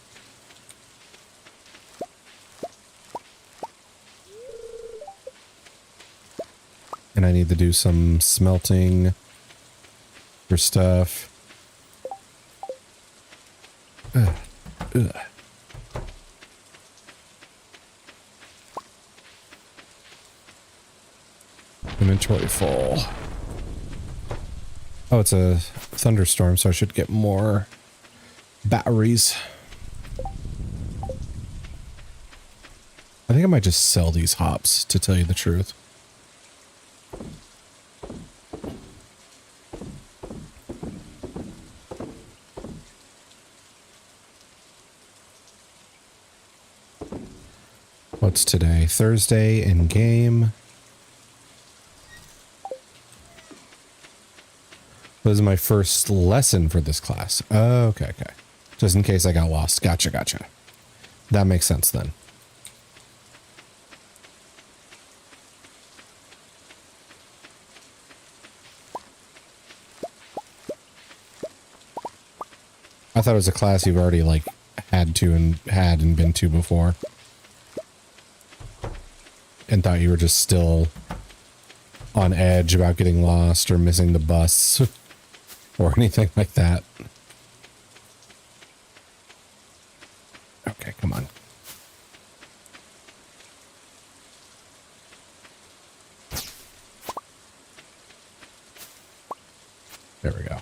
And I need to do some smelting for stuff. Ugh. Inventory full. Oh, it's a thunderstorm, so I should get more batteries. I think I might just sell these hops, to tell you the truth. What's today? Thursday in game. This is my first lesson for this class. Oh, okay. Just in case I got lost. Gotcha. That makes sense then. I thought it was a class you've already like had and been to before. And thought you were just still on edge about getting lost or missing the bus or anything like that. Okay, come on. There we go.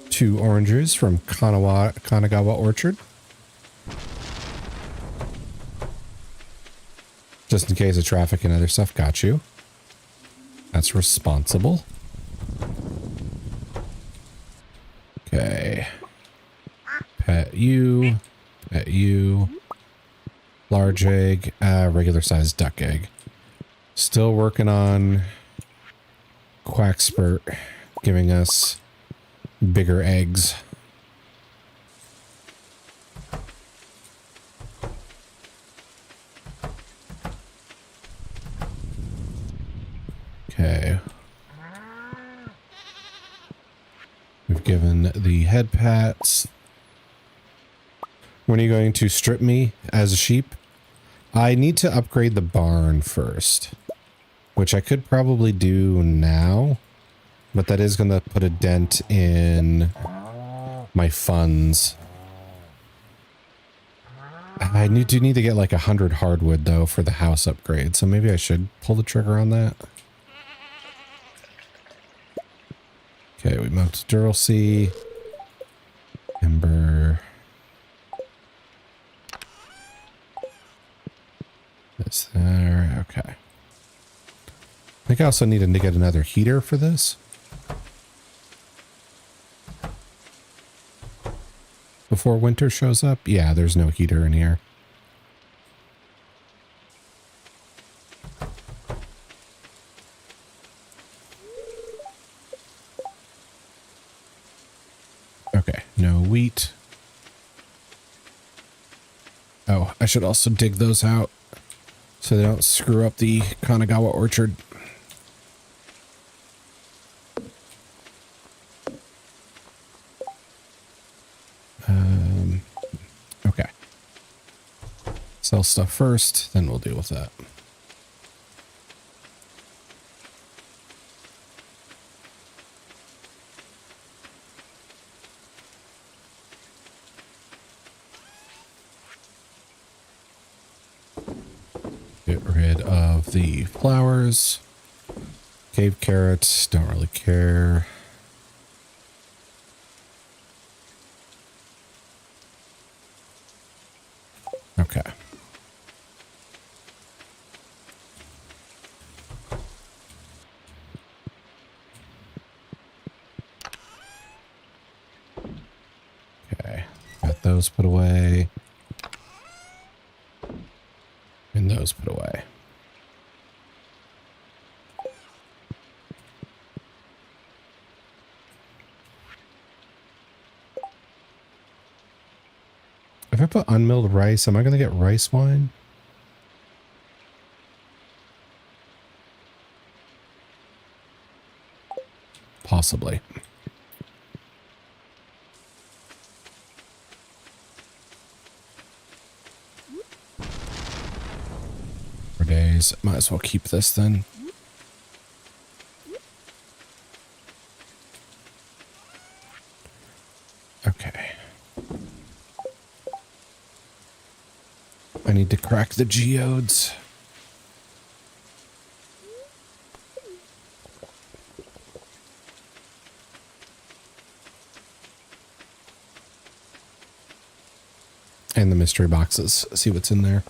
Two oranges from Kanagawa Orchard. Just in case of traffic and other stuff. Got you. That's responsible. Okay. Pet you. Pet you. Large egg. Regular sized duck egg. Still working on Quackspurt giving us bigger eggs. Okay. We've given the head pats. When are you going to strip me as a sheep? I need to upgrade the barn first, which I could probably do now, but that is going to put a dent in my funds. I do need to get like 100 hardwood though for the house upgrade, so maybe I should pull the trigger on that. Okay, we moved to Duralcy. Ember. This there. Okay. I think I also needed to get another heater for this. Before winter shows up? Yeah, there's no heater in here. Okay, no wheat. Oh, I should also dig those out so they don't screw up the Kanagawa orchard. Sell stuff first, then we'll deal with that. Get rid of the flowers. Cave carrots, don't really care. Okay. Okay. Got those put away. And those put away. If I put unmilled rice, am I going to get rice wine? Possibly. For days. Might as well keep this then. Okay. I need to crack the geodes. And the mystery boxes. See what's in there.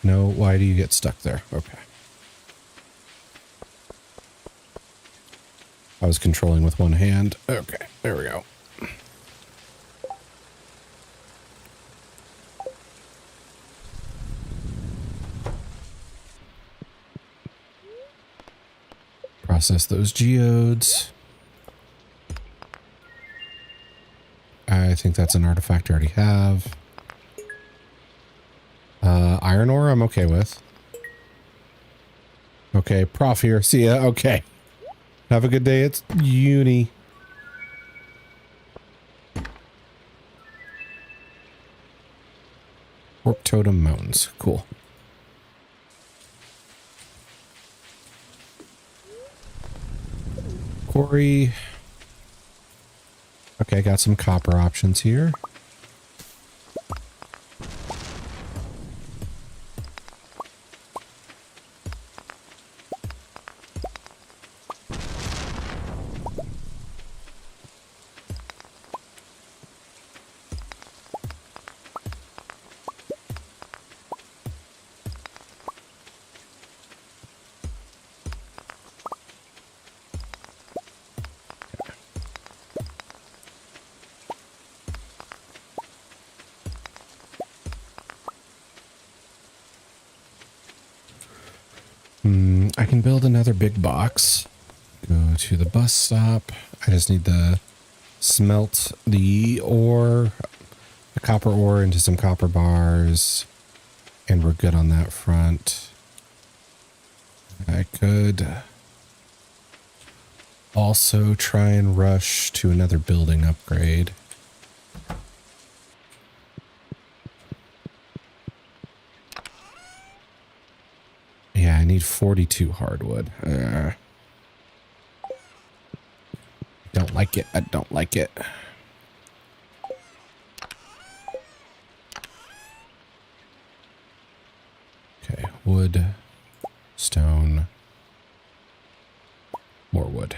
No, why do you get stuck there? Okay. I was controlling with one hand. Okay, there we go. Process those geodes. I think that's an artifact I already have. Iron ore, I'm okay with. Okay, prof here. See ya. Okay. Have a good day. It's uni. Orc Totem Mountains. Cool. Quarry. Okay, got some copper options here. I can build another big box. Go to the bus stop. I just need to smelt the ore, the copper ore into some copper bars. And we're good on that front. I could also try and rush to another building upgrade. Yeah, I need 42 hardwood. Don't like it. I don't like it. Okay, wood, stone, more wood.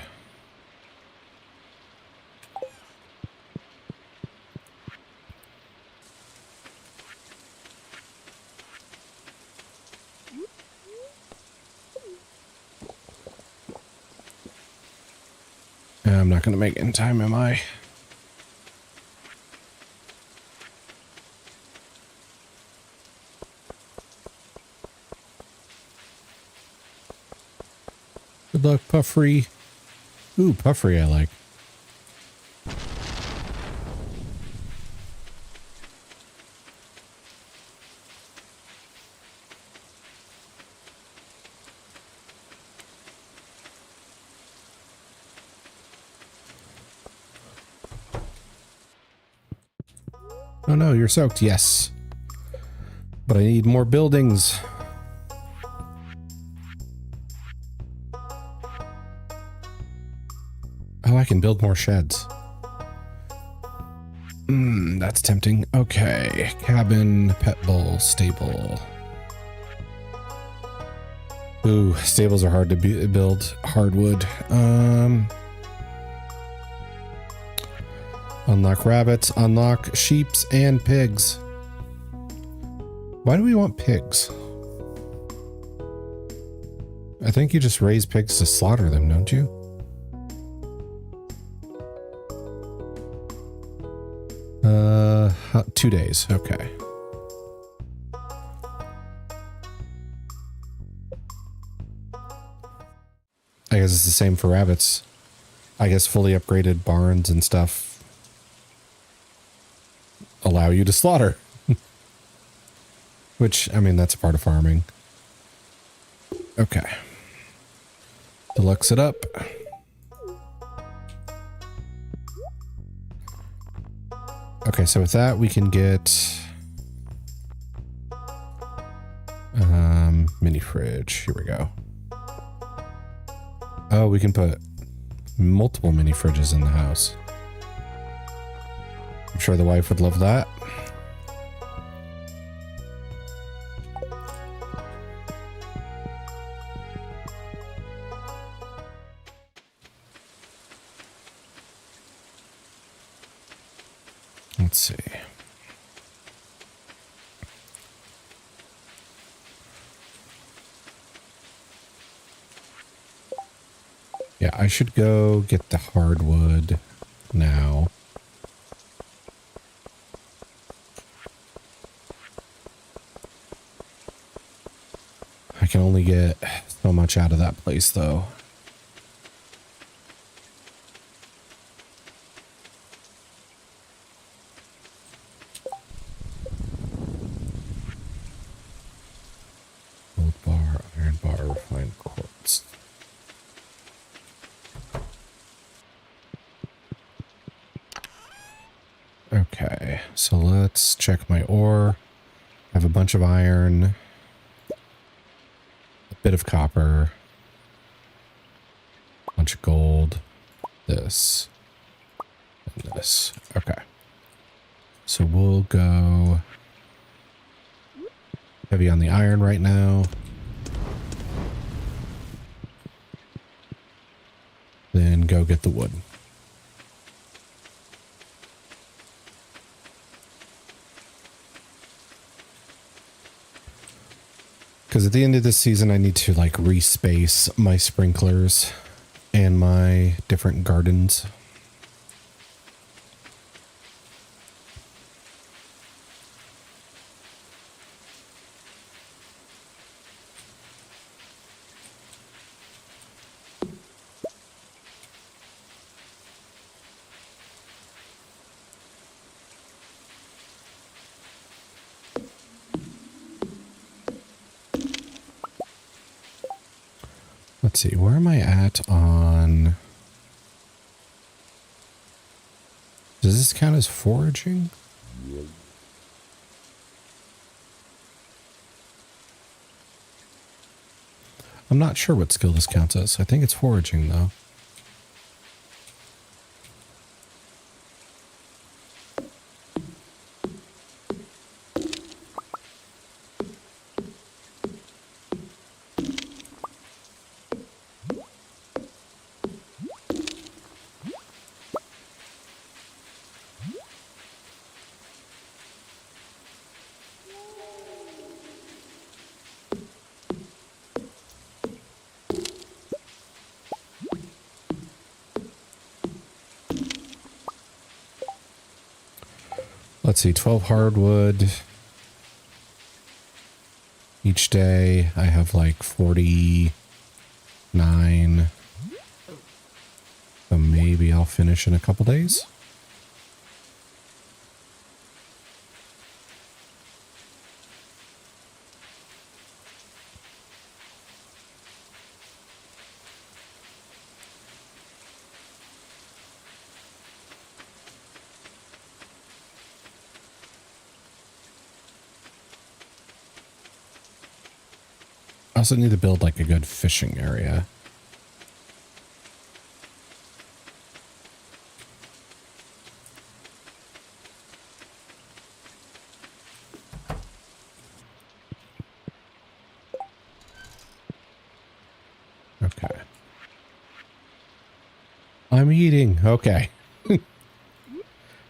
I'm not going to make it in time, am I? Good luck, Puffery. Ooh, Puffery I like. Oh no, you're soaked. Yes. But I need more buildings. Oh, I can build more sheds. That's tempting. Okay. Cabin, pet bowl, stable. Ooh, stables are hard to build. Hardwood. Unlock rabbits, unlock sheeps and pigs. Why do we want pigs? I think you just raise pigs to slaughter them, don't you? Uh, 2 days. Okay. I guess it's the same for rabbits. I guess fully upgraded barns and stuff allow you to slaughter. Which, I mean, that's a part of farming. Okay. Deluxe it up. Okay, so with that, we can get mini fridge. Here we go. Oh, we can put multiple mini fridges in the house. I'm sure the wife would love that. Let's see. Yeah, I should go get the hardwood now. I can only get so much out of that place, though. Gold bar, iron bar, refined quartz. Okay, so let's check my ore. I have a bunch of iron, a bit of copper, a bunch of gold, this, and this. Okay. So we'll go heavy on the iron right now. Then go get the wood. Because at the end of this season, I need to like respace my sprinklers and my different gardens. Let's see, where am I at on... Does this count as foraging? I'm not sure what skill this counts as. I think it's foraging, though. Let's see, 12 hardwood. Each day I have like 49. So maybe I'll finish in a couple days. I also need to build like a good fishing area. Okay. I'm eating. Okay.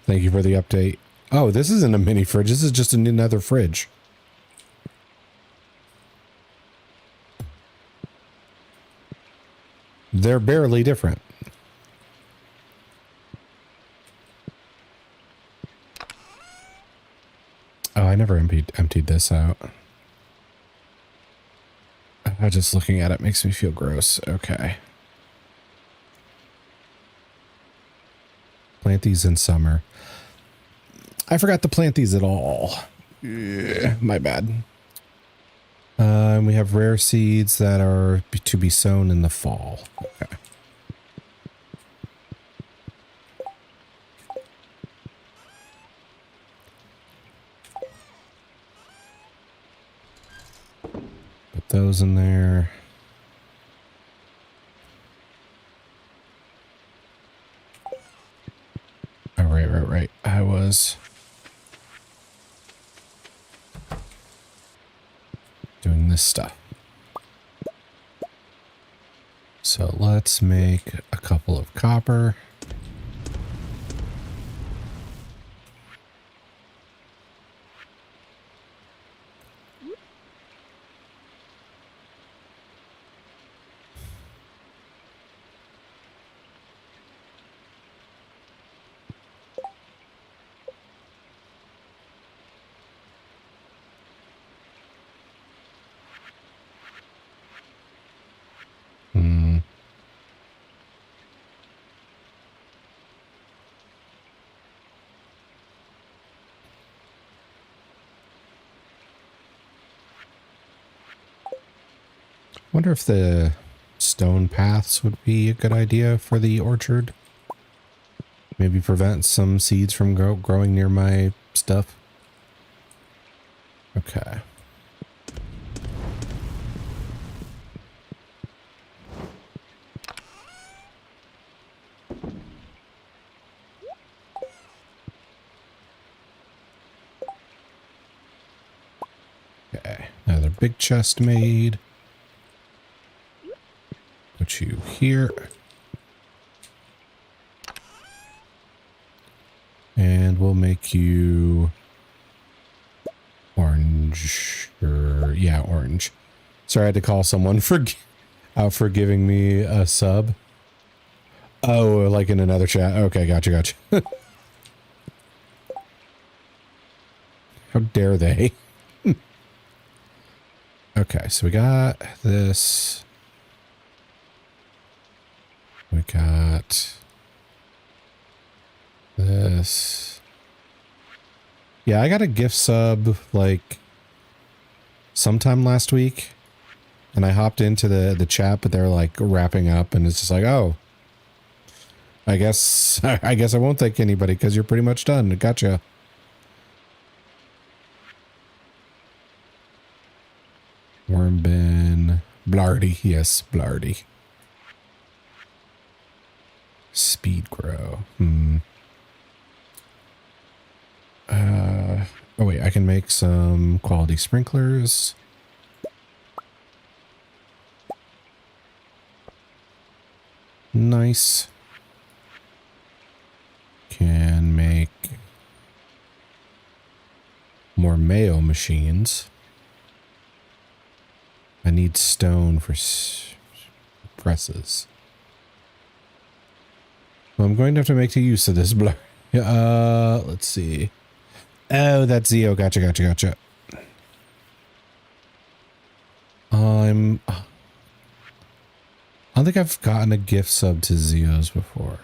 Thank you for the update. Oh, this isn't a mini fridge. This is just another fridge. They're barely different. Oh, I never emptied this out. Just looking at it makes me feel gross. Okay. Plant these in summer. I forgot to plant these at all. My bad. We have rare seeds that are to be sown in the fall. Okay. Put those in there. Oh, right. I was doing this stuff. So let's make a couple of copper. Wonder if the stone paths would be a good idea for the orchard. Maybe prevent some seeds from growing near my stuff. Okay. Okay, another big chest made. Put you here. And we'll make you orange. Or, yeah, orange. Sorry, I had to call someone out for giving me a sub. Oh, like in another chat. Okay, gotcha. How dare they? Okay, so we got this. We got this. Yeah, I got a gift sub like sometime last week, and I hopped into the chat, but they're like wrapping up, and it's just like, oh, I guess I won't thank anybody because you're pretty much done. Gotcha. Worm bin. Blardy. Yes, Blardy. Speed grow. Oh wait, I can make some quality sprinklers. Nice. Can make more mayo machines. I need stone for presses. Well, I'm going to have to make use of this blur. Let's see. Oh, that's Zio. Gotcha. I don't think I've gotten a gift sub to Zio's before.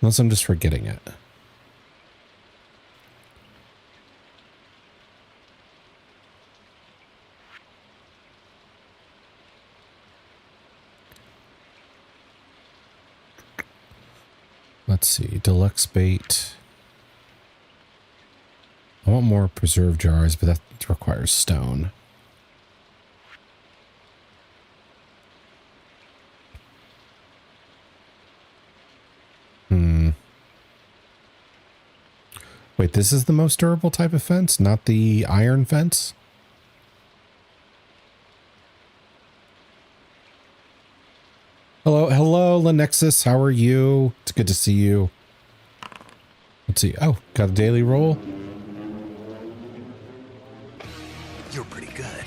Unless I'm just forgetting it. Let's see. Deluxe bait. I want more preserve jars, but that requires stone. Wait, this is the most durable type of fence, not the iron fence? Hello, Lenexus. How are you? It's good to see you. Let's see. Oh, got a daily roll. You're pretty good.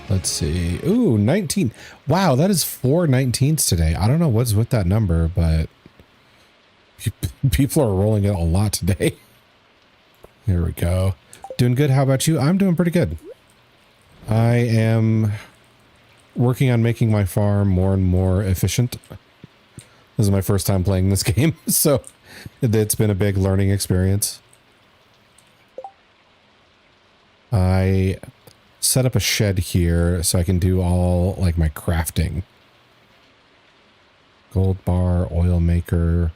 Let's see. Ooh, 19. Wow, that is 4 19s today. I don't know what's with that number, but people are rolling it a lot today. Here we go. Doing good. How about you? I'm doing pretty good. I am working on making my farm more and more efficient. This is my first time playing this game, so it's been a big learning experience. I set up a shed here so I can do all like my crafting. Gold bar, oil maker,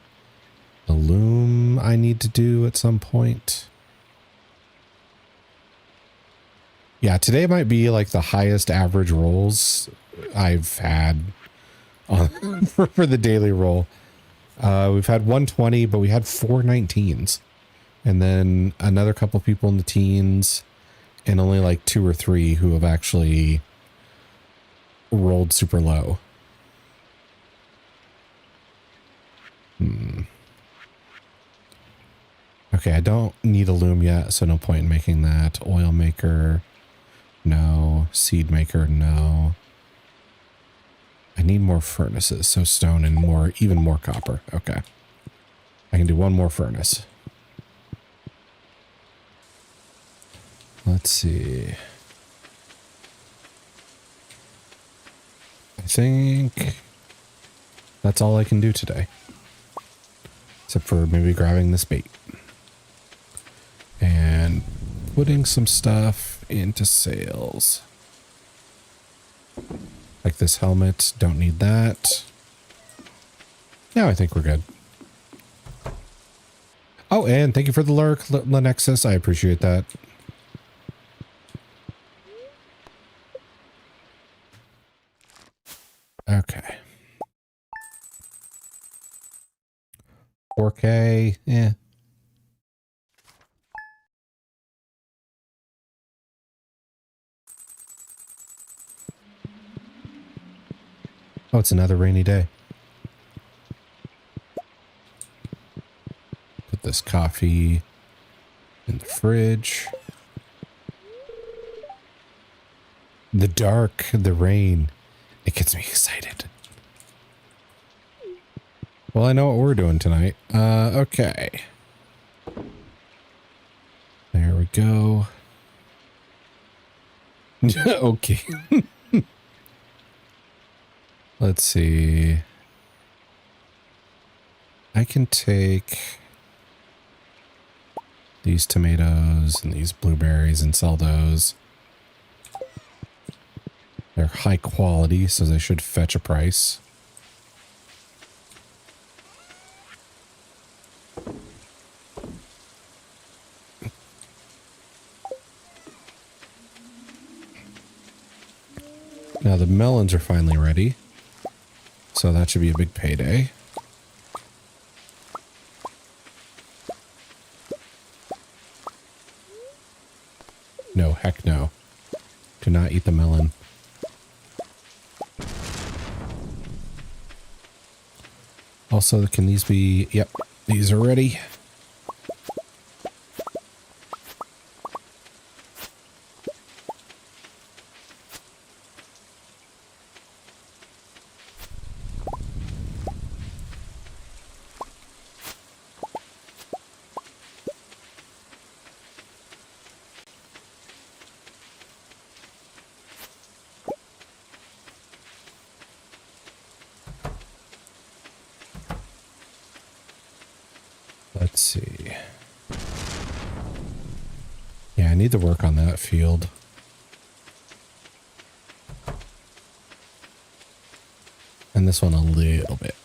a loom I need to do at some point. Yeah, today might be like the highest average rolls I've had on, for the daily roll. We've had 120, but we had 4 19s. And then another couple people in the teens, and only like 2 or 3 who have actually rolled super low. Okay, I don't need a loom yet, so no point in making that. Oil maker, no. Seed maker, no. I need more furnaces, so stone and more, even more copper. Okay. I can do 1 more furnace. Let's see. I think that's all I can do today. Except for maybe grabbing this bait. And putting some stuff into sales. Like this helmet, don't need that. Now I think we're good. Oh, and thank you for the lurk, Lenexus. I appreciate that. Okay. 4K, yeah. Oh, it's another rainy day. Put this coffee in the fridge. The dark, the rain, it gets me excited. Well, I know what we're doing tonight. Okay. There we go. Okay. Let's see. I can take these tomatoes and these blueberries and sell those. They're high quality, so they should fetch a price. Now the melons are finally ready, so that should be a big payday. No, heck no. Do not eat the melon. Also, can these be... Yep, these are ready. Let's see. Yeah, I need to work on that field. And this one a little bit.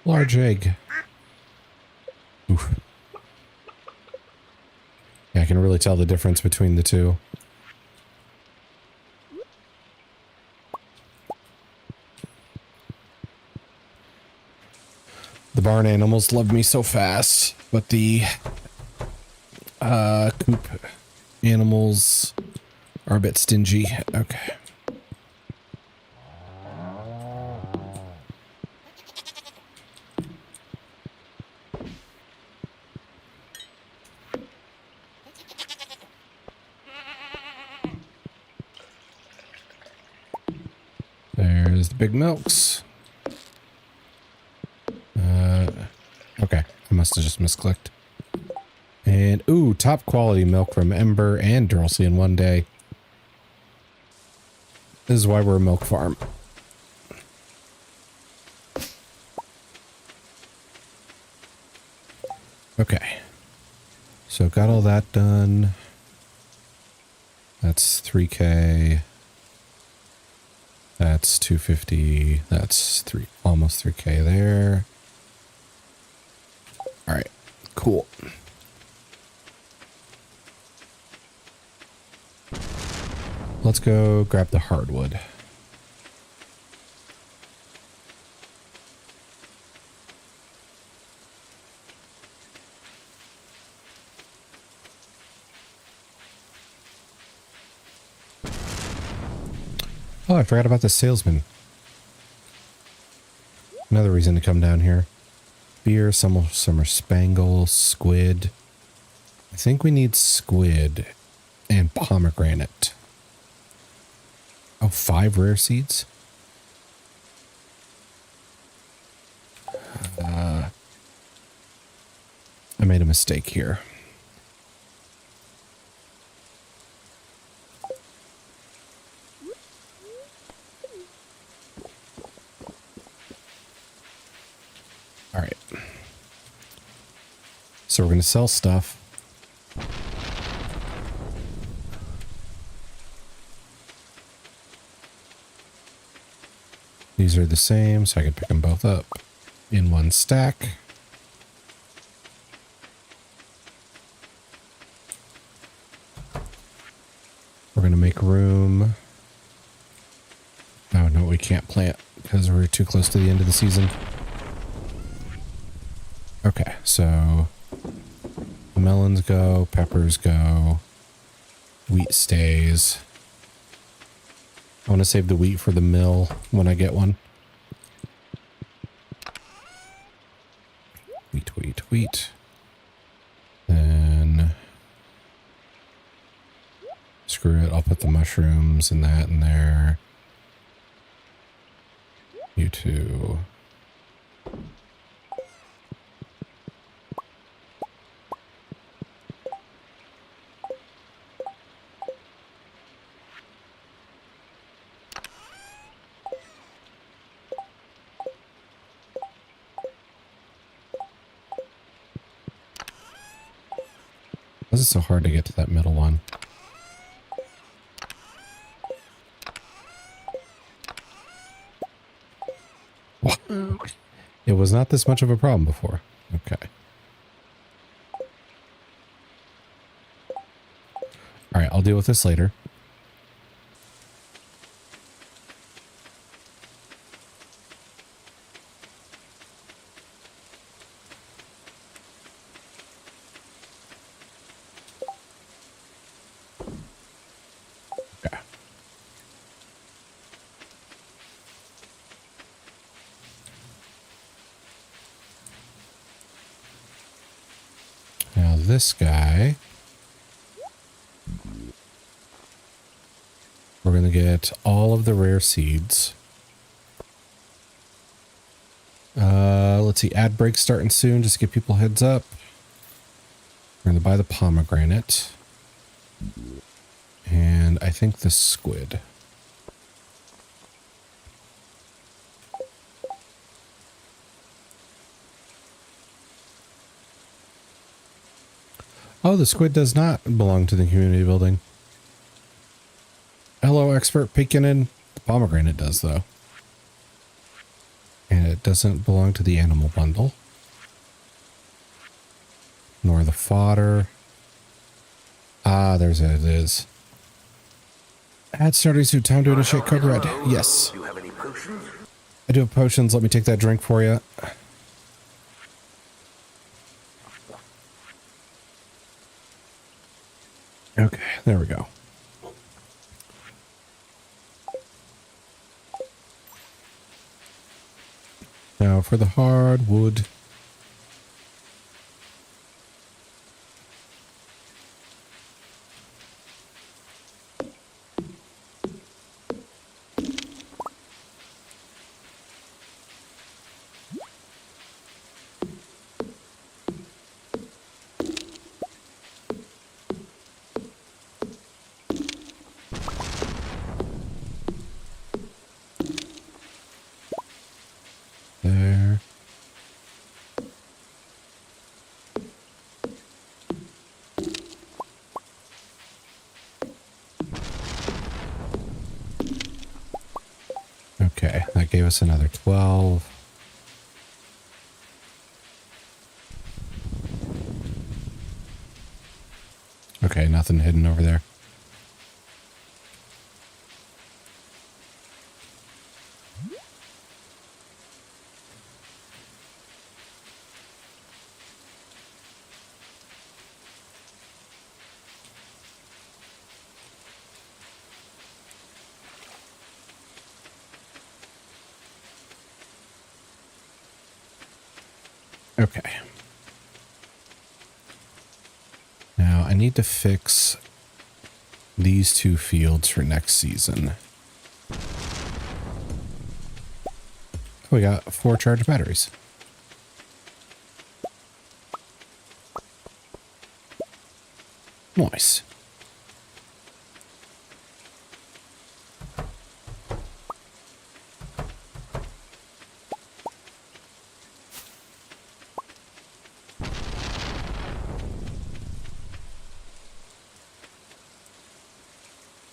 Large egg. Oof. Yeah, I can can really tell the difference between the two. The barn animals love me so fast, but the coop animals are a bit stingy. Okay. There's the big milks. Okay, I must have just misclicked. And, ooh, top quality milk from Ember and Dursley in one day. This is why we're a milk farm. Okay. So got all that done. That's 3K. That's 250. That's almost 3K there. All right, cool. Let's go grab the hardwood. Oh, I forgot about the salesman. Another reason to come down here. Beer, summer spangle, squid. I think we need squid and pomegranate. Oh, 5 rare seeds? I made a mistake here. All right. So we're going to sell stuff. These are the same, so I can pick them both up in one stack. We're going to make room. Oh, no, we can't plant because we're too close to the end of the season. Okay, so the melons go, peppers go, wheat stays. I want to save the wheat for the mill when I get one. Wheat, wheat, wheat. Then screw it, I'll put the mushrooms and that in there. You two. Why is it so hard to get to that middle one? It was not this much of a problem before. Okay. All right, I'll deal with this later. Okay. Now this guy, we're going to get all of the rare seeds. Let's see, ad break starting soon, just to give people heads up. We're going to buy the pomegranate. And I think the squid. Oh, the squid does not belong to the community building. Hello, expert peeking in. The pomegranate does, though. And it doesn't belong to the animal bundle. Nor the fodder. Ah, there's it. It is. Add starting suit. Time to initiate code red. Yes. Do you have any potions? I do have potions. Let me take that drink for you. Okay, there we go. Now for the hardwood. There. Okay, that gave us another 12. Okay, nothing hidden over there. Okay. Now I need to fix these two fields for next season. We got 4 charged batteries. Nice.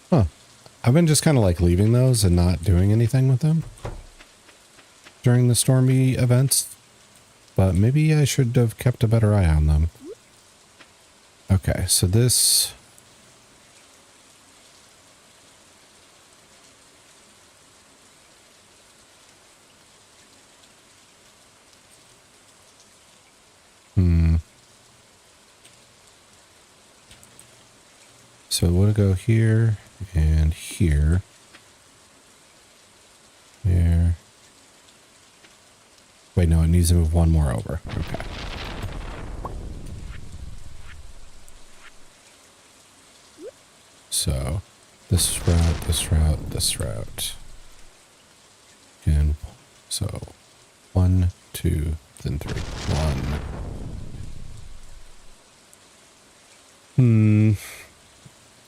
Huh. I've been just kind of like leaving those and not doing anything with them during the stormy events, but maybe I should have kept a better eye on them. Okay, so this... So we'll go here and here. Here. Wait, no, it needs to move one more over. Okay. So this route, this route, this route. And so 1, 2, then 3. 1.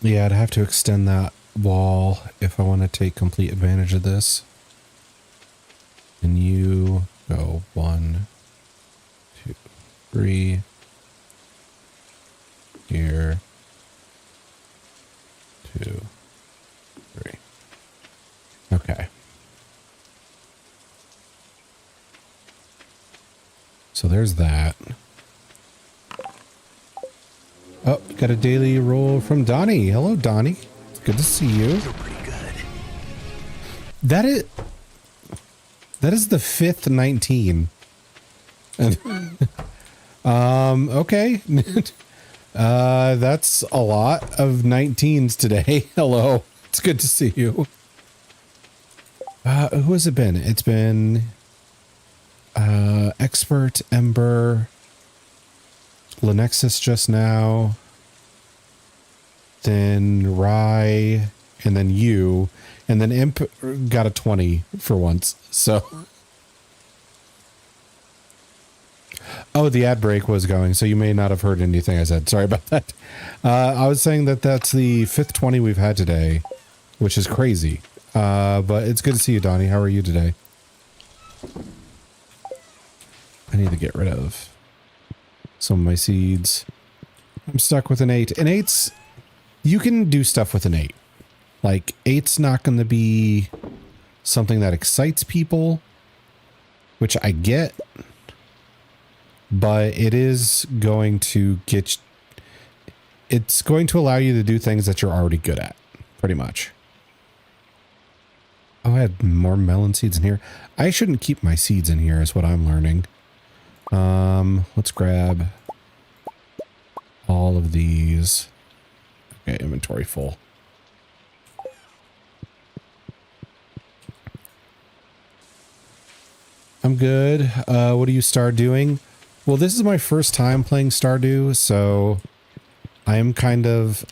Yeah, I'd have to extend that wall if I want to take complete advantage of this. And you go 1, 2, 3. Here. 2, 3. Okay. So there's that. Oh, got a daily roll from Donnie. Hello, Donnie. It's good to see you. You're pretty good. That is the 5th 19. Okay. That's a lot of 19s today. Hello. It's good to see you. Who has it been? It's been Expert, Ember, Lenexus just now, then Rye, and then you, and then Imp got a 20 for once. So, oh, the ad break was going, so you may not have heard anything I said. Sorry about that. I was saying that that's the 5th 20 we've had today, which is crazy. But it's good to see you, Donnie. How are you today? I need to get rid of some of my seeds. I'm stuck with an 8. And 8's, you can do stuff with an 8. Like, 8's not going to be something that excites people, which I get, but it is going to get it's going to allow you to do things that you're already good at, pretty much. Oh, I had more melon seeds in here. I shouldn't keep my seeds in here is what I'm learning. Let's grab all of these. Okay, inventory full. I'm good. What do you start doing? Well, this is my first time playing Stardew, so I am kind of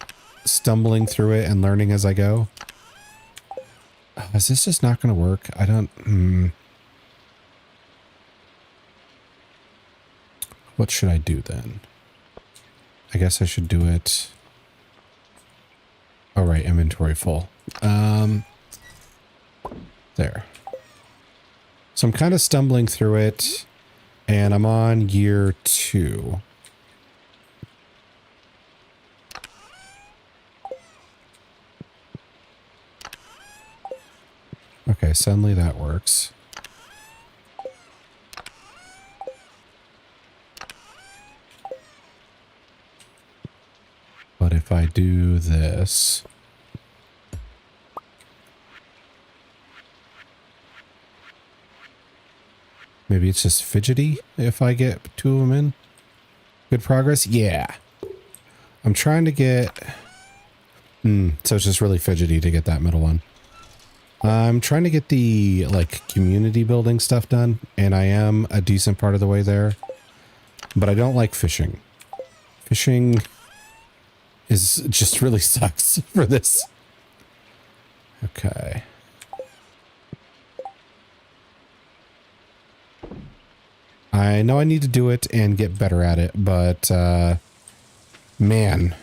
stumbling through it and learning as I go. Is this just not going to work? I don't... What should I do then? I guess I should do it... Oh, right, inventory full. There. So I'm kind of stumbling through it, and I'm on year 2. Okay, suddenly that works. But if I do this... Maybe it's just fidgety if I get 2 of them in. Good progress? Yeah. I'm trying to get... so it's just really fidgety to get that middle one. I'm trying to get the, like, community building stuff done, and I am a decent part of the way there. But I don't like fishing. Fishing is just really sucks for this. Okay. I know I need to do it and get better at it, but, man,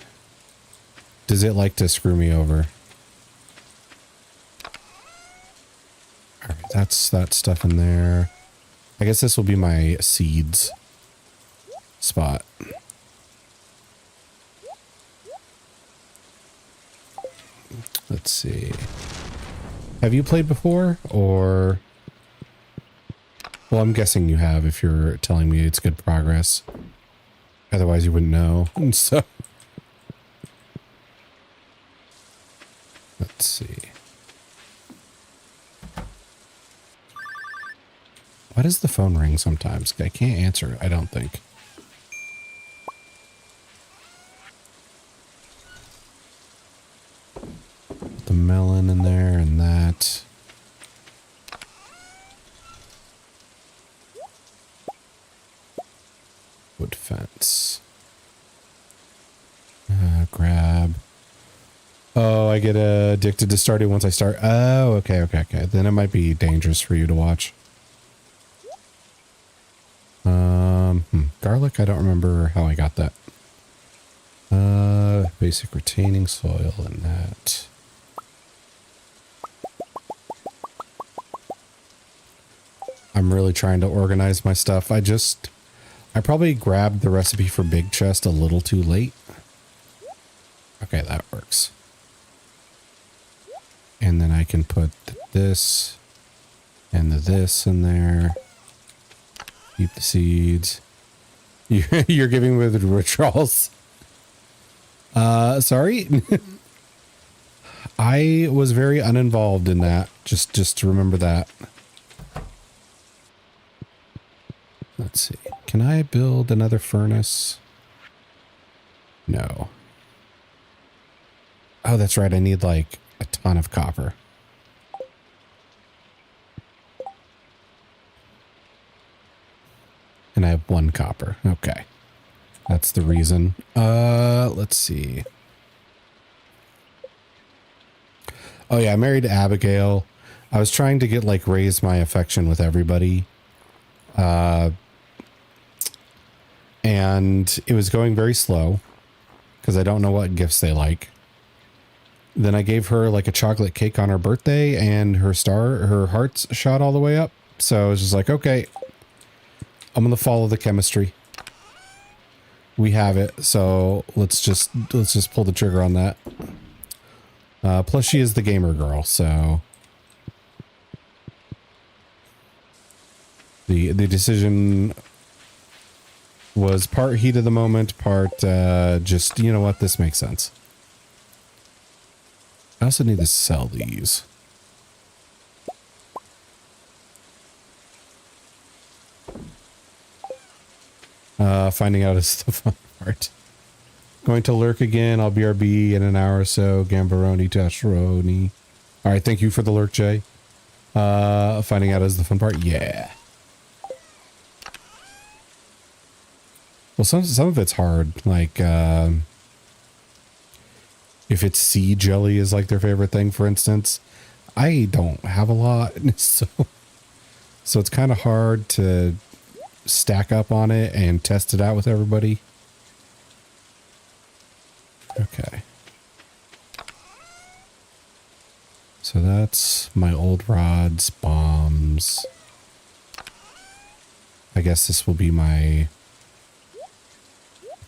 does it like to screw me over. All right, that's that stuff in there. I guess this will be my seeds spot. Let's see. Have you played before, or... Well, I'm guessing you have if you're telling me it's good progress. Otherwise, you wouldn't know. And so... Let's see. Why does the phone ring sometimes? I can't answer it, I don't think. Put the melon in there and that. Wood fence. Grab. Oh, I get addicted to Stardew once I start. Oh, okay. Then it might be dangerous for you to watch. Garlic, I don't remember how I got that. Basic retaining soil and that. I'm really trying to organize my stuff. I probably grabbed the recipe for Big Chest a little too late. Okay, that works. And then I can put this and this in there. Keep the seeds. You're giving me the withdrawals. Sorry. I was very uninvolved in that. Just to remember that. Let's see. Can I build another furnace? No. Oh, that's right. I need like a ton of copper. And I have 1 copper. Okay. That's the reason. Let's see. Oh yeah, I married Abigail. I was trying to get like raise my affection with everybody. And it was going very slow because I don't know what gifts they like. Then I gave her like a chocolate cake on her birthday and her hearts shot all the way up. So I was just like, okay, I'm going to follow the chemistry. We have it. So let's just pull the trigger on that. Plus she is the gamer girl. So the decision was part heat of the moment, part just, you know what, this makes sense. I also need to sell these. Finding out is the fun part. Going to lurk again. I'll BRB in an hour or so. Gambaroni, Tashroni. All right, thank you for the lurk, Jay. Finding out is the fun part. Yeah. Well, some of it's hard. Like, if it's sea jelly is like their favorite thing, for instance. I don't have a lot, so it's kind of hard to stack up on it and test it out with everybody. Okay. So that's my old rods, bombs. I guess this will be my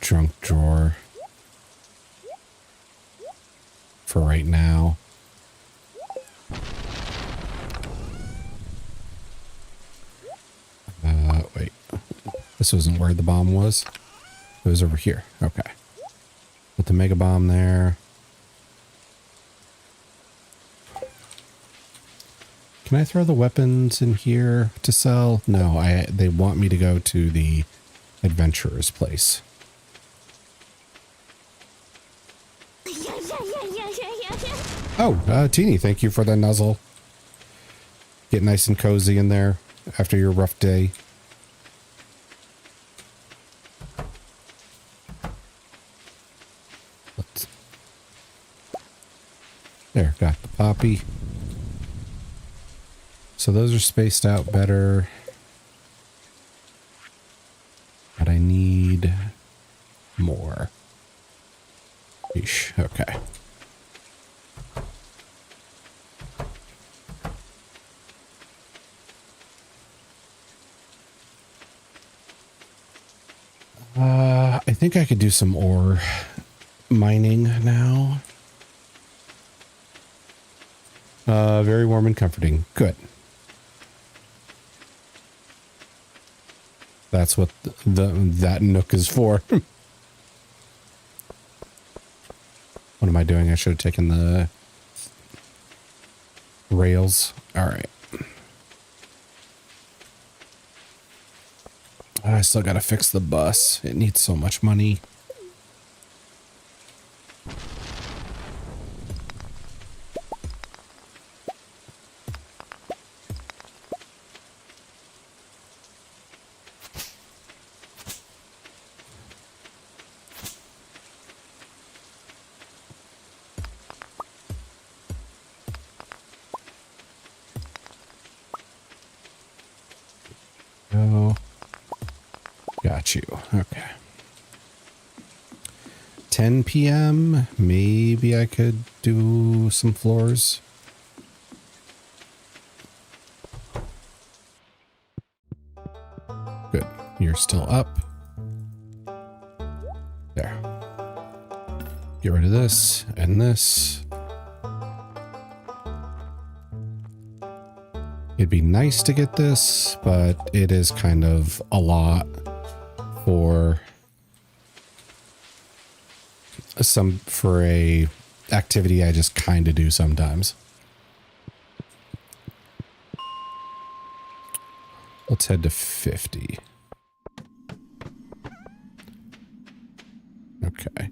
junk drawer for right now. Wait. This wasn't where the bomb was. It was over here. Okay. Put the mega bomb there. Can I throw the weapons in here to sell? No, they want me to go to the adventurer's place. Oh, Teeny, thank you for the nuzzle. Get nice and cozy in there after your rough day. There, got the poppy. So those are spaced out better. But I need more. Eesh, okay. I think I could do some ore mining now. Very warm and comforting. Good. That's what that nook is for. What am I doing? I should have taken the rails. All right. I still got to fix the bus. It needs so much money. Oh, got you. Okay. 10 p.m. Maybe I could do some floors. Good. You're still up. There. Get rid of this and this. It'd be nice to get this, but it is kind of a lot for a activity I just kind of do sometimes. Let's head to 50. Okay.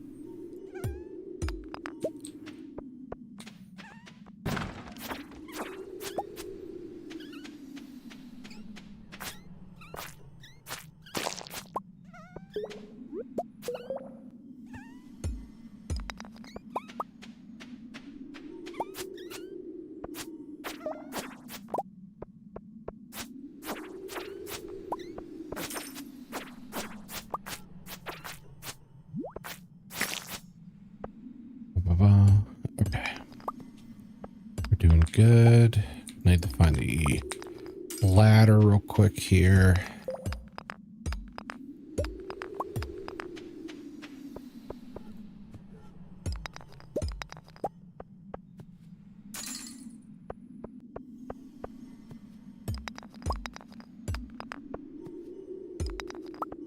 Okay. We're doing good. Need to find the ladder real quick here.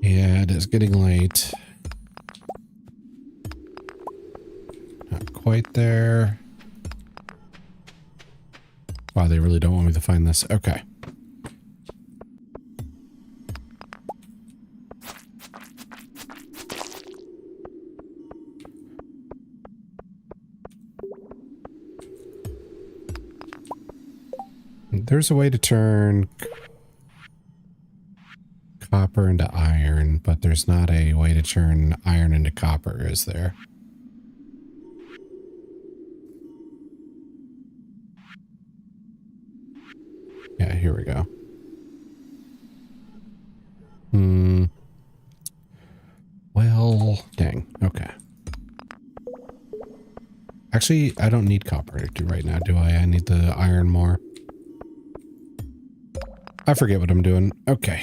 Add is getting late. Not quite there. Wow, they really don't want me to find this. Okay. There's a way to turn copper into iron, but there's not a way to turn iron into copper, is there? Yeah, here we go. Well, dang. Okay. Actually, I don't need copper right now, do I? I need the iron more. I forget what I'm doing. Okay.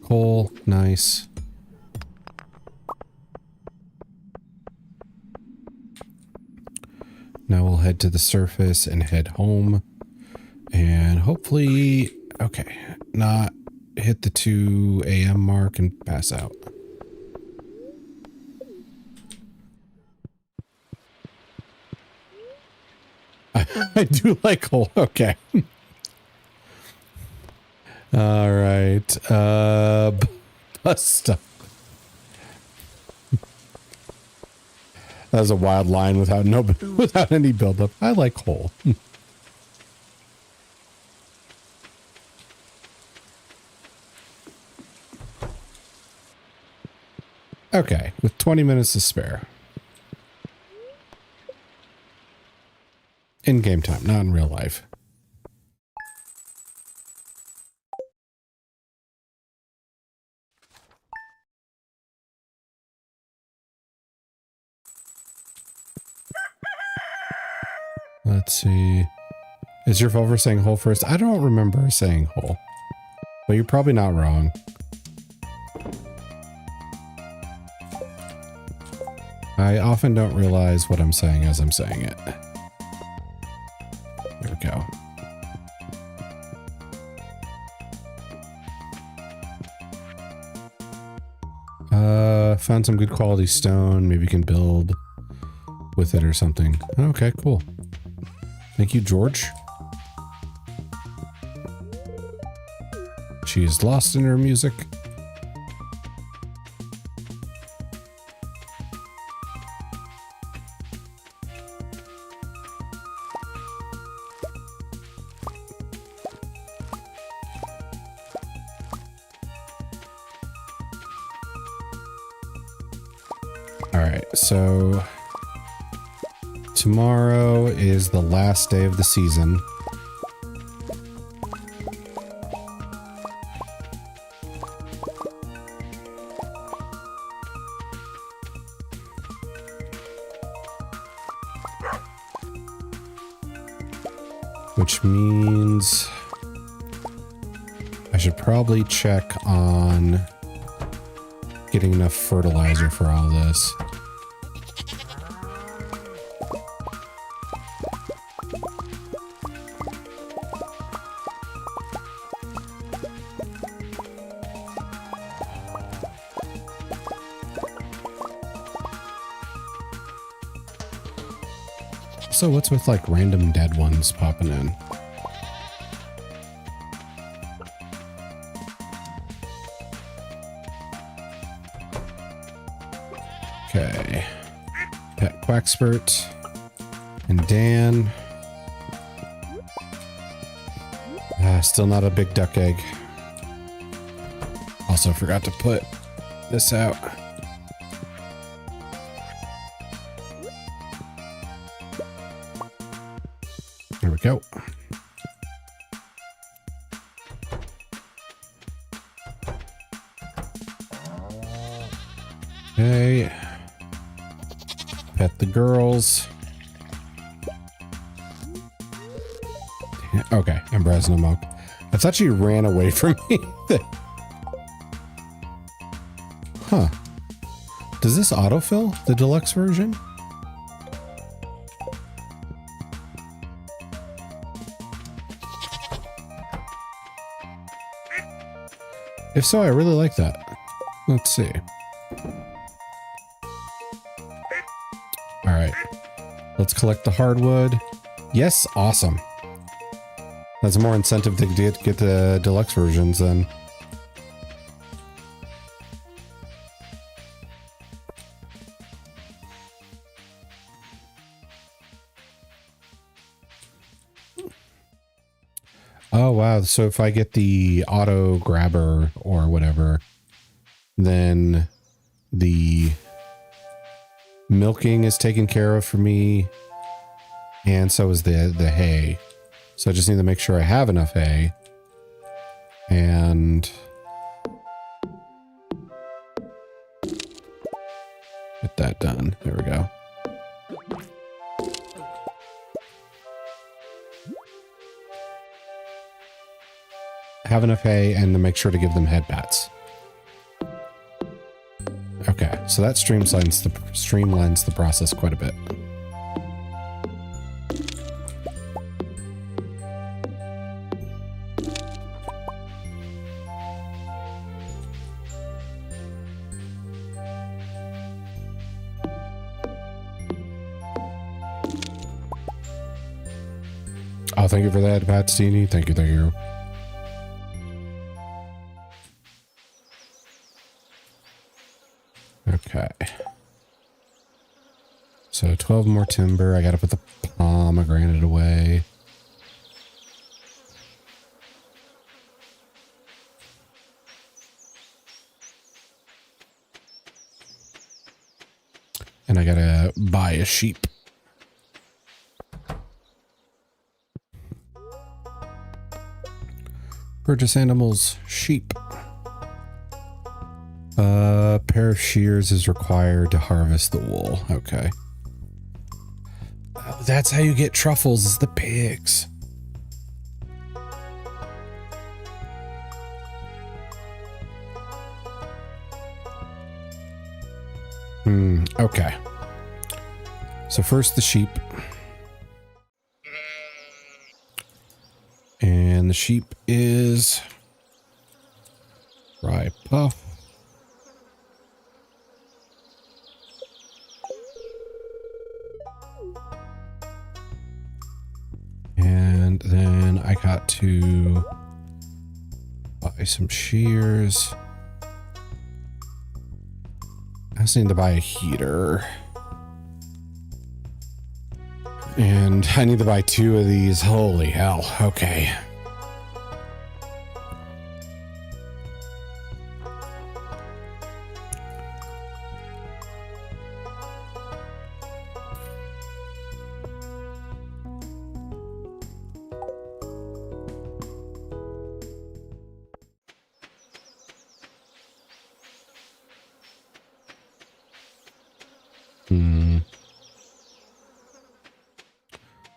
Coal, nice. Now we'll head to the surface and head home. And hopefully, okay, not hit the 2 a.m. mark and pass out. I do like coal. Okay. All right. Bus stop. That was a wild line without without any buildup. I like coal. Okay, with 20 minutes to spare. In game time, not in real life. Let's see. Is your phone for saying hole first? I don't remember saying hole. But you're probably not wrong. I often don't realize what I'm saying as I'm saying it. There we go. Found some good quality stone. Maybe you can build with it or something. Okay, cool. Thank you, George. She is lost in her music. All right, so tomorrow is the last day of the season. Which means I should probably check on getting enough fertilizer for all this. So what's with like random dead ones popping in? Okay. Pet Quackspurt and Dan. Still not a big duck egg. Also forgot to put this out. There we go. Okay. Pet the girls. Okay, I'm browsing them up. I thought she ran away from me. Huh. Does this autofill the deluxe version? If so, I really like that. Let's see. All right. Let's collect the hardwood. Yes, awesome. That's more incentive to get the deluxe versions then. Oh, wow. So if I get the auto grabber or whatever, then the milking is taken care of for me. And so is the hay. So I just need to make sure I have enough hay. And get that done. There we go. Have enough hay and to make sure to give them head pats. Okay, so that streamlines the process quite a bit. Oh, thank you for that, Pat Steeny. Thank you, thank you. Okay. So 12 more timber. I gotta put the pomegranate away. And I gotta buy a sheep. Purchase animals, sheep. A pair of shears is required to harvest the wool. Okay. Oh, that's how you get truffles, is the pigs. Okay. So first the sheep. And the sheep is rye puff. And then I got to buy some shears. I just need to buy a heater. And I need to buy 2 of these. Holy hell. Okay.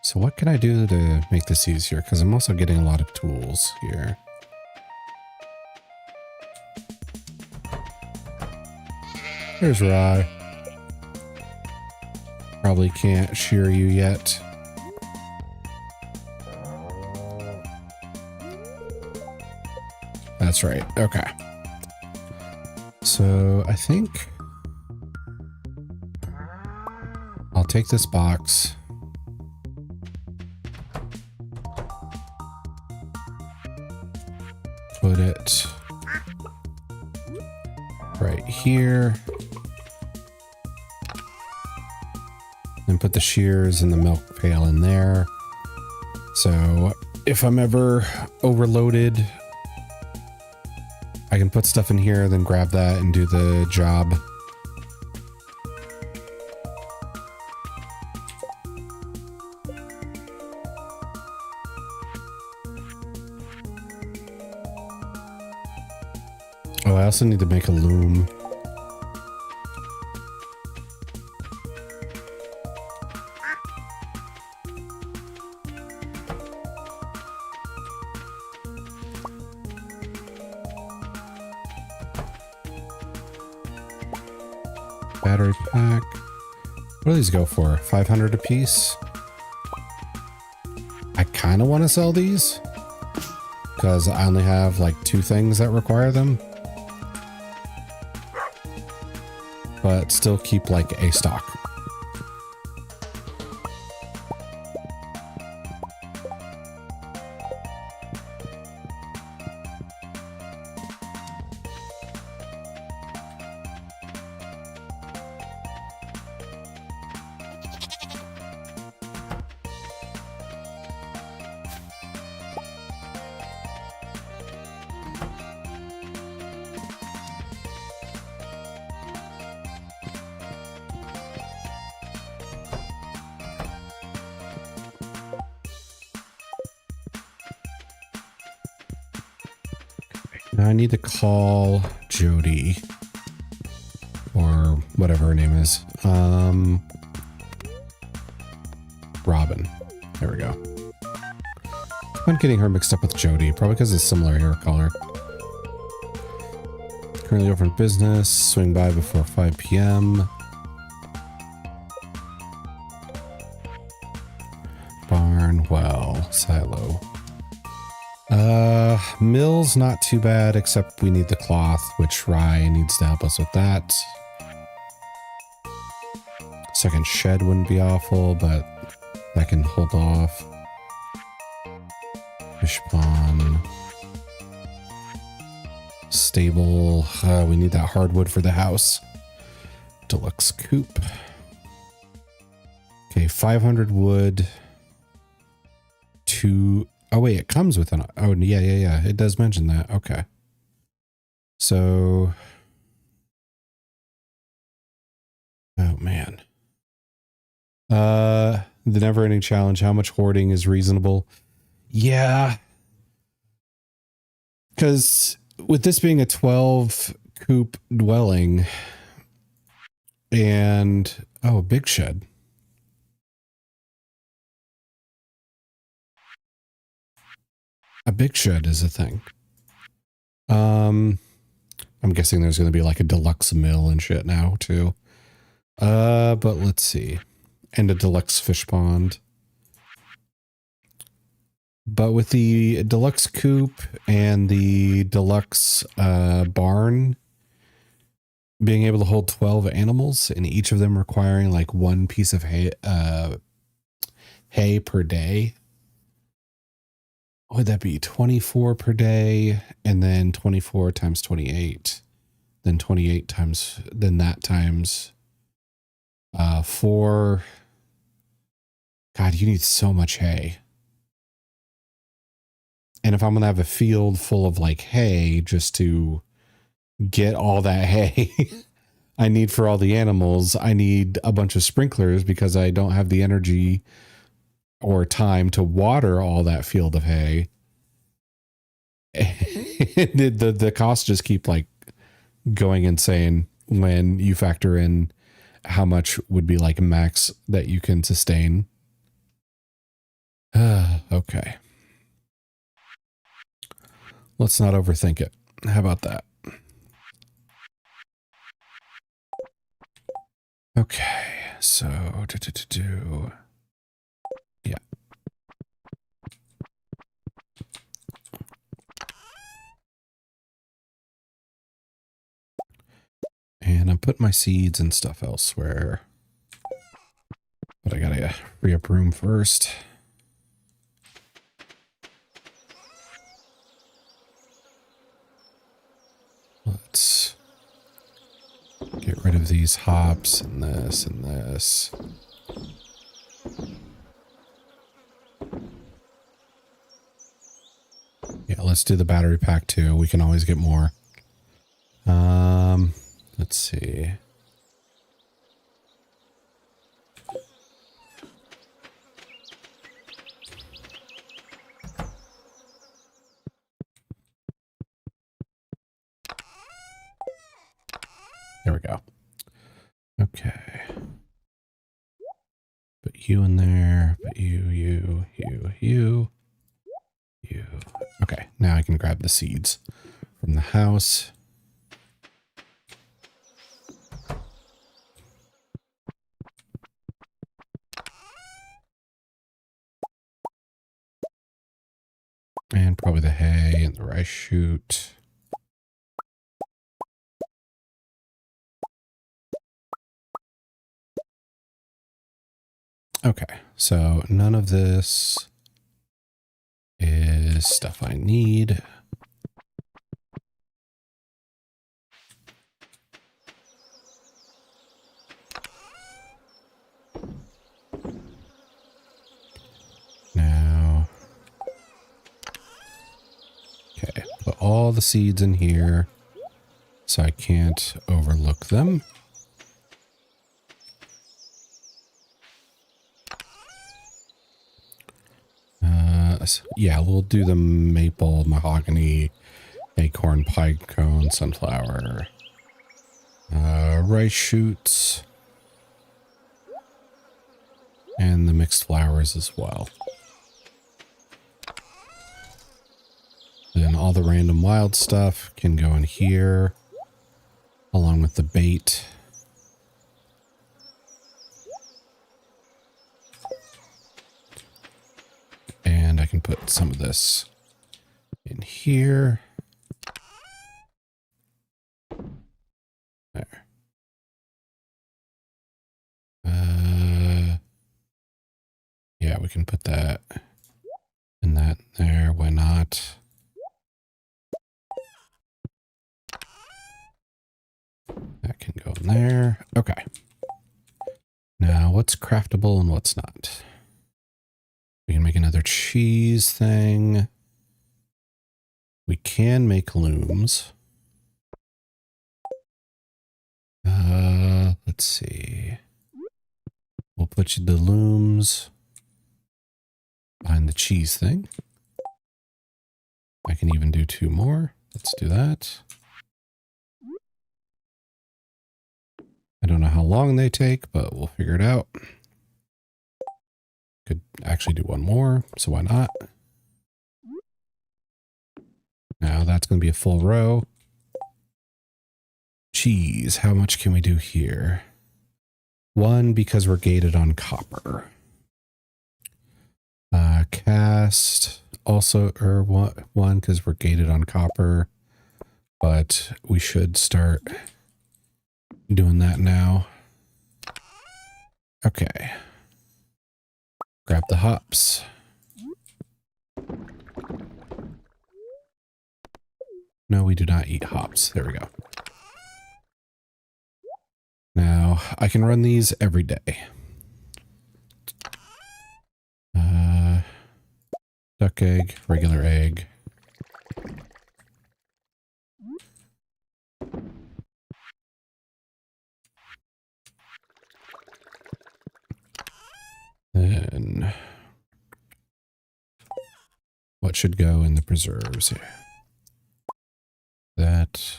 So what can I do to make this easier? Because I'm also getting a lot of tools here. There's rye. Probably can't shear you yet. That's right. Okay. So I think I'll take this box. Put it right here. And put the shears and the milk pail in there. So if I'm ever overloaded, I can put stuff in here, then grab that and do the job. Oh, I also need to make a loom. Battery pack. What do these go for? 500 a piece? I kind of want to sell these because because I only have like 2 things that require them. But still keep like a stock. Now I need to call Jody or whatever her name is. Robin. There we go. I'm getting her mixed up with Jody, probably because it's similar hair color. Currently open for business. Swing by before 5 p.m. Barn, well, silo. Mill's not too bad, except we need the cloth, which Rye needs to help us with that. Second shed wouldn't be awful, but that can hold off. Fish pond. Stable. We need that hardwood for the house. Deluxe coop. Okay, 500 wood. Oh wait, it comes with an, oh yeah. It does mention that. Okay. So, oh man. The never ending challenge. How much hoarding is reasonable? Yeah. Because with this being a 12 coop dwelling and, oh, a big shed. A big shed is a thing. I'm guessing there's going to be like a deluxe mill and shit now too. But let's see. And a deluxe fish pond. But with the deluxe coop and the deluxe barn being able to hold 12 animals and each of them requiring like 1 piece of hay per day. What would that be? 24 per day, and then 24 times 28, then 28 times, then that times 4. God, you need so much hay. And if I'm going to have a field full of like hay just to get all that hay I need for all the animals, I need a bunch of sprinklers because I don't have the energy or time to water all that field of hay. the costs just keep like going insane when you factor in how much would be like max that you can sustain. Okay. Let's not overthink it. How about that? Okay, so yeah. And I'm putting my seeds and stuff elsewhere. But I gotta free up room first. Let's get rid of these hops and this and this. Yeah, let's do the battery pack too. We can always get more. Let's see. There we go. Okay. Put you in there. Put you. Okay, now I can grab the seeds from the house. And probably the hay and the rice shoot. Okay, so none of this is stuff I need. Now, okay, put all the seeds in here so I can't overlook them. Yeah, we'll do the maple, mahogany, acorn, pine cone, sunflower, rice shoots, and the mixed flowers as well. Then all the random wild stuff can go in here, along with the bait. And I can put some of this in here. There. Yeah, we can put that in that there. Why not? That can go in there. Okay. Now, what's craftable and what's not? We can make another cheese thing. We can make looms. Let's see. We'll put you the looms behind the cheese thing. I can even do 2 more. Let's do that. I don't know how long they take, but we'll figure it out. Could actually do 1 more, so why not? Now that's going to be a full row. Cheese, how much can we do here? 1 because we're gated on copper. Cast also, or 1 because we're gated on copper, but we should start doing that now. Okay. Grab the hops. No, we do not eat hops. There we go. Now, I can run these every day. Duck egg, regular egg. Then, what should go in the preserves here? That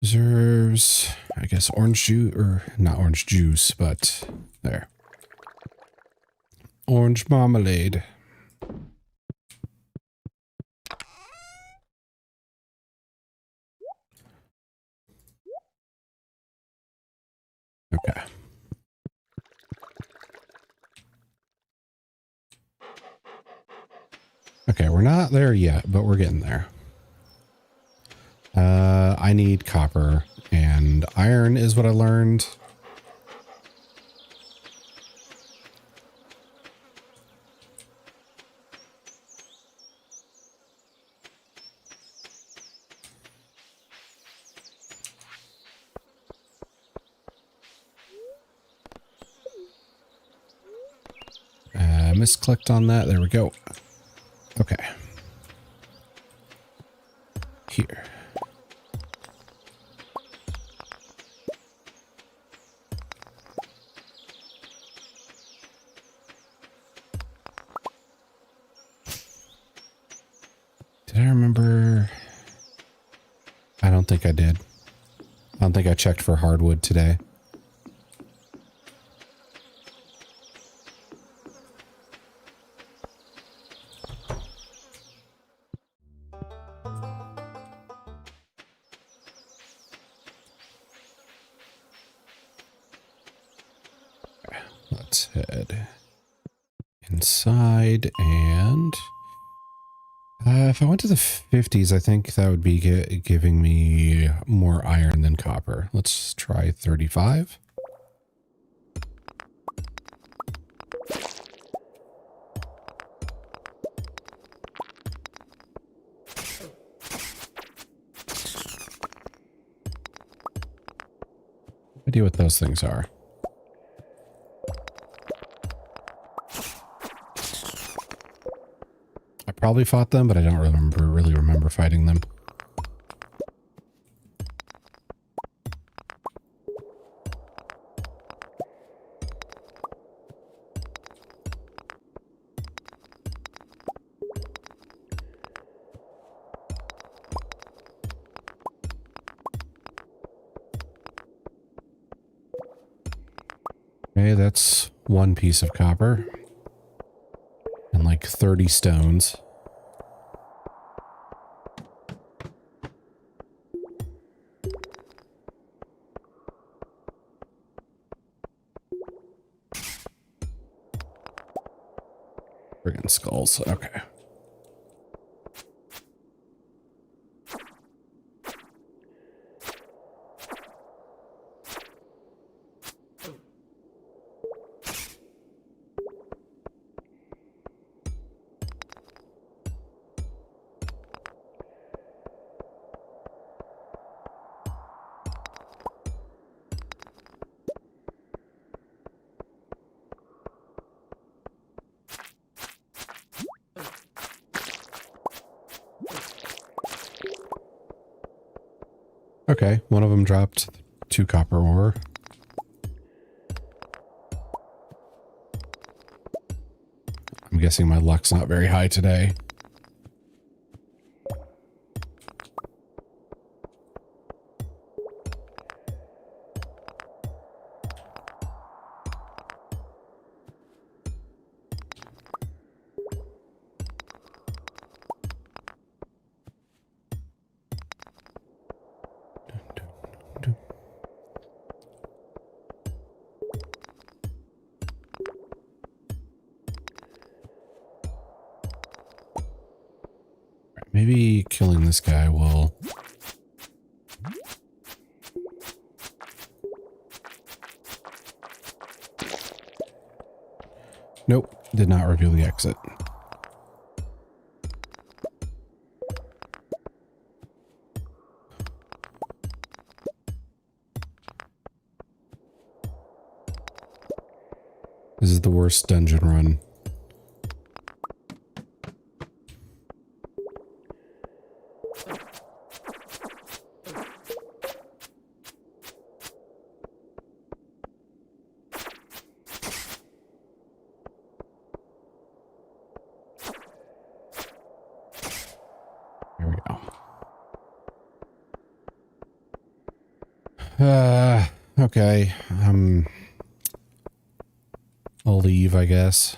preserves, I guess orange juice, or not orange juice, but there. Orange marmalade. Okay. Okay, we're not there yet, but we're getting there. I need copper and iron is what I learned. Misclicked on that. There we go. Okay. Here. Did I remember? I don't think I did. I don't think I checked for hardwood today. Let's head inside, and if I went to the 50s, I think that would be giving me more iron than copper. Let's try 35. Idea what those things are. I probably fought them, but I don't really remember fighting them. Okay, that's one piece of copper. And like 30 stones. Friggin' skulls. Okay. Okay, one of them dropped 2 copper ore. I'm guessing my luck's not very high today. Maybe killing this guy will... Nope, did not reveal the exit. This is the worst dungeon run. Here we go. Okay. I'll leave, I guess.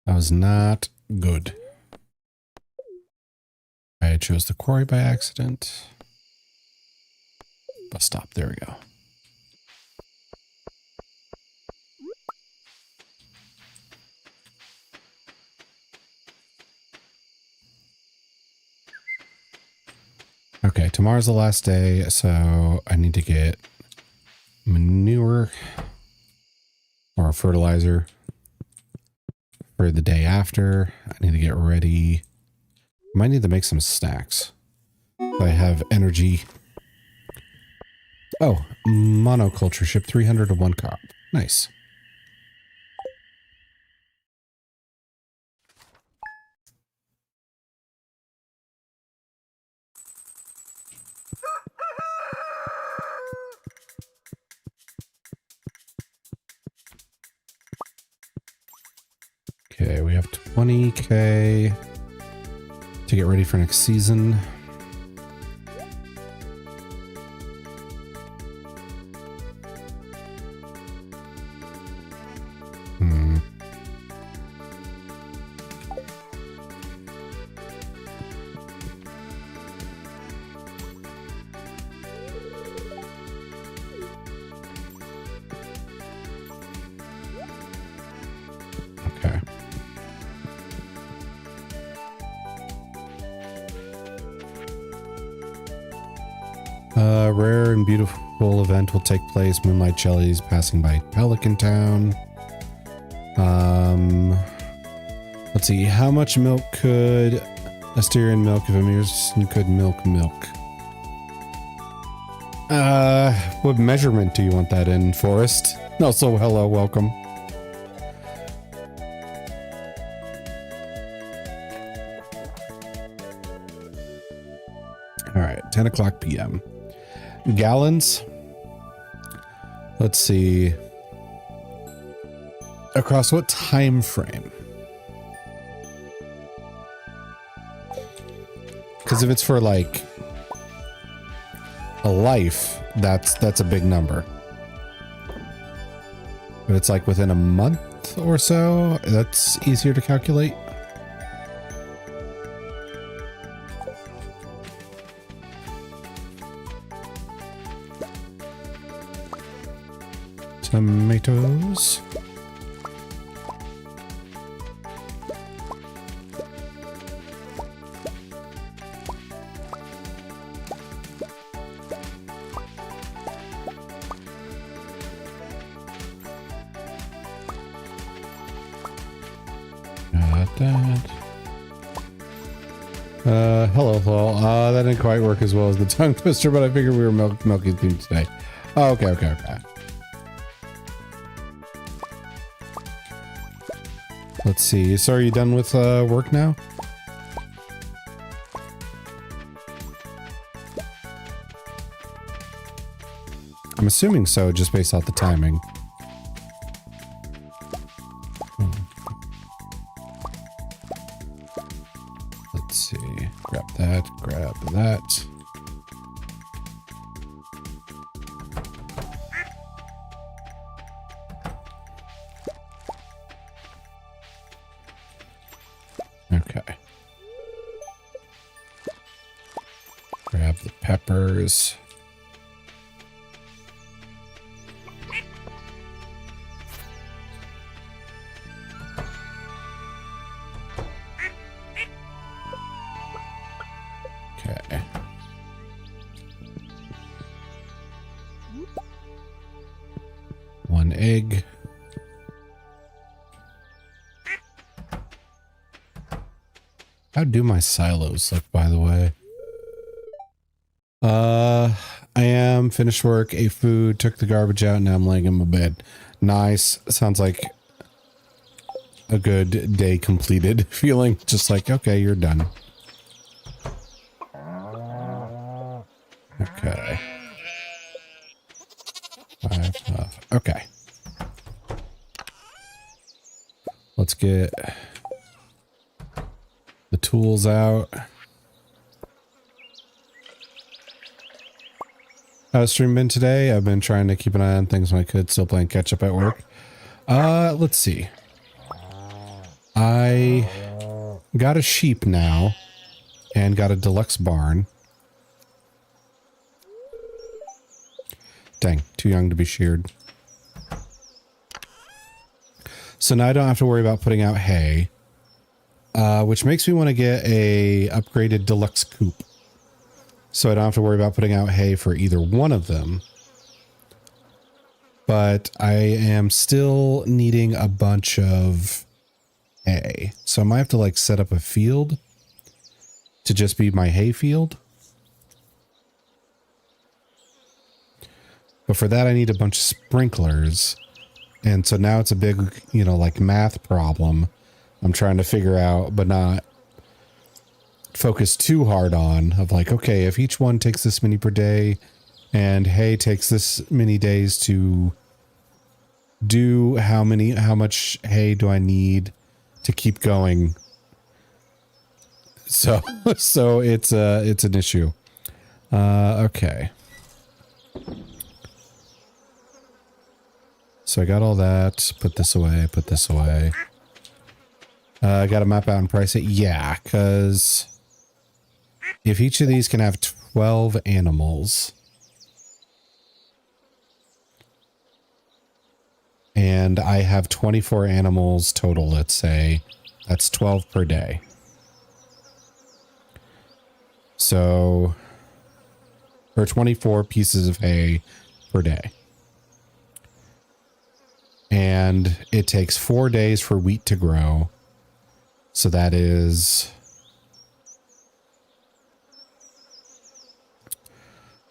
That was not good. I chose the quarry by accident. Bus stop, there we go. Okay, tomorrow's the last day, so I need to get manure or fertilizer for the day after. I need to get ready. I might need to make some snacks. I have energy. Oh, monoculture ship 300 to 1 crop. Nice. Okay, we have 20K to get ready for next season. Rare and beautiful event will take place. Moonlight jellies passing by Pelican Town. Let's see. How much milk could Asterion milk if Amir could milk? What measurement do you want that in, Forrest? Also, hello, welcome. All right, 10 o'clock p.m. Gallons. Let's see. Across what time frame? Because if it's for like a life, that's a big number. If it's like within a month or so, that's easier to calculate. Tomatoes. Hello. That didn't quite work as well as the tongue twister, but I figured we were milking team today. Oh, okay. Let's see. So are you done with work now? I'm assuming so, just based off the timing. Let's see. Grab that. Okay. Grab the peppers. Okay. One egg. How do my silos look, by the way? I am finished work, ate food, took the garbage out, and now I'm laying in my bed. Nice. Sounds like a good day completed. Feeling just like, okay, you're done. Okay. Okay. Let's get the tools out. How's stream been today? I've been trying to keep an eye on things when I could, still playing catch up at work. Let's see. I got a sheep now and got a deluxe barn. Dang, too young to be sheared. So now I don't have to worry about putting out hay, which makes me want to get a upgraded deluxe coop. So I don't have to worry about putting out hay for either one of them. But I am still needing a bunch of hay. So I might have to like set up a field to just be my hay field. But for that, I need a bunch of sprinklers. And so now it's a big, like math problem I'm trying to figure out, but not focus too hard on, of like, okay, if each one takes this many per day and hay takes this many days to do, how much hay do I need to keep going? So it's an issue. Okay. So I got all that, put this away. I got to map out and price it. Yeah, because if each of these can have 12 animals, and I have 24 animals total, let's say, that's 12 per day. So or 24 pieces of hay per day. And it takes 4 days for wheat to grow. So that is,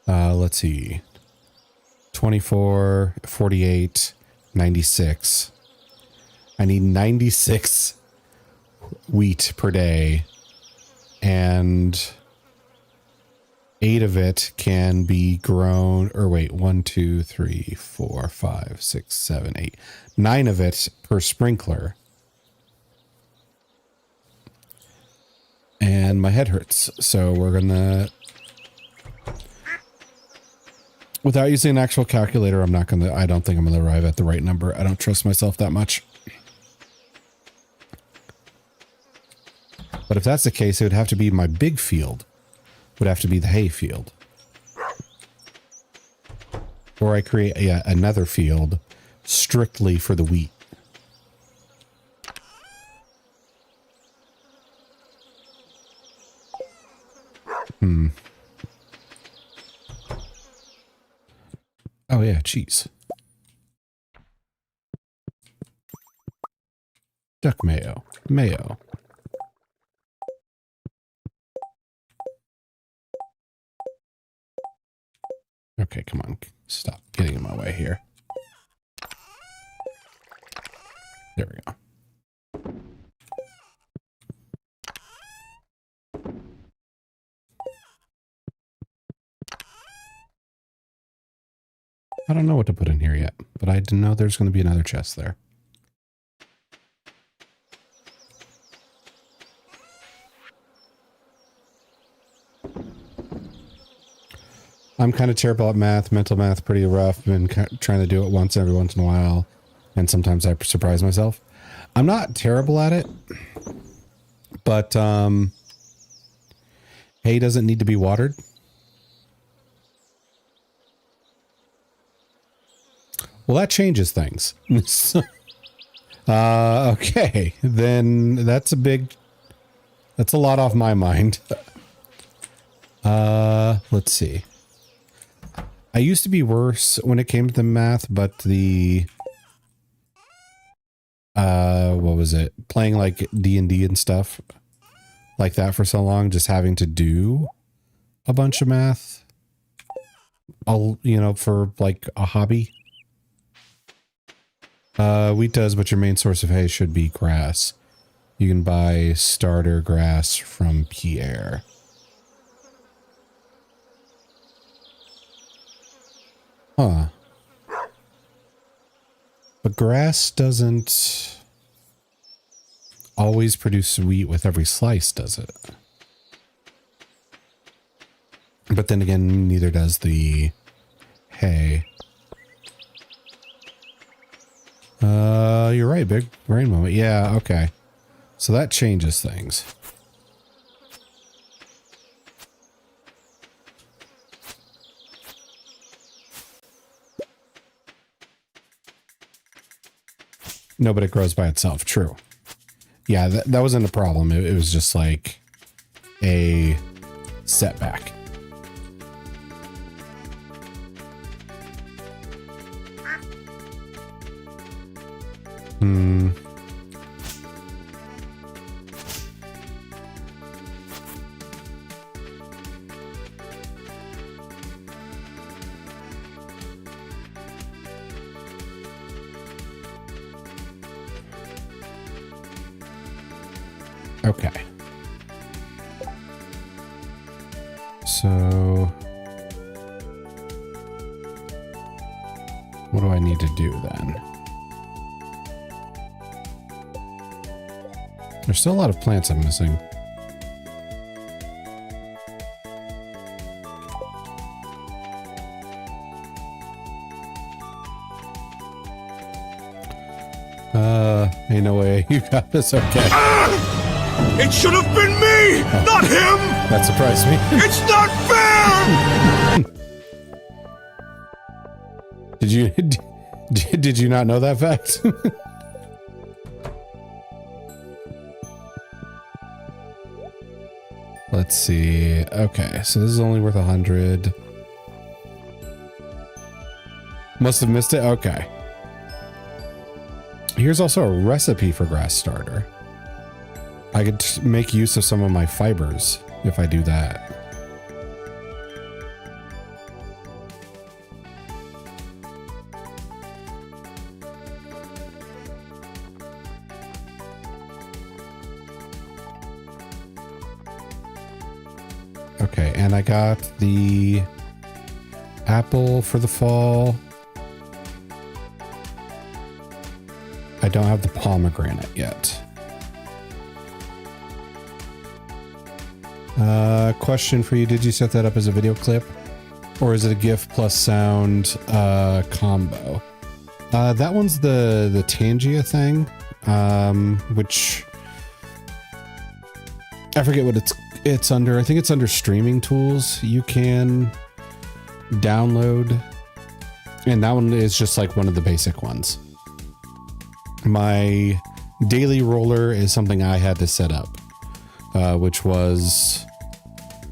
let's see, 24, 48, 96. I need 96 wheat per day, and 8 of it can be grown, or wait, 1, 2, 3, 4, 5, 6, 7, 8, 9 of it per sprinkler. And my head hurts, so we're gonna, without using an actual calculator, I don't think I'm gonna arrive at the right number. I don't trust myself that much. But if that's the case, it would have to be my big field. Would have to be the hay field. Or I create another field strictly for the wheat. Oh yeah, cheese. Duck mayo. Mayo. Okay, come on. Stop getting in my way here. There we go. I don't know what to put in here yet, but I didn't know there's going to be another chest there. I'm kind of terrible at math, mental math, pretty rough. Been trying to do it every once in a while, and sometimes I surprise myself. I'm not terrible at it, but hay doesn't need to be watered. Well, that changes things. Okay, then that's a lot off my mind. Let's see. I used to be worse when it came to the math, but what was it? Playing like D&D and stuff like that for so long, just having to do a bunch of math, for like a hobby. Wheat does, but your main source of hay should be grass. You can buy starter grass from Pierre. Huh. But grass doesn't always produce wheat with every slice, does it? But then again, neither does the hay. You're right, big brain moment. Yeah, okay. So that changes things. No, but it grows by itself. True. Yeah, that wasn't a problem. It was just like a setback. Okay. So what do I need to do then? There's still a lot of plants I'm missing. Ain't no way. You got this. Okay. It should have been me, not him! That surprised me. It's not fair! Did you not know that fact? Let's see. Okay, so this is only worth 100. Must have missed it. Okay. Here's also a recipe for grass starter. I could make use of some of my fibers if I do that. Okay, and I got the apple for the fall. I don't have the pomegranate yet. Question for you. Did you set that up as a video clip? Or is it a GIF plus sound combo? That one's the Tangia thing, which I forget what it's under. I think it's under streaming tools. You can download, and that one is just like one of the basic ones. My daily roller is something I had to set up, which was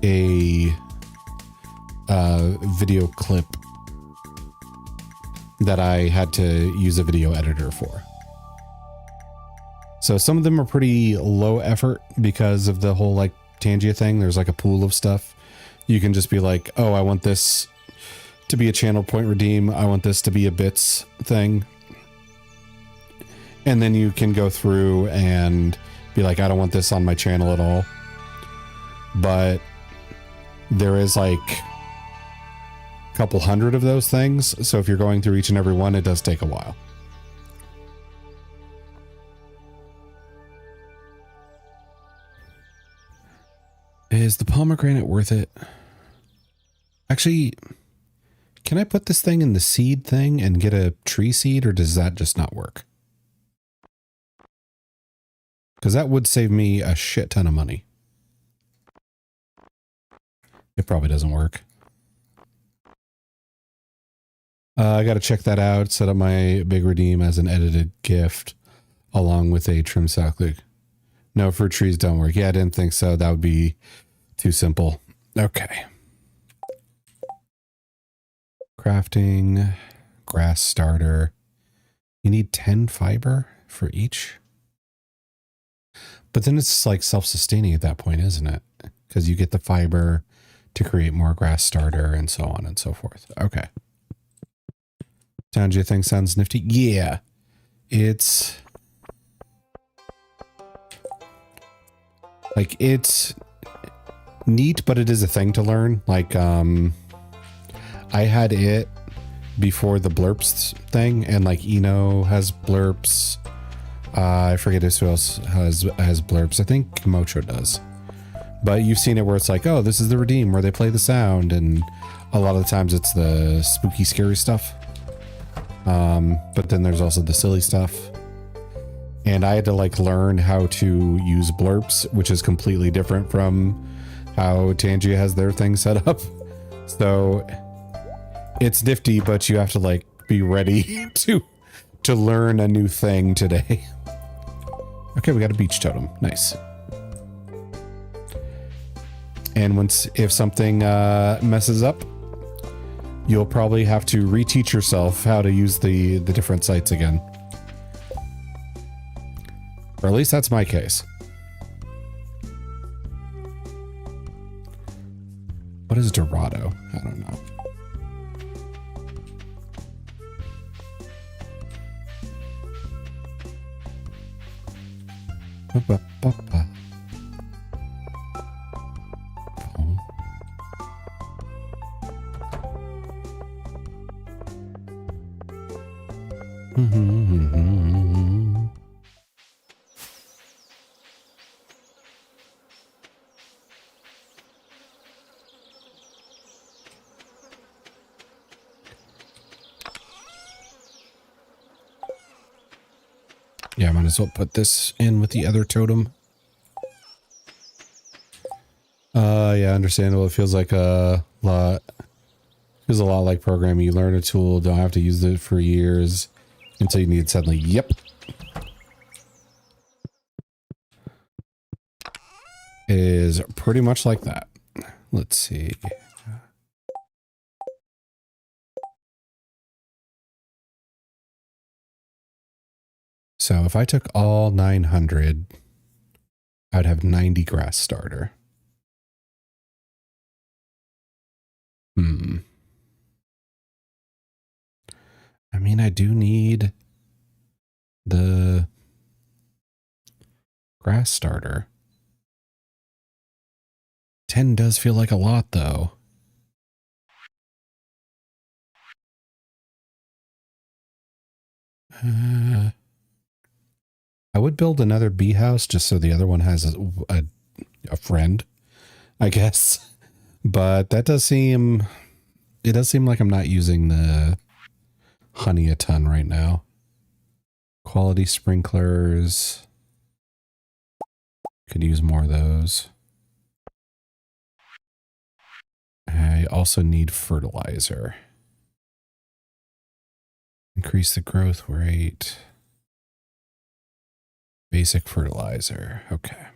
a video clip that I had to use a video editor for. So some of them are pretty low effort because of the whole like Tangia thing. There's like a pool of stuff. You can just be like, oh, I want this to be a channel point redeem. I want this to be a bits thing. And then you can go through and be like, I don't want this on my channel at all. But there is like a couple hundred of those things. So if you're going through each and every one, it does take a while. Is the pomegranate worth it? Actually, can I put this thing in the seed thing and get a tree seed, or does that just not work? Because that would save me a shit ton of money. It probably doesn't work. I got to check that out. Set up my big redeem as an edited gift along with a trim sock loop. No, fruit trees don't work. Yeah, I didn't think so. That would be too simple. Okay. Crafting, grass starter. You need 10 fiber for each. But then it's like self-sustaining at that point, isn't it? Because you get the fiber to create more grass starter and so on and so forth. Okay. Tangia thing sounds nifty. Yeah. It's like, it's neat, but it is a thing to learn. Like, I had it before the blurps thing, and like Eno has blurps. I forget who else has blurps. I think Mocho does. But you've seen it where it's like, oh, this is the redeem where they play the sound, and a lot of the times it's the spooky, scary stuff. But then there's also the silly stuff. And I had to like learn how to use blurps, which is completely different from how Tangia has their thing set up. So it's nifty, but you have to like be ready to learn a new thing today. Okay, we got a beach totem. Nice. And if something messes up, you'll probably have to reteach yourself how to use the different sites again. Or at least that's my case. What is Dorado? I don't know. Ba-ba-ba-ba. Yeah, I might as well put this in with the other totem. Yeah, understandable. It feels like a lot. Feels a lot like programming. You learn a tool, don't have to use it for years until you need it suddenly. Yep. It is pretty much like that. Let's see. So if I took all 900, I'd have 90 grass starter. I mean, I do need the grass starter. 10 does feel like a lot, though. I would build another bee house just so the other one has a friend, I guess. But that does seem... It does seem like I'm not using the honey a ton right now. Quality sprinklers. Could use more of those. I also need fertilizer. Increase the growth rate. Basic fertilizer. Okay.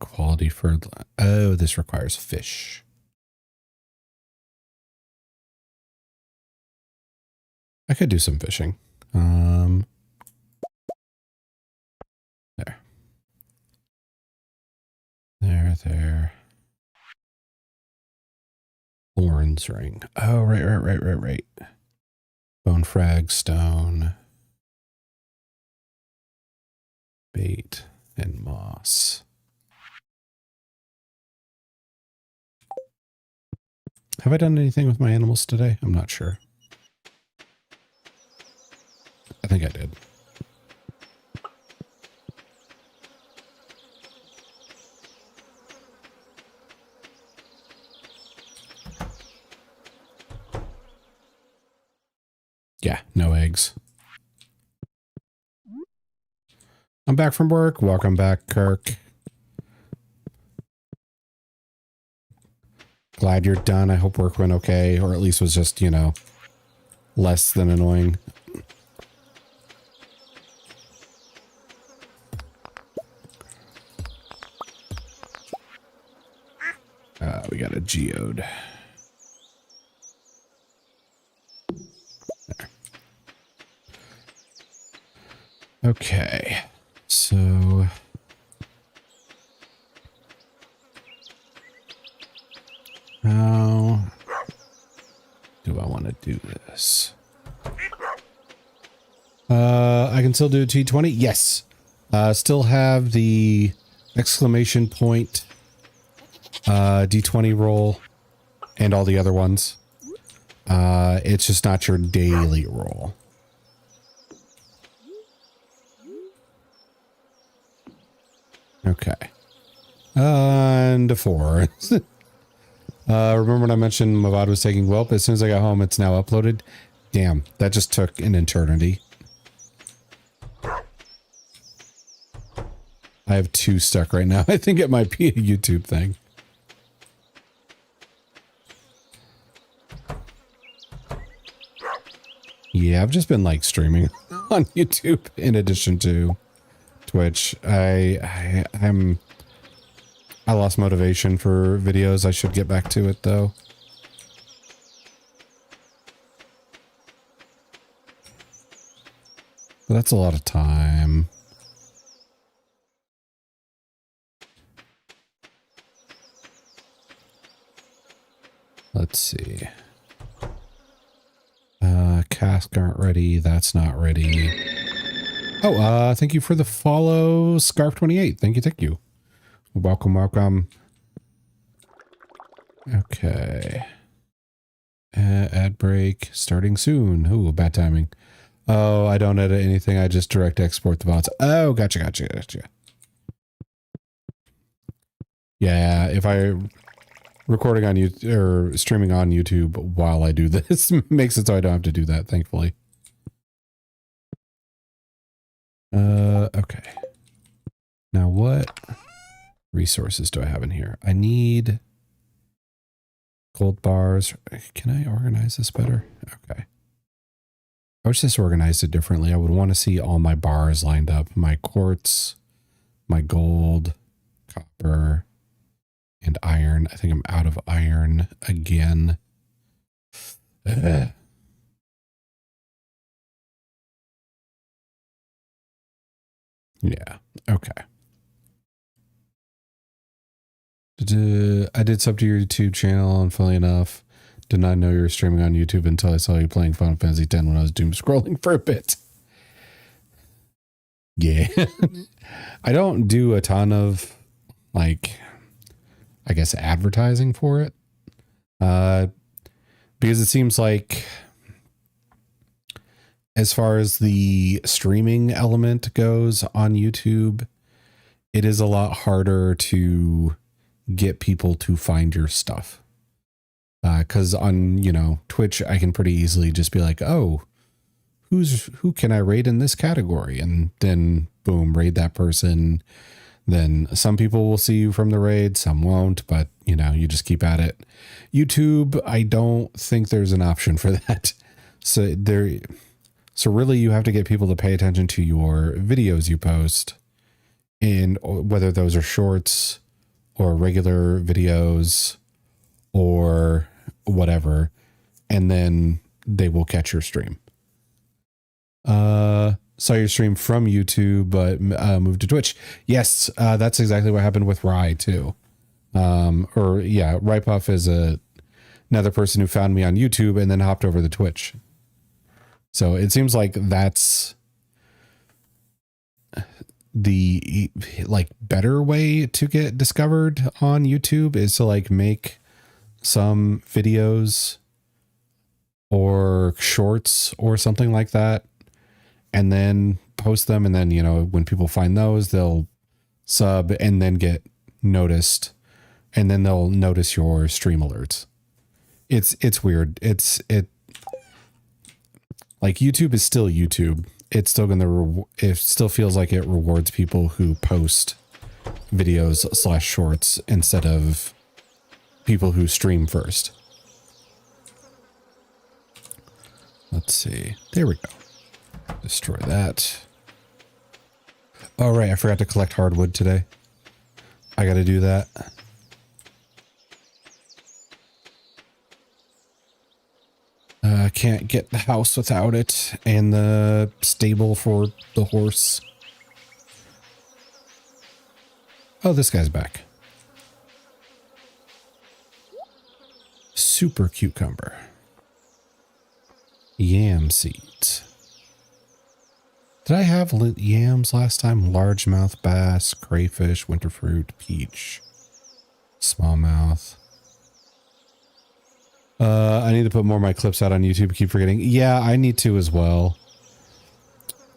Quality fertilizer. Oh, this requires fish. I could do some fishing. There. There. Thorns ring. Oh, right. Bone frag, stone, bait, and moss. Have I done anything with my animals today? I'm not sure. I think I did. Yeah, no eggs. I'm back from work. Welcome back, Kirk. Glad you're done. I hope work went okay, or at least was just, you know, less than annoying. We got a geode. There. Okay, so how do I want to do this? I can still do a T20. Yes. Still have the exclamation point D20 roll and all the other ones. It's just not your daily roll. Okay. And a 4. Remember when I mentioned Mavad was taking Whelp? As soon as I got home, it's now uploaded. Damn, that just took an eternity. I have 2 stuck right now. I think it might be a YouTube thing. Yeah, I've just been like streaming on YouTube in addition to Twitch. I lost motivation for videos. I should get back to it though. But that's a lot of time. Let's see. Cask aren't ready. That's not ready. Oh, thank you for the follow, Scarf28. Thank you. Welcome. Okay. Ad break starting soon. Ooh, bad timing. Oh, I don't edit anything. I just direct export the VODs. Oh, gotcha. Yeah, if I recording on YouTube or streaming on YouTube while I do this makes it so I don't have to do that, thankfully. Okay. Now what resources do I have in here? I need gold bars. Can I organize this better? Okay. I wish this organized it differently. I would want to see all my bars lined up. My quartz, my gold, copper, and iron. iron. I think I'm out of iron again. Ugh. Yeah. Okay. I did sub to your YouTube channel, and funny enough, did not know you were streaming on YouTube until I saw you playing Final Fantasy X when I was doom scrolling for a bit. Yeah. I don't do a ton of, like, I guess advertising for it. Because it seems like as far as the streaming element goes on YouTube, it is a lot harder to get people to find your stuff. Because on, you know, Twitch, I can pretty easily just be like, oh, who can I raid in this category? And then boom, raid that person. Then some people will see you from the raid, some won't, but you know, you just keep at it. YouTube, I don't think there's an option for that. So really you have to get people to pay attention to your videos you post, and whether those are shorts or regular videos or whatever, and then they will catch your stream. Saw your stream from YouTube, but moved to Twitch. Yes, that's exactly what happened with Rye too. Rye Puff is another person who found me on YouTube and then hopped over to Twitch. So it seems like that's the like better way to get discovered on YouTube, is to like make some videos or shorts or something like that, and then post them. And then, you know, when people find those, they'll sub and then get noticed, and then they'll notice your stream alerts. It's weird. Like YouTube is still YouTube. It's still it still feels like it rewards people who post videos / shorts instead of people who stream first. Let's see. There we go. Destroy that. Oh, right. I forgot to collect hardwood today. I got to do that. I can't get the house without it, and the stable for the horse. Oh, this guy's back. Super cucumber. Yam seeds. Did I have yams last time? Largemouth bass, crayfish, winter fruit, peach, smallmouth. I need to put more of my clips out on YouTube. Keep forgetting. Yeah, I need to as well.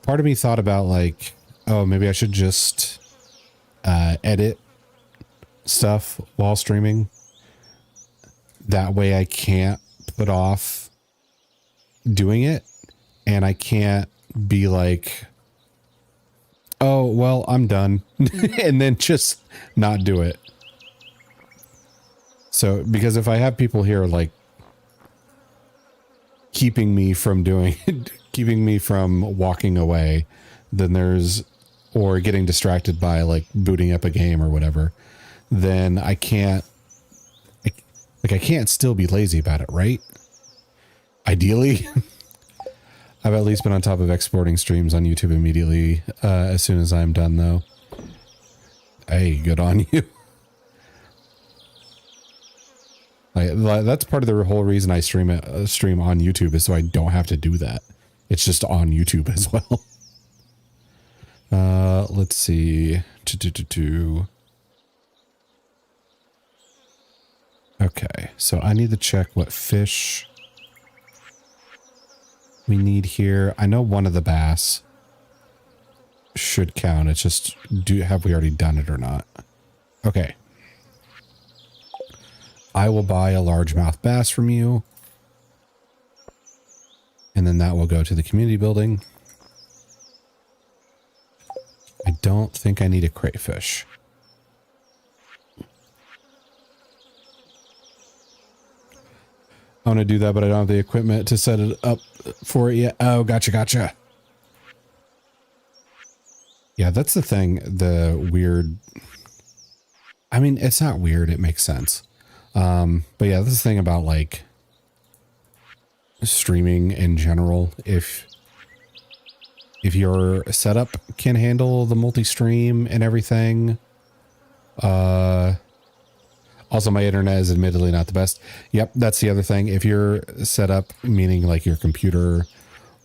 Part of me thought about like, oh, maybe I should just edit stuff while streaming. That way I can't put off doing it, and I can't be like, oh, well, I'm done, and then just not do it. So, because if I have people here like keeping me from doing it, keeping me from walking away, then or getting distracted by like booting up a game or whatever, then I can't, I can't still be lazy about it, right? Ideally. I've at least been on top of exporting streams on YouTube immediately as soon as I'm done, though. Hey, good on you. That's part of the whole reason I stream on YouTube, is so I don't have to do that. It's just on YouTube as well. Let's see. Okay, so I need to check what fish we need here. I know one of the bass should count. It's just, have we already done it or not? Okay. I will buy a largemouth bass from you, and then that will go to the community building. I don't think I need a crayfish. I want to do that, but I don't have the equipment to set it up for it yet. Oh, gotcha. Yeah, that's the thing. The weird... I mean, it's not weird. It makes sense. But yeah, this is the thing about like streaming in general. If your setup can handle the multi-stream and everything, also my internet is admittedly not the best. Yep, that's the other thing. If your setup, meaning like your computer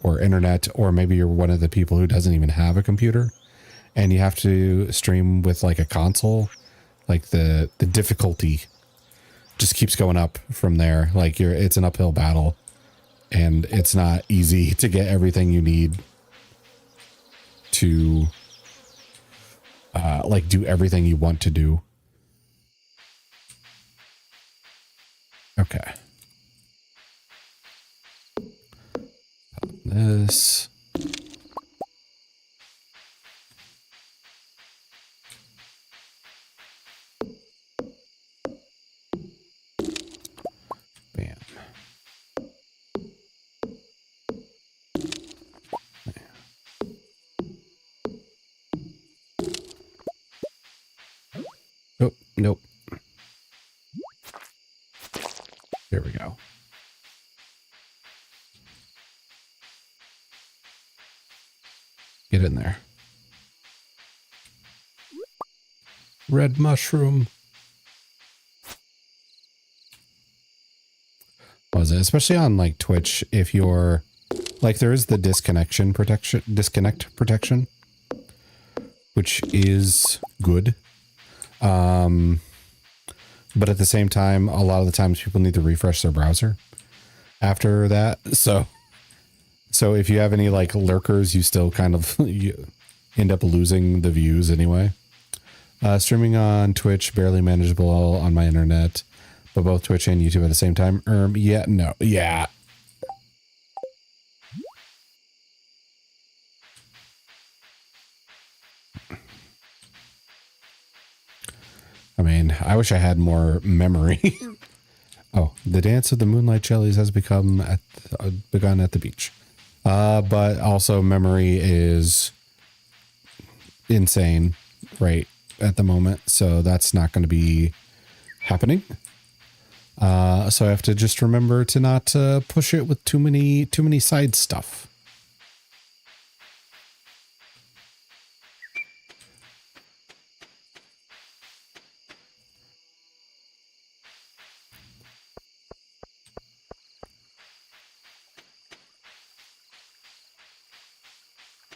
or internet, or maybe you're one of the people who doesn't even have a computer and you have to stream with like a console, like the difficulty just keeps going up from there. Like it's an uphill battle and it's not easy to get everything you need to like do everything you want to do. Okay. This. Bam. Oh, nope. There we go. Get in there. Red mushroom. What was it? Especially on like Twitch, if you're like, there is the disconnect protection, which is good. But at the same time, a lot of the times people need to refresh their browser after that. So if you have any like lurkers, you still kind of you end up losing the views anyway. Streaming on Twitch, barely manageable on my internet, but both Twitch and YouTube at the same time. Yeah, no, yeah. I mean, I wish I had more memory. Oh, the dance of the moonlight jellies has begun at the beach. But also memory is insane right at the moment. So that's not going to be happening. So I have to just remember to not push it with too many side stuff.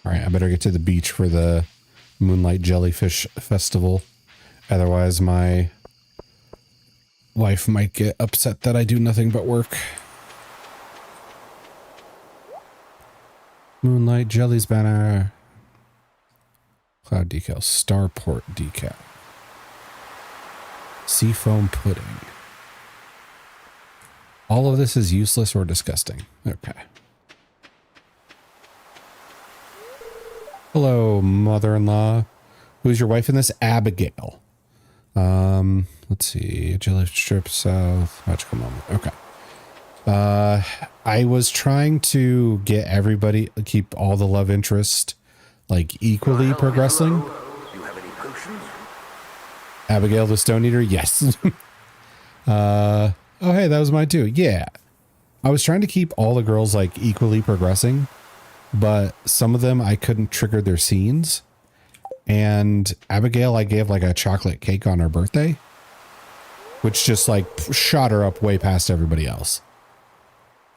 All right, I better get to the beach for the Moonlight Jellyfish Festival. Otherwise, my wife might get upset that I do nothing but work. Moonlight Jellies banner. Cloud decal. Starport decal. Seafoam pudding. All of this is useless or disgusting. Okay. Hello, mother-in-law. Who's your wife in this? Abigail. Let's see. Jellyfish strip south. Magical moment. Okay. I was trying to get everybody, keep all the love interest, like, equally progressing. You have any potions? Abigail the Stone Eater? Yes. Oh, hey, that was mine too. Yeah. I was trying to keep all the girls, like, equally progressing, but some of them I couldn't trigger their scenes. And Abigail, I gave like a chocolate cake on her birthday, which just like shot her up way past everybody else.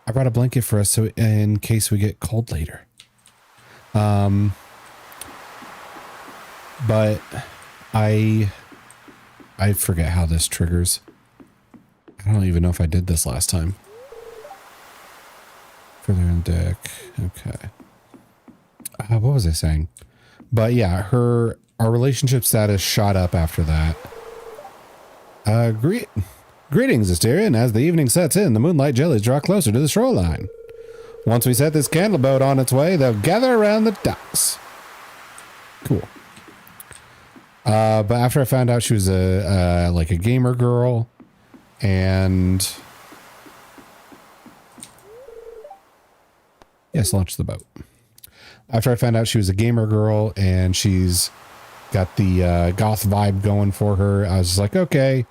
I brought a blanket for us so in case we get cold later. But I forget how this triggers. I don't even know if I did this last time. Further in deck. Okay. What was I saying? But yeah, our relationship status shot up after that. Greetings, Asterion. As the evening sets in, the moonlight jellies draw closer to the shoreline. Once we set this candle boat on its way, they'll gather around the docks. Cool. But after I found out she was like a gamer girl, and yes, launch the boat. After I found out she was a gamer girl and she's got the goth vibe going for her, I was just like, okay,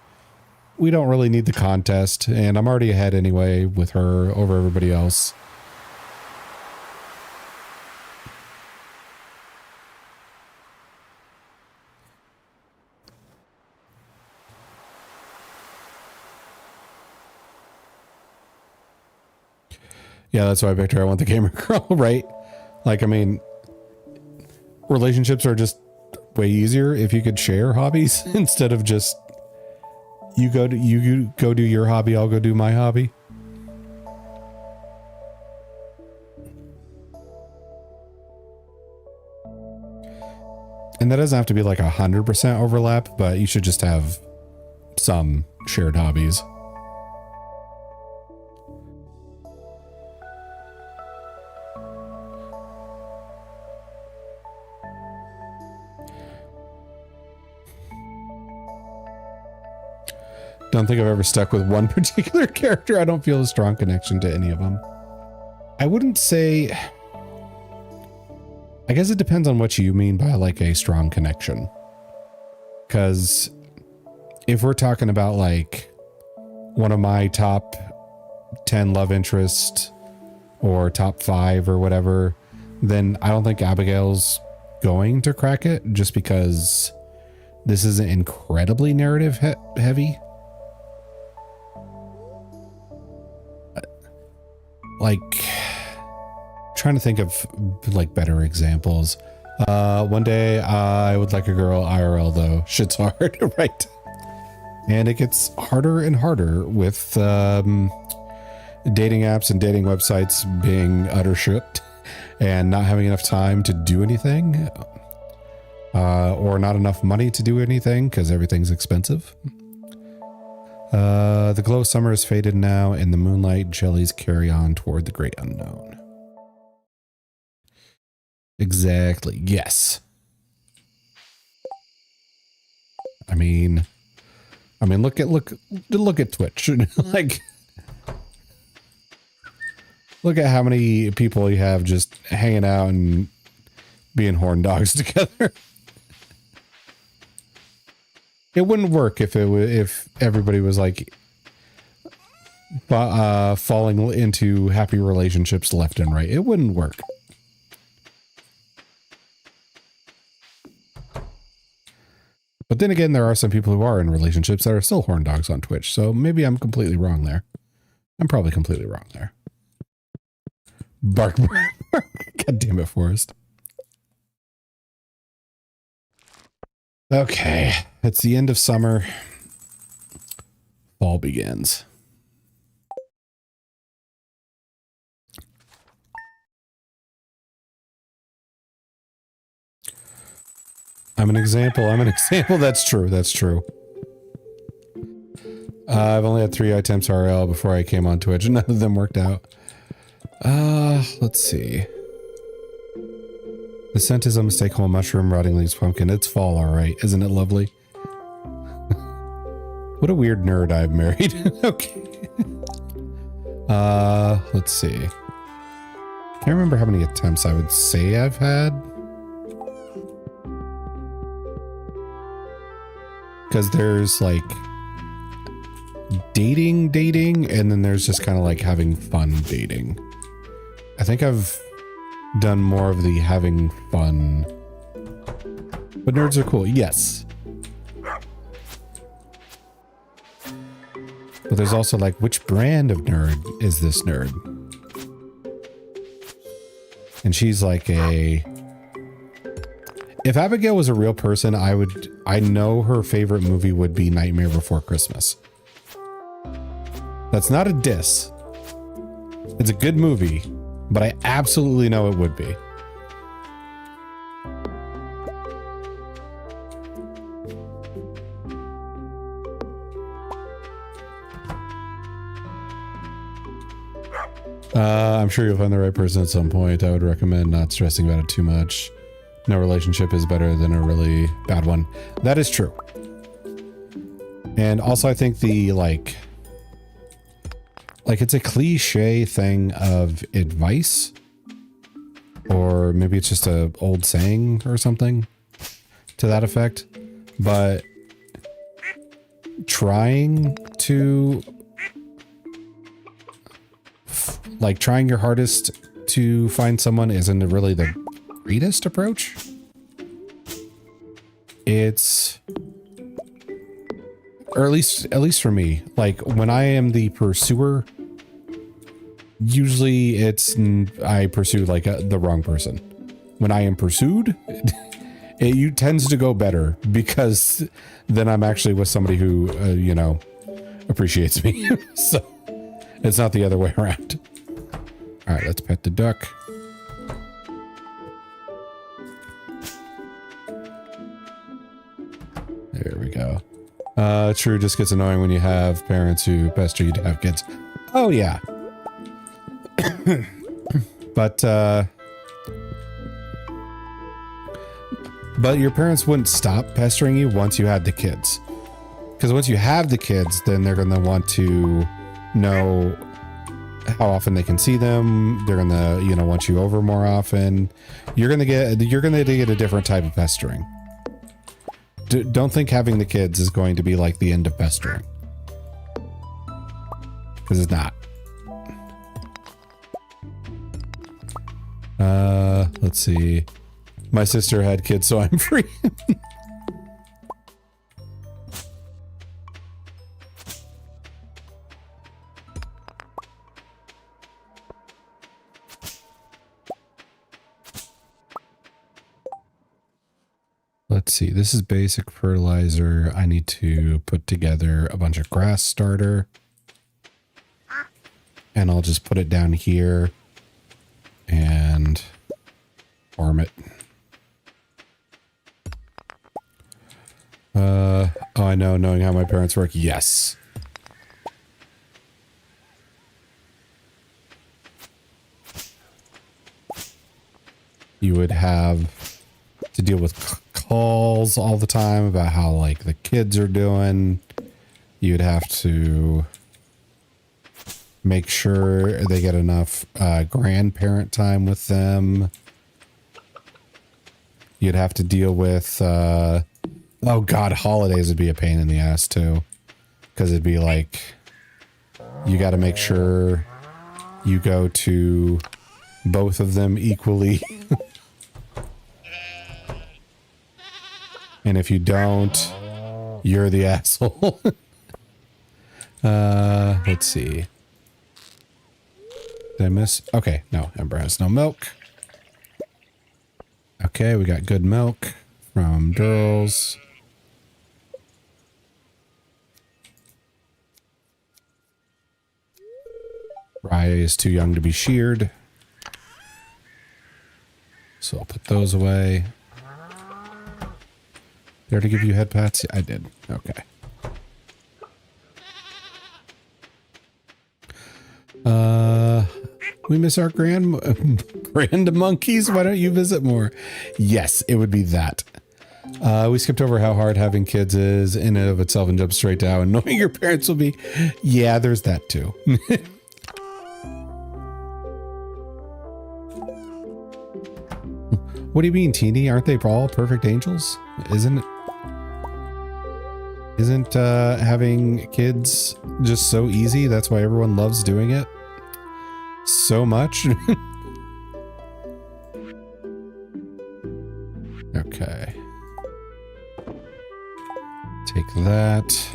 we don't really need the contest, and I'm already ahead anyway with her over everybody else. Yeah, that's why I picked her. I want the gamer girl, right? Like, I mean, relationships are just way easier if you could share hobbies instead of just you go do your hobby, I'll go do my hobby. And that doesn't have to be like 100% overlap, but you should just have some shared hobbies. Don't think I've ever stuck with one particular character. I don't feel a strong connection to any of them. I wouldn't say... I guess it depends on what you mean by like a strong connection. Because if we're talking about like one of my top 10 love interests or top 5 or whatever, then I don't think Abigail's going to crack it just because this isn't incredibly narrative heavy. Like, trying to think of like better examples. One day I would like a girl IRL though. Shit's hard, right? And it gets harder and harder with dating apps and dating websites being utter shit and not having enough time to do anything, or not enough money to do anything because everything's expensive. The glow of summer is faded now, and the moonlight jellies carry on toward the great unknown. Exactly. Yes. I mean, look at Twitch. Like, look at how many people you have just hanging out and being horn dogs together. It wouldn't work if everybody was like falling into happy relationships left and right. It wouldn't work. But then again, there are some people who are in relationships that are still horn dogs on Twitch. So maybe I'm completely wrong there. I'm probably completely wrong there. Bark. God damn it, Forrest. Okay, it's the end of summer. Fall begins. I'm an example. That's true. That's true. I've only had 3 attempts RL before I came on Twitch, and none of them worked out. Let's see. The scent is unmistakable. Mushroom, rotting leaves, pumpkin. It's fall, all right. Isn't it lovely? What a weird nerd I've married. Okay. Let's see. Can't remember how many attempts I would say I've had. Because there's like dating, and then there's just kind of like having fun dating. I think I've done more of the having fun. But nerds are cool, yes. But there's also like, which brand of nerd is this nerd? And she's like a... If Abigail was a real person, I know her favorite movie would be Nightmare Before Christmas. That's not a diss. It's a good movie, but I absolutely know it would be. I'm sure you'll find the right person at some point. I would recommend not stressing about it too much. No relationship is better than a really bad one. That is true. And also I think the like it's a cliche thing of advice, or maybe it's just a old saying or something to that effect, but trying to like trying your hardest to find someone isn't really the greatest approach. It's, or at least for me, like when I am the pursuer, usually it's I pursue like the wrong person. When I am pursued, it tends to go better because then I'm actually with somebody who, you know, appreciates me. So it's not the other way around. All right, let's pet the duck. There we go. True, just gets annoying when you have parents who pester you to have kids. Oh, yeah. But your parents wouldn't stop pestering you once you had the kids. Because once you have the kids, then they're going to want to know how often they can see them. They're going to, you know, want you over more often. You're going to get a different type of pestering. Don't think having the kids is going to be like the end of pestering. Because it's not. Let's see. My sister had kids, so I'm free. Let's see. This is basic fertilizer. I need to put together a bunch of grass starter. And I'll just put it down here and farm it. Oh, I know, knowing how my parents work. Yes. You would have to deal with calls all the time about how, like, the kids are doing. You'd have to make sure they get enough grandparent time with them. You'd have to deal with, oh God, holidays would be a pain in the ass too. Because it'd be like, you got to make sure you go to both of them equally. And if you don't, you're the asshole. Let's see. Did I miss? Okay, no, Ember has no milk. Okay, we got good milk from Durls. Rye is too young to be sheared. So I'll put those away. There to give you head pats? I did. Okay. We miss our grand monkeys. Why don't you visit more? Yes, it would be that. We skipped over how hard having kids is in and of itself and jumped straight to how annoying your parents will be. Yeah, there's that too. What do you mean, Teeny? Aren't they all perfect angels? Isn't having kids just so easy? That's why everyone loves doing it so much. Okay. Take that.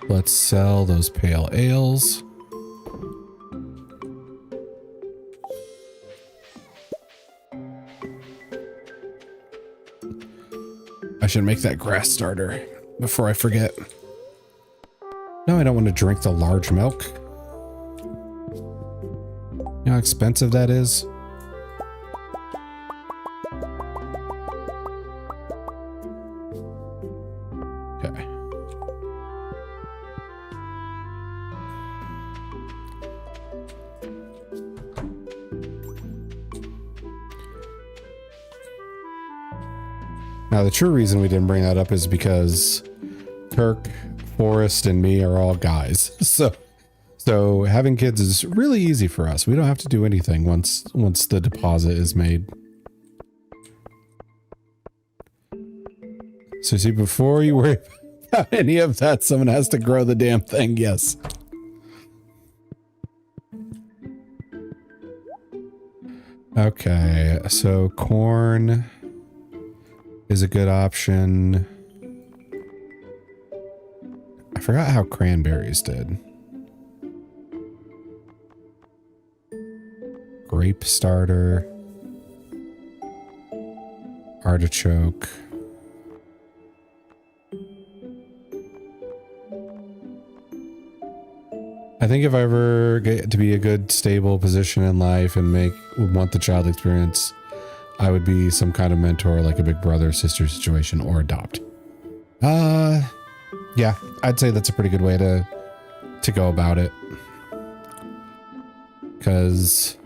Let's sell those pale ales. I should make that grass starter before I forget. No, I don't want to drink the large milk. You know how expensive that is? Okay. Now, the true reason we didn't bring that up is because Kirk, Forrest, and me are all guys. So having kids is really easy for us. We don't have to do anything once the deposit is made. So see, before you worry about any of that, someone has to grow the damn thing. Yes. Okay, so corn is a good option. I forgot how cranberries did. Grape starter. Artichoke. I think if I ever get to be a good stable position in life and want the child experience, I would be some kind of mentor, like a big brother sister situation, or adopt. Yeah, I'd say that's a pretty good way to go about it. Because,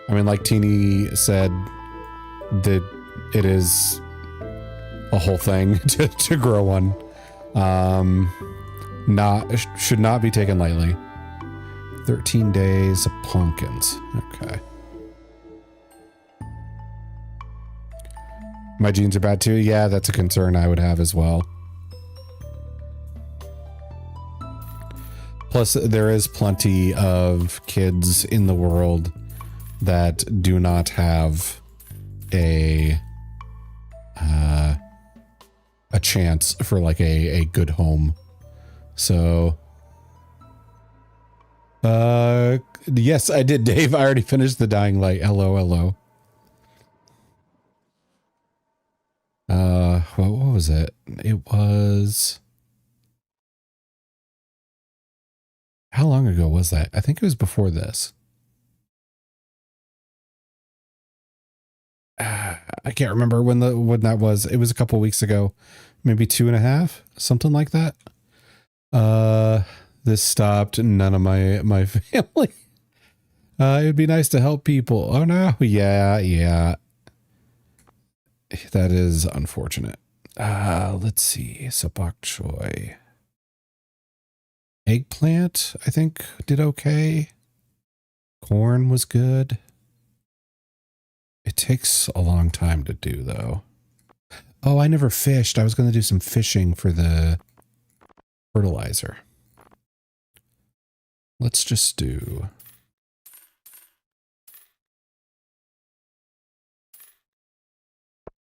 I mean, like Teeny said, that it is a whole thing to grow one. Should not be taken lightly. 13 days of pumpkins. Okay. My genes are bad too. Yeah, that's a concern I would have as well. Plus, there is plenty of kids in the world that do not have a chance for like a good home. So, yes, I did, Dave. I already finished the Dying Light. Hello. What was it? It was... How long ago was that? I think it was before this. I can't remember when that was. It was a couple weeks ago, maybe 2.5, something like that. This stopped none of my family. It'd be nice to help people. Oh no, yeah. That is unfortunate. Let's see. So bok choy. Eggplant, I think, did okay. Corn was good. It takes a long time to do, though. Oh, I never fished. I was going to do some fishing for the fertilizer. Let's just do...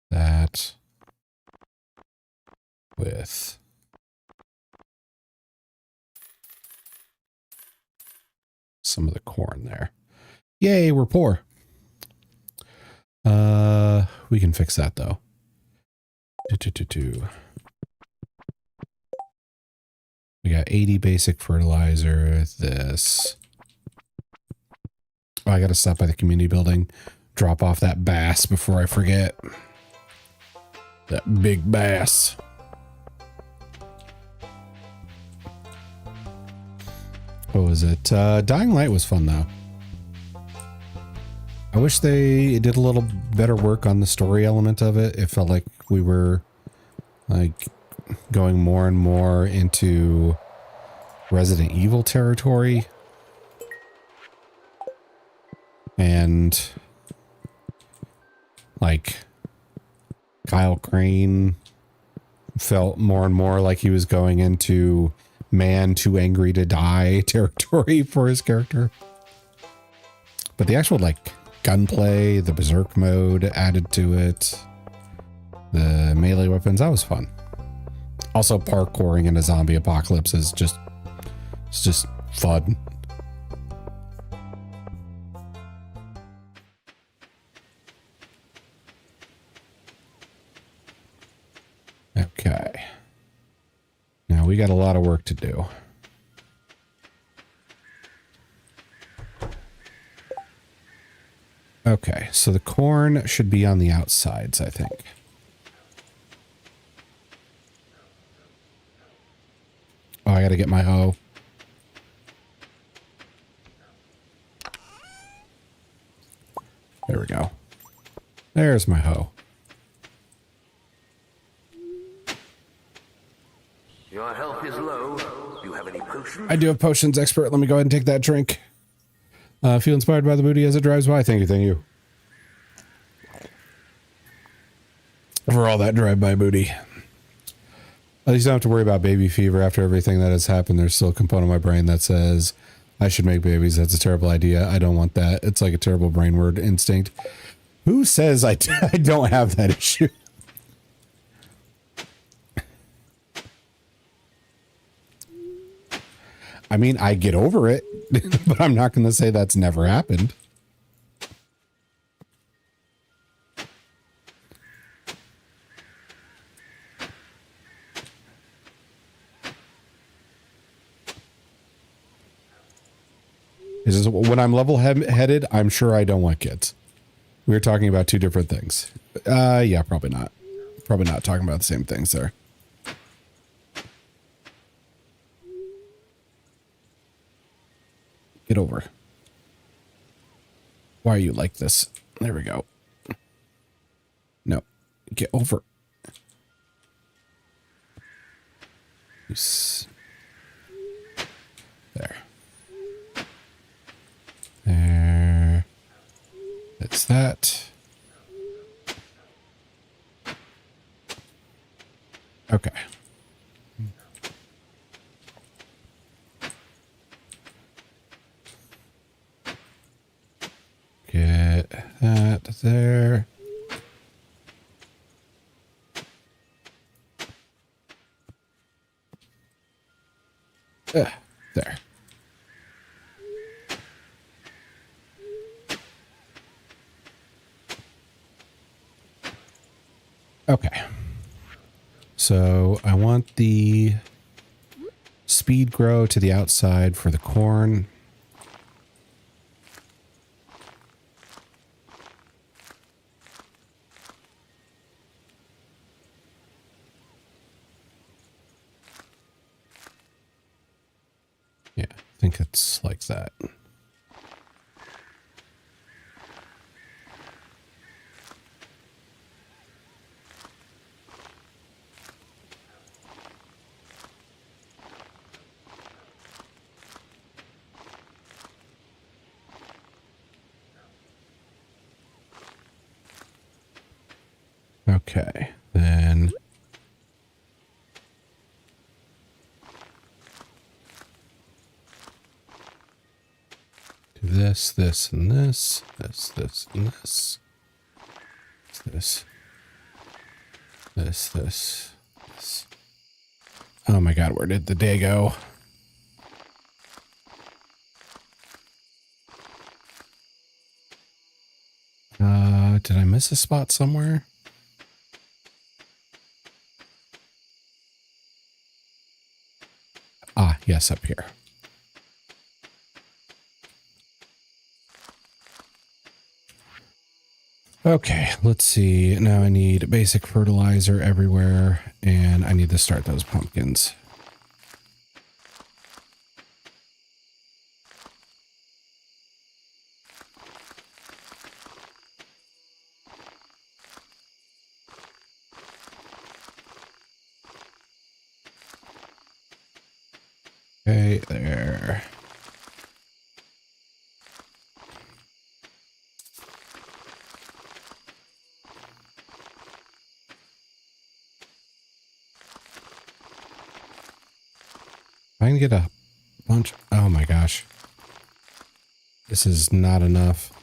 that with... some of the corn there. Yay, we're poor. We can fix that though. We got 80 basic fertilizer. This. Oh, I gotta stop by the community building. Drop off that bass before I forget. That big bass. What was it? Dying Light was fun though. I wish they did a little better work on the story element of it. It felt like we were like going more and more into Resident Evil territory. And like Kyle Crane felt more and more like he was going into man too angry to die territory for his character. But the actual like gunplay, the berserk mode added to it, the melee weapons, that was fun. Also parkouring in a zombie apocalypse is just, it's just fun. Okay. Now we got a lot of work to do. Okay, so the corn should be on the outsides, I think. Oh, I gotta get my hoe. There we go. There's my hoe. Your health is low. Do you have any potions? I do have potions, expert. Let me go ahead and take that drink. Feel inspired by the booty as it drives by. Thank you, thank you. for all that drive-by booty. At least I don't have to worry about baby fever after everything that has happened. There's still a component of my brain that says I should make babies. That's a terrible idea. I don't want that. It's like a terrible brainward instinct. Who says I don't have that issue? I mean, I get over it, but I'm not going to say that's never happened. Is this, when I'm level-headed, I'm sure I don't want kids. We're talking about two different things. Yeah, probably not. Probably not talking about the same things there. Get over. Why are you like this? There we go. No. Get over. There. There. That's that. Okay. Get that there. There. Okay. So I want the speed grow to the outside for the corn. Yeah, I think it's like that. Okay, then do this, this, and this, this, and this, this. Oh my God, where did the day go? Did I miss a spot somewhere? Ah, yes, up here. Okay, let's see. Now I need basic fertilizer everywhere, and I need to start those pumpkins. Okay, there. I can get a bunch. Oh my gosh. This is not enough.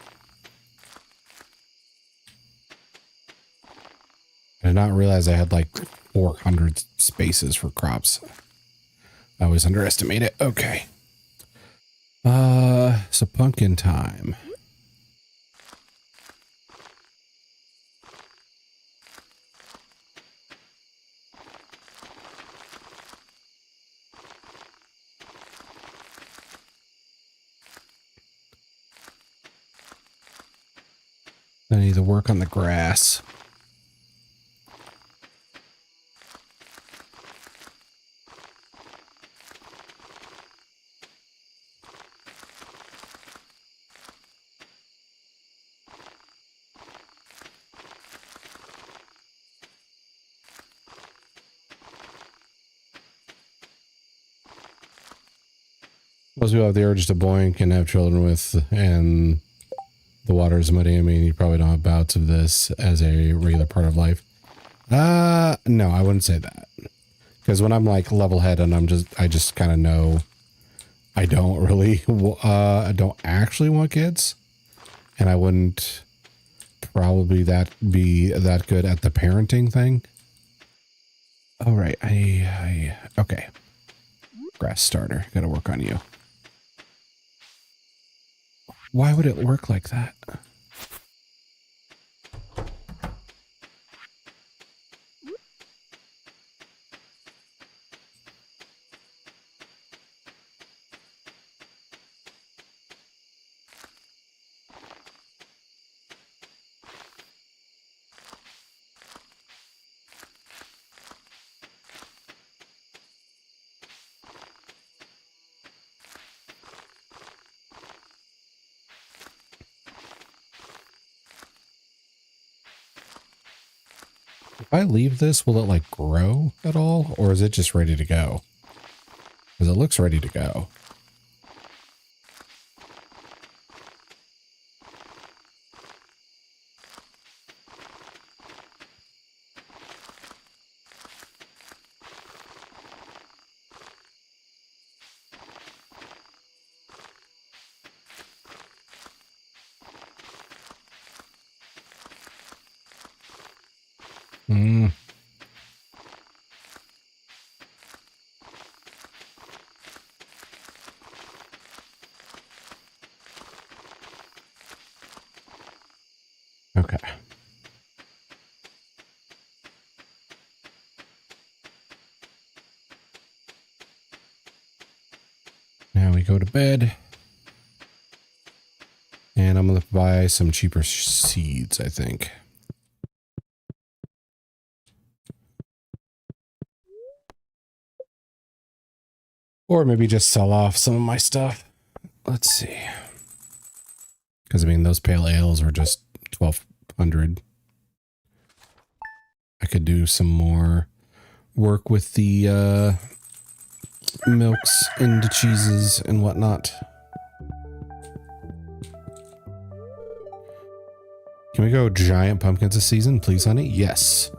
I did not realize I had like 400 spaces for crops. I always underestimate it. Okay. So pumpkin time. I need to work on the grass. Most people have the urge to boink and have children with, and the water is muddy. I mean, you probably don't have bouts of this as a regular part of life. No, I wouldn't say that. Because when I'm like level head and I just kind of know I don't really, I don't actually want kids, and I wouldn't probably be that good at the parenting thing. All right, okay. Grass starter, gotta work on you. Why would it work like that? If I leave this, will it like grow at all? Or is it just ready to go? Because it looks ready to go. Hmm. Okay. Now we go to bed. And I'm going to buy some cheaper seeds, I think. Or maybe just sell off some of my stuff. Let's see. Because, I mean, those pale ales were just 1,200. I could do some more work with the milks and the cheeses and whatnot. Can we go giant pumpkins this season, please, honey? Yes.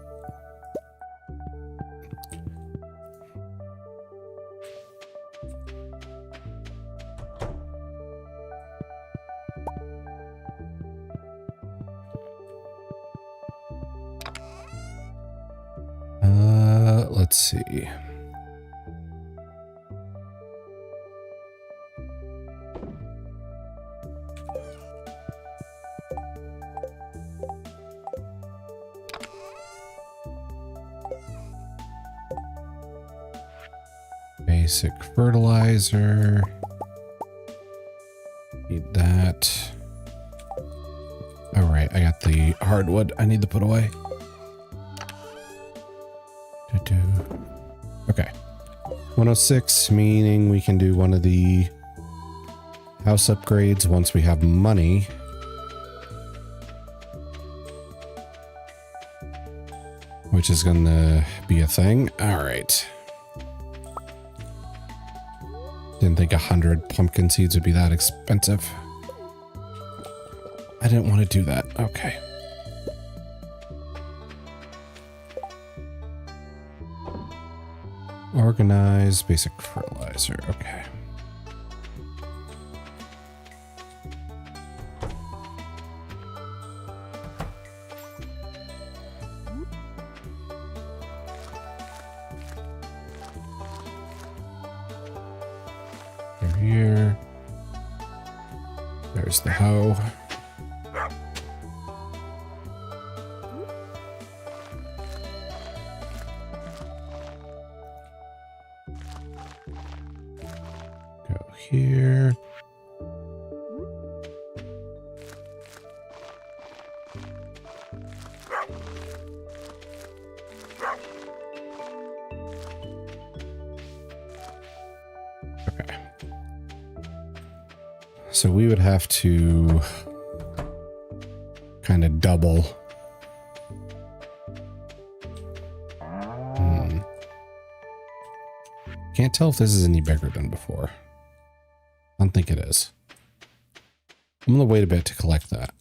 Let's see. Basic fertilizer. Need that. All right, I got the hardwood I need to put away. Okay. 106, meaning we can do one of the house upgrades once we have money. Which is gonna be a thing. All right. Didn't think 100 pumpkin seeds would be that expensive. I didn't want to do that. Okay. Organize basic fertilizer. Okay. They're here. There's the hoe. Here. Okay. So we would have to kind of double. Can't tell if this is any bigger than before. I don't think it is. I'm going to wait a bit to collect that.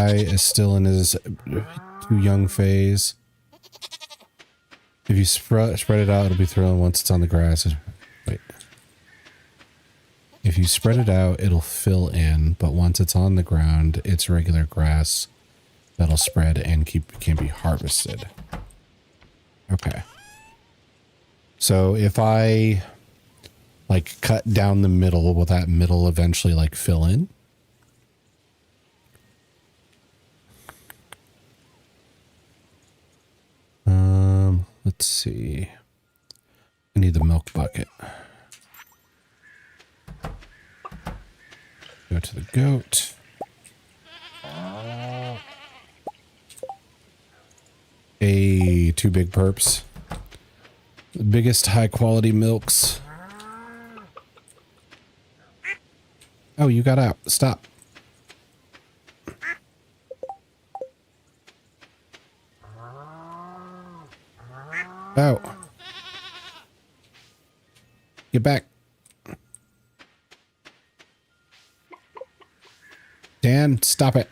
guy is still in his too young phase. If you spread it out, it'll be thrown once it's on the grass. Wait. If you spread it out, it'll fill in, but once it's on the ground, it's regular grass that'll spread and can be harvested. Okay. So if I like cut down the middle, will that middle eventually like fill in? Let's see. I need the milk bucket. Go to the goat. Two big perps. The biggest high quality milks. Oh, you got out. Stop. Oh. Get back. Dan, stop it.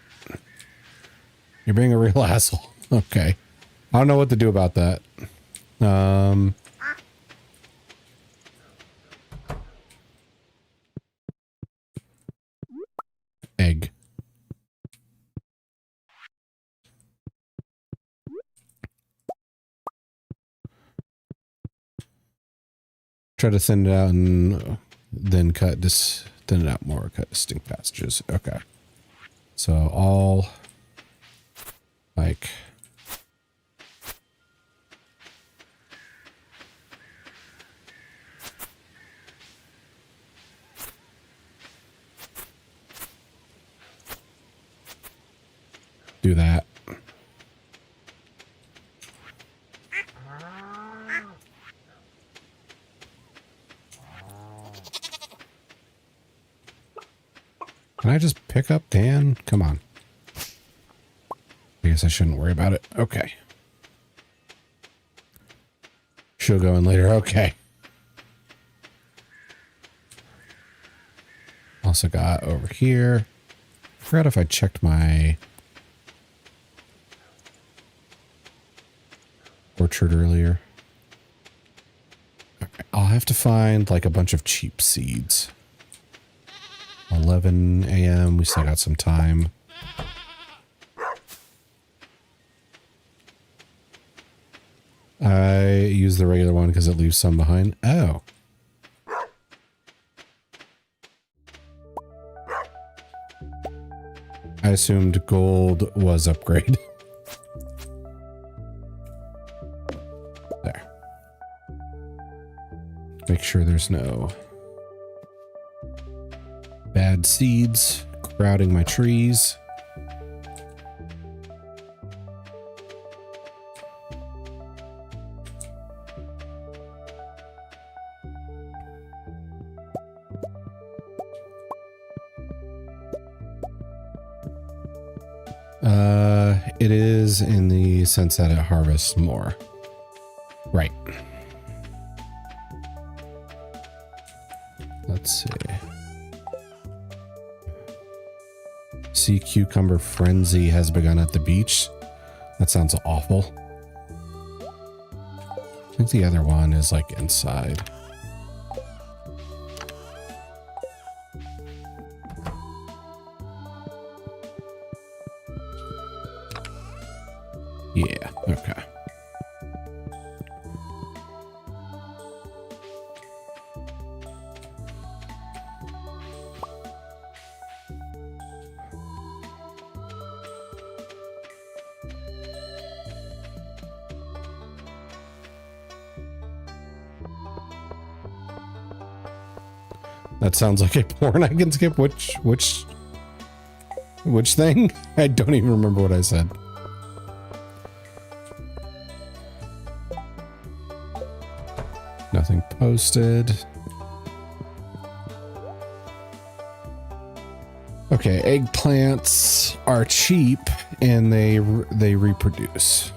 You're being a real asshole. Okay. I don't know what to do about that. Egg. Try to thin it out and then thin it out more, cut distinct passages. Okay. So all like do that. Can I just pick up Dan? Come on. I guess I shouldn't worry about it. Okay. She'll go in later. Okay. Also got over here. I forgot if I checked my orchard earlier. Okay. I'll have to find like a bunch of cheap seeds. 11 a.m. We still got some time. I use the regular one because it leaves some behind. Oh. I assumed gold was upgrade. There. Make sure there's no bad seeds crowding my trees. It is in the sense that it harvests more. Right. Let's see. Sea cucumber frenzy has begun at the beach. That sounds awful. I think the other one is like inside. Yeah, okay. That sounds like a porn I can skip. Which thing? I don't even remember what I said. Nothing posted. Okay, eggplants are cheap and they reproduce.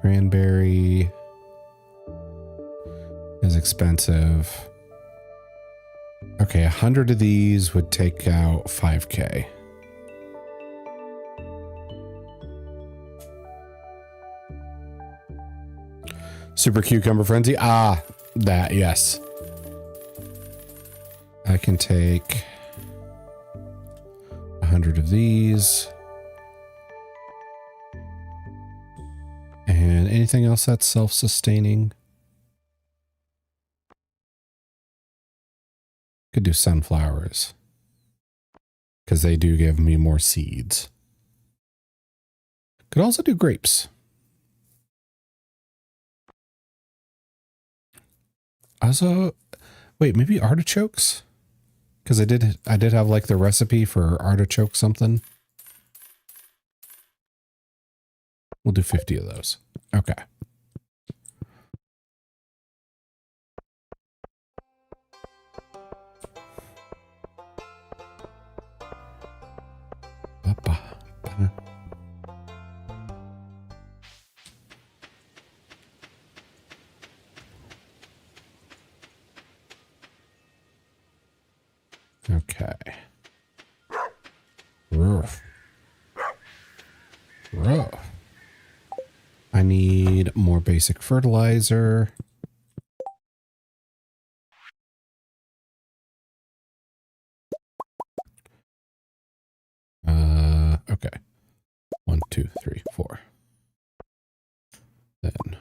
Cranberry as expensive. Okay, 100 of these would take out 5K. Super Cucumber Frenzy. Ah, that, yes. I can take 100 of these. And anything else that's self-sustaining? Could do sunflowers, because they do give me more seeds. Could also do grapes. Also, wait, maybe artichokes? Because I did have like the recipe for artichoke something. We'll do 50 of those. Okay. Okay. Rough. I need more basic fertilizer. Okay. 1, 2, 3, 4. Then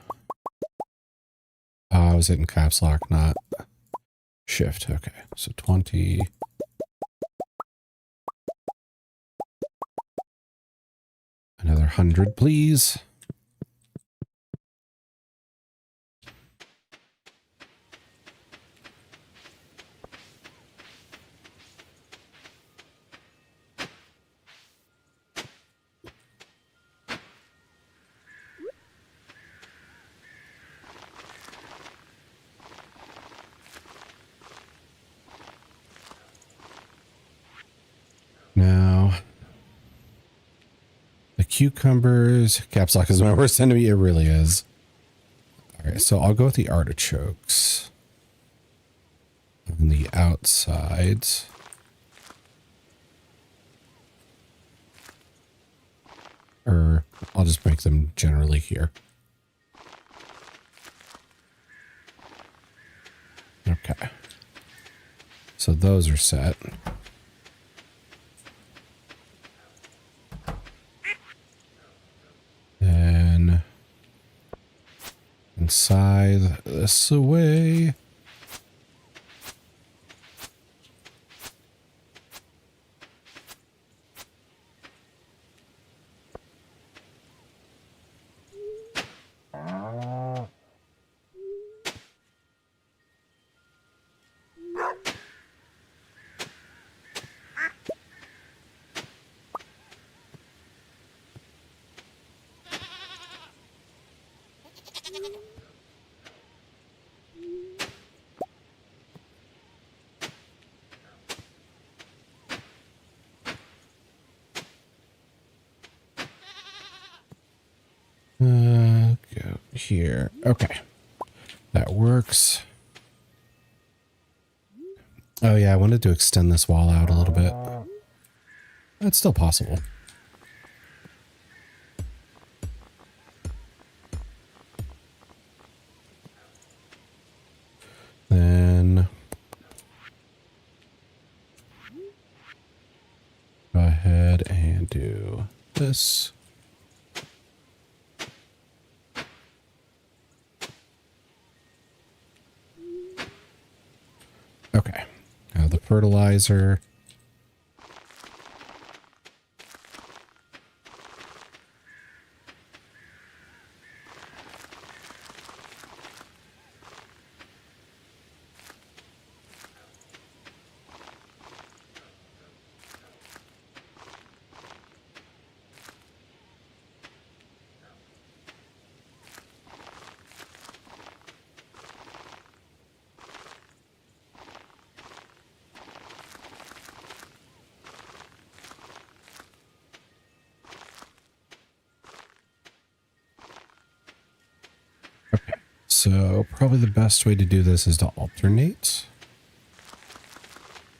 I was hitting caps lock, not shift. Okay, so 20. Another 100, please. Now, the cucumbers, caps lock is my worst enemy. It really is. All right, so I'll go with the artichokes on the outsides. Or I'll just make them generally here. Okay. So those are set. Then inside this away. Go here. Okay. That works. Oh yeah, I wanted to extend this wall out a little bit. It's still possible. Then go ahead and do this. Okay. Now the fertilizer. So probably the best way to do this is to alternate.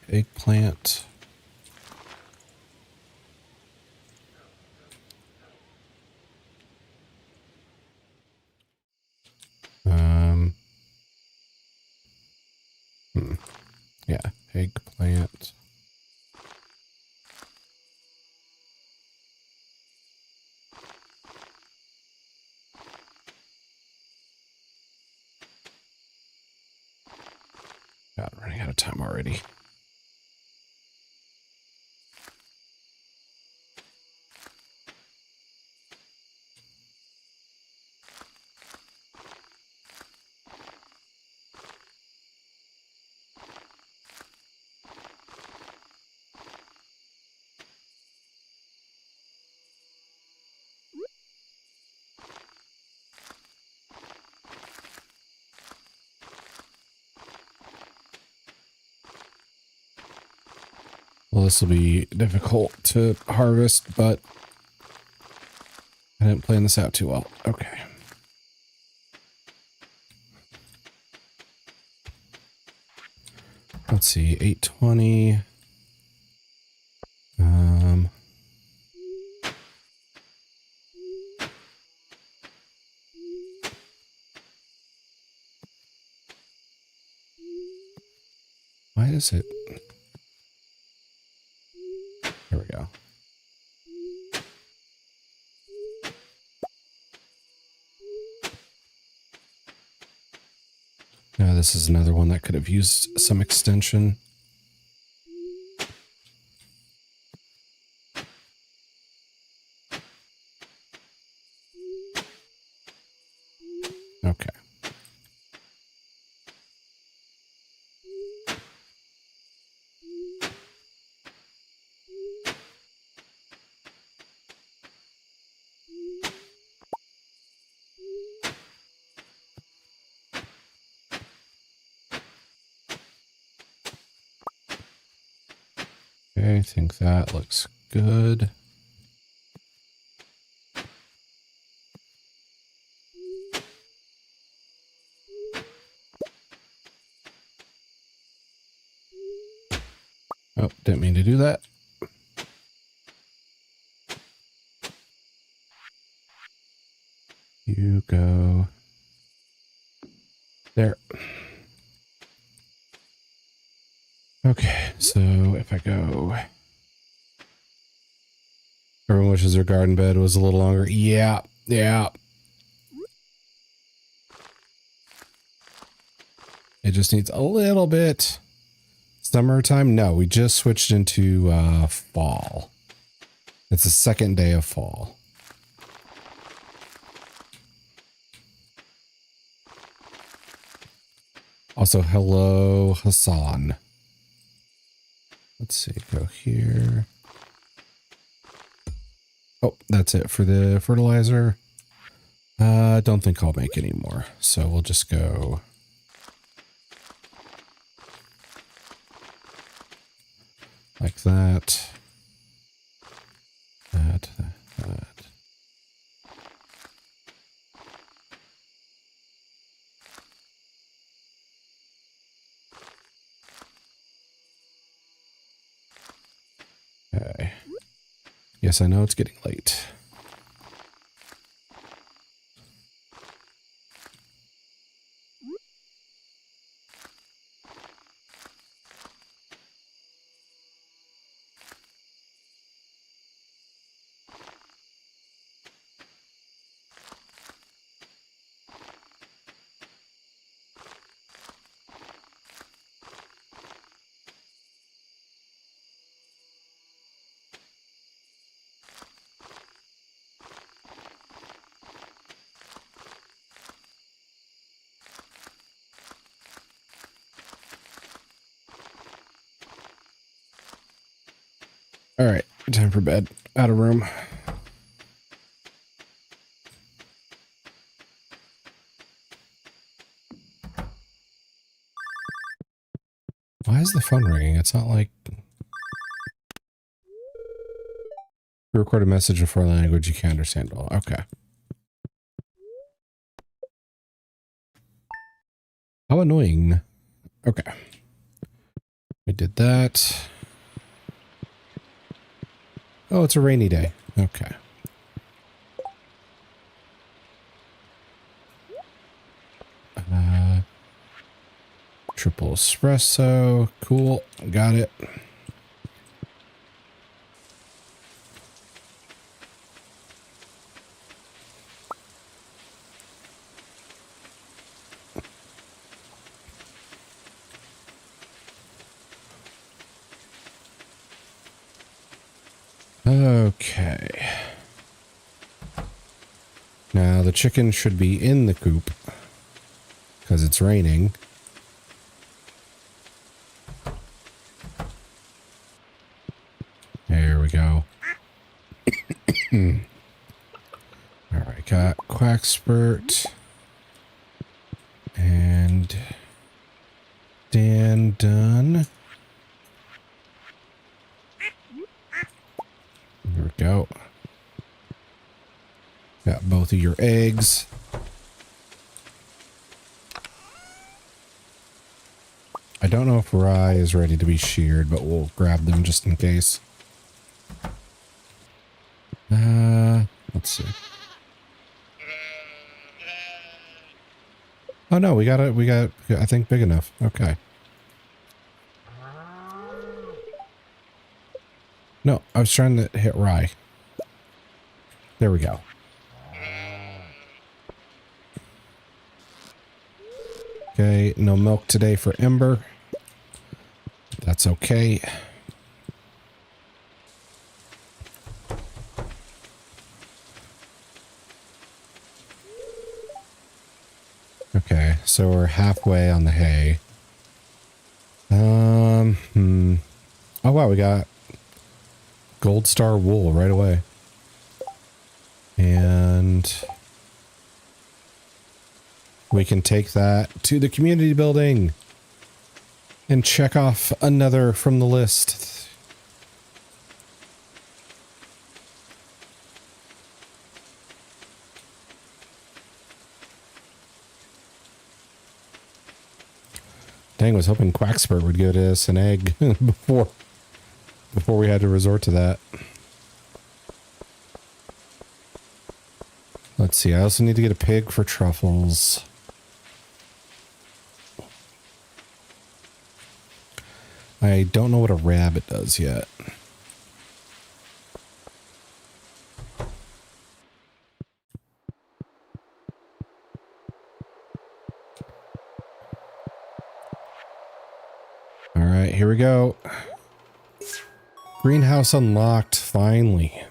Eggplant. Yeah, eggplant. God, running out of time already. Well, this will be difficult to harvest, but I didn't plan this out too well. Okay. Let's see, 820. Why is it? There we go. Now this is another one that could have used some extension. Okay. Okay, I think that looks good. Oh, didn't mean to do that. You go there. Okay, so if I go... Everyone wishes their garden bed was a little longer. Yeah, yeah. It just needs a little bit. Summertime? No, we just switched into fall. It's the second day of fall. Also, hello, Hassan. Let's see, go here. Oh, that's it for the fertilizer. I don't think I'll make any more. So we'll just go... like that. That. Okay. Yes, I know it's getting late. All right, time for bed. Out of room. Why is the phone ringing? It's not like... You record a message in foreign language you can't understand well. Okay. How annoying. Okay. We did that. Oh, it's a rainy day. Okay. Triple espresso. Cool. Got it. Okay. Now the chicken should be in the coop because it's raining. There we go. All right, got Quackspurt and Dan done. There we go. Got both of your eggs. I don't know if rye is ready to be sheared, but we'll grab them just in case. Let's see. Oh no, we got, I think, big enough. Okay. No, I was trying to hit rye. There we go. Okay, no milk today for Ember. That's okay. Okay, so we're halfway on the hay. Oh wow, we got Gold Star wool right away. And we can take that to the community building and check off another from the list. Dang, was hoping Quackspurt would give us an egg before we had to resort to that. Let's see, I also need to get a pig for truffles. I don't know what a rabbit does yet. All right, here we go. Greenhouse unlocked, finally.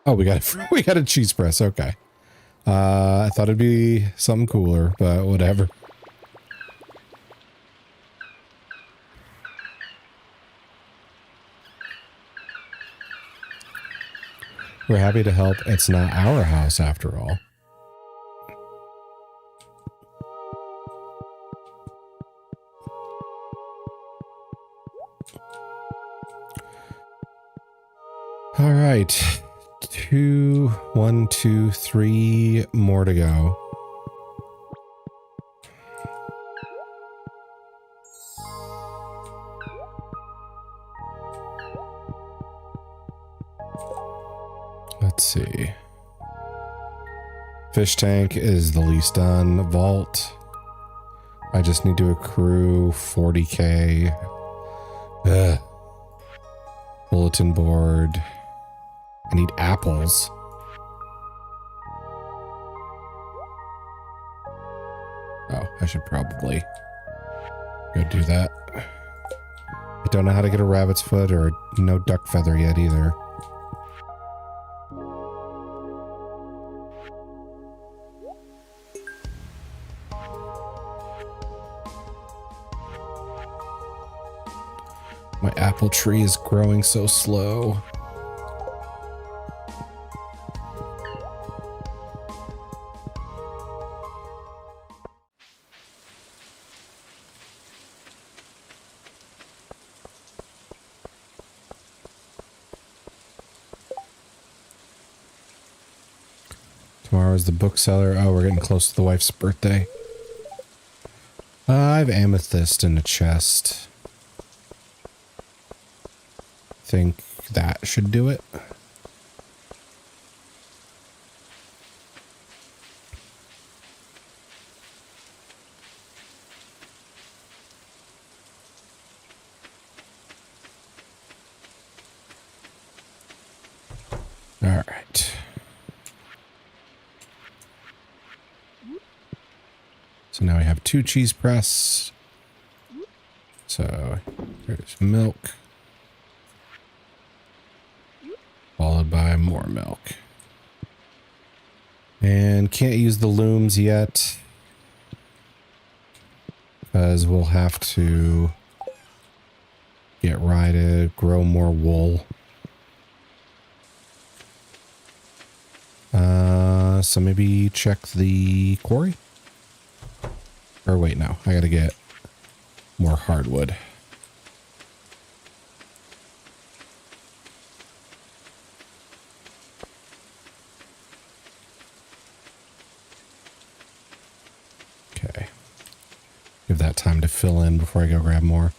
Oh, we got a cheese press. Okay. I thought it'd be something cooler, but whatever. We're happy to help. It's not our house after all. All right. 1, 2, 3 more to go. Let's see. Fish tank is the least done. Vault. I just need to accrue 40k. Ugh. Bulletin board. I need apples. Oh, I should probably go do that. I don't know how to get a rabbit's foot or no duck feather yet either. My apple tree is growing so slow. Tomorrow's the bookseller. Oh, we're getting close to the wife's birthday. I have amethyst in a chest. Think that should do it. All right. So now we have 2 cheese press. So there's milk. Followed by more milk. And can't use the looms yet, because we'll have to get Rye to grow more wool. So maybe check the quarry? Or wait, no, I gotta get more hardwood. Okay. Give that time to fill in before I go grab more.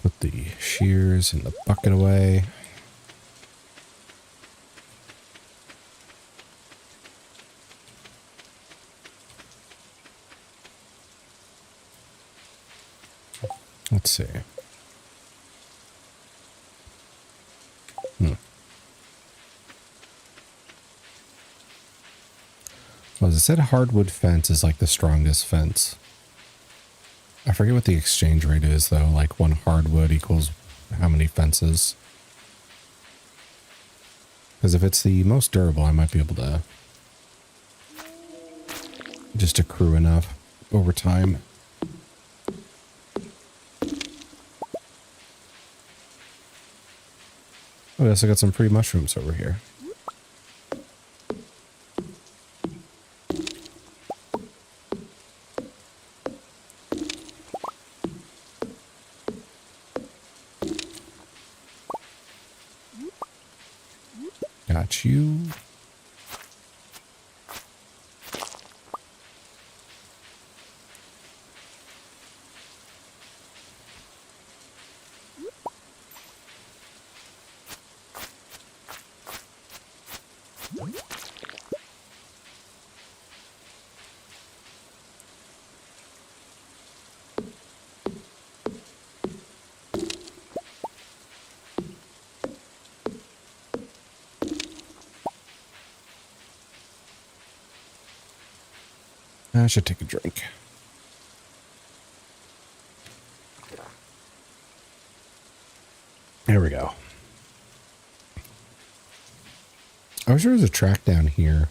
Put the shears in the bucket away. Let's see. Well, as I said, hardwood fence is like the strongest fence. I forget what the exchange rate is, though. Like 1 hardwood equals how many fences? Because if it's the most durable, I might be able to just accrue enough over time. Oh, we also got some free mushrooms over here. Got you. I should take a drink. There we go. I wish there was a track down here.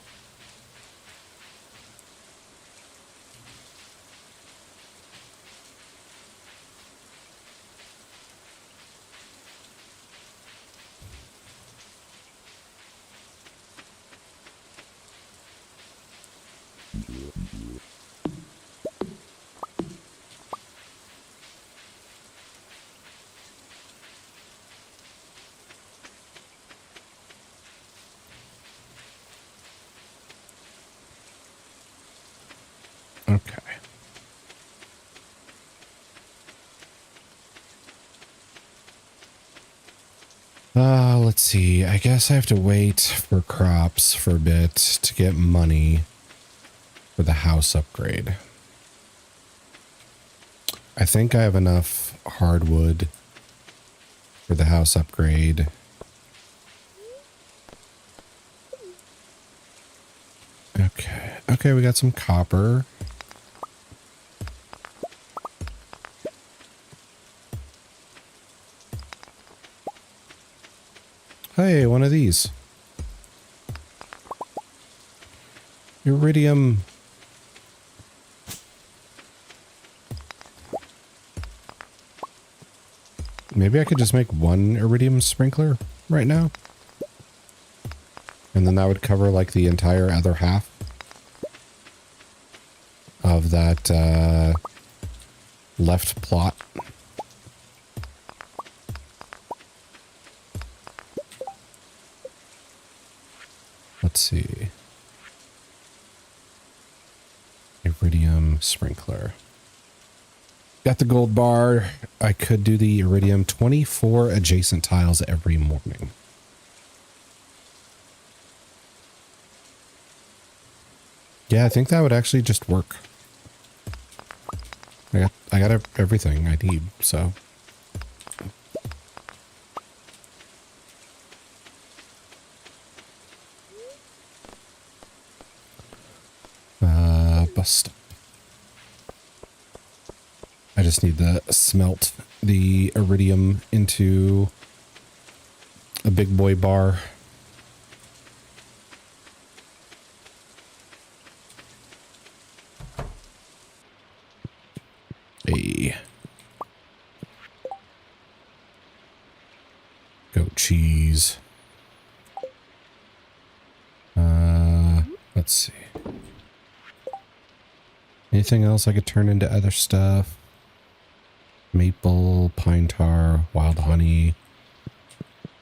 Okay. Let's see. I guess I have to wait for crops for a bit to get money for the house upgrade. I think I have enough hardwood for the house upgrade. Okay. Okay, we got some copper. Hey, one of these. Iridium. Maybe I could just make 1 iridium sprinkler right now. And then that would cover like the entire other half of that left plot. Let's see. iridium sprinkler. Got the gold bar. I could do the iridium 24 adjacent tiles every morning. Yeah, I think that would actually just work. I got everything I need, so. Bus stop. I just need to smelt the iridium into a big boy bar. Hey. Goat cheese. Let's see. Anything else I could turn into other stuff? Maple, pine tar, wild honey.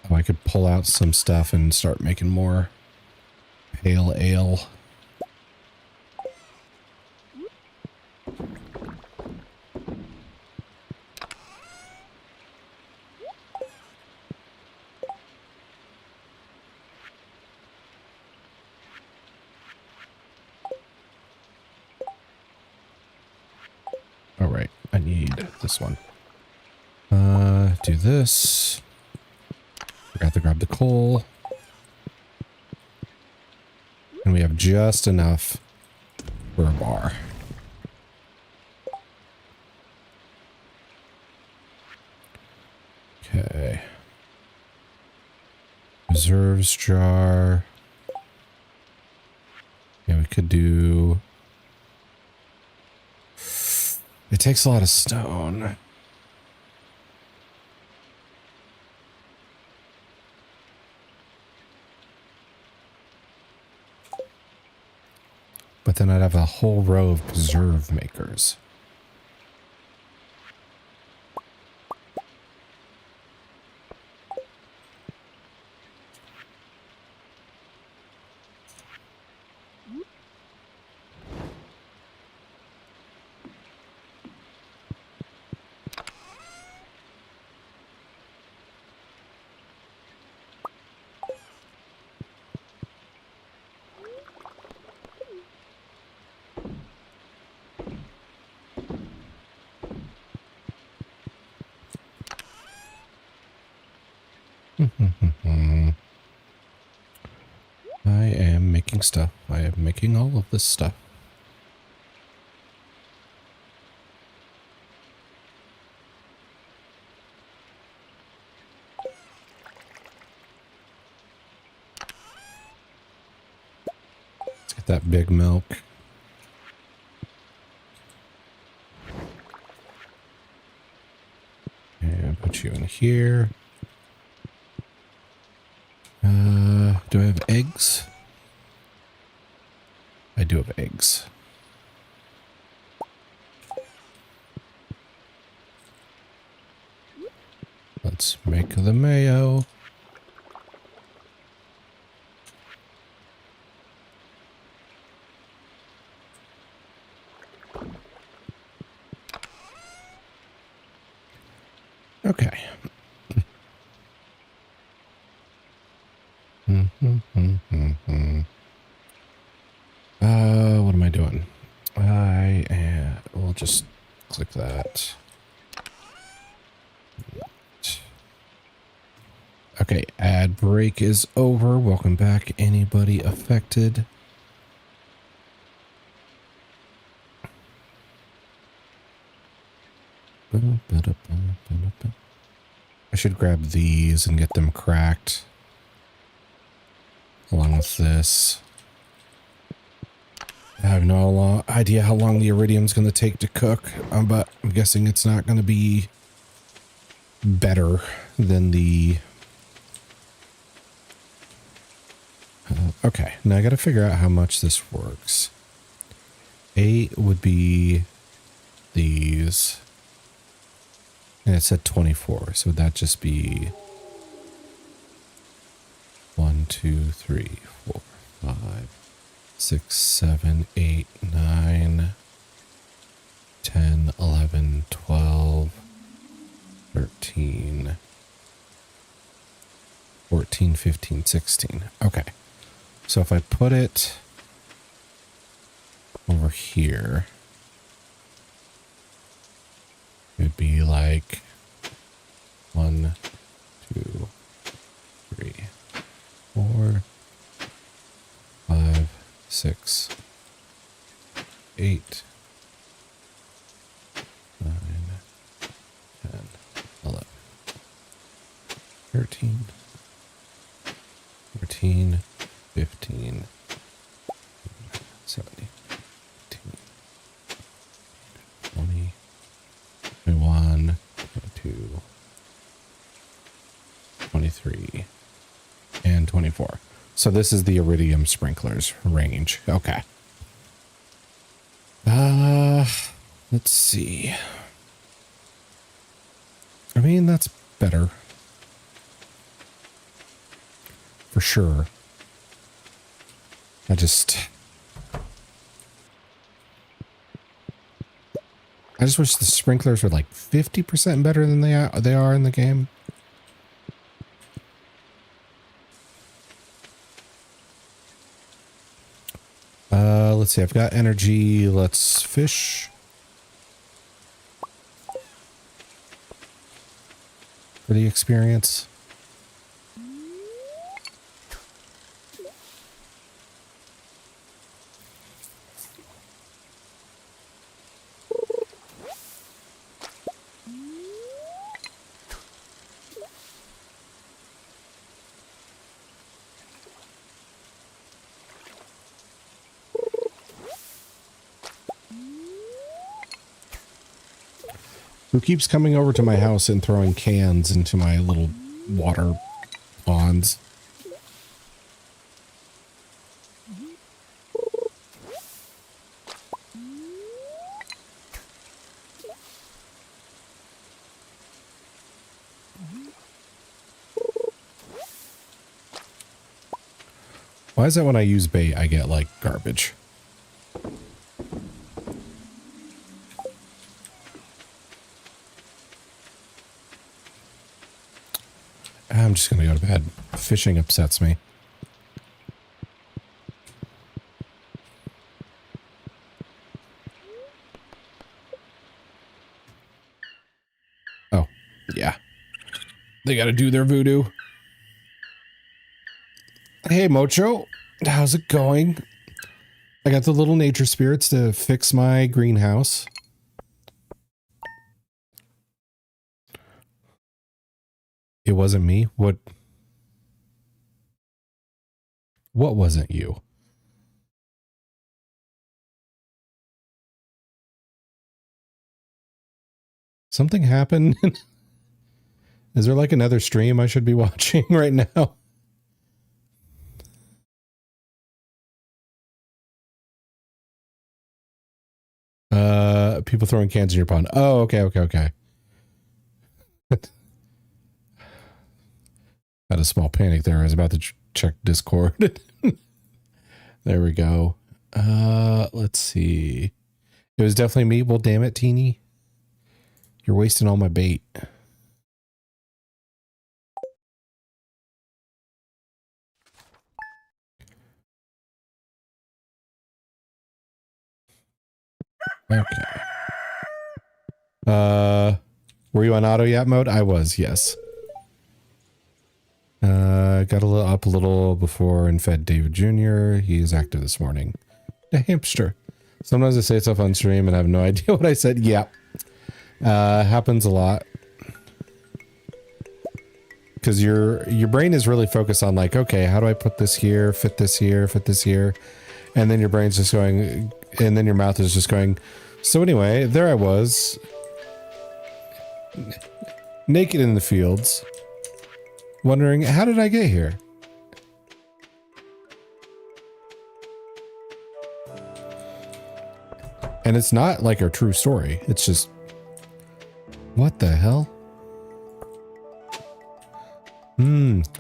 Oh, I could pull out some stuff and start making more pale ale. All right, I need this one. Do this. Forgot to grab the coal. And we have just enough for a bar. Okay. Reserves jar. Yeah, we could do... It takes a lot of stone. But then I'd have a whole row of preserve makers. I am making stuff. I am making all of this stuff. Let's get that big milk. And put you in here. Do I have eggs? I do have eggs. Let's make the mayo. Okay. What am I doing? We'll just click that. Okay, ad break is over. Welcome back, anybody affected. I should grab these and get them cracked. Along with this. I have no idea how long the iridium's going to take to cook, but I'm guessing it's not going to be better than the... okay, now I got to figure out how much this works. 8 would be these. And it said 24, so would that just be 1, 2, 3, 4, 5, 6, 7, 8, 9. 11, 12, 13, 14, 15, 16. Okay. So if I put it over here, it would be like 1, 2, 3, 4, 5, 6, 8, 9, 10, 11, 13, 14, 15, 17, 18, 20, 21, 22, 23, and 24. So this is the iridium sprinklers range. Okay. Let's see. I mean, that's better. For sure. I just wish the sprinklers were like 50% better than they are in the game. Let's see. I've got energy. Let's fish. For the experience. Who keeps coming over to my house and throwing cans into my little water ponds? Why is that when I use bait, I get like garbage? I'm just going to go to bed. Fishing upsets me. Oh, yeah. They got to do their voodoo. Hey, Mocho. How's it going? I got the little nature spirits to fix my greenhouse. It wasn't me. What wasn't you? Something happened? Is there like another stream I should be watching right now? People throwing cans in your pond. Oh, okay. Had a small panic there. I was about to check Discord. There we go. Let's see. It was definitely me. Well, damn it, Teeny. You're wasting all my bait. Okay. Were you on auto yap mode? I was, yes. Got up a little before and fed David Jr. He is active this morning. A hamster. Sometimes I say stuff on stream and I have no idea what I said. Yeah. Happens a lot. Because your brain is really focused on like, okay, how do I put this here, fit this here, fit this here? And then your brain's just going, and then your mouth is just going, so anyway, there I was. Naked in the fields. Wondering, how did I get here? And it's not like a true story. It's just, what the hell?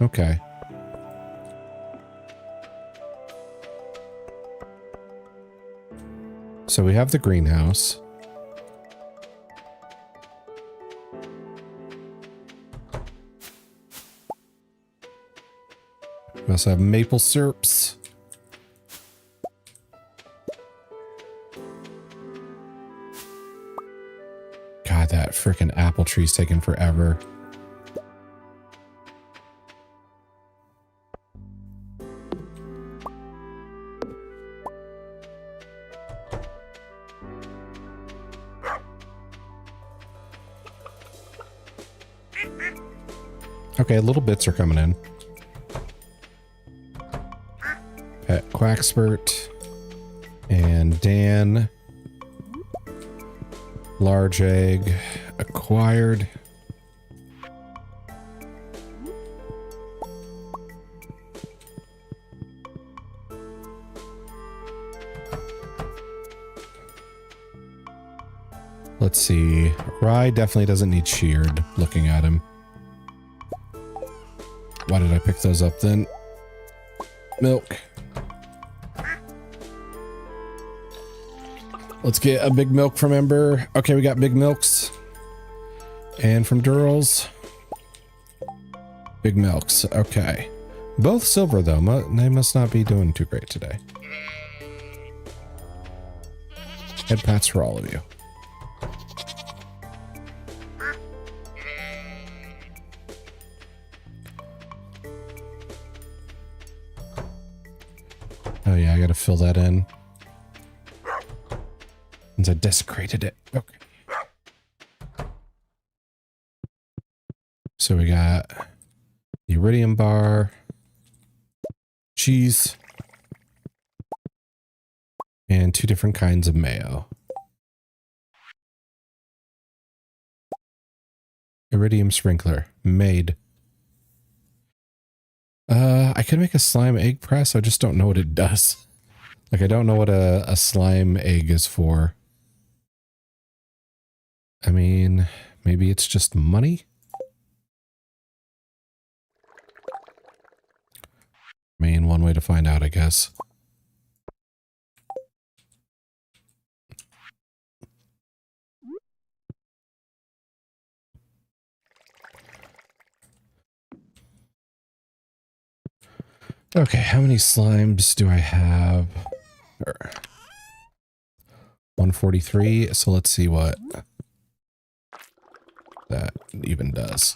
Okay. So we have the greenhouse. We also have maple syrups. God, that freaking apple tree's taking forever. Okay, little bits are coming in. Pet Quackspurt and Dan. Large egg acquired. Let's see. Rye definitely doesn't need sheared, looking at him. Why did I pick those up then? Milk. Let's get a big milk from Ember. Okay, we got big milks. And from Durals. Big milks. Okay. Both silver though. They must not be doing too great today. Head pats for all of you. Oh yeah, I gotta fill that in. Since I desecrated it. Okay. So we got the iridium bar, cheese, and 2 different kinds of mayo. Iridium sprinkler made. I could make a slime egg press. I just don't know what it does. Like, I don't know what a slime egg is for. I mean, maybe it's just money? I mean, one way to find out, I guess. Okay, how many slimes do I have? 143, so let's see what that even does.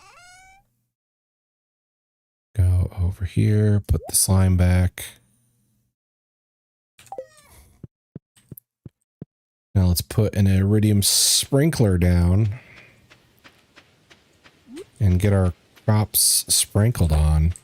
Go over here, put the slime back. Now let's put an iridium sprinkler down and get our crops sprinkled on.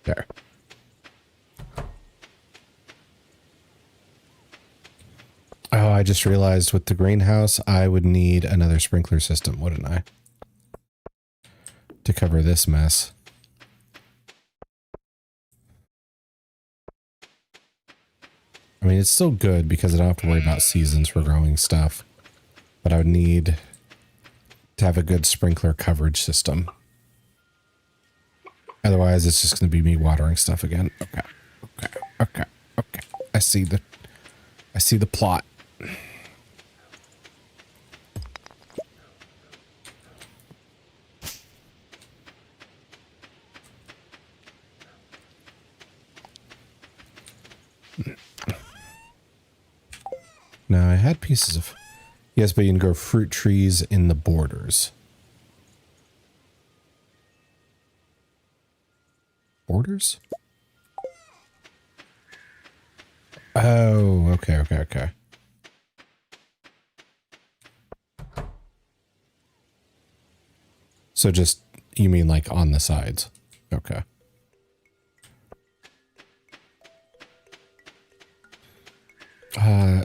There. Oh, I just realized with the greenhouse, I would need another sprinkler system, wouldn't I? To cover this mess. I mean, it's still good because I don't have to worry about seasons for growing stuff. But I would need to have a good sprinkler coverage system. Otherwise, it's just going to be me watering stuff again. Okay. I see the plot. Now, I had pieces of... Yes, but you can grow fruit trees in the borders. Borders? Oh, okay. So just, you mean like on the sides? Okay.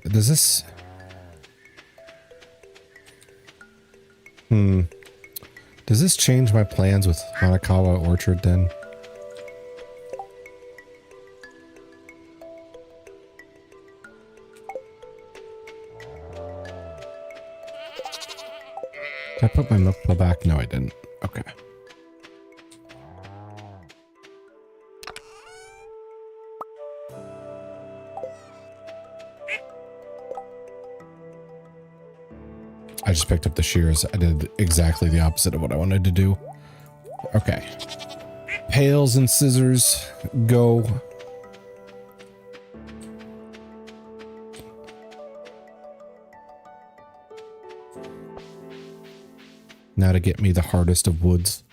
Does this... Does this change my plans with Hanakawa Orchard then? Did I put my milk pail back? No, I didn't. Okay. I just picked up the shears. I did exactly the opposite of what I wanted to do. Okay. Pails and scissors, go. Now to get me the hardest of woods.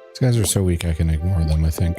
These guys are so weak I can ignore them, I think.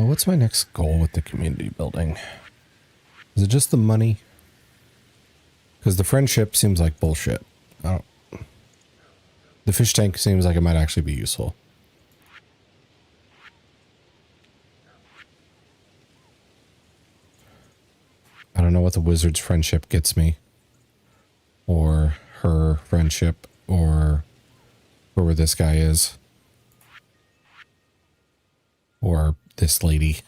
What's my next goal with the community building? Is it just the money? Because the friendship seems like bullshit. The fish tank seems like it might actually be useful. I don't know what the wizard's friendship gets me. Or her friendship. Or whoever this guy is. Or this lady.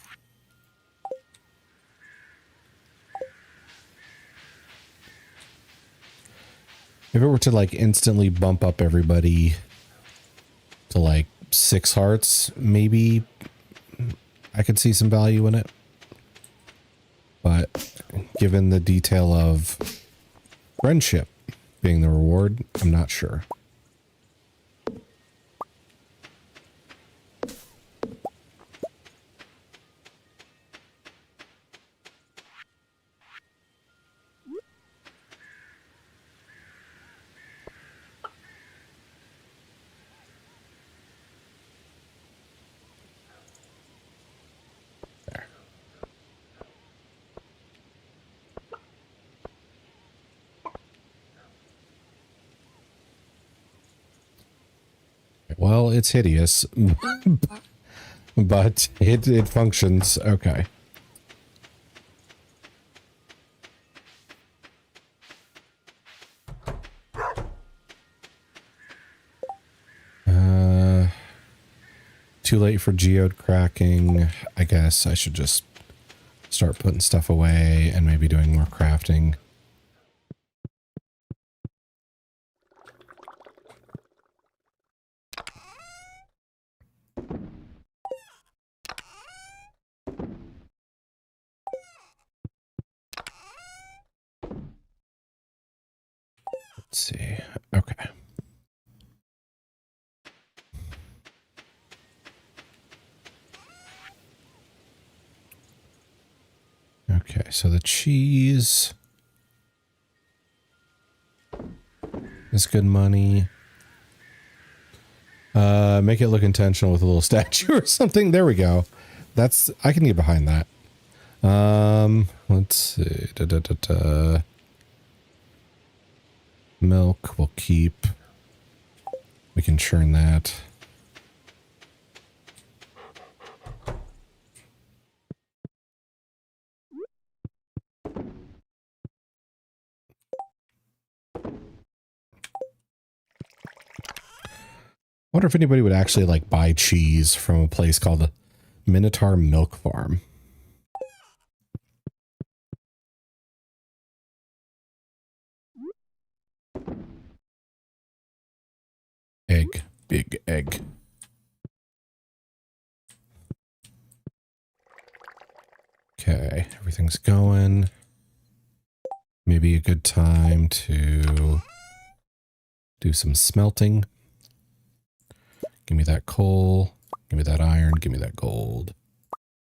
If it were to like instantly bump up everybody to like 6 hearts, maybe I could see some value in it. But given the detail of friendship being the reward, I'm not sure. Well, it's hideous, but it functions okay. Too late for geode cracking. I guess I should just start putting stuff away and maybe doing more crafting. Let's see. Okay. Okay, so the cheese is good money. Make it look intentional with a little statue or something. There we go. I can get behind that. Let's see. Milk we'll keep. We can churn that. Wonder if anybody would actually like buy cheese from a place called the Minotaur Milk Farm. egg. Big egg. Okay, everything's going. Maybe a good time to do some smelting. Give me that coal. Give me that iron. Give me that gold.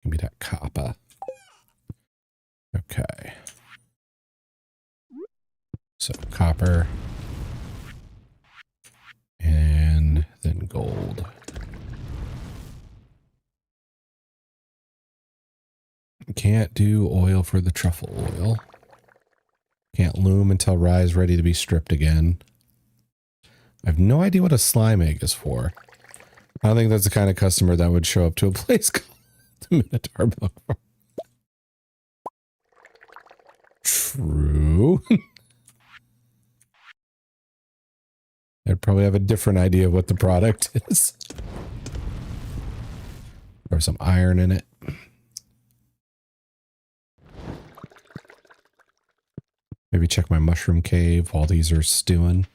Give me that copper. Okay. So copper. And then gold. Can't do oil for the truffle oil. Can't loom until rye's ready to be stripped again. I have no idea what a slime egg is for. I don't think that's the kind of customer that would show up to a place called the Minotaur Milk Farm. True. I'd probably have a different idea of what the product is. Or some iron in it. Maybe check my mushroom cave while these are stewing.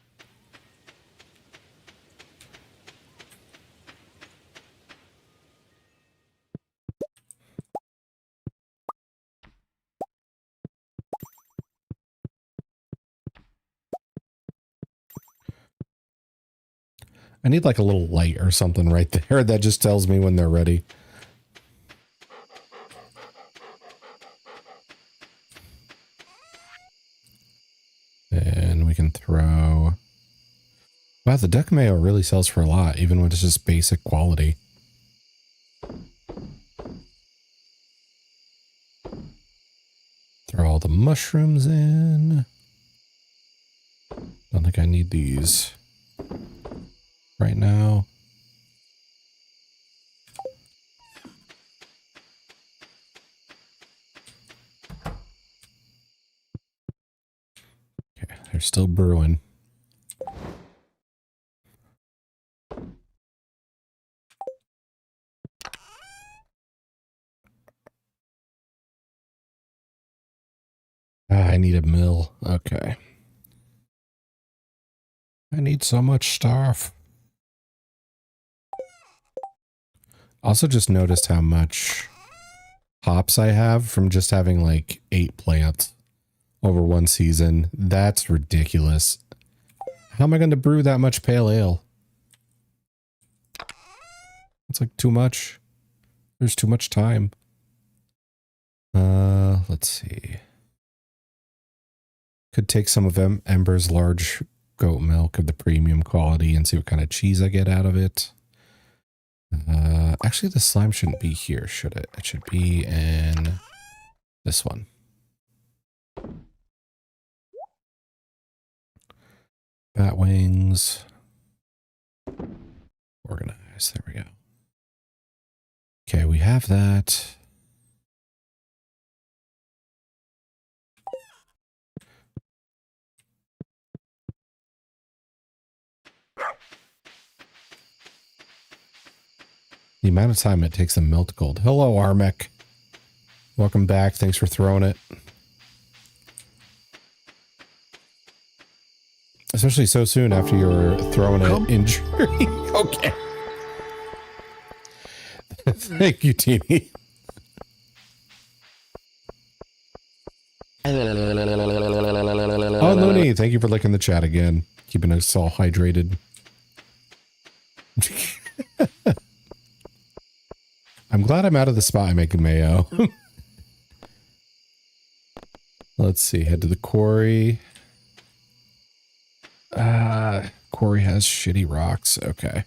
I need like a little light or something right there that just tells me when they're ready. And we can throw... Wow, the duck mayo really sells for a lot, even when it's just basic quality. Throw all the mushrooms in. Don't think I need these right now. Okay, they're still brewing. I need a mill. Okay. I need so much stuff. Also just noticed how much hops I have from just having like 8 plants over one season. That's ridiculous. How am I going to brew that much pale ale? It's like too much. There's too much time. Let's see. Could take some of Ember's large goat milk of the premium quality and see what kind of cheese I get out of it. Actually, the slime shouldn't be here, should it? It should be in this one. Bat wings. Organize. There we go. Okay, we have that. The amount of time it takes to melt gold. Hello, Armek. Welcome back. Thanks for throwing it. Especially so soon after you're throwing it injury. Okay. Thank you, Teeny. Oh, Looney, thank you for licking the chat again. Keeping us all hydrated. I'm glad I'm out of the spot I'm making mayo. Let's see. Head to the quarry. Quarry has shitty rocks. Okay.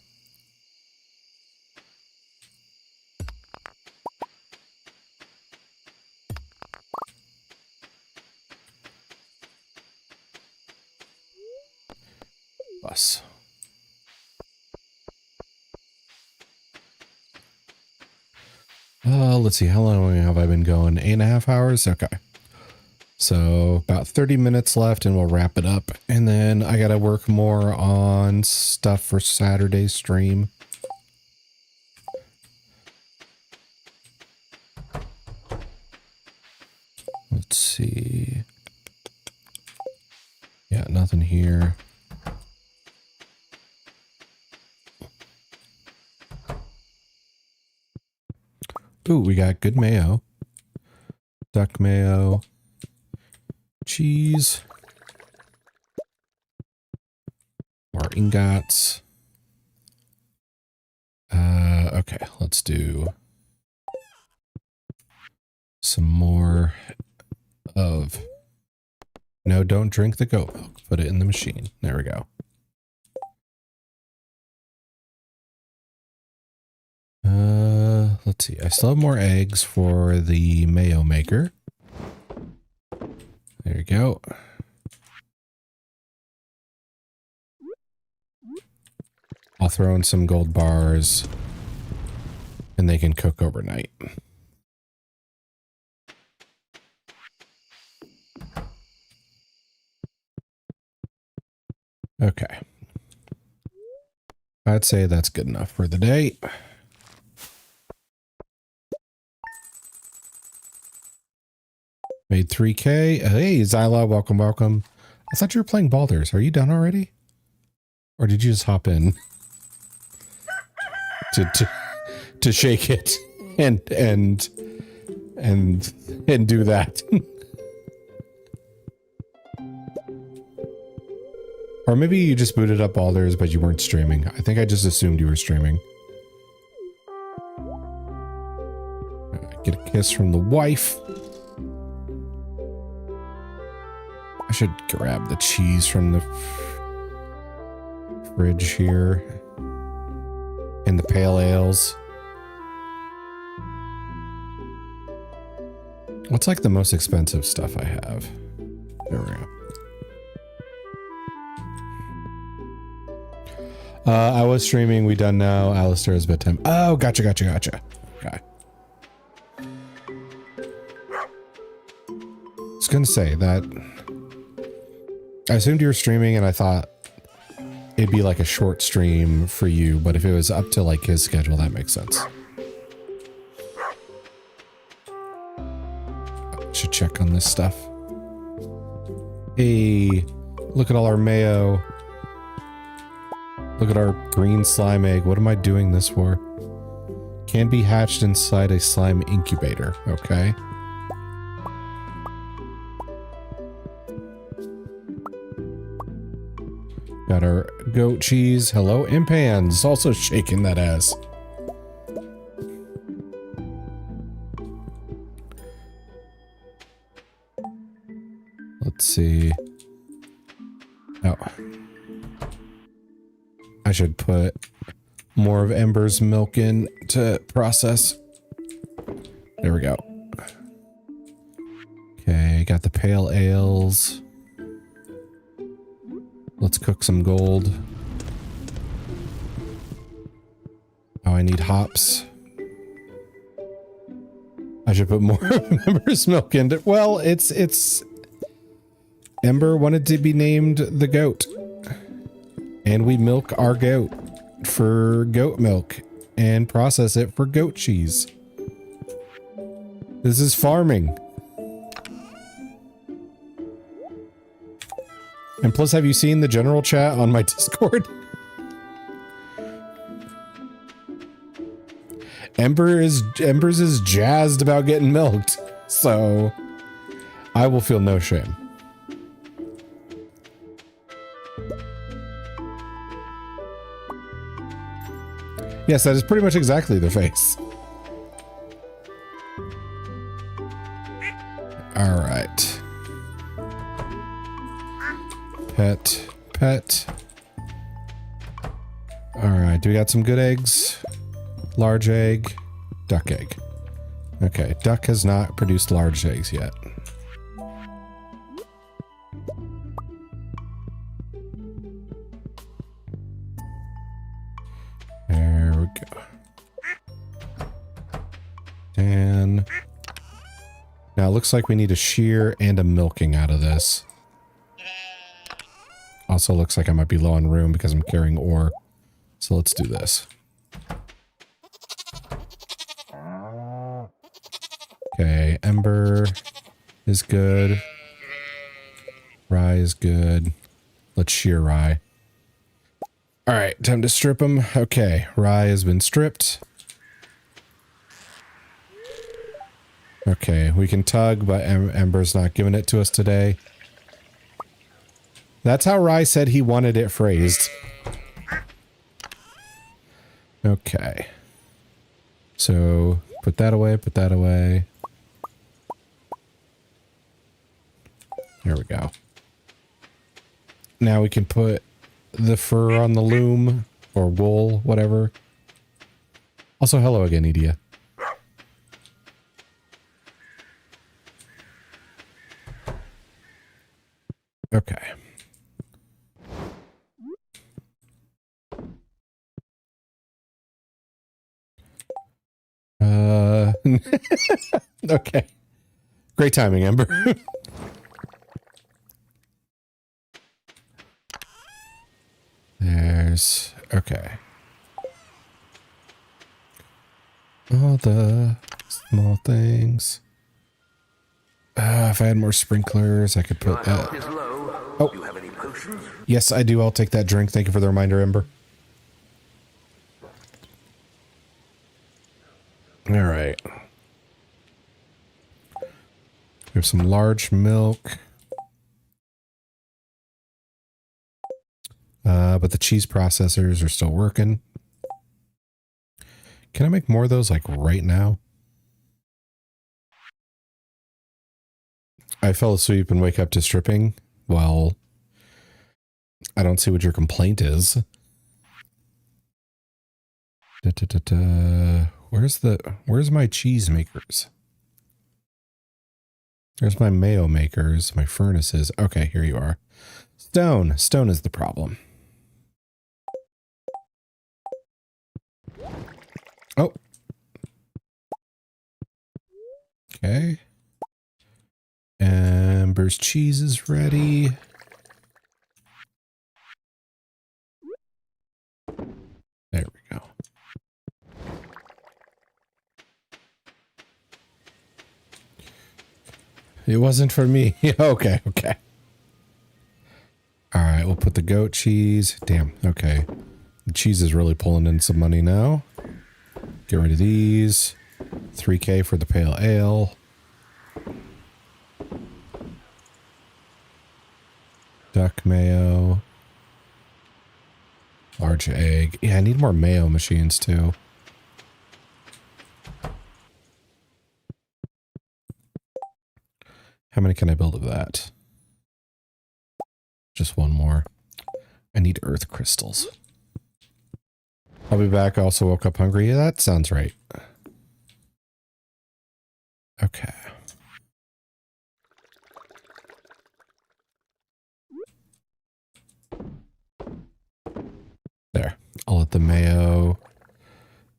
Bus. Let's see. How long have I been going? 8.5 hours? Okay. So about 30 minutes left and we'll wrap it up. And then I got to work more on stuff for Saturday's stream. Let's see. Yeah, nothing here. Ooh, we got good mayo. Duck mayo. Cheese. More ingots. Okay, let's do some more of... No, don't drink the goat milk. Put it in the machine. There we go. Let's see. I still have more eggs for the mayo maker. There you go. I'll throw in some gold bars and they can cook overnight. Okay. I'd say that's good enough for the day. Made 3K. Hey, Zyla, welcome, welcome. I thought you were playing Baldur's. Are you done already? Or did you just hop in to shake it and do that? Or maybe you just booted up Baldur's, but you weren't streaming. I think I just assumed you were streaming. Get a kiss from the wife. I should grab the cheese from the fridge here. And the pale ales. What's like the most expensive stuff I have? There we go. I was streaming. We done now. Alistair is bedtime. Oh, gotcha. Okay. I was gonna say that I assumed you were streaming and I thought it'd be like a short stream for you, but if it was up to like his schedule, that makes sense. I should check on this stuff. Hey, look at all our mayo. Look at our green slime egg. What am I doing this for? Can be hatched inside a slime incubator. Okay. Got our goat cheese. Hello, Impans. Also shaking that ass. Let's see. Oh. I should put more of Ember's milk in to process. There we go. Okay, got the pale ales. Let's cook some gold. Oh, I need hops. I should put more of Ember's milk in it. Well, it's Ember wanted to be named the goat. And we milk our goat for goat milk and process it for goat cheese. This is farming. And plus, have you seen the general chat on my Discord? Embers is jazzed about getting milked, so I will feel no shame. Yes, that is pretty much exactly the face. All right. Pet. All right, do we got some good eggs? Large egg, duck egg. Okay, duck has not produced large eggs yet. There we go. And now it looks like we need a shear and a milking out of this. Also looks like I might be low on room because I'm carrying ore. So let's do this. Okay, Ember is good. Rye is good. Let's shear Rye. All right, time to strip them. Okay, Rye has been stripped. Okay, we can tug, but Ember's not giving it to us today. That's how Rye said he wanted it phrased. Okay. So, put that away, put that away. There we go. Now we can put the fur on the loom, or wool, whatever. Also, hello again, Edia. Okay. Okay. Great timing, Ember. There's... Okay. All the small things. If I had more sprinklers, I could put that. Oh. You have any potions? Yes, I do. I'll take that drink. Thank you for the reminder, Ember. All right. We have some large milk. But the cheese processors are still working. Can I make more of those like right now? I fell asleep and wake up to stripping. Well, I don't see what your complaint is. Where's my cheese makers? There's my mayo makers, my furnaces. Okay, here you are. Stone. Stone is the problem. Oh. Okay. Ember's cheese is ready. There we go. It wasn't for me. Okay, okay. All right, we'll put the goat cheese. Damn, okay. The cheese is really pulling in some money now. Get rid of these. 3K for the pale ale. Duck mayo. Large egg. Yeah, I need more mayo machines too. How many can I build of that? Just one more. I need earth crystals. I'll be back. I also woke up hungry. Yeah, that sounds right. Okay. There. I'll let the mayo.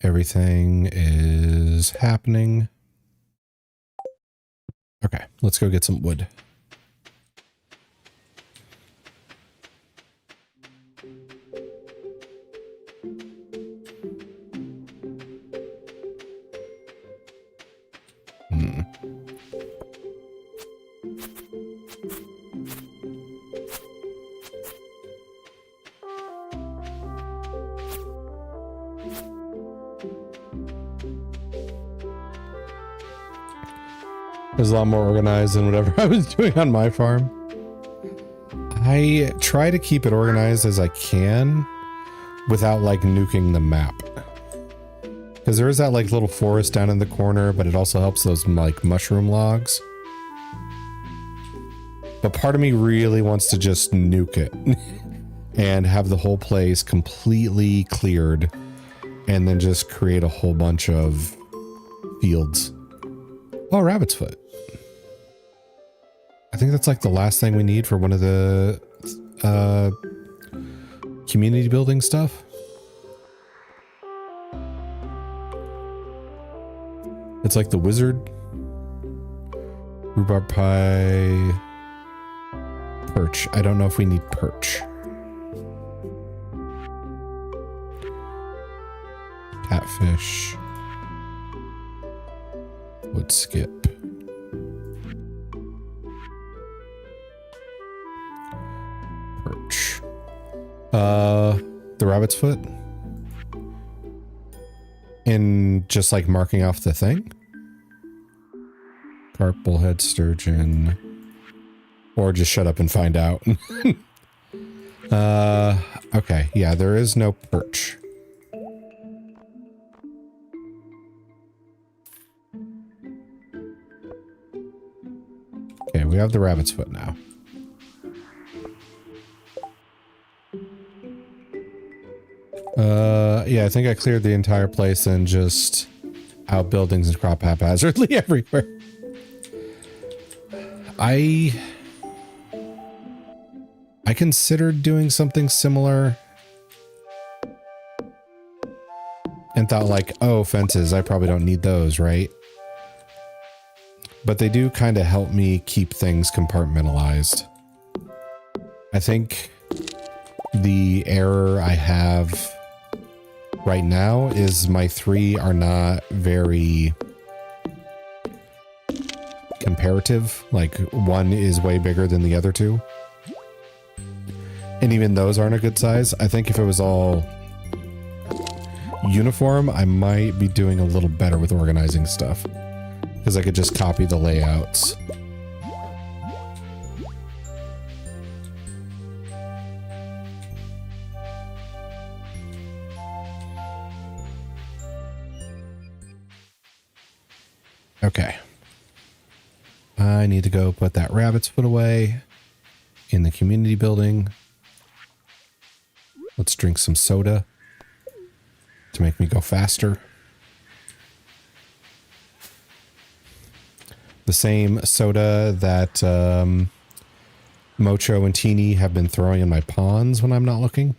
Everything is happening. Okay, let's go get some wood. It was a lot more organized than whatever I was doing on my farm. I try to keep it organized as I can without like nuking the map. Because there is that like little forest down in the corner, but it also helps those like mushroom logs. But part of me really wants to just nuke it and have the whole place completely cleared and then just create a whole bunch of fields. Oh, rabbit's foot. I think that's like the last thing we need for one of the community building stuff. It's like the wizard. Rhubarb pie. Perch. I don't know if we need perch. Catfish. Would skip. Perch. The rabbit's foot. And just like marking off the thing. carp, bullhead, sturgeon, or just shut up and find out. Okay, yeah, there is no perch. Okay, we have the rabbit's foot now. Yeah, I think I cleared the entire place and just outbuildings and crop haphazardly everywhere. I considered doing something similar and thought like, oh, fences, I probably don't need those, right? But they do kind of help me keep things compartmentalized. I think the error I have right now is my 3 are not very comparative. Like, one is way bigger than the other 2. And even those aren't a good size. I think if it was all uniform, I might be doing a little better with organizing stuff. Because I could just copy the layouts. Okay. I need to go put that rabbit's foot away in the community building. Let's drink some soda to make me go faster. The same soda that Mocho and Teeny have been throwing in my ponds when I'm not looking.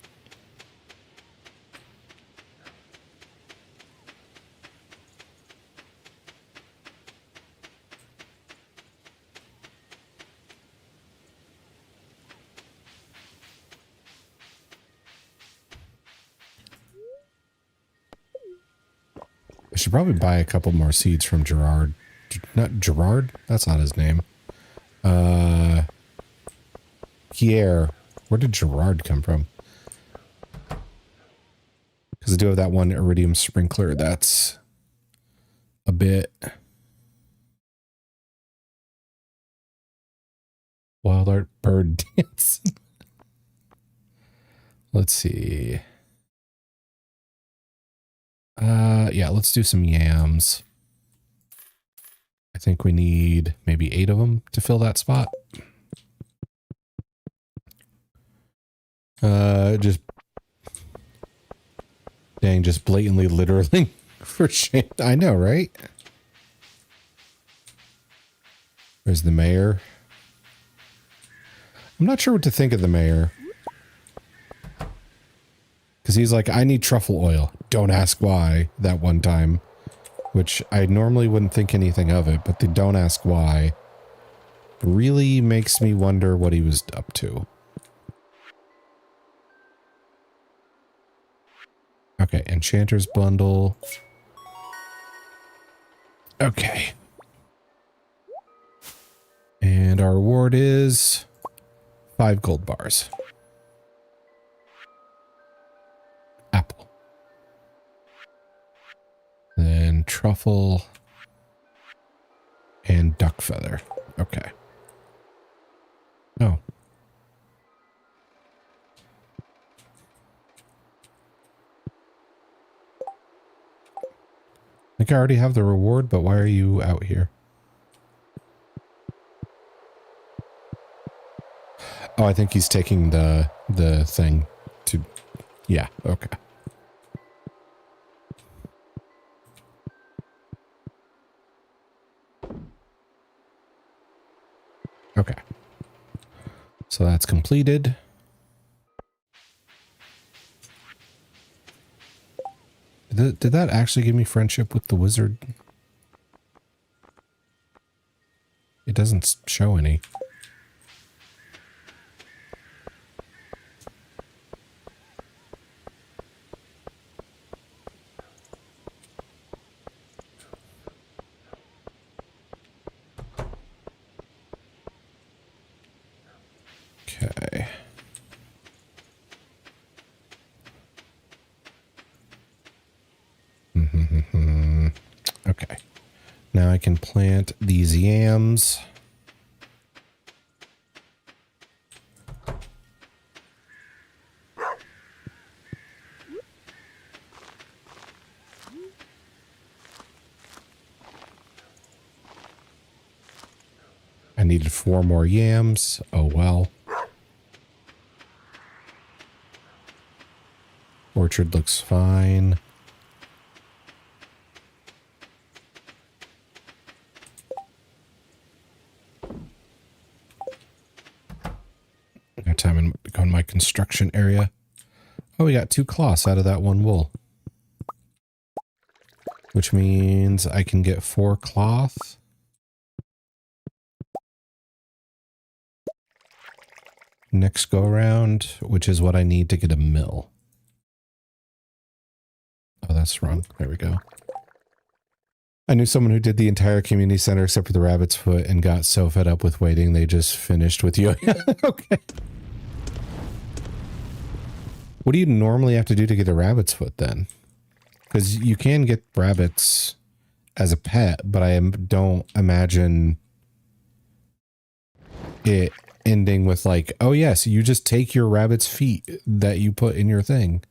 I should probably buy a couple more seeds from Gerard. Not Gerard? That's not his name. Pierre. Where did Gerard come from? Because I do have that one iridium sprinkler that's a bit wild art bird dance. Let's see. Yeah, let's do some yams. I think we need maybe 8 of them to fill that spot. Just dang, just blatantly littering for shame. I know, right? Where's the mayor? I'm not sure what to think of the mayor. Because he's like, I need truffle oil. Don't ask why, that one time. Which I normally wouldn't think anything of it, but the don't ask why really makes me wonder what he was up to. Okay, Enchanter's Bundle. Okay. And our reward is 5 gold bars. Apple. Then truffle and duck feather. Okay. Oh. I think I already have the reward, but why are you out here? Oh, I think he's taking the thing to... Yeah, okay. Okay. So that's completed. Did that actually give me friendship with the wizard? It doesn't show any. Okay. Okay. Now Now I can plant these yams. I needed 4 more yams. Oh well. Orchard looks fine. Got time to go in my construction area. Oh, we got 2 cloths out of that 1 wool. Which means I can get 4 cloth. Next go around, which is what I need to get a mill. Oh, that's wrong. There we go. I knew someone who did the entire community center except for the rabbit's foot and got so fed up with waiting they just finished with you. Okay. What do you normally have to do to get a rabbit's foot then? Because you can get rabbits as a pet, but I don't imagine it ending with like, oh yes, you just take your rabbit's feet that you put in your thing.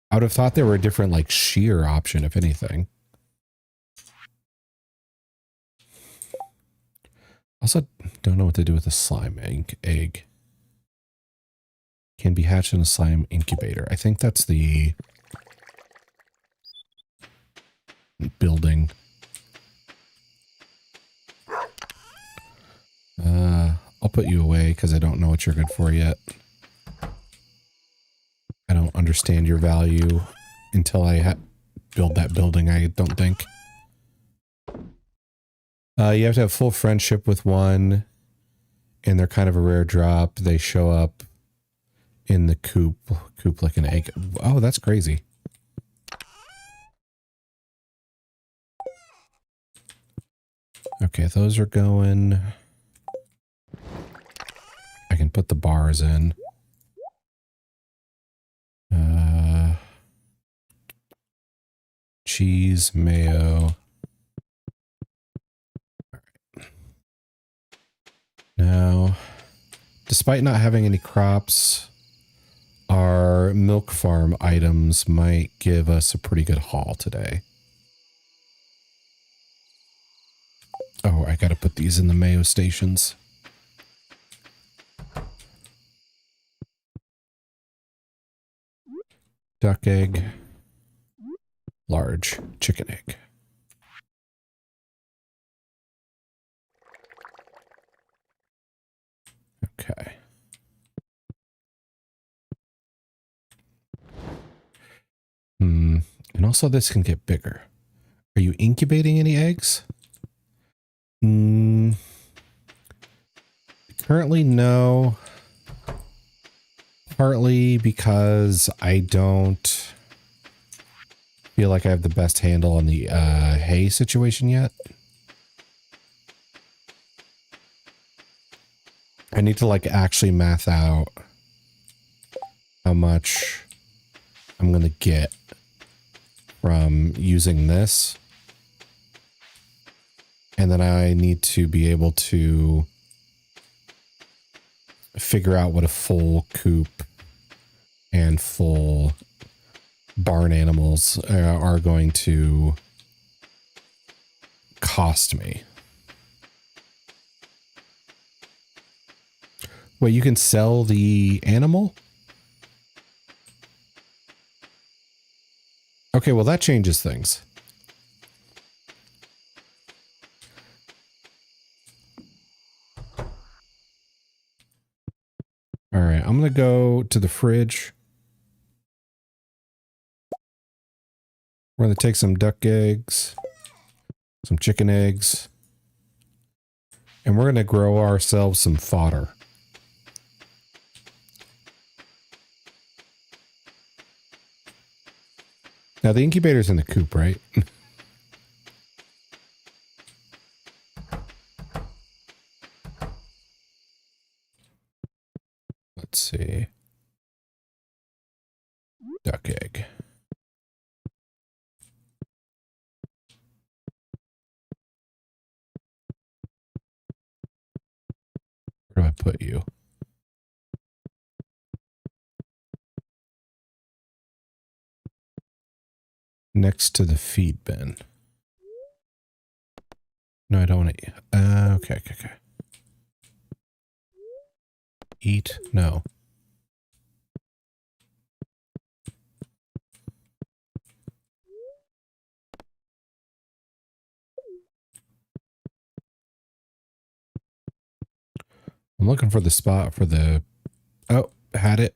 I would have thought there were a different like shear option, if anything. Also, don't know what to do with a slime egg. Can be hatched in a slime incubator. I think that's the building. I'll put you away because I don't know what you're good for yet. I don't understand your value until I build that building, I don't think. You have to have full friendship with one, and they're kind of a rare drop. They show up in the coop like an egg. Oh, that's crazy. Okay, those are going. I can put the bars in. Cheese, mayo. Now, despite not having any crops, our milk farm items might give us a pretty good haul today. Oh, I gotta put these in the mayo stations. Duck egg. Large chicken egg. Okay. And also this can get bigger. Are you incubating any eggs? Currently, no. Partly because I don't feel like I have the best handle on the hay situation yet. I need to like actually math out how much I'm going to get from using this. And then I need to be able to figure out what a full coop and full barn animals are going to cost me. Wait, you can sell the animal? Okay, well that changes things. All right, I'm going to go to the fridge. We're going to take some duck eggs, some chicken eggs, and we're going to grow ourselves some fodder. Now the incubator's in the coop, right? Let's see. Duck egg. Where do I put you? Next to the feed bin. No, I don't want to eat. Okay. Eat? No. I'm looking for the spot for the... Oh, had it.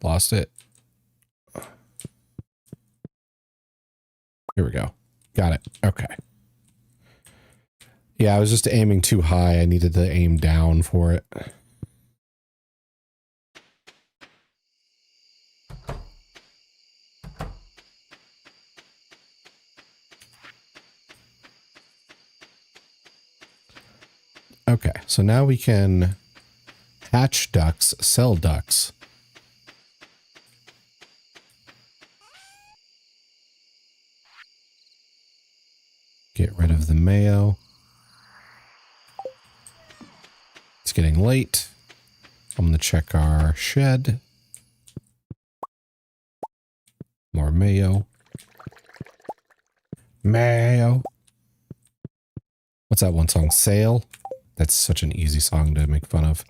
Lost it. Here we go. Got it. Okay. Yeah, I was just aiming too high. I needed to aim down for it. Okay, so now we can hatch ducks, sell ducks. Get rid of the mayo. It's getting late. I'm going to check our shed. More mayo. Mayo. What's that one song? Sail? That's such an easy song to make fun of.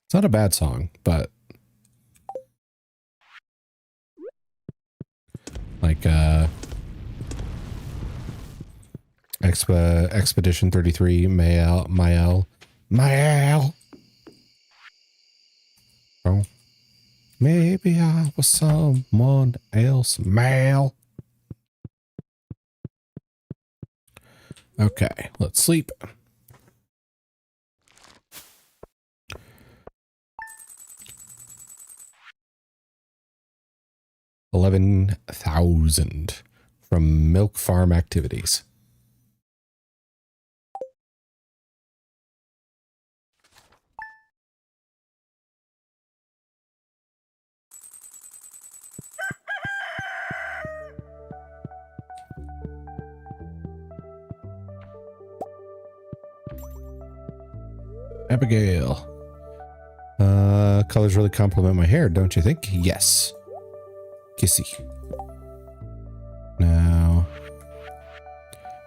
It's not a bad song, but... like, Expedition 33, Mael. Oh. Maybe I was someone else, Mal. Okay, let's sleep. $11,000 from milk farm activities. Abigail. Colors really complement my hair, don't you think? Yes. Kissy. Now,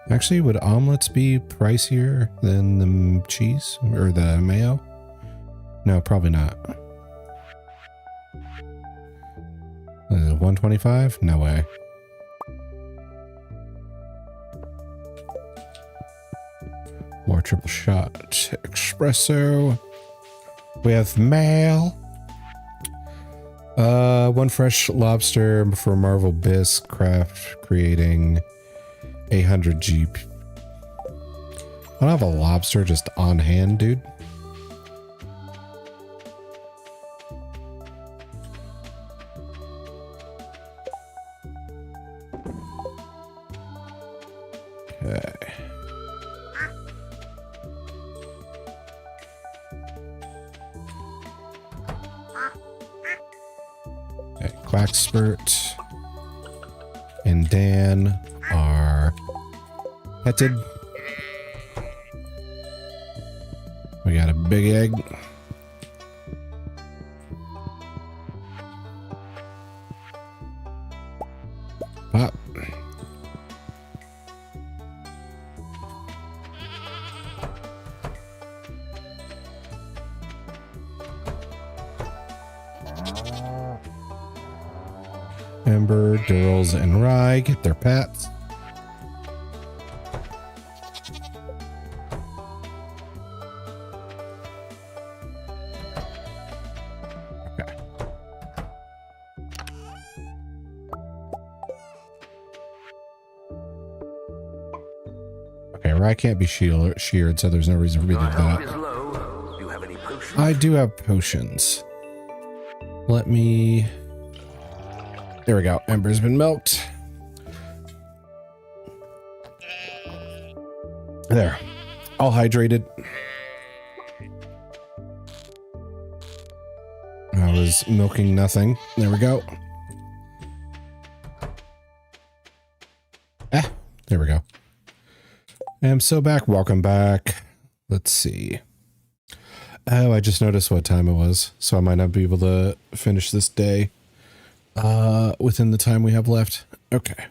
actually, would omelets be pricier than the cheese or the mayo? No, probably not. 125? No way. More triple shot espresso. We have mail. One fresh lobster for Marvel Bisque craft creating 800 GP. I don't have a lobster just on hand, dude. Okay. Quackspurt and Dan are petted. We got a big egg. Pop. Ember, Durrells, and Rye get their pets. Okay. Okay, Rye can't be sheared, so there's no reason for me to do that. Do you have any potions? I do have potions. Let me... There we go. Ember's been milked. There. All hydrated. I was milking nothing. There we go. There we go. I'm so back. Welcome back. let's see. Oh, I just noticed what time it was, so I might not be able to finish this day within the time we have left. Okay.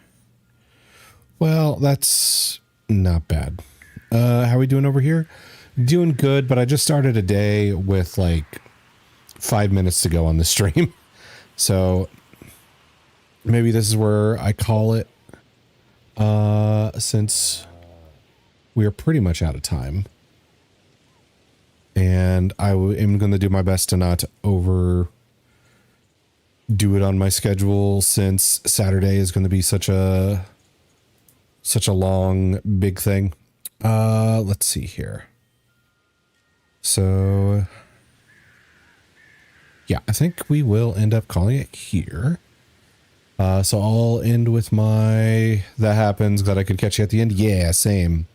Well, that's not bad. How are we doing over here? Doing good, but I just started a day with like 5 minutes to go on the stream. So maybe this is where I call it, since we are pretty much out of time. And I am going to do my best to not overdo it on my schedule, since Saturday is going to be such a long, big thing. Let's see here. So yeah, I think we will end up calling it here. So I'll end with my, that happens, glad I could catch you at the end. Yeah, same.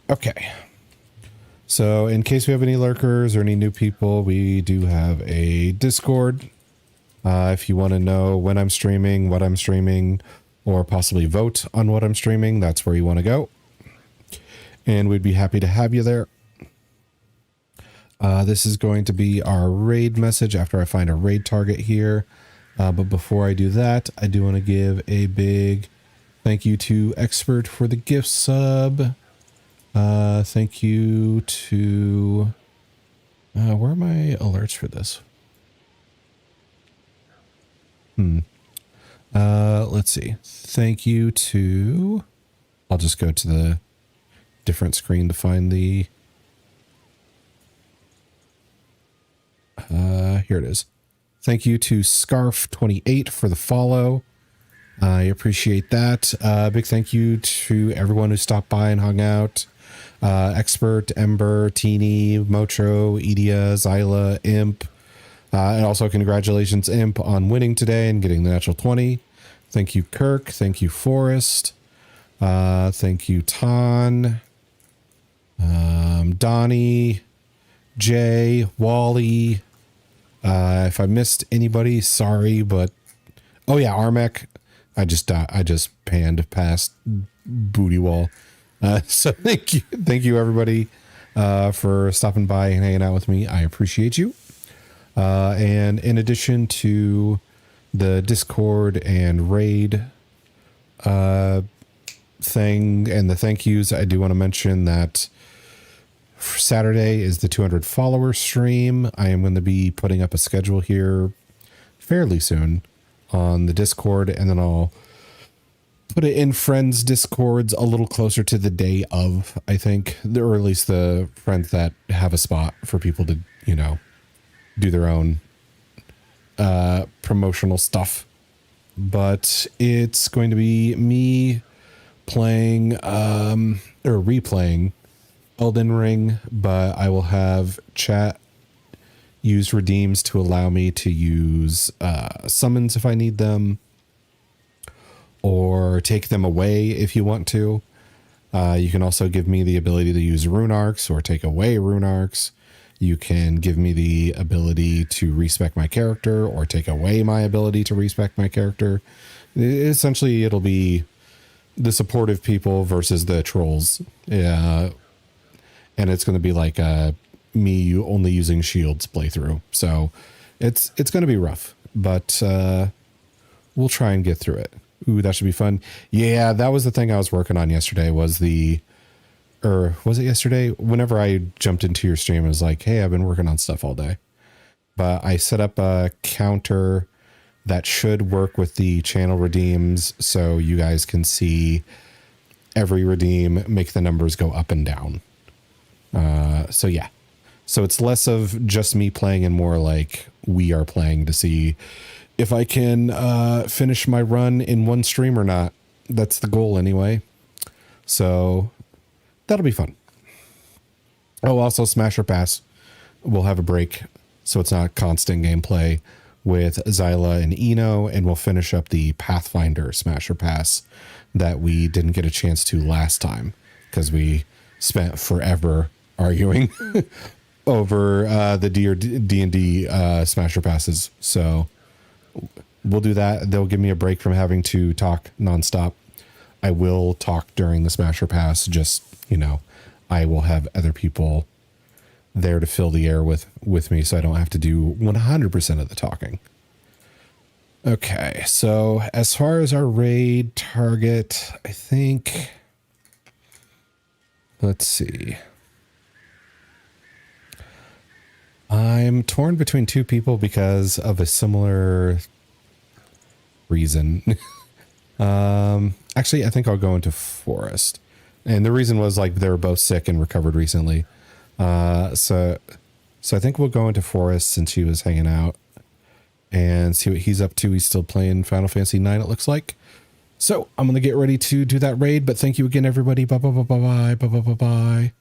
Okay. So in case we have any lurkers or any new people, we do have a Discord. If you want to know when I'm streaming, what I'm streaming, or possibly vote on what I'm streaming, that's where you want to go. And we'd be happy to have you there. This is going to be our raid message after I find a raid target here. But before I do that, I do want to give a big thank you to Expert for the gift sub. Thank you to, where are my alerts for this? Let's see. Thank you to, I'll just go to the different screen to find the, here it is. Thank you to Scarf28 for the follow. I appreciate that. Big thank you to everyone who stopped by and hung out. Expert, Ember, Teeny, Motro, Edia, Zyla, Imp. And also congratulations, Imp, on winning today and getting the natural 20. Thank you, Kirk. Thank you, Forrest. Thank you, Ton. Donnie, Jay, Wally. If I missed anybody, sorry, but oh yeah, Armek. I just panned past booty wall. So thank you everybody for stopping by and hanging out with me. I appreciate you. And in addition to the Discord and raid thing and the thank yous, I do want to mention that Saturday is the 200 follower stream. I am going to be putting up a schedule here fairly soon on the Discord, and then I'll put it in friends Discords a little closer to the day of, I think, or at least the friends that have a spot for people to, you know, do their own promotional stuff. But it's going to be me playing or replaying Elden Ring, but I will have chat use redeems to allow me to use summons if I need them, or take them away if you want to. You can also give me the ability to use rune arcs or take away rune arcs. You can give me the ability to respec my character or take away my ability to respec my character. Essentially, it'll be the supportive people versus the trolls. Yeah. And it's going to be like me only using shields playthrough. So it's going to be rough, but we'll try and get through it. Ooh, that should be fun. Yeah, that was the thing I was working on yesterday was was it yesterday? Whenever I jumped into your stream, I was like, hey, I've been working on stuff all day. But I set up a counter that should work with the channel redeems so you guys can see every redeem, make the numbers go up and down. So yeah, so it's less of just me playing and more like we are playing to see if I can finish my run in one stream or not. That's the goal anyway. So that'll be fun. Oh, also Smasher Pass. We'll have a break so it's not constant gameplay with Zyla and Eno, and we'll finish up the Pathfinder Smasher Pass that we didn't get a chance to last time because we spent forever arguing over the D&D Smasher Passes. So we'll do that. They'll give me a break from having to talk nonstop. I will talk during the Smasher Pass, just, you know, I will have other people there to fill the air with me, so I don't have to do 100% of the talking. Okay, so as far as our raid target, I think, let's see. I'm torn between two people because of a similar reason. Actually, I think I'll go into Forest. And the reason was like they were both sick and recovered recently. So I think we'll go into Forest since he was hanging out and see what he's up to. He's still playing Final Fantasy 9, it looks like. So I'm going to get ready to do that raid, but thank you again, everybody. Bye, bye, bye, bye, bye, bye, bye, bye.